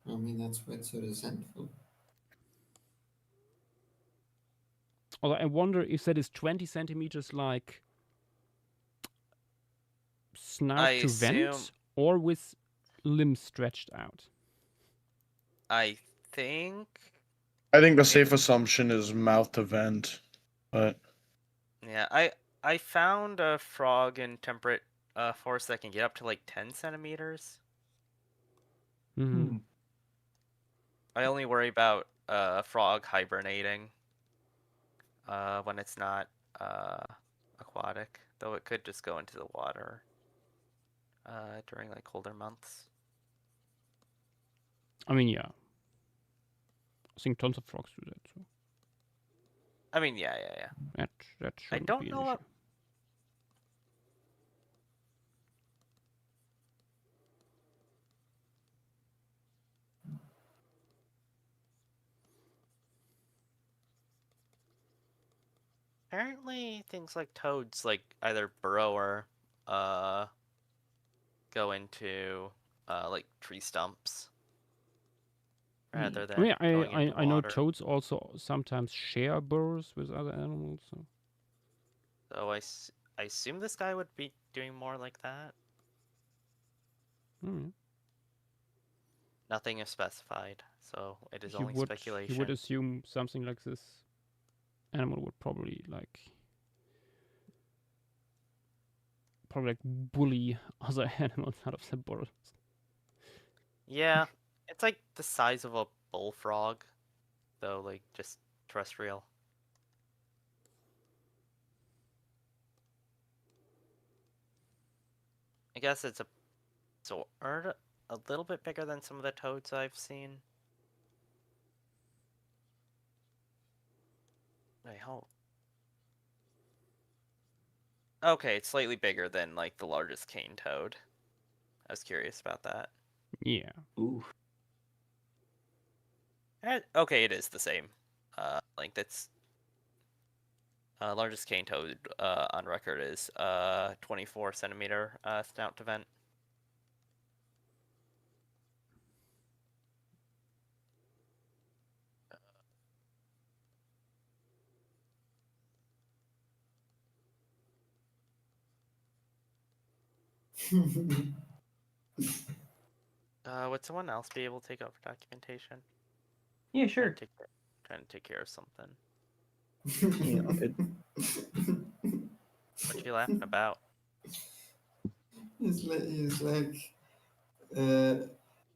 I mean, that's why it's so resentful. Although I wonder if that is 20 centimeters like snout I to assume- vent or with limbs stretched out. I think. I think the safe assumption is mouth to vent, but Yeah, I found a frog in temperate forest that can get up to like 10 centimeters. Mm-hmm. I only worry about a frog hibernating when it's not aquatic, though it could just go into the water during like colder months. I mean, yeah. I think tons of frogs do that. So I mean, yeah. that I shouldn't don't be an know what. issue. Apparently, things like toads, like either burrow or go into like tree stumps rather than I mean, going into I know water. toads also sometimes share burrows with other animals. So. So I assume this guy would be doing more like that. Nothing is specified, so it is only speculation. You would assume something like this animal would probably like bully other animals out of the burrows. Yeah, it's like the size of a bullfrog, though, like just terrestrial. I guess it's a little bit bigger than some of the toads I've seen. I hope. Okay, it's slightly bigger than like the largest cane toad. I was curious about that. Yeah. Ooh. Okay, it is the same. Like that's largest cane toad on record is 24 centimeter snout to vent. Would someone else be able to take over documentation? Yeah, sure. Trying to take care of something. Yeah, What you laughing about? It's like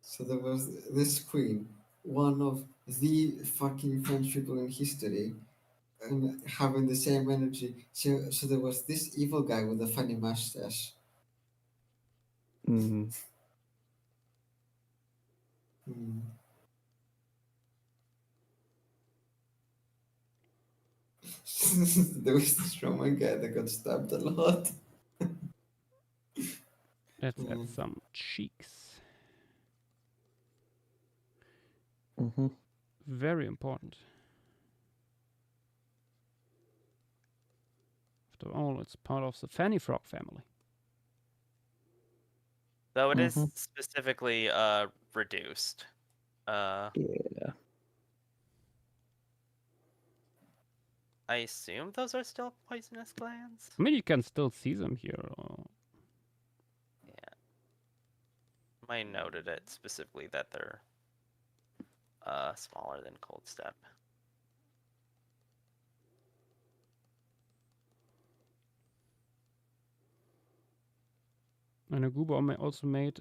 so there was this queen, one of the fucking French people in history, and having the same energy. So there was this evil guy with a funny mustache. Mm-hmm. There was this Roman guy that got stabbed a lot. Let's add some cheeks. Mm-hmm. Very important. After all, it's part of the fanny frog family. Though it is specifically reduced. Yeah. I assume those are still poisonous glands. I mean, you can still see them here. Yeah. I noted it specifically that they're smaller than Cold Step. And Aguba also made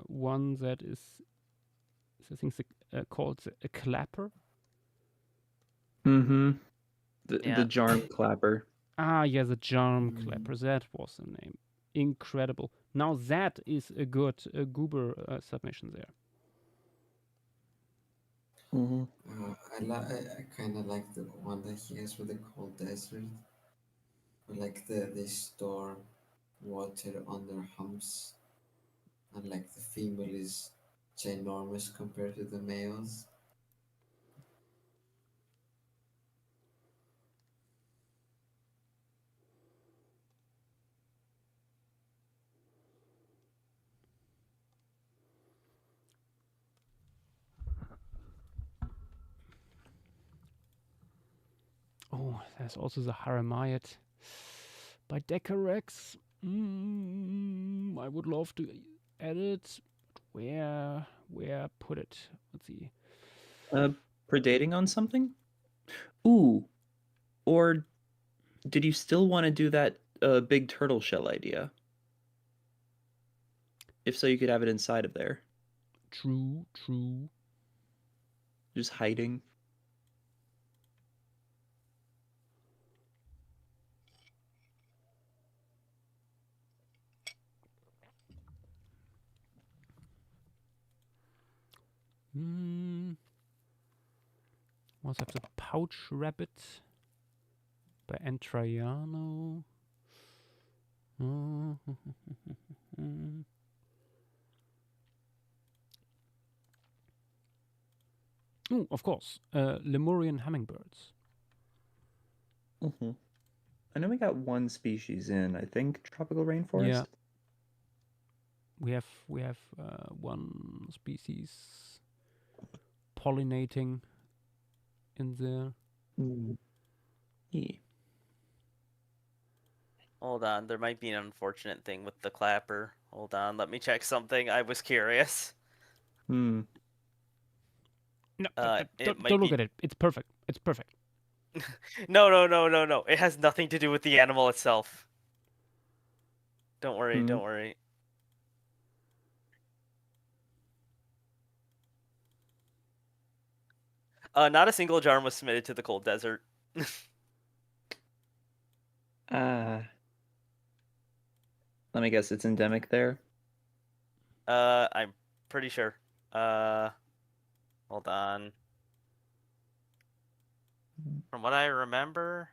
one that is I think called a clapper. Mm-hmm. Yeah. The Jarm Clapper. Ah, yeah, the Jarm Clapper. That was the name. Incredible. Now that is a good Goober submission there. Mm-hmm. I kind of like the one that he has for the cold desert. Like they store water on their humps, and like the female is ginormous compared to the males. Oh, there's also the Haramayat by Decorex. I would love to add it. Where put it? Let's see. Predating on something? Ooh. Or did you still want to do that big turtle shell idea? If so, you could have it inside of there. True. Just hiding. Also have the Pouch Rabbit by Entraiano. Oh, of course, Lemurian hummingbirds. Mm-hmm. I know we got one species in, I think, tropical rainforest. Yeah. We have one species pollinating in there. Yeah. Hold on, there might be an unfortunate thing with the clapper. Hold on, let me check something. I was curious. No, It don't look at it. It's perfect. It's perfect. No. It has nothing to do with the animal itself. Don't worry, don't worry. Not a single Jarm was submitted to the cold desert. Let me guess, it's endemic there? I'm pretty sure. Hold on. From what I remember.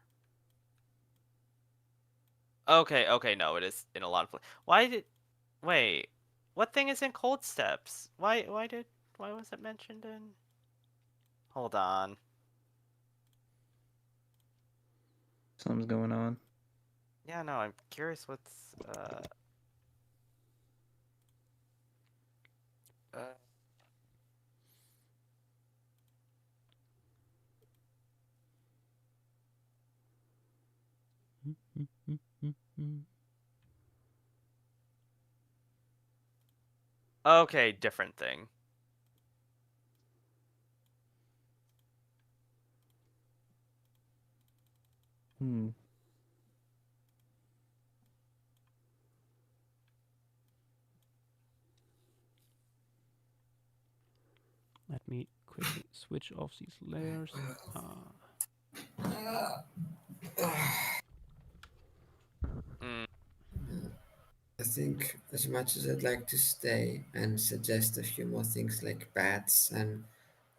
Okay, no, it is in a lot of places. Wait, what thing is in Cold Steps? Why was it mentioned in? Hold on. Something's going on. Yeah, no, I'm curious what's Okay, different thing. Let me quickly switch off these layers. I think as much as I'd like to stay and suggest a few more things like bats and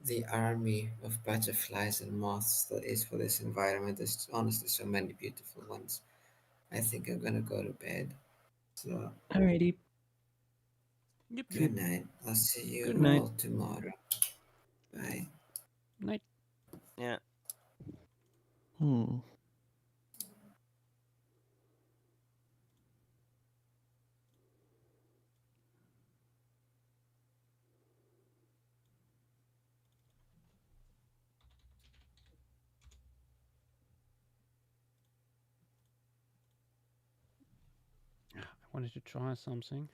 the army of butterflies and moths that is for this environment, there's honestly so many beautiful ones. I think I'm gonna go to bed. So Alrighty. Good night. I'll see you Good night. all tomorrow. Bye. Night. Yeah. wanted to try something.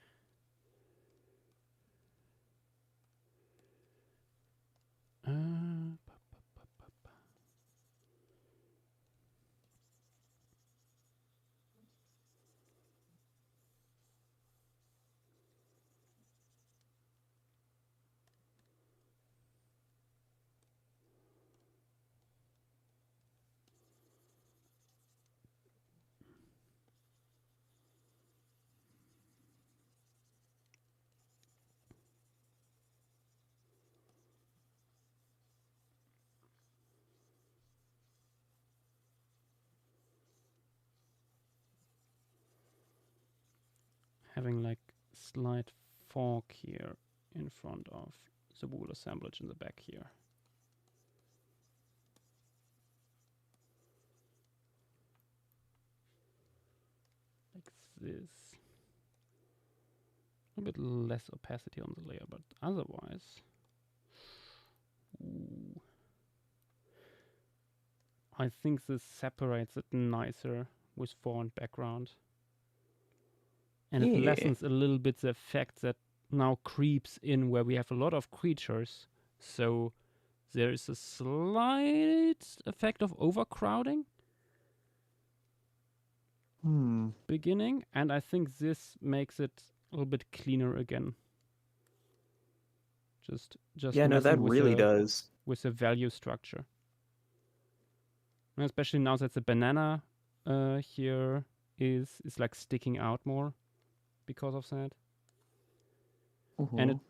Having like slight fork here in front of the wool assemblage in the back here. Like this. A bit less opacity on the layer, but otherwise... Ooh. I think this separates it nicer with fore and background. And it lessens a little bit the effect that now creeps in where we have a lot of creatures. So there is a slight effect of overcrowding. Beginning, and I think this makes it a little bit cleaner again. Just yeah, no, that really does with the value structure, and especially now that the banana here is like sticking out more because of that. And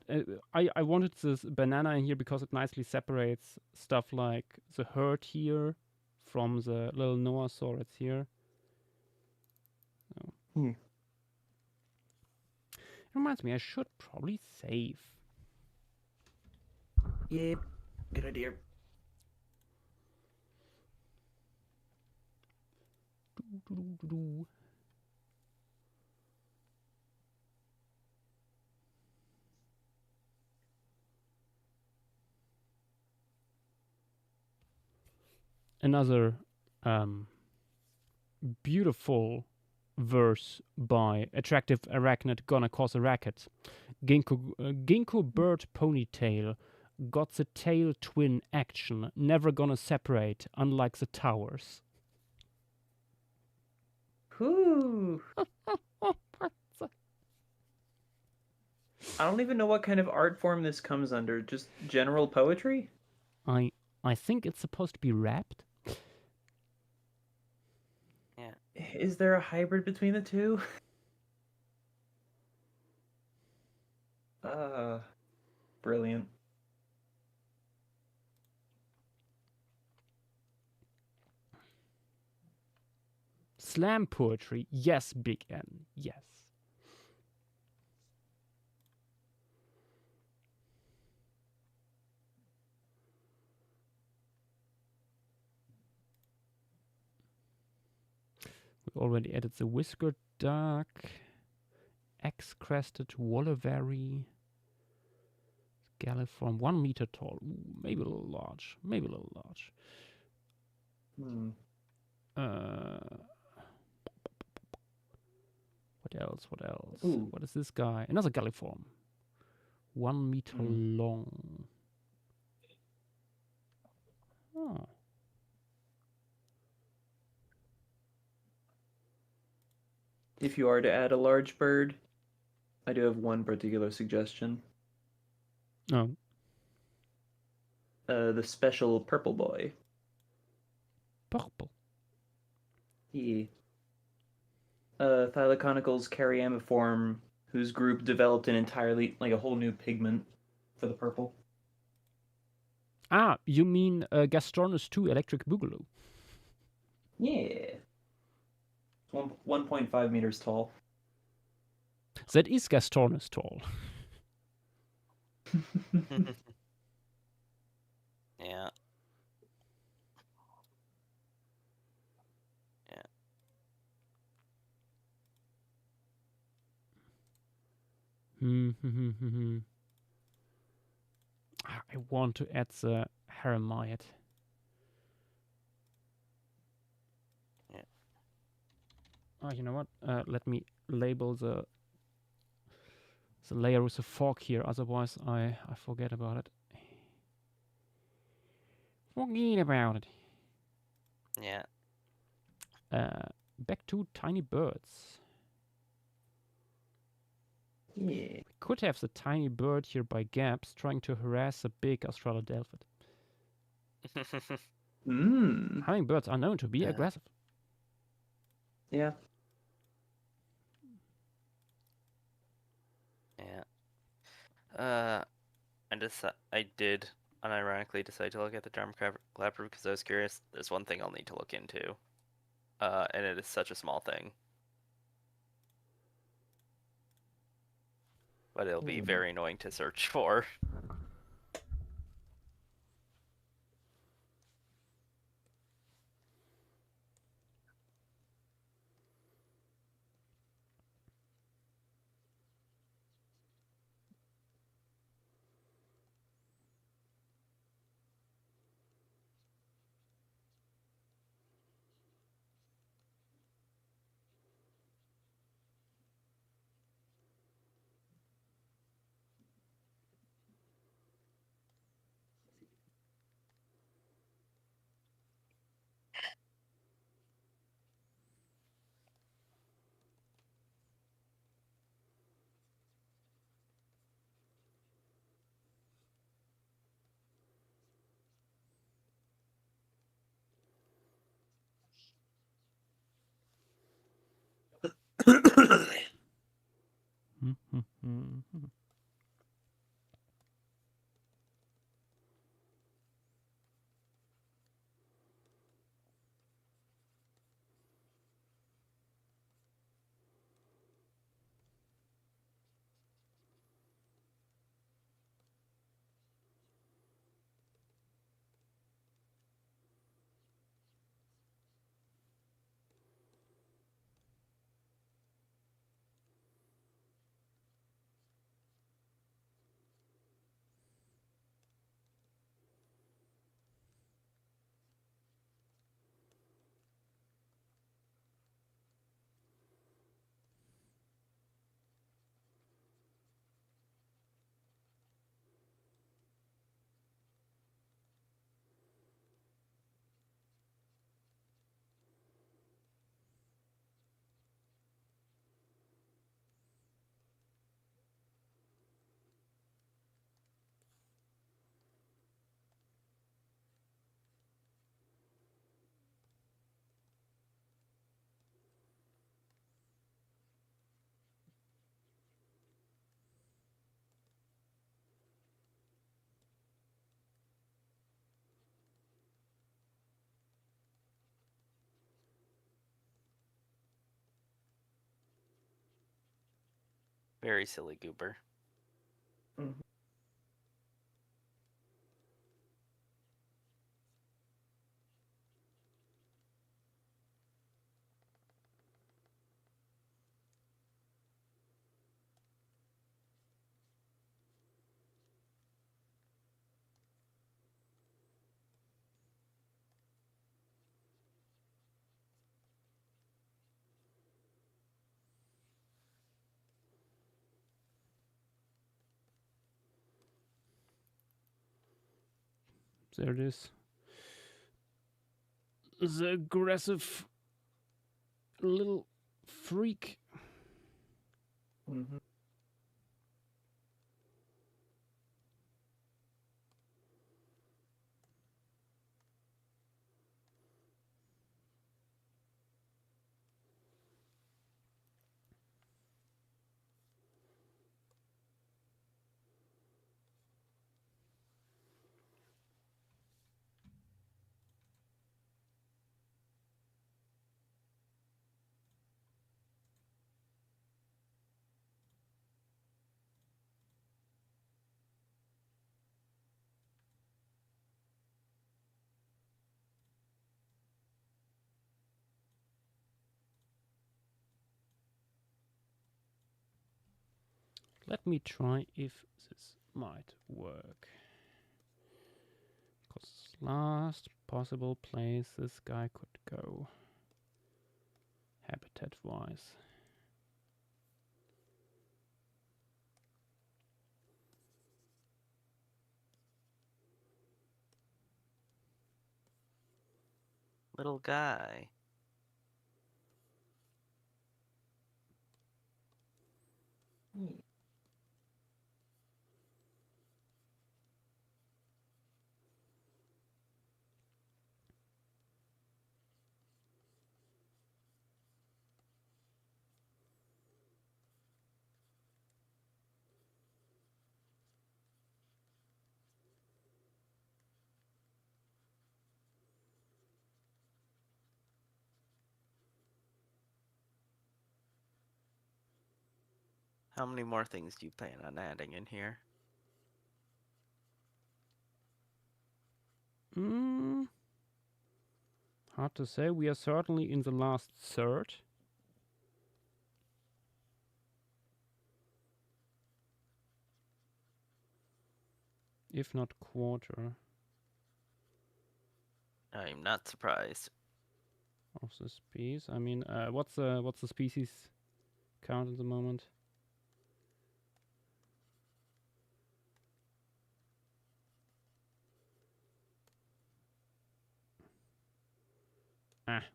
I wanted this banana in here because it nicely separates stuff like the herd here from the little Noasaurus here. So. It reminds me, I should probably save. Yep, good idea. Another beautiful verse by Attractive Arachnid Gonna Cause a Racket. Ginkgo bird ponytail got the tail twin action, never gonna separate, unlike the towers. Whoo! I don't even know what kind of art form this comes under. Just general poetry? I think it's supposed to be rapped. Yeah. Is there a hybrid between the two? Brilliant. Slam poetry, yes, Big N, yes. We already added the whiskered duck, X-crested Wallavery, Galliform, 1 meter tall. Ooh, maybe a little large. Maybe a little large. What else? What else? Ooh. What is this guy? Another Galliform. 1 meter long. Oh. If you are to add a large bird, I do have one particular suggestion. Oh. The special purple boy. Purple? Yeah. Thylaconical's Cariamiform, whose group developed an entirely, like a whole new pigment for the purple. Ah, you mean Gastronus 2 Electric Boogaloo? Yeah. 1.5 meters tall. That is Gastronus tall. Yeah. I want to add the Haramite. Oh, you know what? Let me label the layer with the fork here, otherwise I forget about it. Forget about it. Yeah. Back to tiny birds. Yeah. We could have the tiny bird here by gaps trying to harass the big Australodelphid. Hummingbirds are known to be aggressive. Yeah. Yeah. I did unironically decide to look at the Dharma Clapper because I was curious. There's one thing I'll need to look into. And it is such a small thing. But it'll be very annoying to search for. Very silly goober. There it is. The aggressive little freak. Let me try if this might work. Because last possible place this guy could go, habitat-wise. little guy. How many more things do you plan on adding in here? Hard to say. We are certainly in the last third. If not quarter. I'm not surprised. Of this piece. I mean, what's the species count at the moment?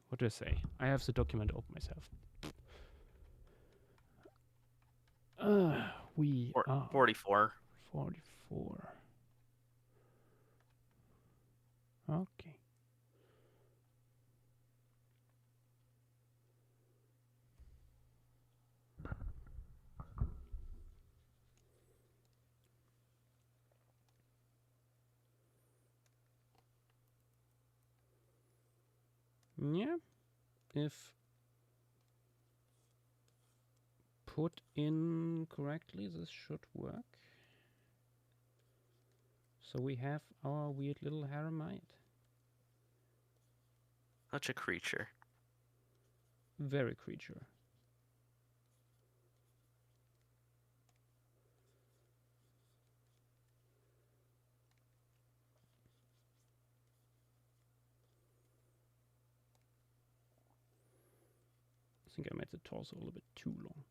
What do I say? I have the document open myself. We are 44. 44. Okay. Yeah, if put in correctly, this should work. So we have our weird little Haramite. Such a creature. Very creature. I think I made the torso a little bit too long.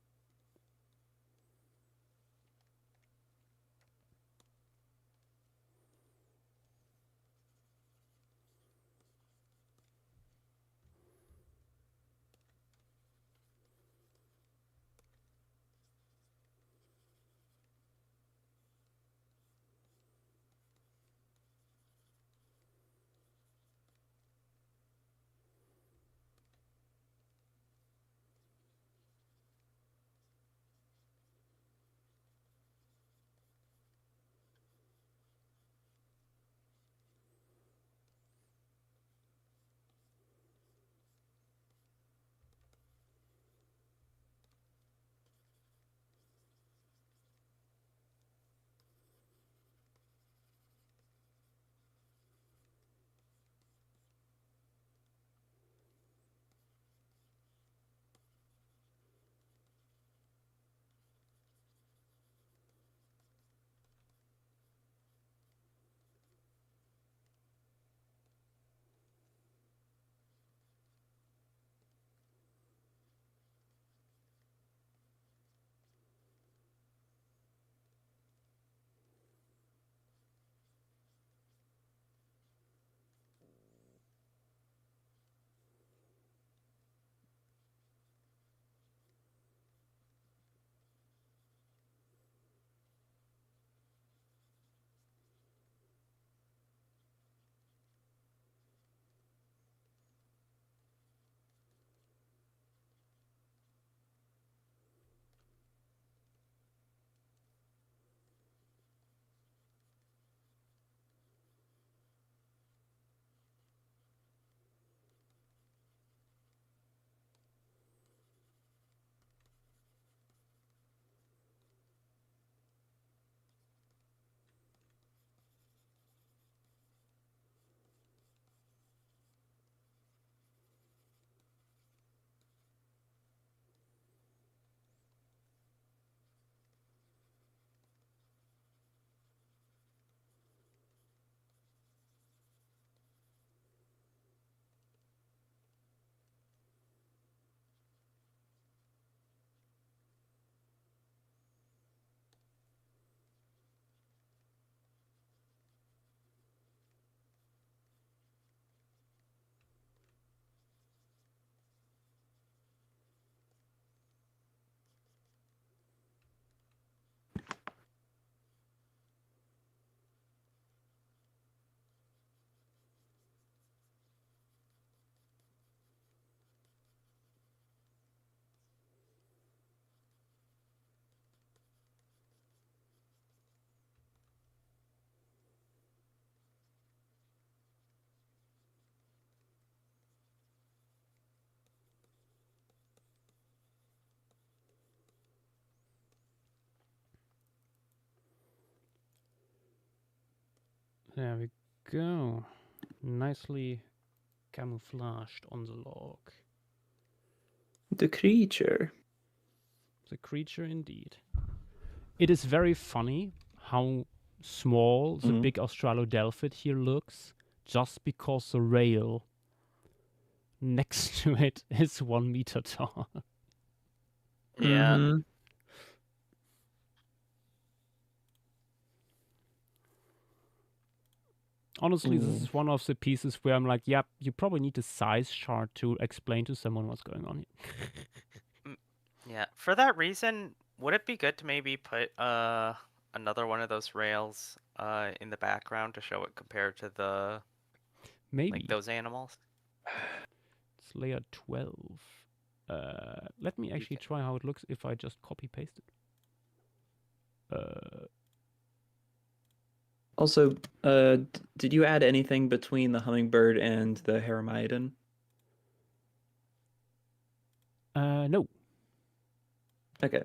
There we go. Nicely camouflaged on the log. The creature. The creature indeed. It is very funny how small the big Australodelphid here looks, just because the rail next to it is 1 meter tall. Yeah. Mm-hmm. Honestly, this is one of the pieces where I'm like, yep, you probably need a size chart to explain to someone what's going on here. Yeah. For that reason, would it be good to maybe put another one of those rails in the background to show it compared to the Maybe like those animals? It's layer 12. Let me actually try how it looks if I just copy paste it. Also, did you add anything between the hummingbird and the Haramaidan? No. Okay.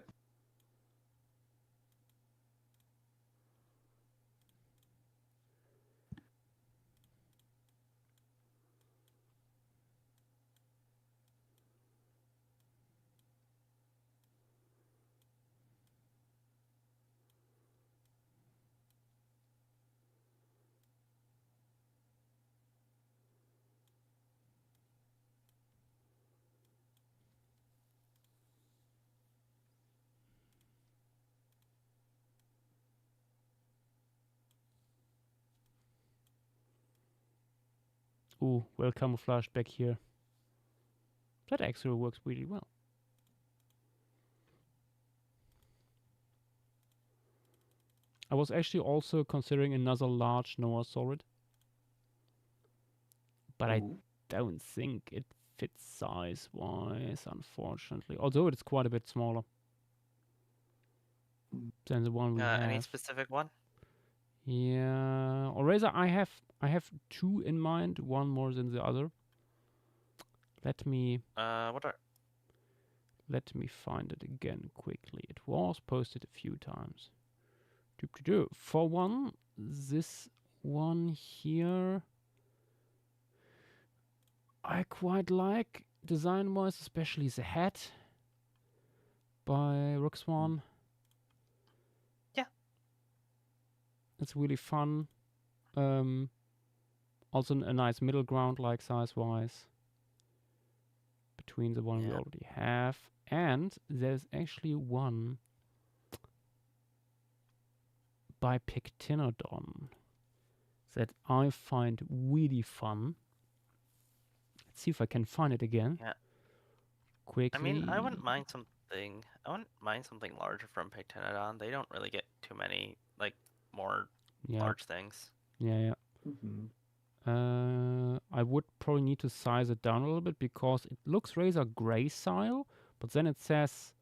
Ooh, well camouflaged back here. That actually works really well. I was actually also considering another large Noasaurid, but I don't think it fits size-wise, unfortunately. Although it's quite a bit smaller than the one we have. Any specific one? Yeah, or rather, I have two in mind, one more than the other. Let me let me find it again quickly. It was posted a few times. For one, this one here I quite like design-wise, especially the hat by Rookswan. Yeah. It's really fun. Also a nice middle ground, like size-wise, between the one we already have. And there's actually one by Pictinodon that I find really fun. Let's see if I can find it again. Yeah. Quickly. I mean, I wouldn't mind something larger from Pictinodon. They don't really get too many like more large things. Yeah. I would probably need to size it down a little bit because it looks razor gracile, but then it says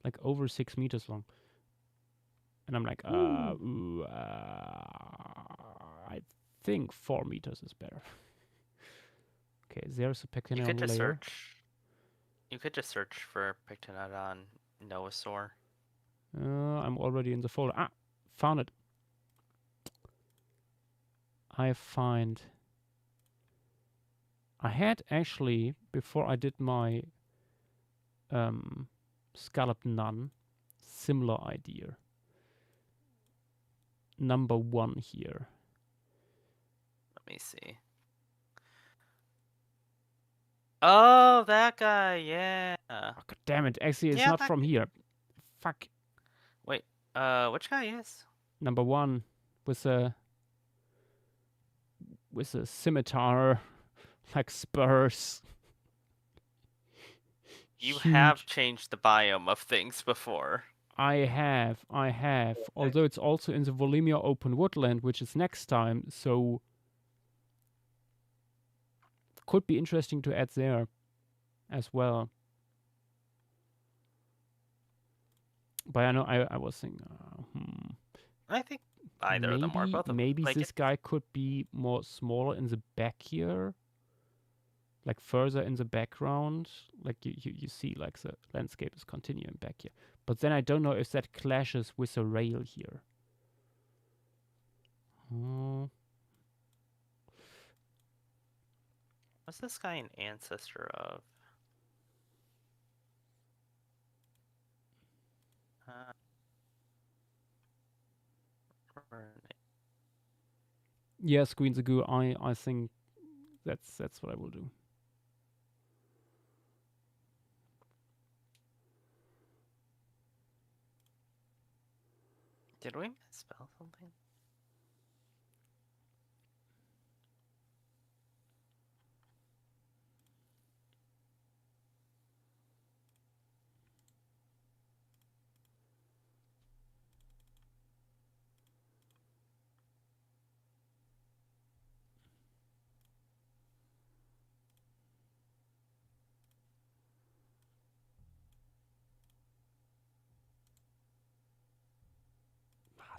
like over 6 meters long. And I'm like, I think 4 meters is better. Okay, there's a Pictinodon You could just layer. You could just search for Pictinodon Noasaur. I'm already in the folder. Ah, found it. I had actually, before I did my scalloped nun, similar idea. Number 1 here. Let me see. Oh, that guy, yeah. Oh, God damn it. Actually, it's Yeah, not from here. Fuck. Wait, which guy is? Number 1 with a scimitar, like spurs. You have changed the biome of things before. I have. Although it's also in the Volumia open woodland, which is next time, so could be interesting to add there as well. But I know I was thinking, I think either of them are. Both of them. Maybe Like this guy could be more smaller in the back here, like further in the background. Like you see, like the landscape is continuing back here. But then I don't know if that clashes with the rail here. What's this guy an ancestor of? Yes, Queen Zagu, I think that's what I will do. Did we misspell something?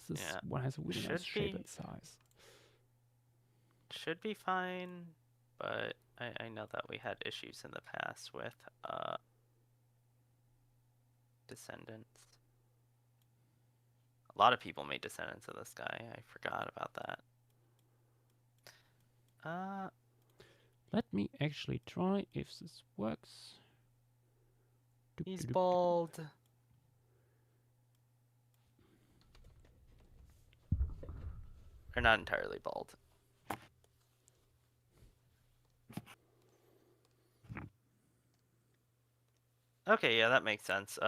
This Yeah, one has a really nice should shape be and size. should be fine, but I know that we had issues in the past with descendants. A lot of people made descendants of this guy. I forgot about that. Let me actually try if this works. He's bald. Or not entirely bald. Okay, yeah, that makes sense.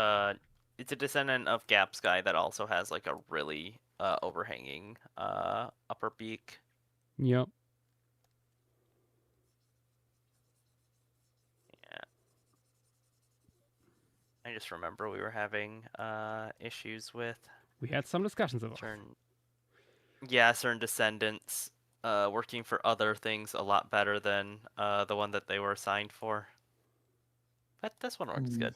It's a descendant of Gap's guy that also has like a really overhanging upper beak. Yep. Yeah. I just remember we were having issues with We had some discussions about certain descendants working for other things a lot better than the one that they were assigned for. But this one works good.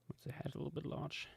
What's the head a little bit large?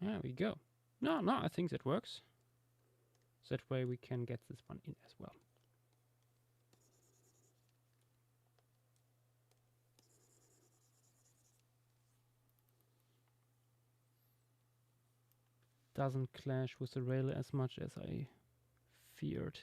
There we go. No, I think that works. That way we can get this one in as well. Doesn't clash with the rail as much as I feared.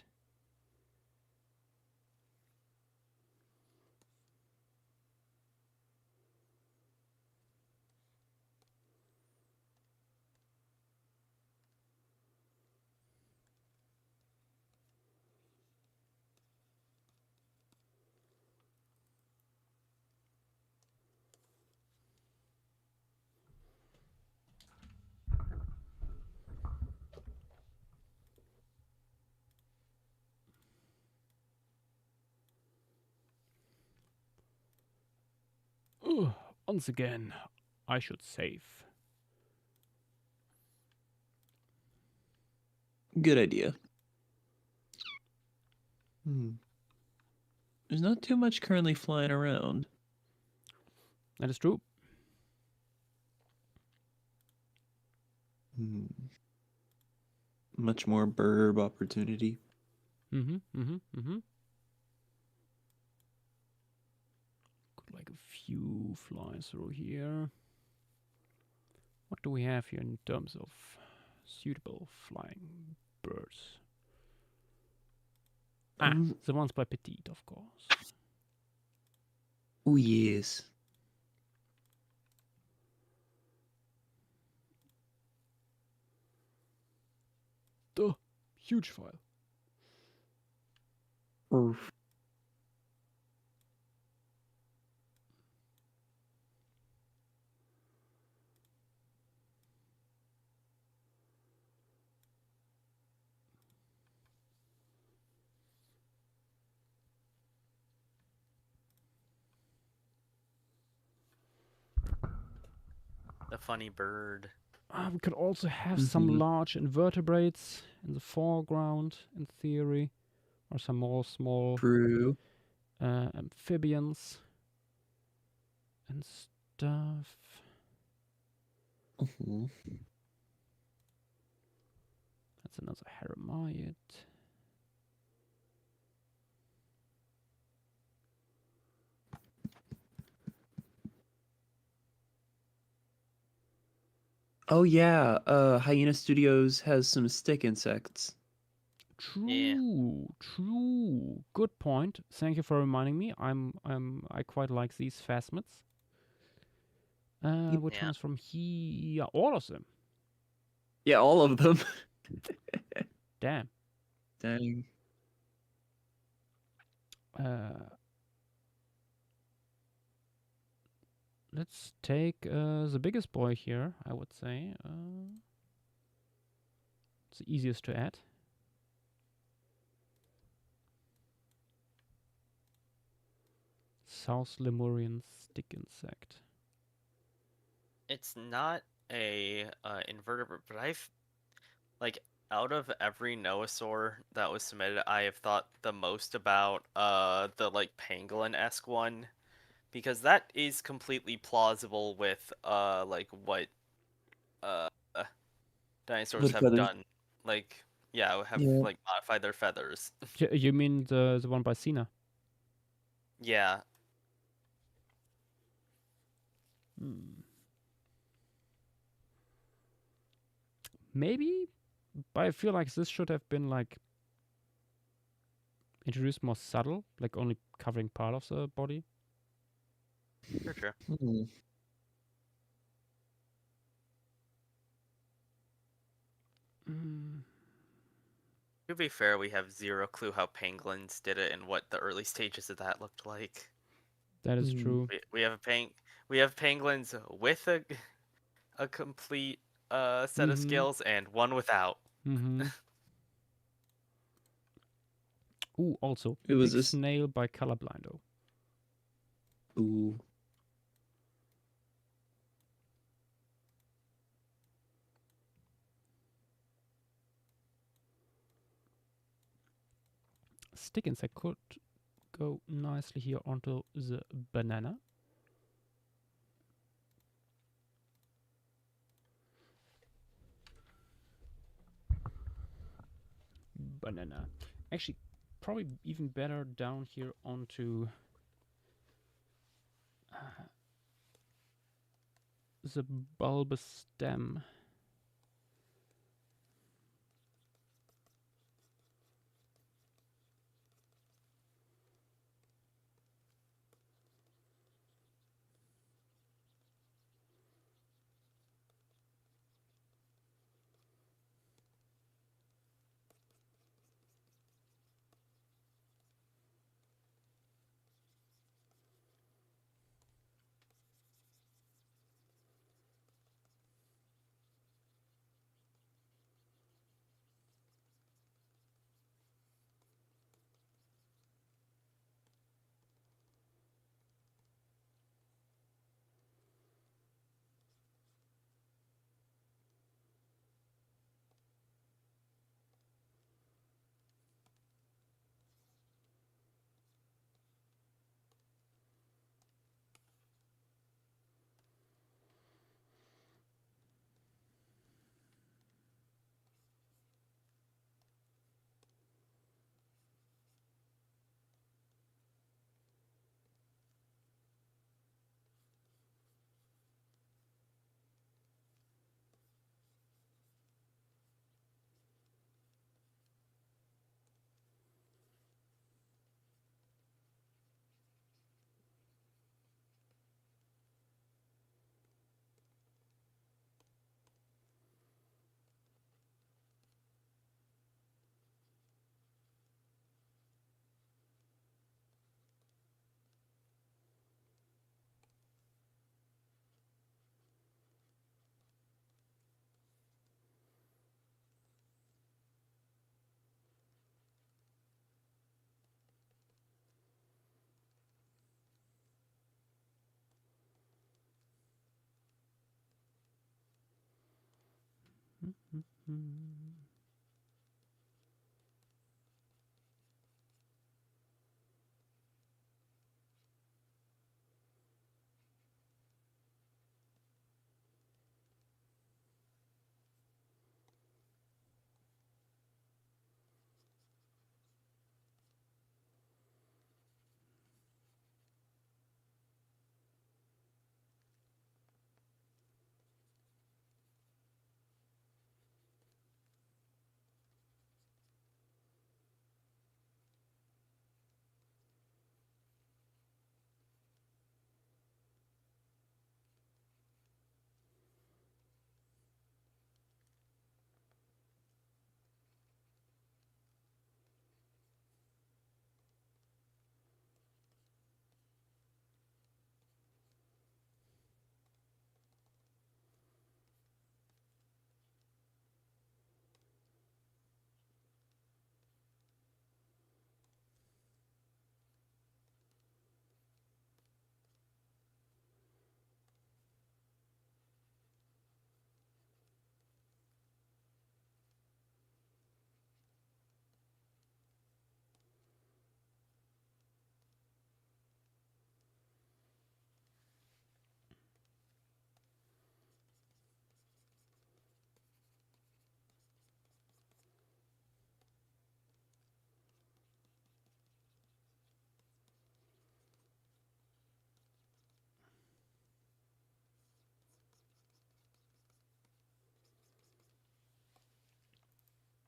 Once again, I should save. Good idea. There's not too much currently flying around. That is true. Much more burb opportunity. Got like a few flies through here. What do we have here in terms of suitable flying birds? The ones by Petite, of course. Oh, yes. The huge file. Oof. The funny bird. We could also have some large invertebrates in the foreground, in theory, or some more small amphibians and stuff. That's another Hermite. Oh yeah, Hyena Studios has some stick insects. True. Good point. Thank you for reminding me. I quite like these phasmids. Which ones from here? All of them. Yeah, all of them. Damn. Dang. Let's take the biggest boy here, I would say. It's the easiest to add. South Lemurian stick insect. It's not a invertebrate, but I've like out of every Noasaur that was submitted, I have thought the most about the like pangolin-esque one, because that is completely plausible with like what dinosaurs have done. Like have like modified their feathers. You mean the one by Cena? Yeah. Maybe, but I feel like this should have been like introduced more subtle, like only covering part of the body. Sure. To be fair, we have zero clue how pangolins did it and what the early stages of that looked like. That is true. We have pangolins with a complete set of scales and one without. Ooh, also It was big a snail by Colorblindo. Ooh. Stick insect could go nicely here onto the banana. banana. Actually, probably even better down here onto the bulbous stem.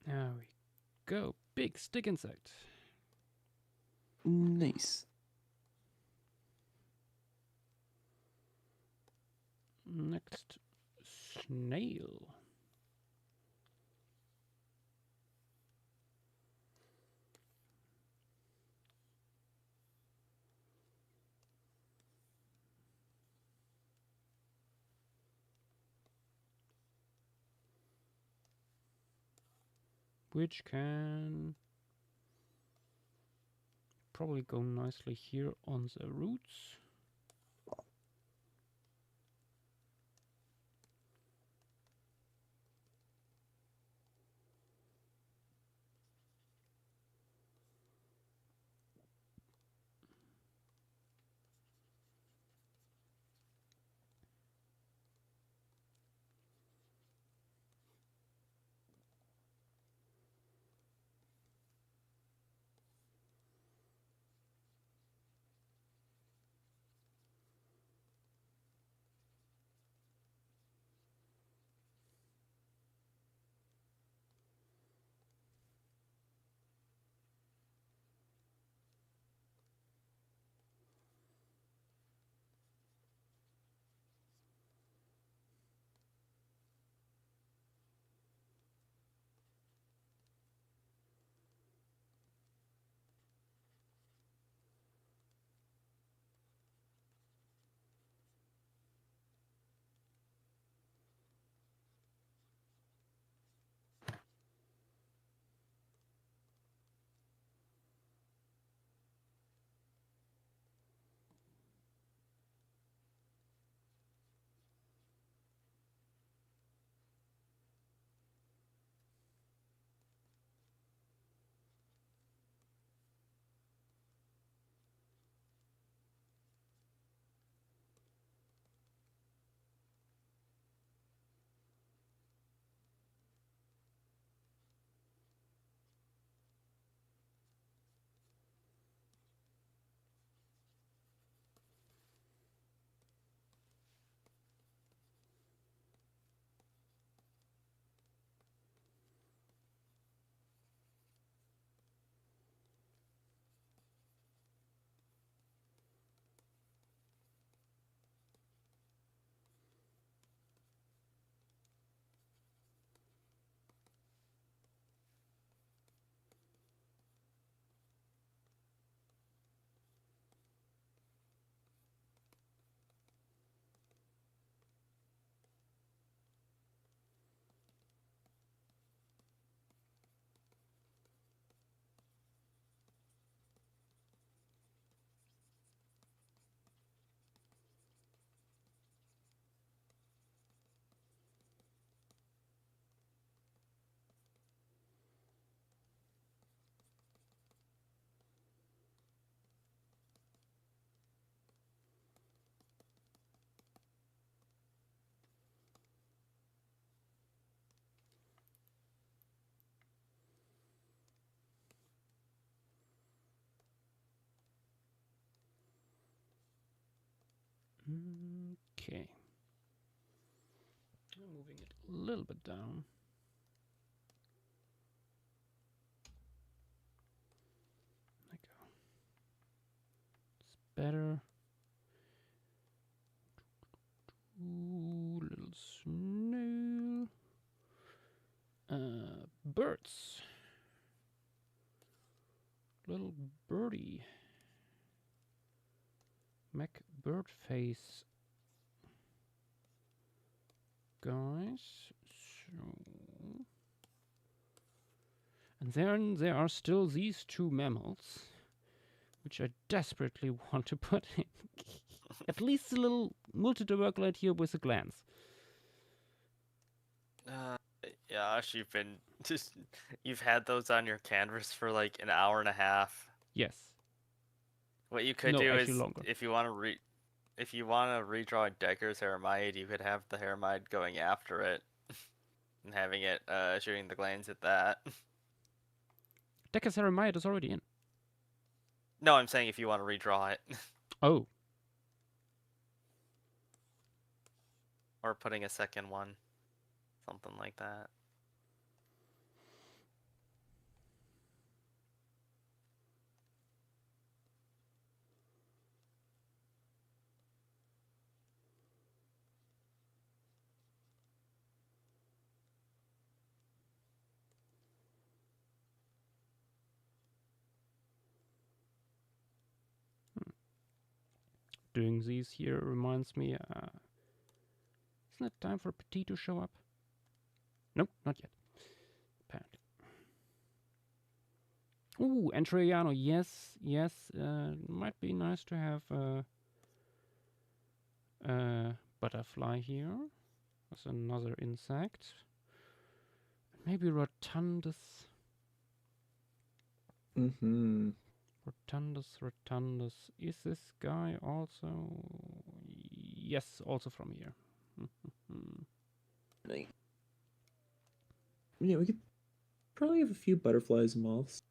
There we go. Big stick insect. Nice. Next, snail. Which can probably go nicely here on the roots. Okay. I'm moving it a little bit down. There we go. It's better. Ooh, little snail. Birds. Little birdie. Mac bird face. Guys. So. And then there are still these two mammals, which I desperately want to put in. At least a little multi-tuberculate here with a glance. Josh, you've had those on your canvas for like an hour and a half. Yes. What you could do is, if you want to redraw Decker's Hermite, you could have the Hermite going after it and having it shooting the glands at that. Decker's Hermite is already in. No, I'm saying if you want to redraw it. Oh. Or putting a second one. Something like that. Doing these here reminds me, isn't it time for Petit to show up? Nope, not yet. Apparently. Ooh, Entreiano, yes, yes. Might be nice to have a butterfly here. There's another insect. Maybe Rotundus. Mm-hmm. Rotundus. Is this guy also? Yes, also from here. Yeah, we could probably have a few butterflies and moths.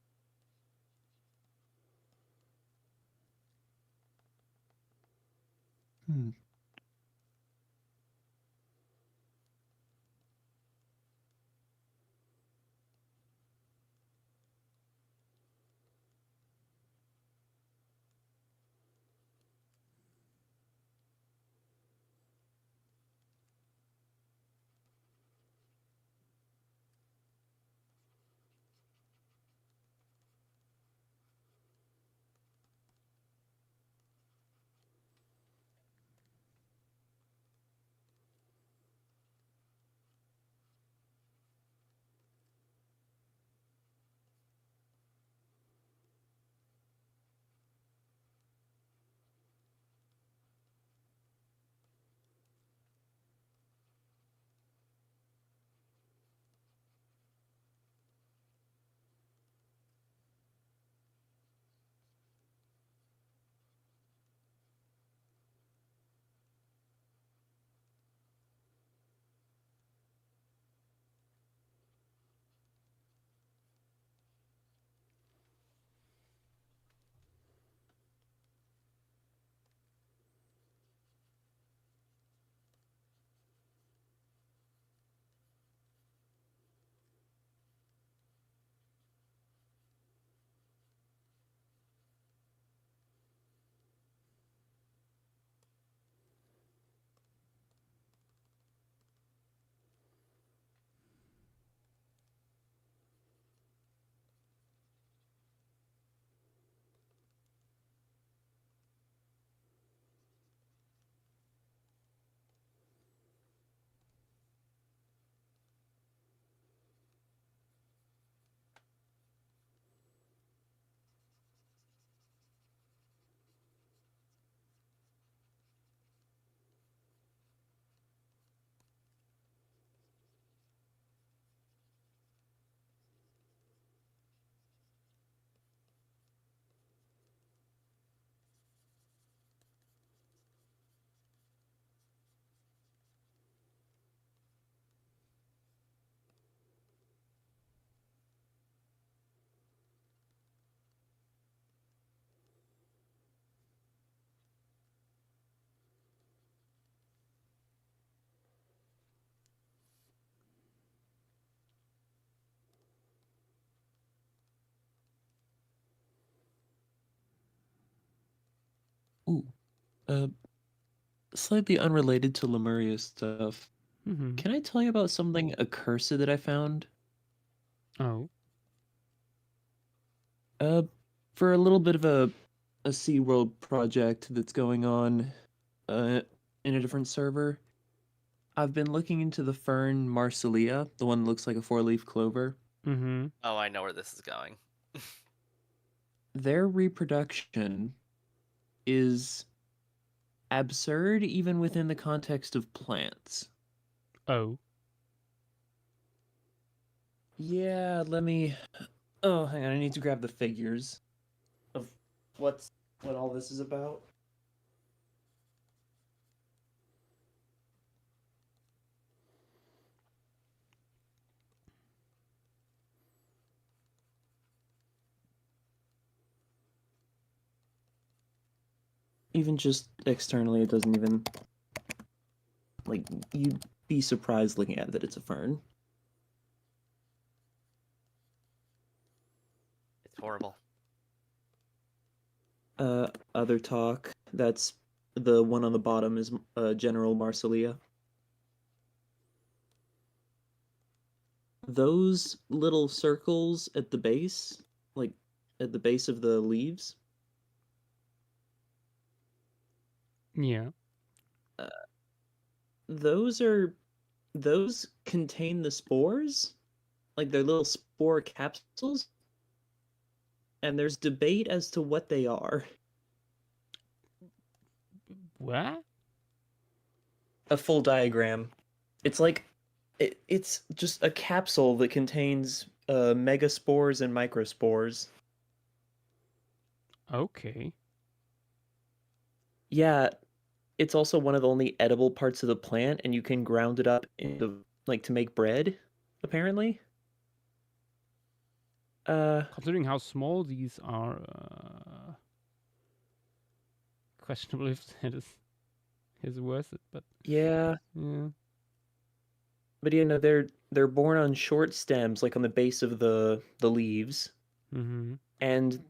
Ooh, uh, slightly unrelated to Lemuria stuff. Mm-hmm. Can I tell you about something accursed that I found? Oh. For a little bit of a SeaWorld project that's going on in a different server, I've been looking into the fern Marsilia, the one that looks like a four-leaf clover. Mm-hmm. Oh, I know where this is going. Their reproduction is absurd even within the context of plants. Oh. Yeah, let me... Oh, hang on, I need to grab the figures of what all this is about. Even just externally, it doesn't even... Like, you'd be surprised looking at it that it's a fern. It's horrible. Other talk, that's the one on the bottom is General Marsilia. Those little circles at the base, like at the base of the leaves, Yeah. those contain the spores, like they're little spore capsules, and there's debate as to what they are. What? A full diagram. It's like it's just a capsule that contains megaspores and microspores. Okay. Yeah, it's also one of the only edible parts of the plant, and you can ground it up into like to make bread, apparently. Considering how small these are, questionable if that is worth it, but Yeah. yeah. But you know, they're born on short stems, like on the base of the leaves, Mm-hmm. and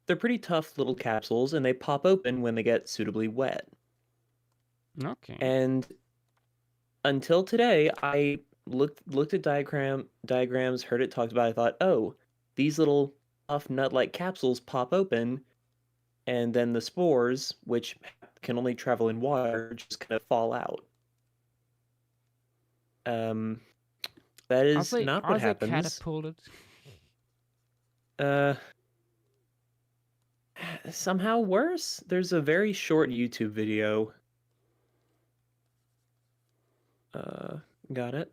they're pretty tough little capsules, and they pop open when they get suitably wet. Okay. And until today, I looked at diagrams, heard it talked about. I thought, oh, these little tough nut-like capsules pop open, and then the spores, which can only travel in water, just kind of fall out. That is not what happens. Catapulted? Somehow worse. There's a very short YouTube video. Got it.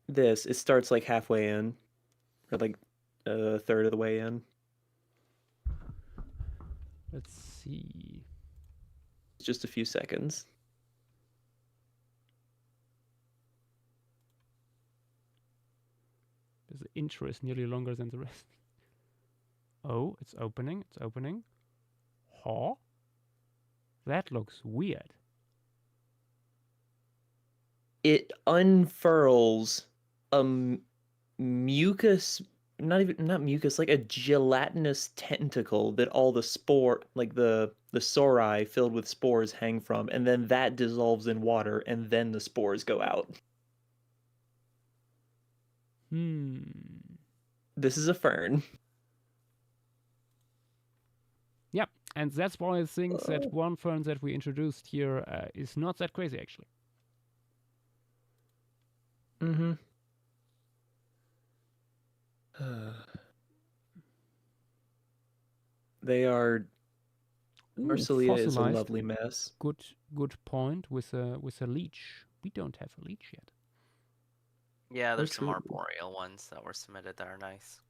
It starts like halfway in, or like a third of the way in. Let's see. It's just a few seconds. The intro is nearly longer than the rest. Oh, it's opening. It's opening. Huh? That looks weird. It unfurls a mucus, not mucus, like a gelatinous tentacle that all the spore, like the sori filled with spores hang from, and then that dissolves in water, and then the spores go out. This is a fern. Yep, and that's why I think that one fern that we introduced here is not that crazy, actually. Mm-hmm. They are. Marsilia is a lovely mess. Good point with a leech. We don't have a leech yet. Yeah, there's some arboreal ones that were submitted that are nice.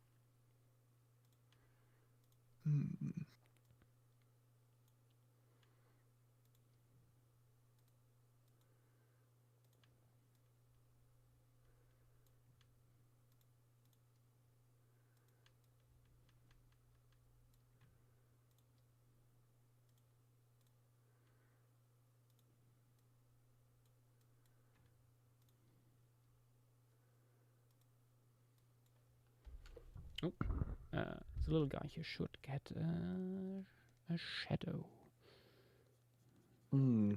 the little guy here should get a shadow. Hmm.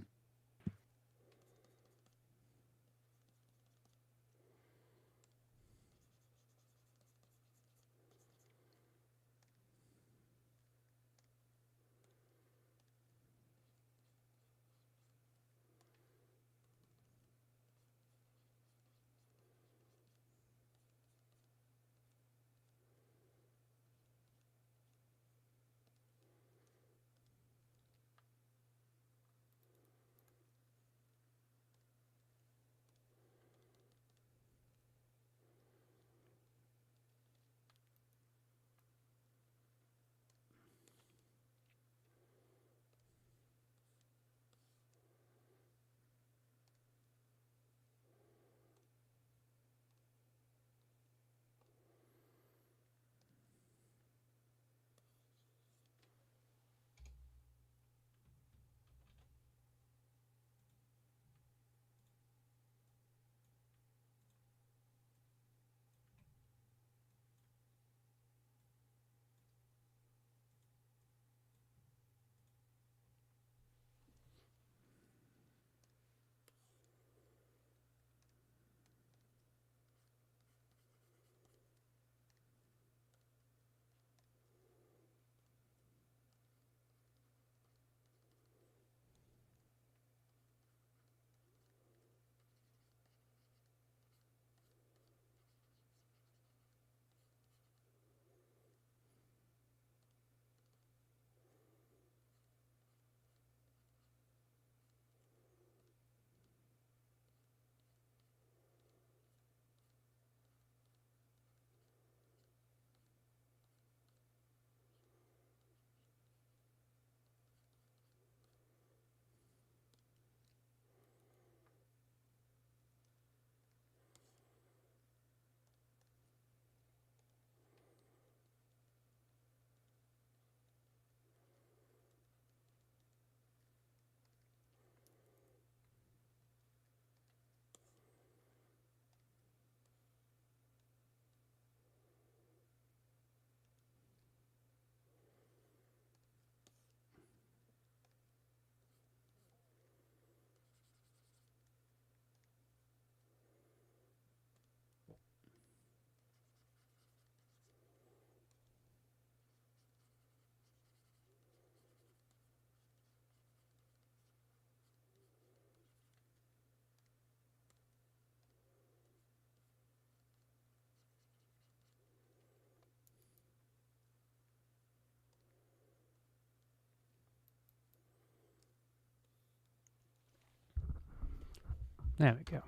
There we go.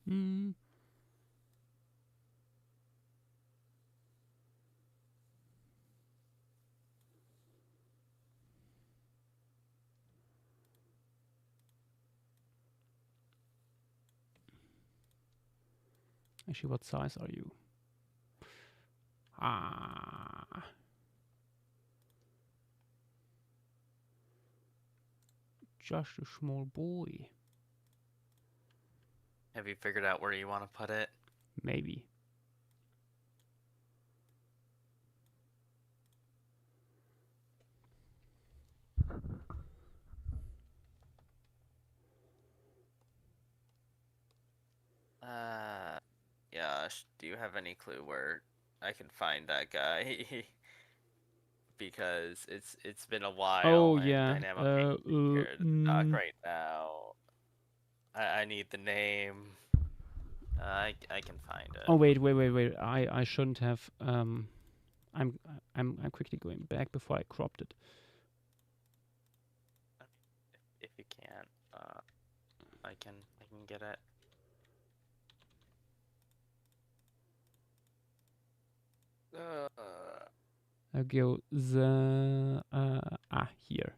Mm. Actually, what size are you? Just a small boy. Have you figured out where you want to put it? Maybe. Josh, do you have any clue where I can find that guy? Because it's been a while. Oh and yeah. Dynamo can't here to talk right now. I need the name. I can find it. Oh wait. I shouldn't have. I'm quickly going back before I cropped it. If you can't, I can get it. I'll go the here.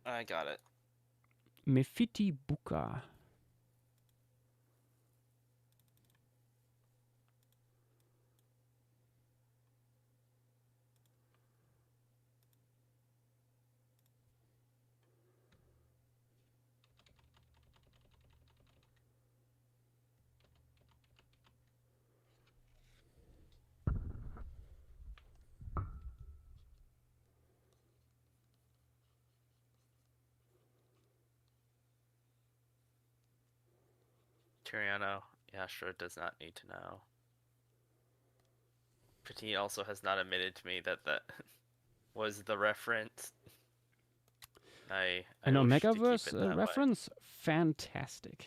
I got it. Mefiti Buka. Turiano, Joshua does not need to know. Petit also has not admitted to me that that was the reference. I An wish to keep Omegaverse it that way. reference? Fantastic.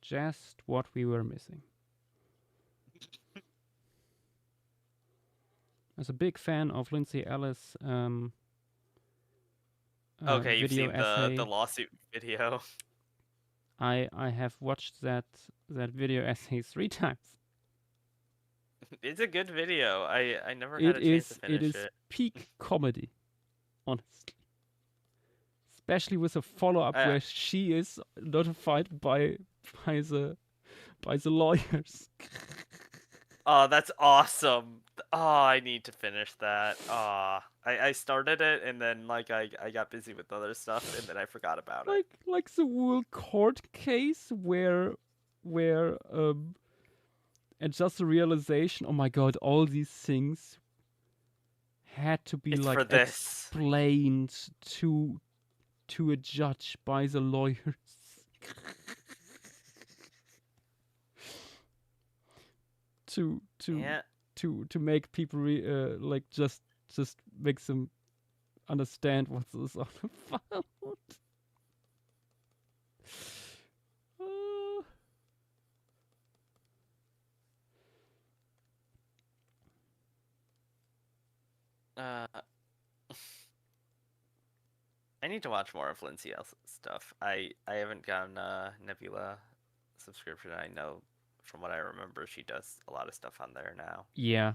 Just what we were missing. As a big fan of Lindsay Ellis' Okay, you've video seen essay, the lawsuit video. I have watched that video essay 3 times. It's a good video. I never had a chance to finish it is peak comedy, honestly. Especially with a follow-up where she is notified by the lawyers. Oh, that's awesome. Oh, I need to finish that. I started it and then like I got busy with other stuff and then I forgot about it. Like the whole court case where and just the realization, oh my god, all these things had to be It's like for this. explained to a judge by the lawyers. to make people like just make them understand what this is all about. I need to watch more of Lindsay Ellis stuff. I haven't gotten a Nebula subscription. I know from what I remember she does a lot of stuff on there now. Yeah.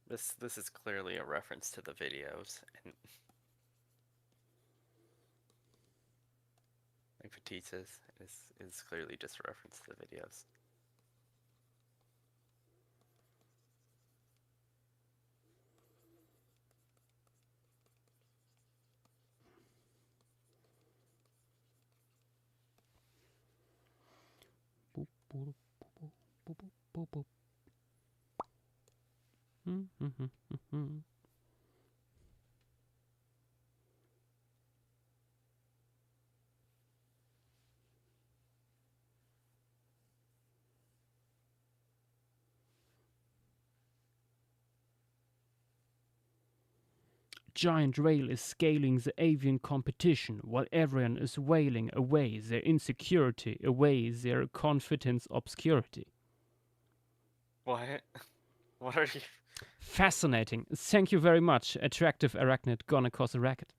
This is clearly a reference to the videos. And like Petite says, is clearly just a reference to the videos. Giant Rail is scaling the avian competition while everyone is wailing away their insecurity, away their confidence obscurity. What? What are you? Fascinating. Thank you very much, attractive arachnid gonna cause a racket.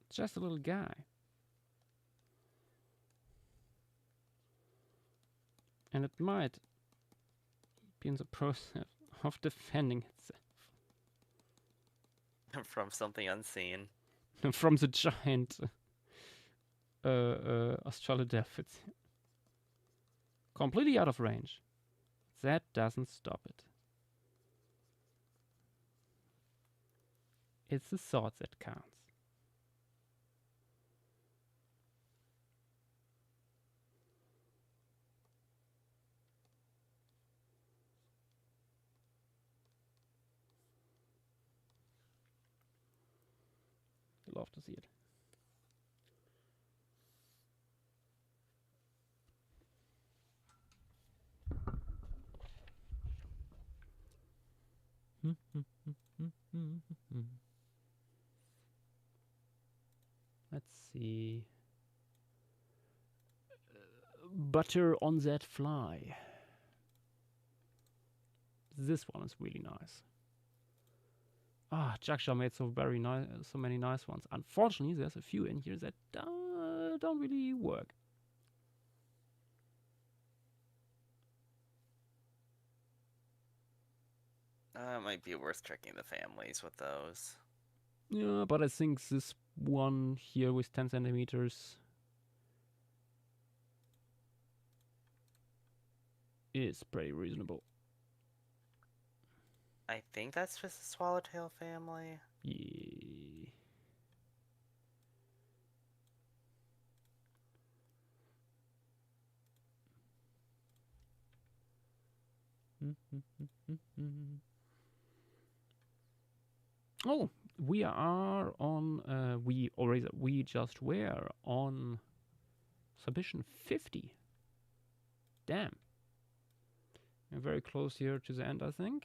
Just a little guy. And it might be in the process of defending itself From something unseen. from the giant Australopithecus. Completely out of range. That doesn't stop it. It's the sword that counts. Love to see it. Let's see. Butter on that fly. This one is really nice. Ah, Joschua made so many nice ones. Unfortunately, there's a few in here that don't really work. It might be worth tricking the families with those. Yeah, but I think this one here with 10 centimeters is pretty reasonable. I think that's just the swallowtail family. Yeah. Oh, we are on. We just were on submission 50. Damn. We're very close here to the end, I think.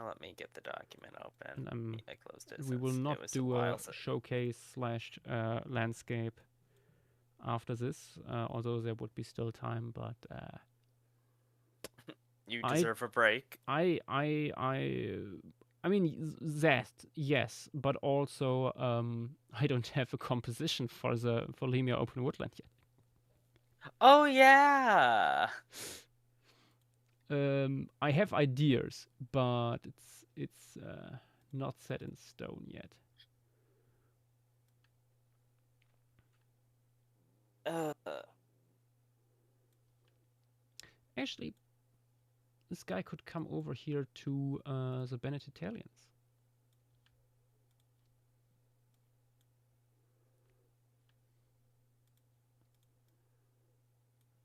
Let me get the document open. And, I closed it. we will since not it was do while a since- showcase slash landscape after this, although there would be still time. But You deserve a break. I mean that, yes, but also I don't have a composition for Lemur Open Woodland yet. Oh yeah. I have ideas, but it's not set in stone yet. Actually, this guy could come over here to the Bennett Italians.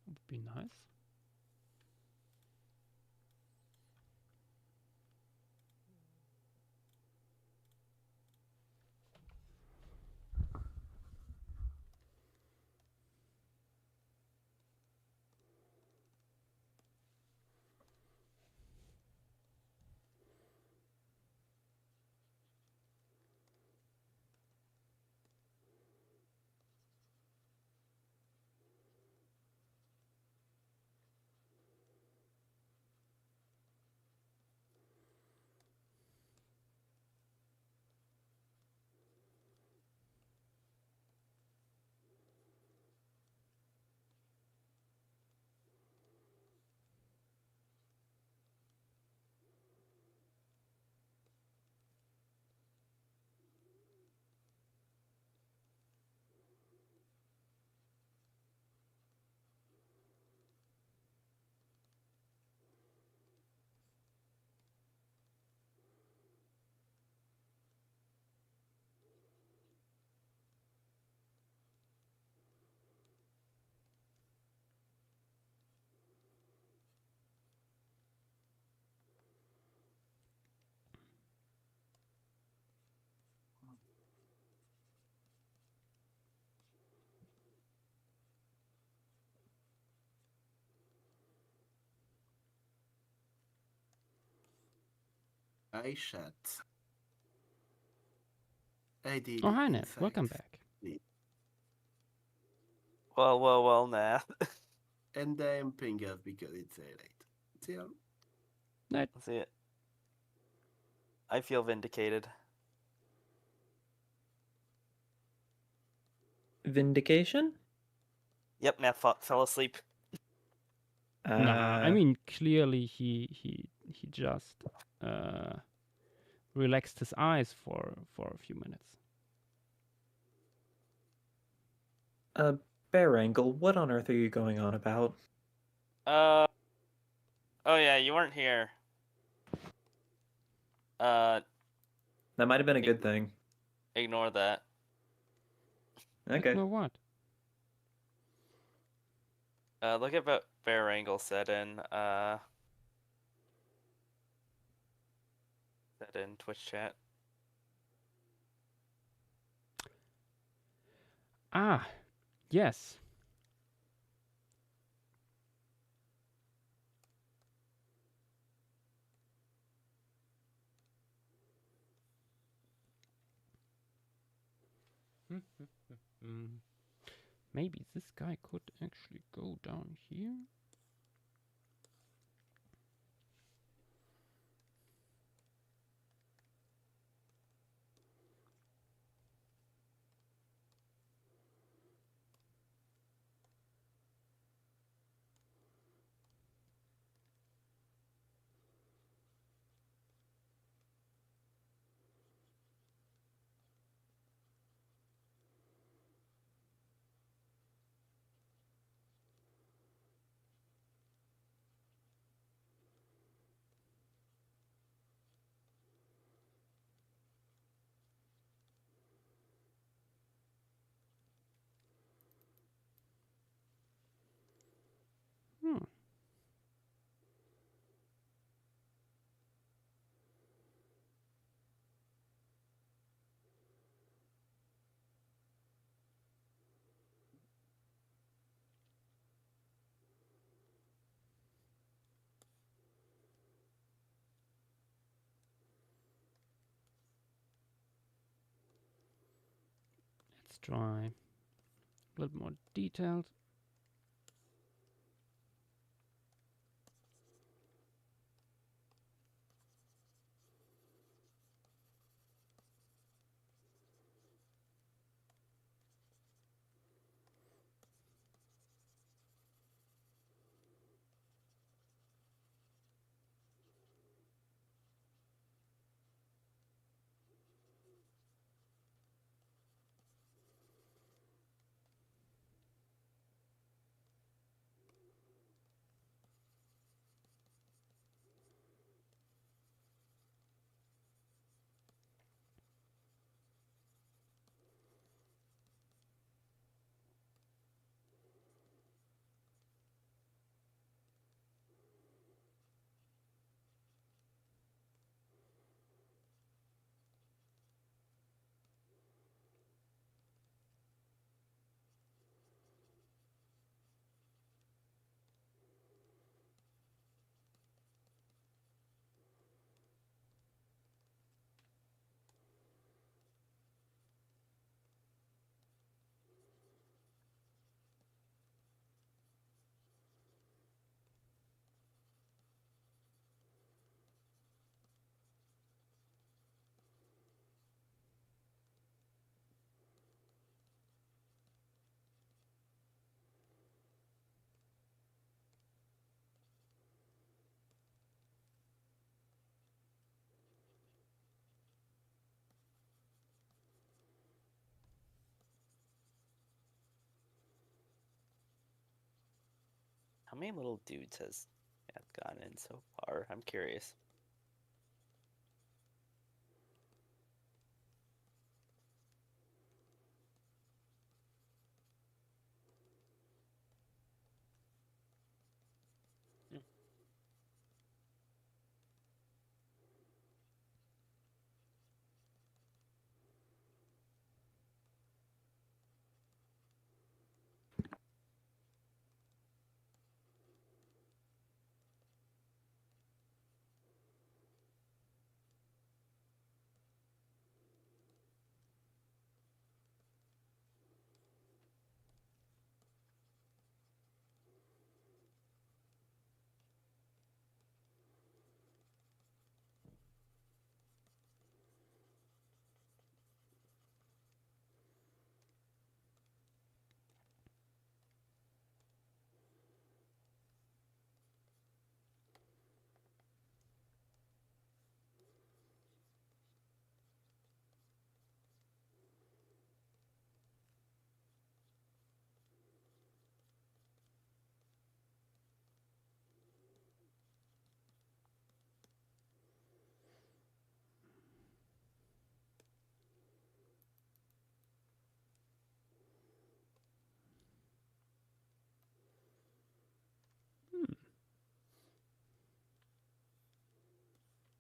Would be nice. Hi, chat. I did Oh, hi, it, Ned. in Welcome fact. back. Well, Nat. And I'm paying up because it's late. See ya. Ned. See it. I feel vindicated. Vindication? Yep, Nat fell asleep. Nah, I mean clearly he just relaxed his eyes for a few minutes. Bear Angle, what on earth are you going on about? Oh yeah, you weren't here. That might have been a good thing. Ignore that. Okay. Ignore what? Look at what Bear Angle said in Twitch chat. Ah, yes. Maybe this guy could actually go down here. Let's try a little more detailed. How many little dudes has gone in so far? I'm curious.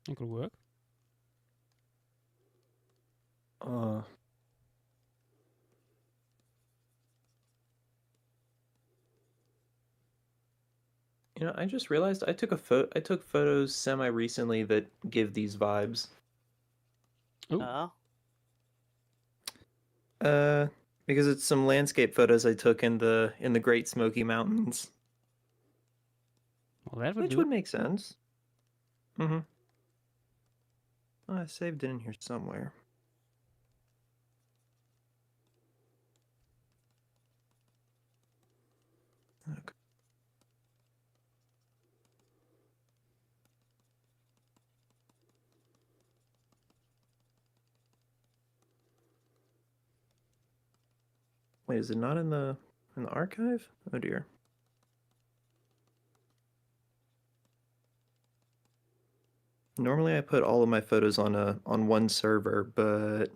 It could work. You know, I just realized I took photos semi recently that give these vibes. Oh. Because it's some landscape photos I took in the Great Smoky Mountains. Well, that would Which do. would make sense. Mm-hmm. Oh, I saved it in here somewhere. Okay. Wait, is it not in the archive? Oh dear. Normally I put all of my photos on one server, but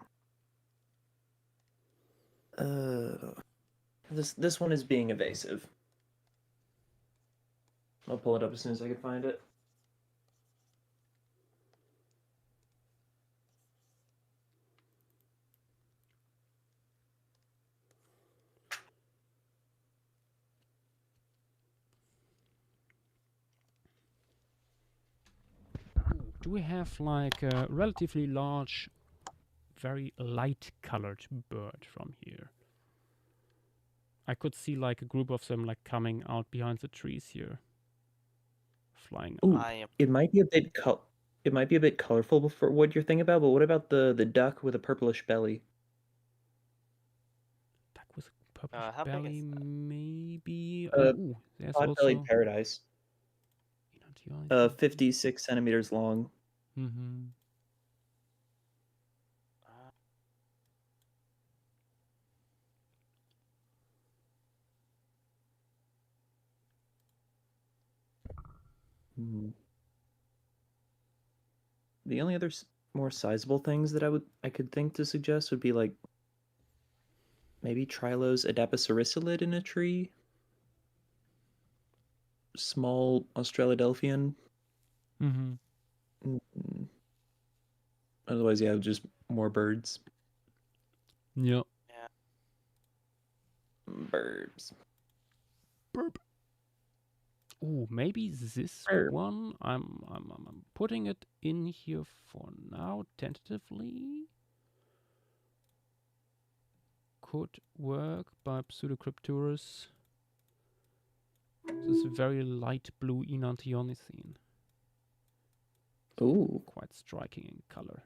this one is being evasive. I'll pull it up as soon as I can find it. Do we have like a relatively large, very light colored bird from here? I could see like a group of them like coming out behind the trees here. Flying Ooh, up. it might be a bit colorful for what you're thinking about, but what about the duck with a purplish belly? Duck with a purplish How big belly, is that? maybe. Ooh, There's pot-bellied also paradise. 56 centimeters long. Mm-hmm. The only other more sizable things that I could think to suggest would be like maybe Trilo's Adapasauricillid in a tree. Small Australodelphian. Mm-hmm. Otherwise, yeah, just more birds. Yep. Yeah. Birds. Burp. Ooh, maybe this one. I'm putting it in here for now, tentatively. Could work by Pseudocrypturus. This very light blue enantiomycene. Ooh. Quite striking in color.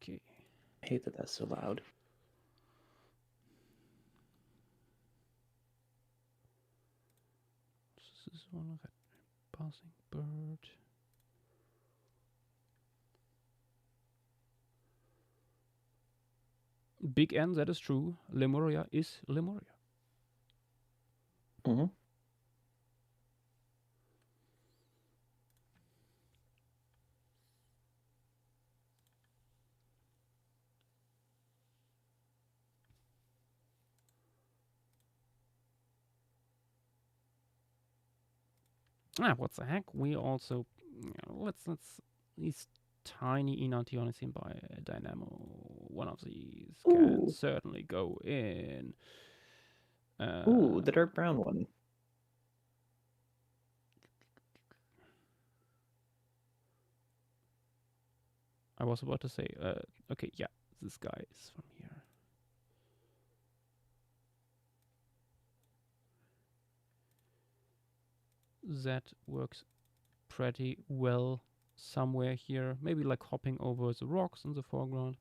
Okay. I hate that that's so loud. This is one of a passing bird. Big N, that is true. Lemuria is Lemuria. Mm-hmm. What the heck? We also let's these tiny enantiomycene by Dynamo. One of these can certainly go in. Ooh, the dark brown one. I was about to say, okay, yeah, this guy is from here. That works pretty well somewhere here. Maybe like hopping over the rocks in the foreground.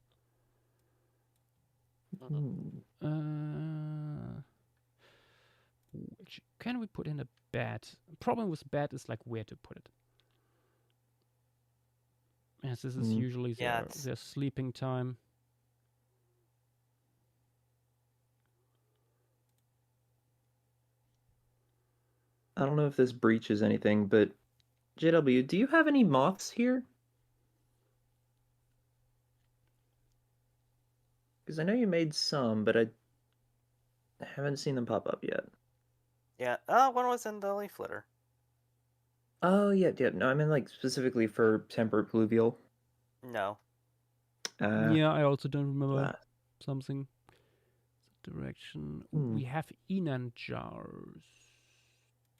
Which can we put in a bed? Problem with bed is like where to put it. As this is usually their sleeping time. I don't know if this breaches anything, but JW, do you have any moths here? Because I know you made some, but I haven't seen them pop up yet. Yeah. One was in the leaf litter. Oh yeah, yeah. No, I mean like specifically for temperate pluvial. No. Yeah, I also don't remember Ah. something. Direction. Hmm. We have Enan jars.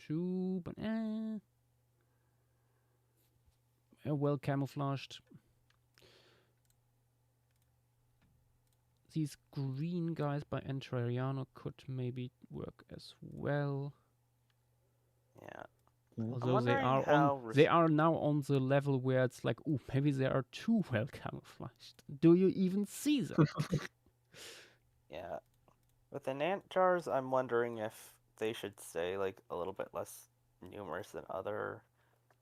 2, but well camouflaged. These green guys by Entrariano could maybe work as well. Yeah. Although they are now on the level where it's like, ooh, maybe they are too well camouflaged. Do you even see them? Yeah. With the Nant jars, I'm wondering if they should stay like a little bit less numerous than other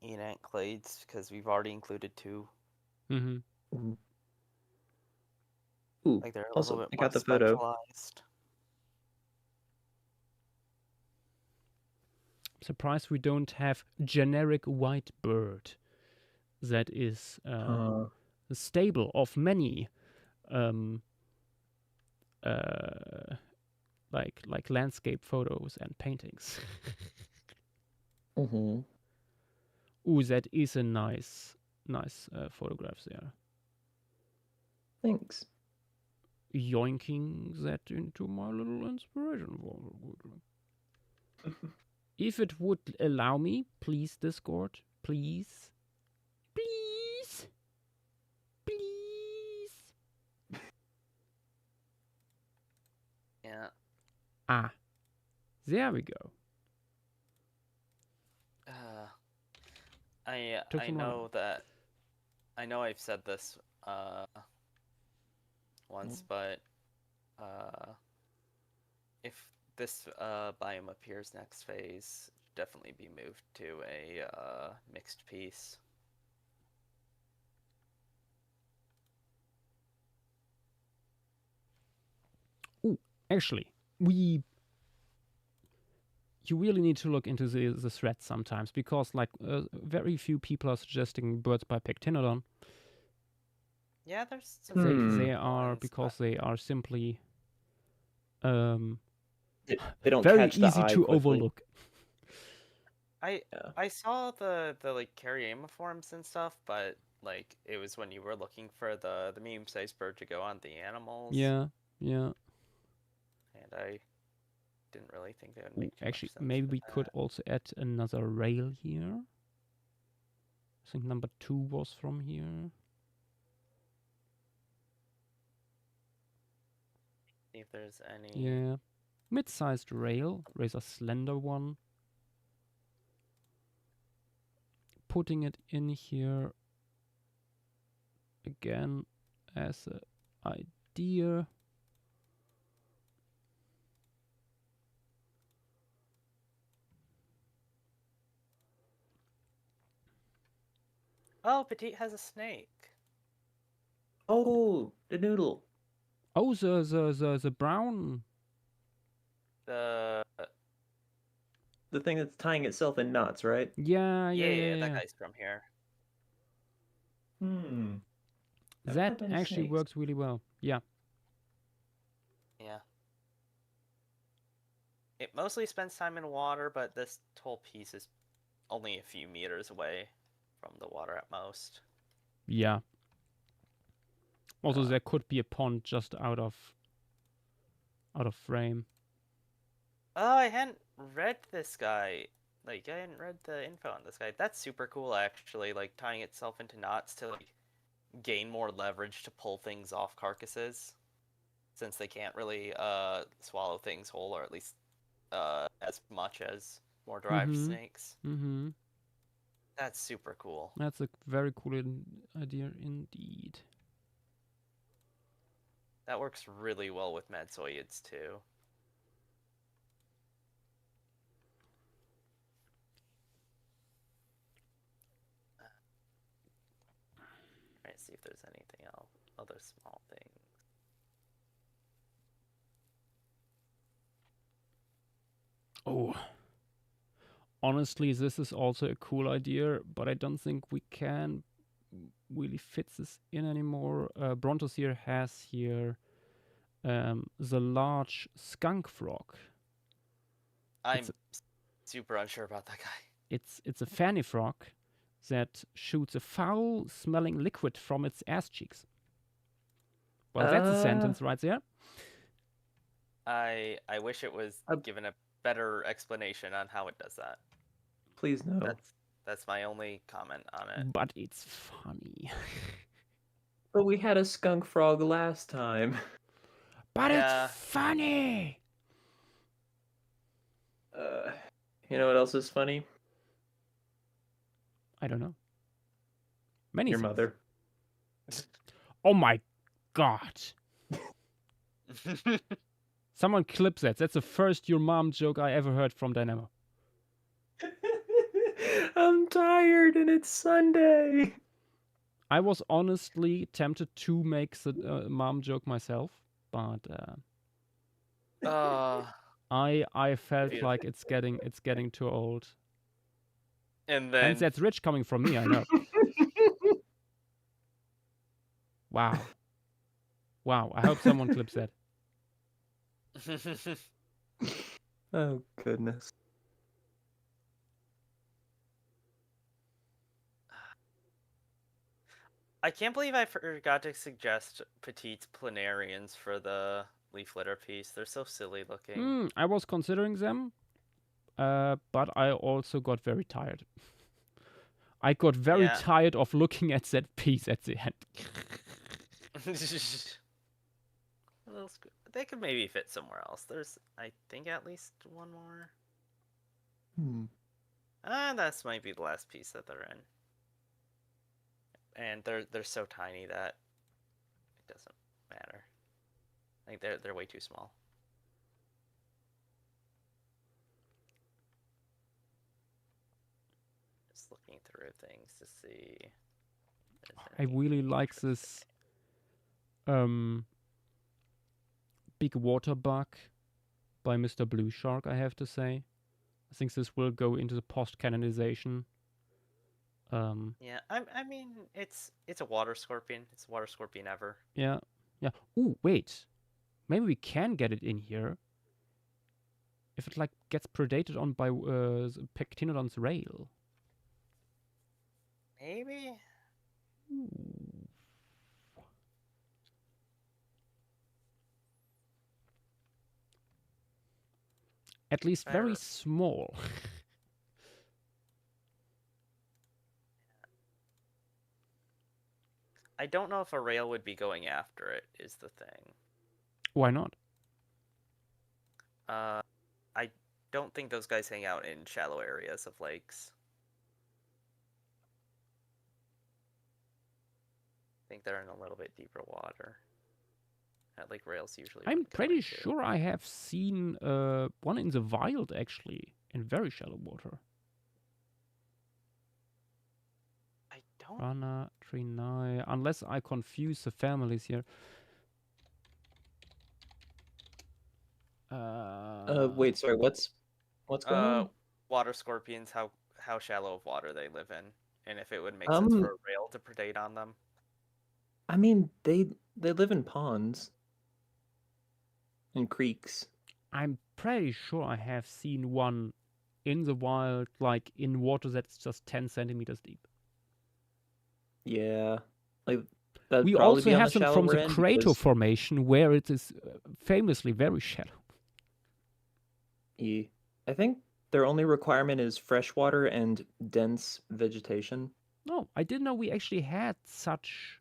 Enant clades, because we've already included 2. Mm-hmm. Ooh, Like they're a also, little bit I more got the photo. specialized. Surprised we don't have generic white bird that is a stable of many like landscape photos and paintings. Mm-hmm. Ooh, that is a nice photograph there. Thanks. Yoinking that into my little inspiration folder. If it would allow me, please, Discord, please. Please. Please. Yeah. Ah. There we go. I some know that I know I've said this once, but if this biome appears next phase, definitely be moved to a mixed piece. Ooh, actually, you really need to look into the threads sometimes, because like very few people are suggesting birds by Pectinodon. Yeah, there's some They are ones, because they are simply they don't very catch the easy eye to quickly. overlook. I saw the like Caryamiforms and stuff, but like it was when you were looking for the medium-sized bird to go on the animals. Yeah. And I didn't really think they would make too Actually, much sense. maybe we could also add another rail here. I think number 2 was from here. See if there's any. Yeah. Mid-sized rail, razor slender one. Putting it in here again as an idea. Oh, Petite has a snake. Oh, the noodle. Oh, the brown. The thing that's tying itself in knots, right? Yeah. That guy's from here. That actually works really well. Yeah. Yeah. It mostly spends time in water, but this whole piece is only a few meters away from the water at most. Yeah. Also, there could be a pond just out of frame. Oh, I hadn't read this guy. Like, I hadn't read the info on this guy. That's super cool, actually. Like, tying itself into knots to, like, gain more leverage to pull things off carcasses. Since they can't really swallow things whole, or at least as much as more derived snakes. Mm-hmm. That's super cool. That's a very cool idea indeed. That works really well with Madsoids, too. Alright, see if there's anything else. Other small things. Oh. Honestly, this is also a cool idea, but I don't think we can really fit this in anymore. Brontos here has here the large skunk frog. I'm super unsure about that guy. It's a fanny frog that shoots a foul-smelling liquid from its ass cheeks. Well, that's a sentence right there. I wish it was given a better explanation on how it does that. Please no. That's my only comment on it. But it's funny. But we had a skunk frog last time. But it's funny. You know what else is funny? I don't know. Many Your things. mother. Oh my god. Someone clip that. That's the first your mom joke I ever heard from Dynamo. I'm tired and it's Sunday. I was honestly tempted to make the mom joke myself, but I felt Beautiful. like it's getting too old. And then that's rich coming from me, I know. Wow. Wow, I hope someone clips that. Oh goodness. I can't believe I forgot to suggest petite planarians for the leaf litter piece. They're so silly looking. I was considering them, but I also got very tired. I got very tired of looking at that piece at the end. They could maybe fit somewhere else. There's, I think, at least one more. That's might be the last piece that they're in. And they're so tiny that it doesn't matter. I think they're way too small. Just looking through things to see. I really like this big water bug by Mr. Blue Shark, I have to say. I think this will go into the post-canonization. Yeah, I mean, it's a water scorpion. It's a water scorpion ever. Yeah. Ooh, wait. Maybe we can get it in here. If it like gets predated on by Pectinodon's rail. Maybe. Ooh. At least very small. I don't know if a rail would be going after it, is the thing. Why not? I don't think those guys hang out in shallow areas of lakes. I think they're in a little bit deeper water. Like rails usually. I'm pretty sure I have seen one in the wild, actually, in very shallow water. I don't. Rana, Trinai, unless I confuse the families here. Wait, sorry, what's going on? Water scorpions, how shallow of water they live in, and if it would make sense for a rail to predate on them. I mean, they live in ponds and creeks. I'm pretty sure I have seen one in the wild, like in water that's just 10 centimeters deep. Yeah, like we also have them from the crater formation, where it is famously very shallow. Yeah, I think their only requirement is fresh water and dense vegetation. No, I didn't know we actually had such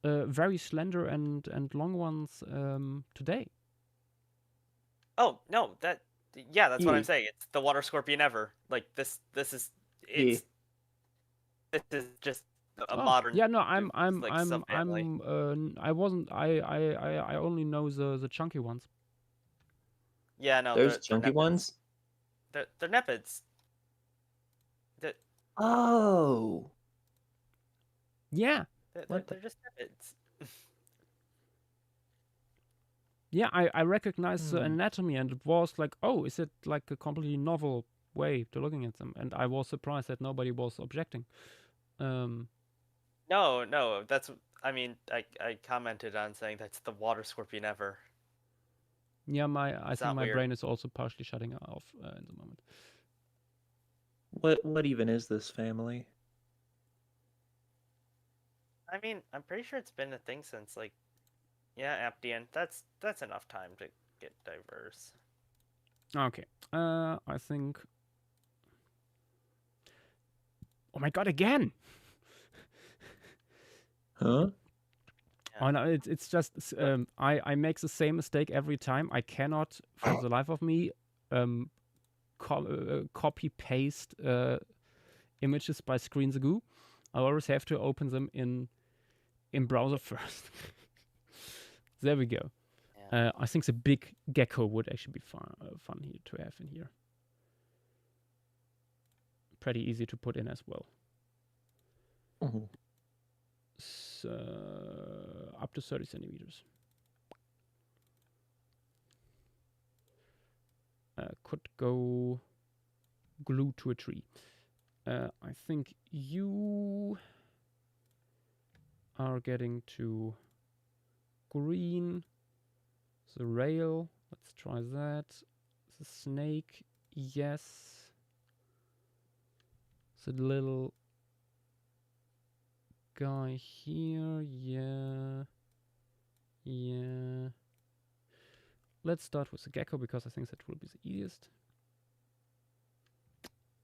very slender and long ones today. Oh no, that's what I'm saying. It's the water scorpion ever. Like this is this is just a modern. Yeah, no, I only know the chunky ones. Yeah, no, there's chunky ones. They're nepids. Oh. Yeah. They're just nepids. Yeah, I recognized the anatomy, and it was like, oh, is it like a completely novel way to looking at them? And I was surprised that nobody was objecting. No, that's. I mean, I commented on saying that's the water scorpion ever. Yeah, I It's think not my weird. brain is also partially shutting off in the moment. What even is this family? I mean, I'm pretty sure it's been a thing since like, yeah, Aptian. That's enough time to get diverse. Okay. I think. Oh my god! Again. Huh? Oh no! It's just I make the same mistake every time. I cannot, for the life of me, copy paste images by Screen2Goo. I always have to open them in browser first. There we go. Yeah. I think the big gecko would actually be fun here to have in here. Pretty easy to put in as well. Mhm. So, up to 30 centimeters. Could go glued to a tree. I think you are getting to green. The rail, let's try that. The snake, yes. The little guy here, yeah. Yeah. Let's start with the gecko because I think that will be the easiest.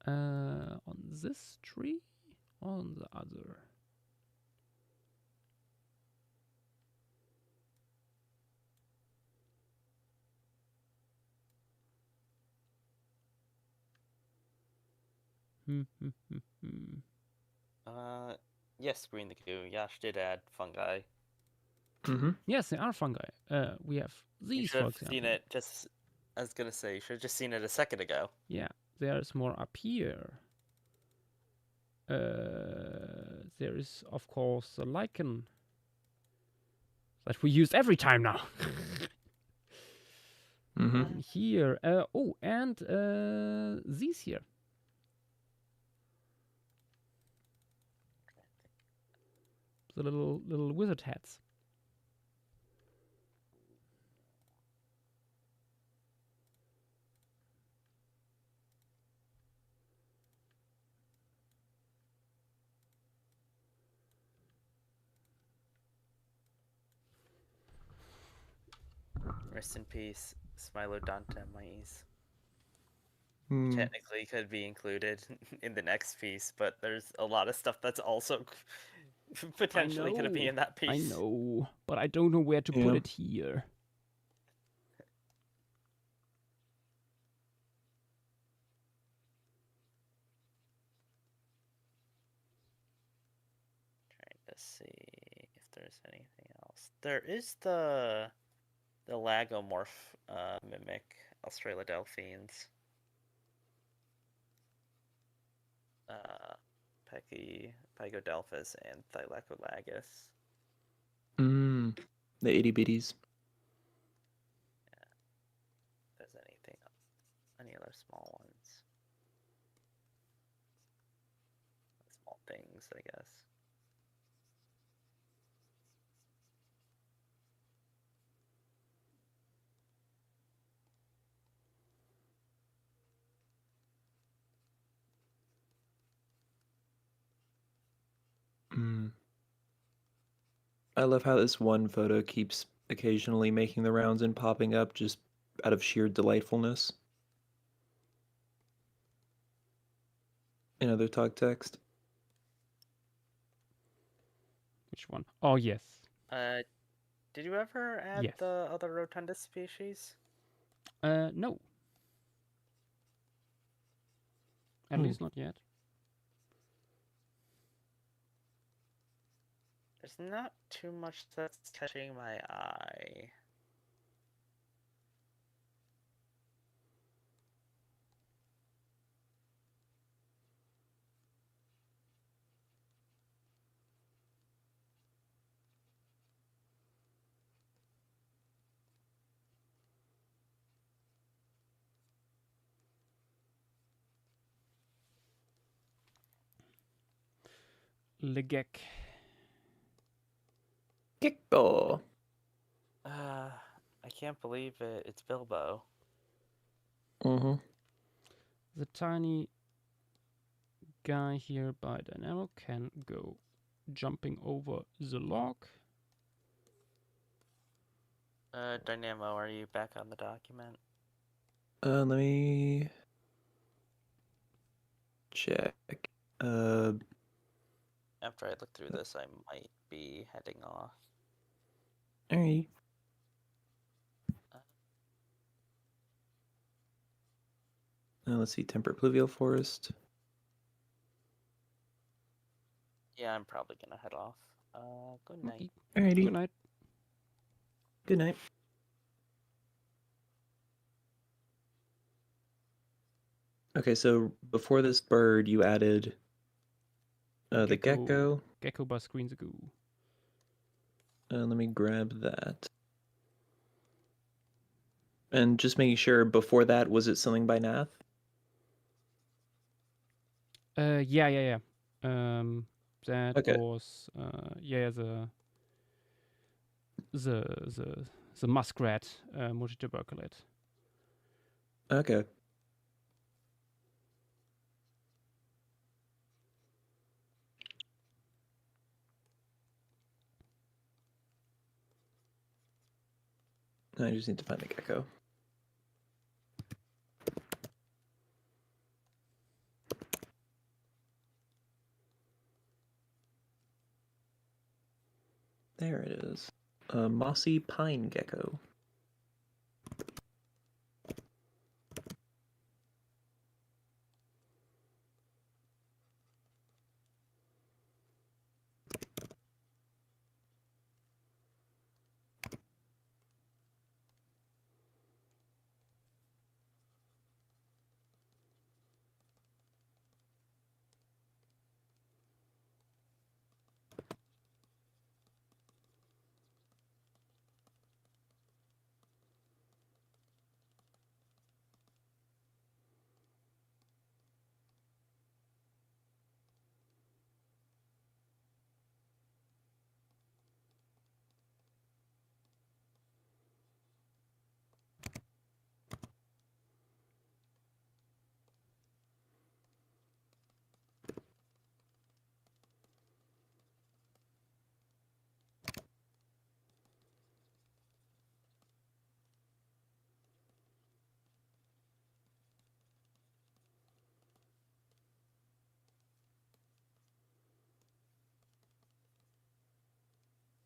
On this tree, on the other. Yes, Green the Goo. Yash did add fungi. Yes, they are fungi. We have You these, should for have example. seen it just. I was gonna say you should have just seen it a second ago. Yeah, there's more up here. There is, of course, the lichen that we use every time now. And here, oh, and these here. The little wizard hats. Rest in peace, Smilodonta mais. Hmm. Technically could be included in the next piece, but there's a lot of stuff that's also potentially going to be in that piece. I know, but I don't know where to put it here. Trying to see if there's anything else. There is the lagomorph mimic Australodelphines. Pygodelphus and Thylacolagus. The itty bitties. Yeah. If there's anything else, any other small ones. Small things, I guess. I love how this one photo keeps occasionally making the rounds and popping up just out of sheer delightfulness. In other talk text. Which one? Oh, yes. Did you ever add Yes. the other rotundus species? No. At least not yet. There's not too much that's catching my eye. Legek. Gecko. I can't believe it. It's Bilbo. Mm-hmm. The tiny guy here by Dynamo can go jumping over the log. Dynamo, are you back on the document? Let me check. After I look through this, I might be heading off. Alright. Let's see, temperate pluvial forest. Yeah, I'm probably gonna head off. Good night. Alrighty. Good night. Good night. Okay, so before this bird, you added the gecko. Gecko by Screens Ago. Let me grab that. And just making sure, before that, was it something by Nath? Yeah. That Okay. was the muskrat multituberculate. Okay. I just need to find the gecko. There it is. A mossy pine gecko.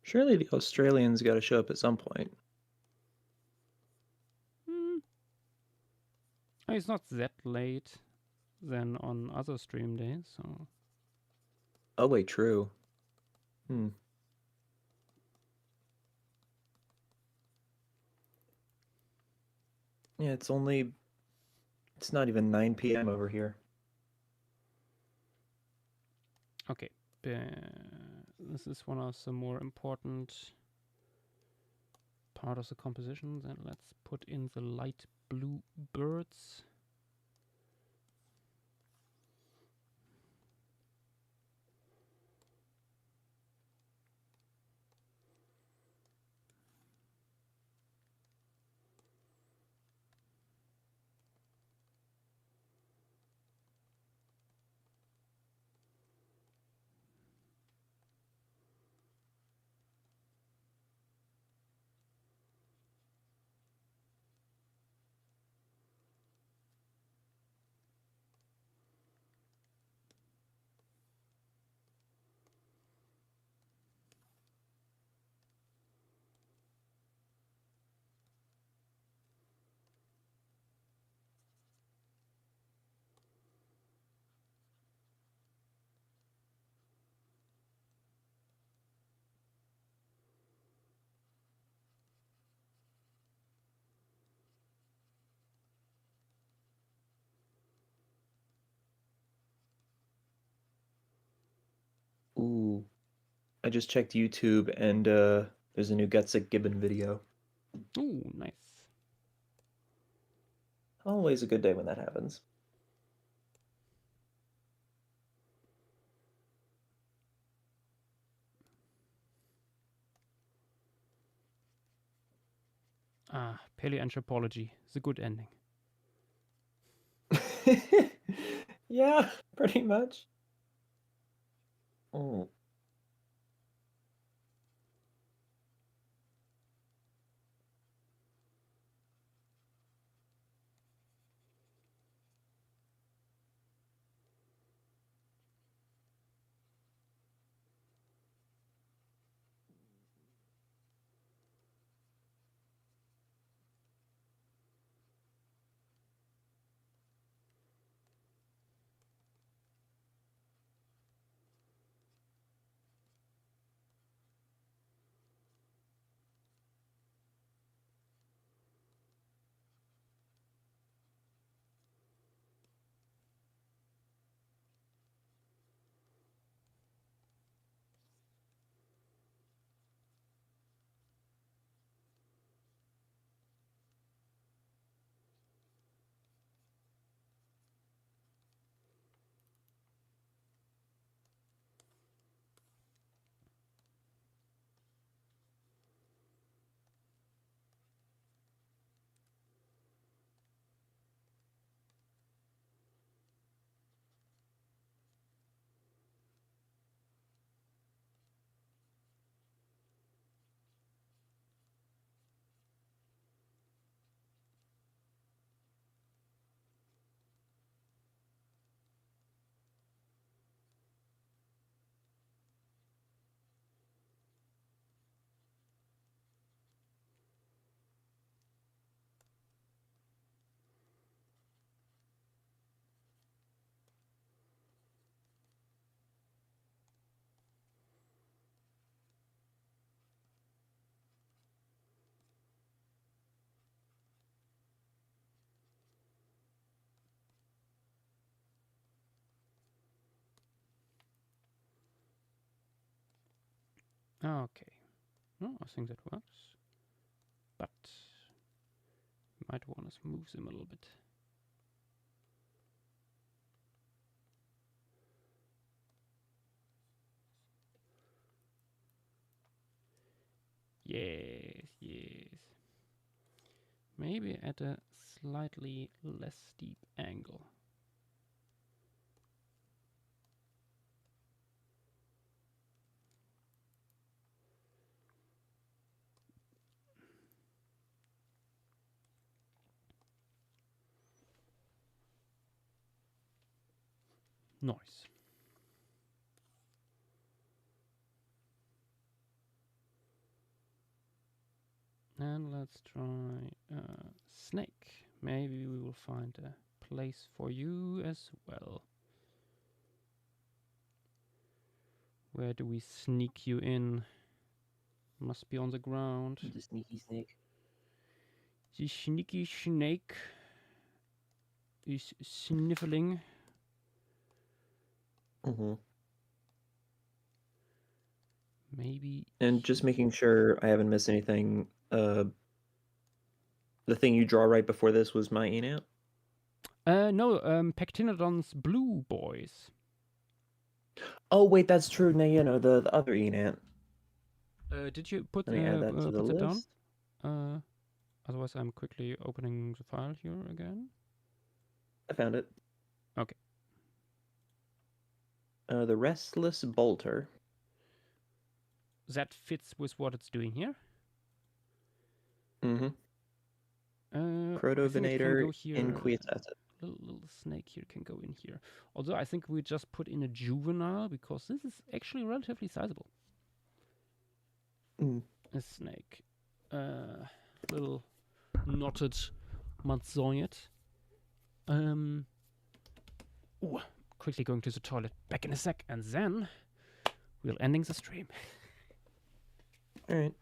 Surely the Australians got to show up at some point. It's not that late than on other stream days, so. Oh wait, true. Yeah, it's not even 9 p.m. over here. Okay, this is one of the more important part of the composition. Then let's put in the light blue birds. Ooh. I just checked YouTube and there's a new Gutsick Gibbon video. Ooh, nice. Always a good day when that happens. Paleoanthropology is a good ending. Yeah, pretty much. Oh. Okay. No, I think that works. But you might want to move them a little bit. Yes, yes. Maybe at a slightly less steep angle. Nice. And let's try snake. Maybe we will find a place for you as well. Where do we sneak you in? Must be on the ground. The sneaky snake. The sneaky snake is sniffling. Mm-hmm. Maybe. And just making sure I haven't missed anything. The thing you draw right before this was my enant? No, Pectinodon's blue boys. Oh, wait, that's true. No, the other enant. Did you put Let me add that to the put that list. down? Otherwise, I'm quickly opening the file here again. I found it. Okay. The Restless Bolter. That fits with what it's doing here. Mm-hmm. Protovenator inquietata. Little snake here can go in here. Although I think we just put in a juvenile because this is actually relatively sizable. Mm. A snake. Little knotted Matzoid. Quickly going to the toilet. Back in a sec, and then we'll ending the stream. All right.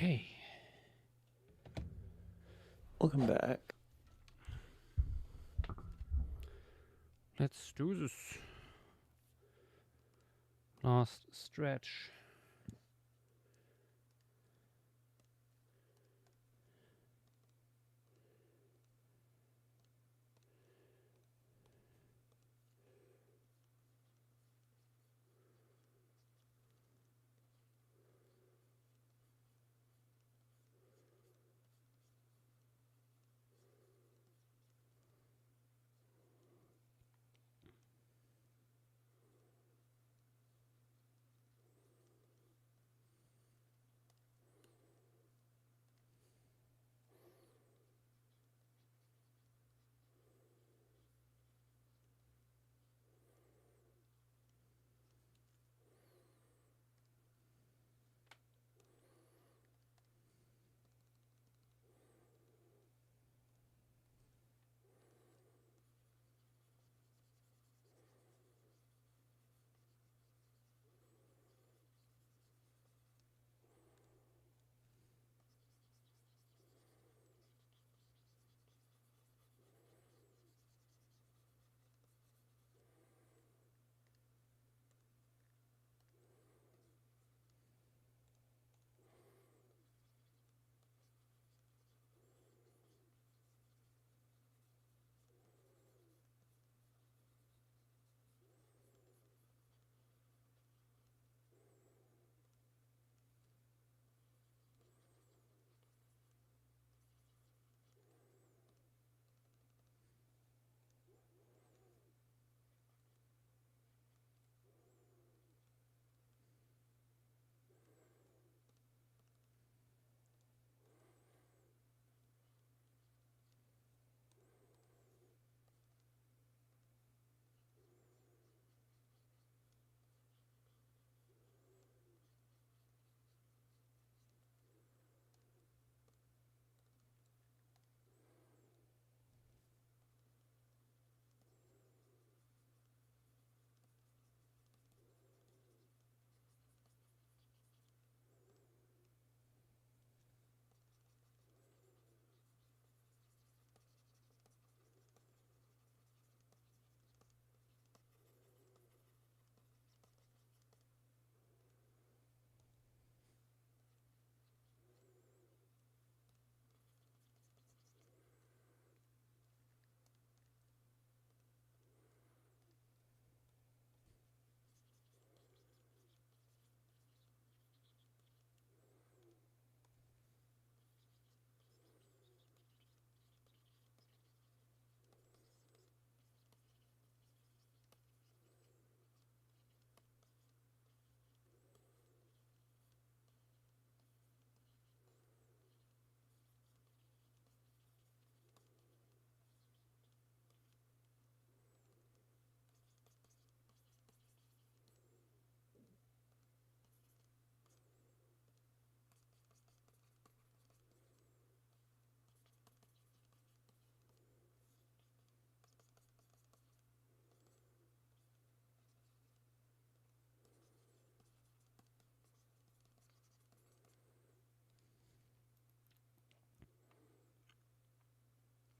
Okay. Welcome back. Let's do this. Last stretch.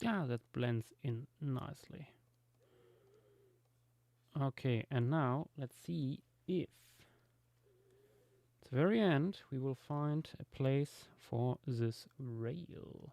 Yeah, that blends in nicely. Okay, and now let's see if at the very end we will find a place for this rail.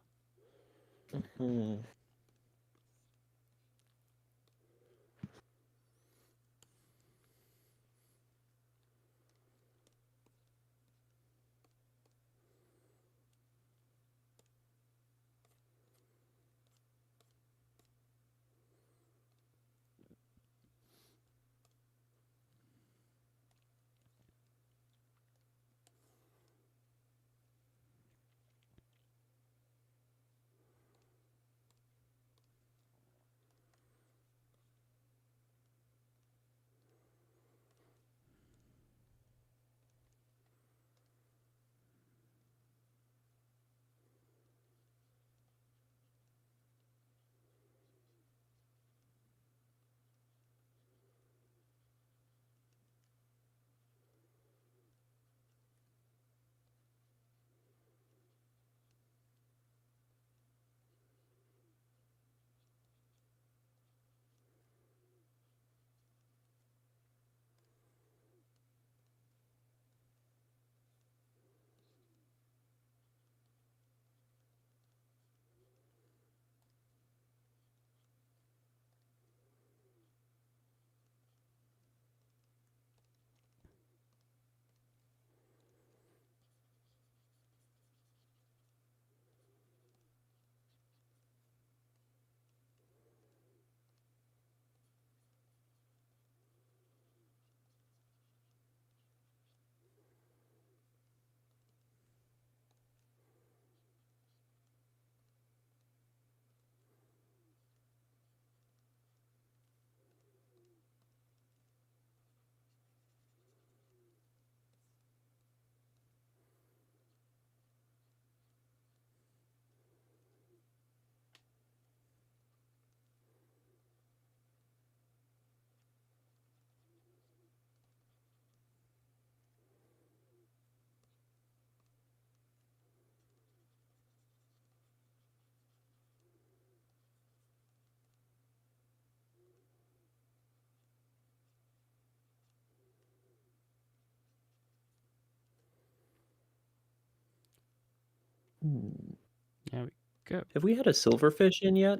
There we go. Have we had a silverfish in yet?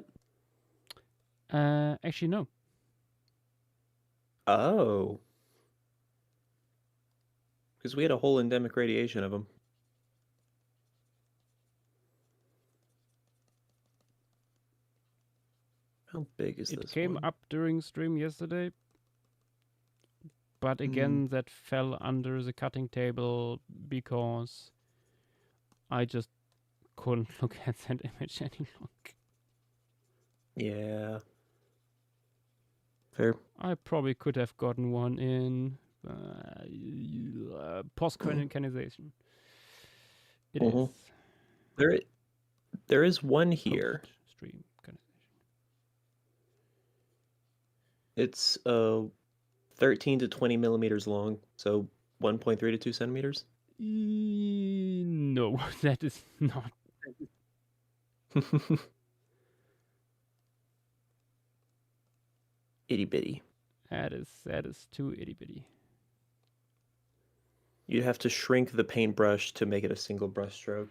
Actually, no. Oh. Because we had a whole endemic radiation of them. How big is It this came one? up during stream yesterday, but again, that fell under the cutting table because I just couldn't look at that image any longer. Yeah. Fair. I probably could have gotten one in post-canonization. It is. There is one here. Stream canonization. It's 13 to 20 millimeters long, so 1.3 to 2 centimeters. No, that is not. Itty bitty. That is too itty bitty. You have to shrink the paintbrush to make it a single brush stroke.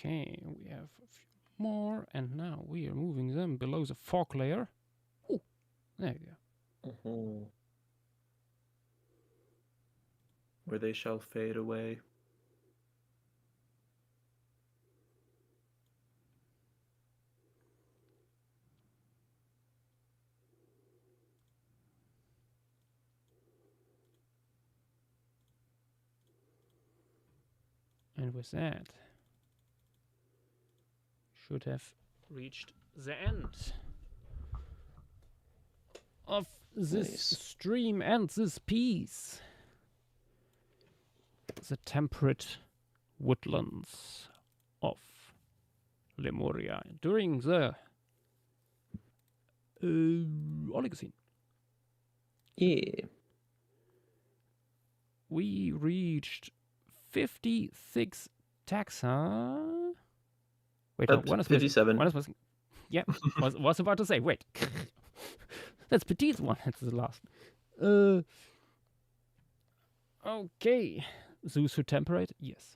Okay, we have a few more, and now we are moving them below the fog layer. Ooh, there you go. Where they shall fade away. And with that, should have reached the end of this stream and this piece. The temperate woodlands of Lemuria during the Oligocene. Yeah. We reached 56 taxa. Wait, no, one is 57. One is missing. Yeah, was about to say. Wait, that's Petite's one. That's the last. Okay, zoos who temperate. Yes.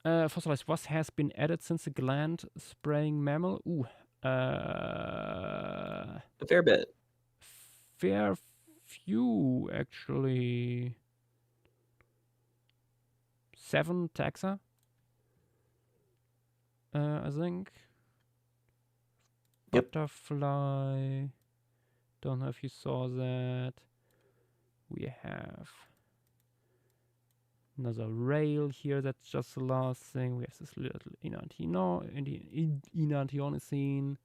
Fossilized, what has been added since the gland spraying mammal? Ooh. A fair bit. Fair few, actually. 7 taxa. I think. Yep. Butterfly. Don't know if you saw that. We have another rail here. That's just the last thing. We have this little enantiomycene.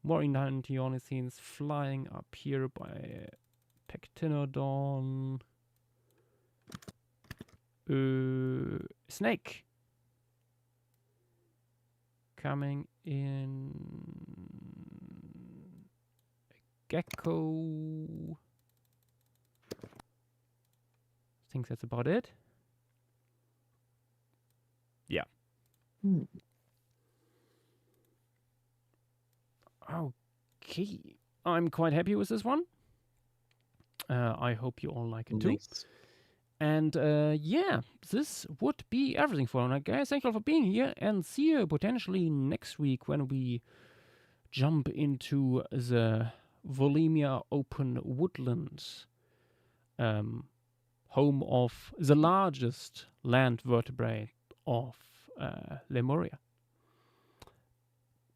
More enantiomycenes flying up here by Pectinodon. Snake. Coming in. Gecko. I think that's about it. Yeah. Okay. I'm quite happy with this one. I hope you all like it too. Nice. And yeah, this would be everything for now, guys. Thank you all for being here, and see you potentially next week when we jump into the Volemia Open Woodlands, home of the largest land vertebrate of Lemuria.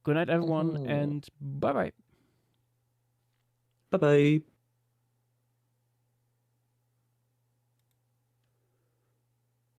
Good night, everyone, and bye-bye. Bye-bye.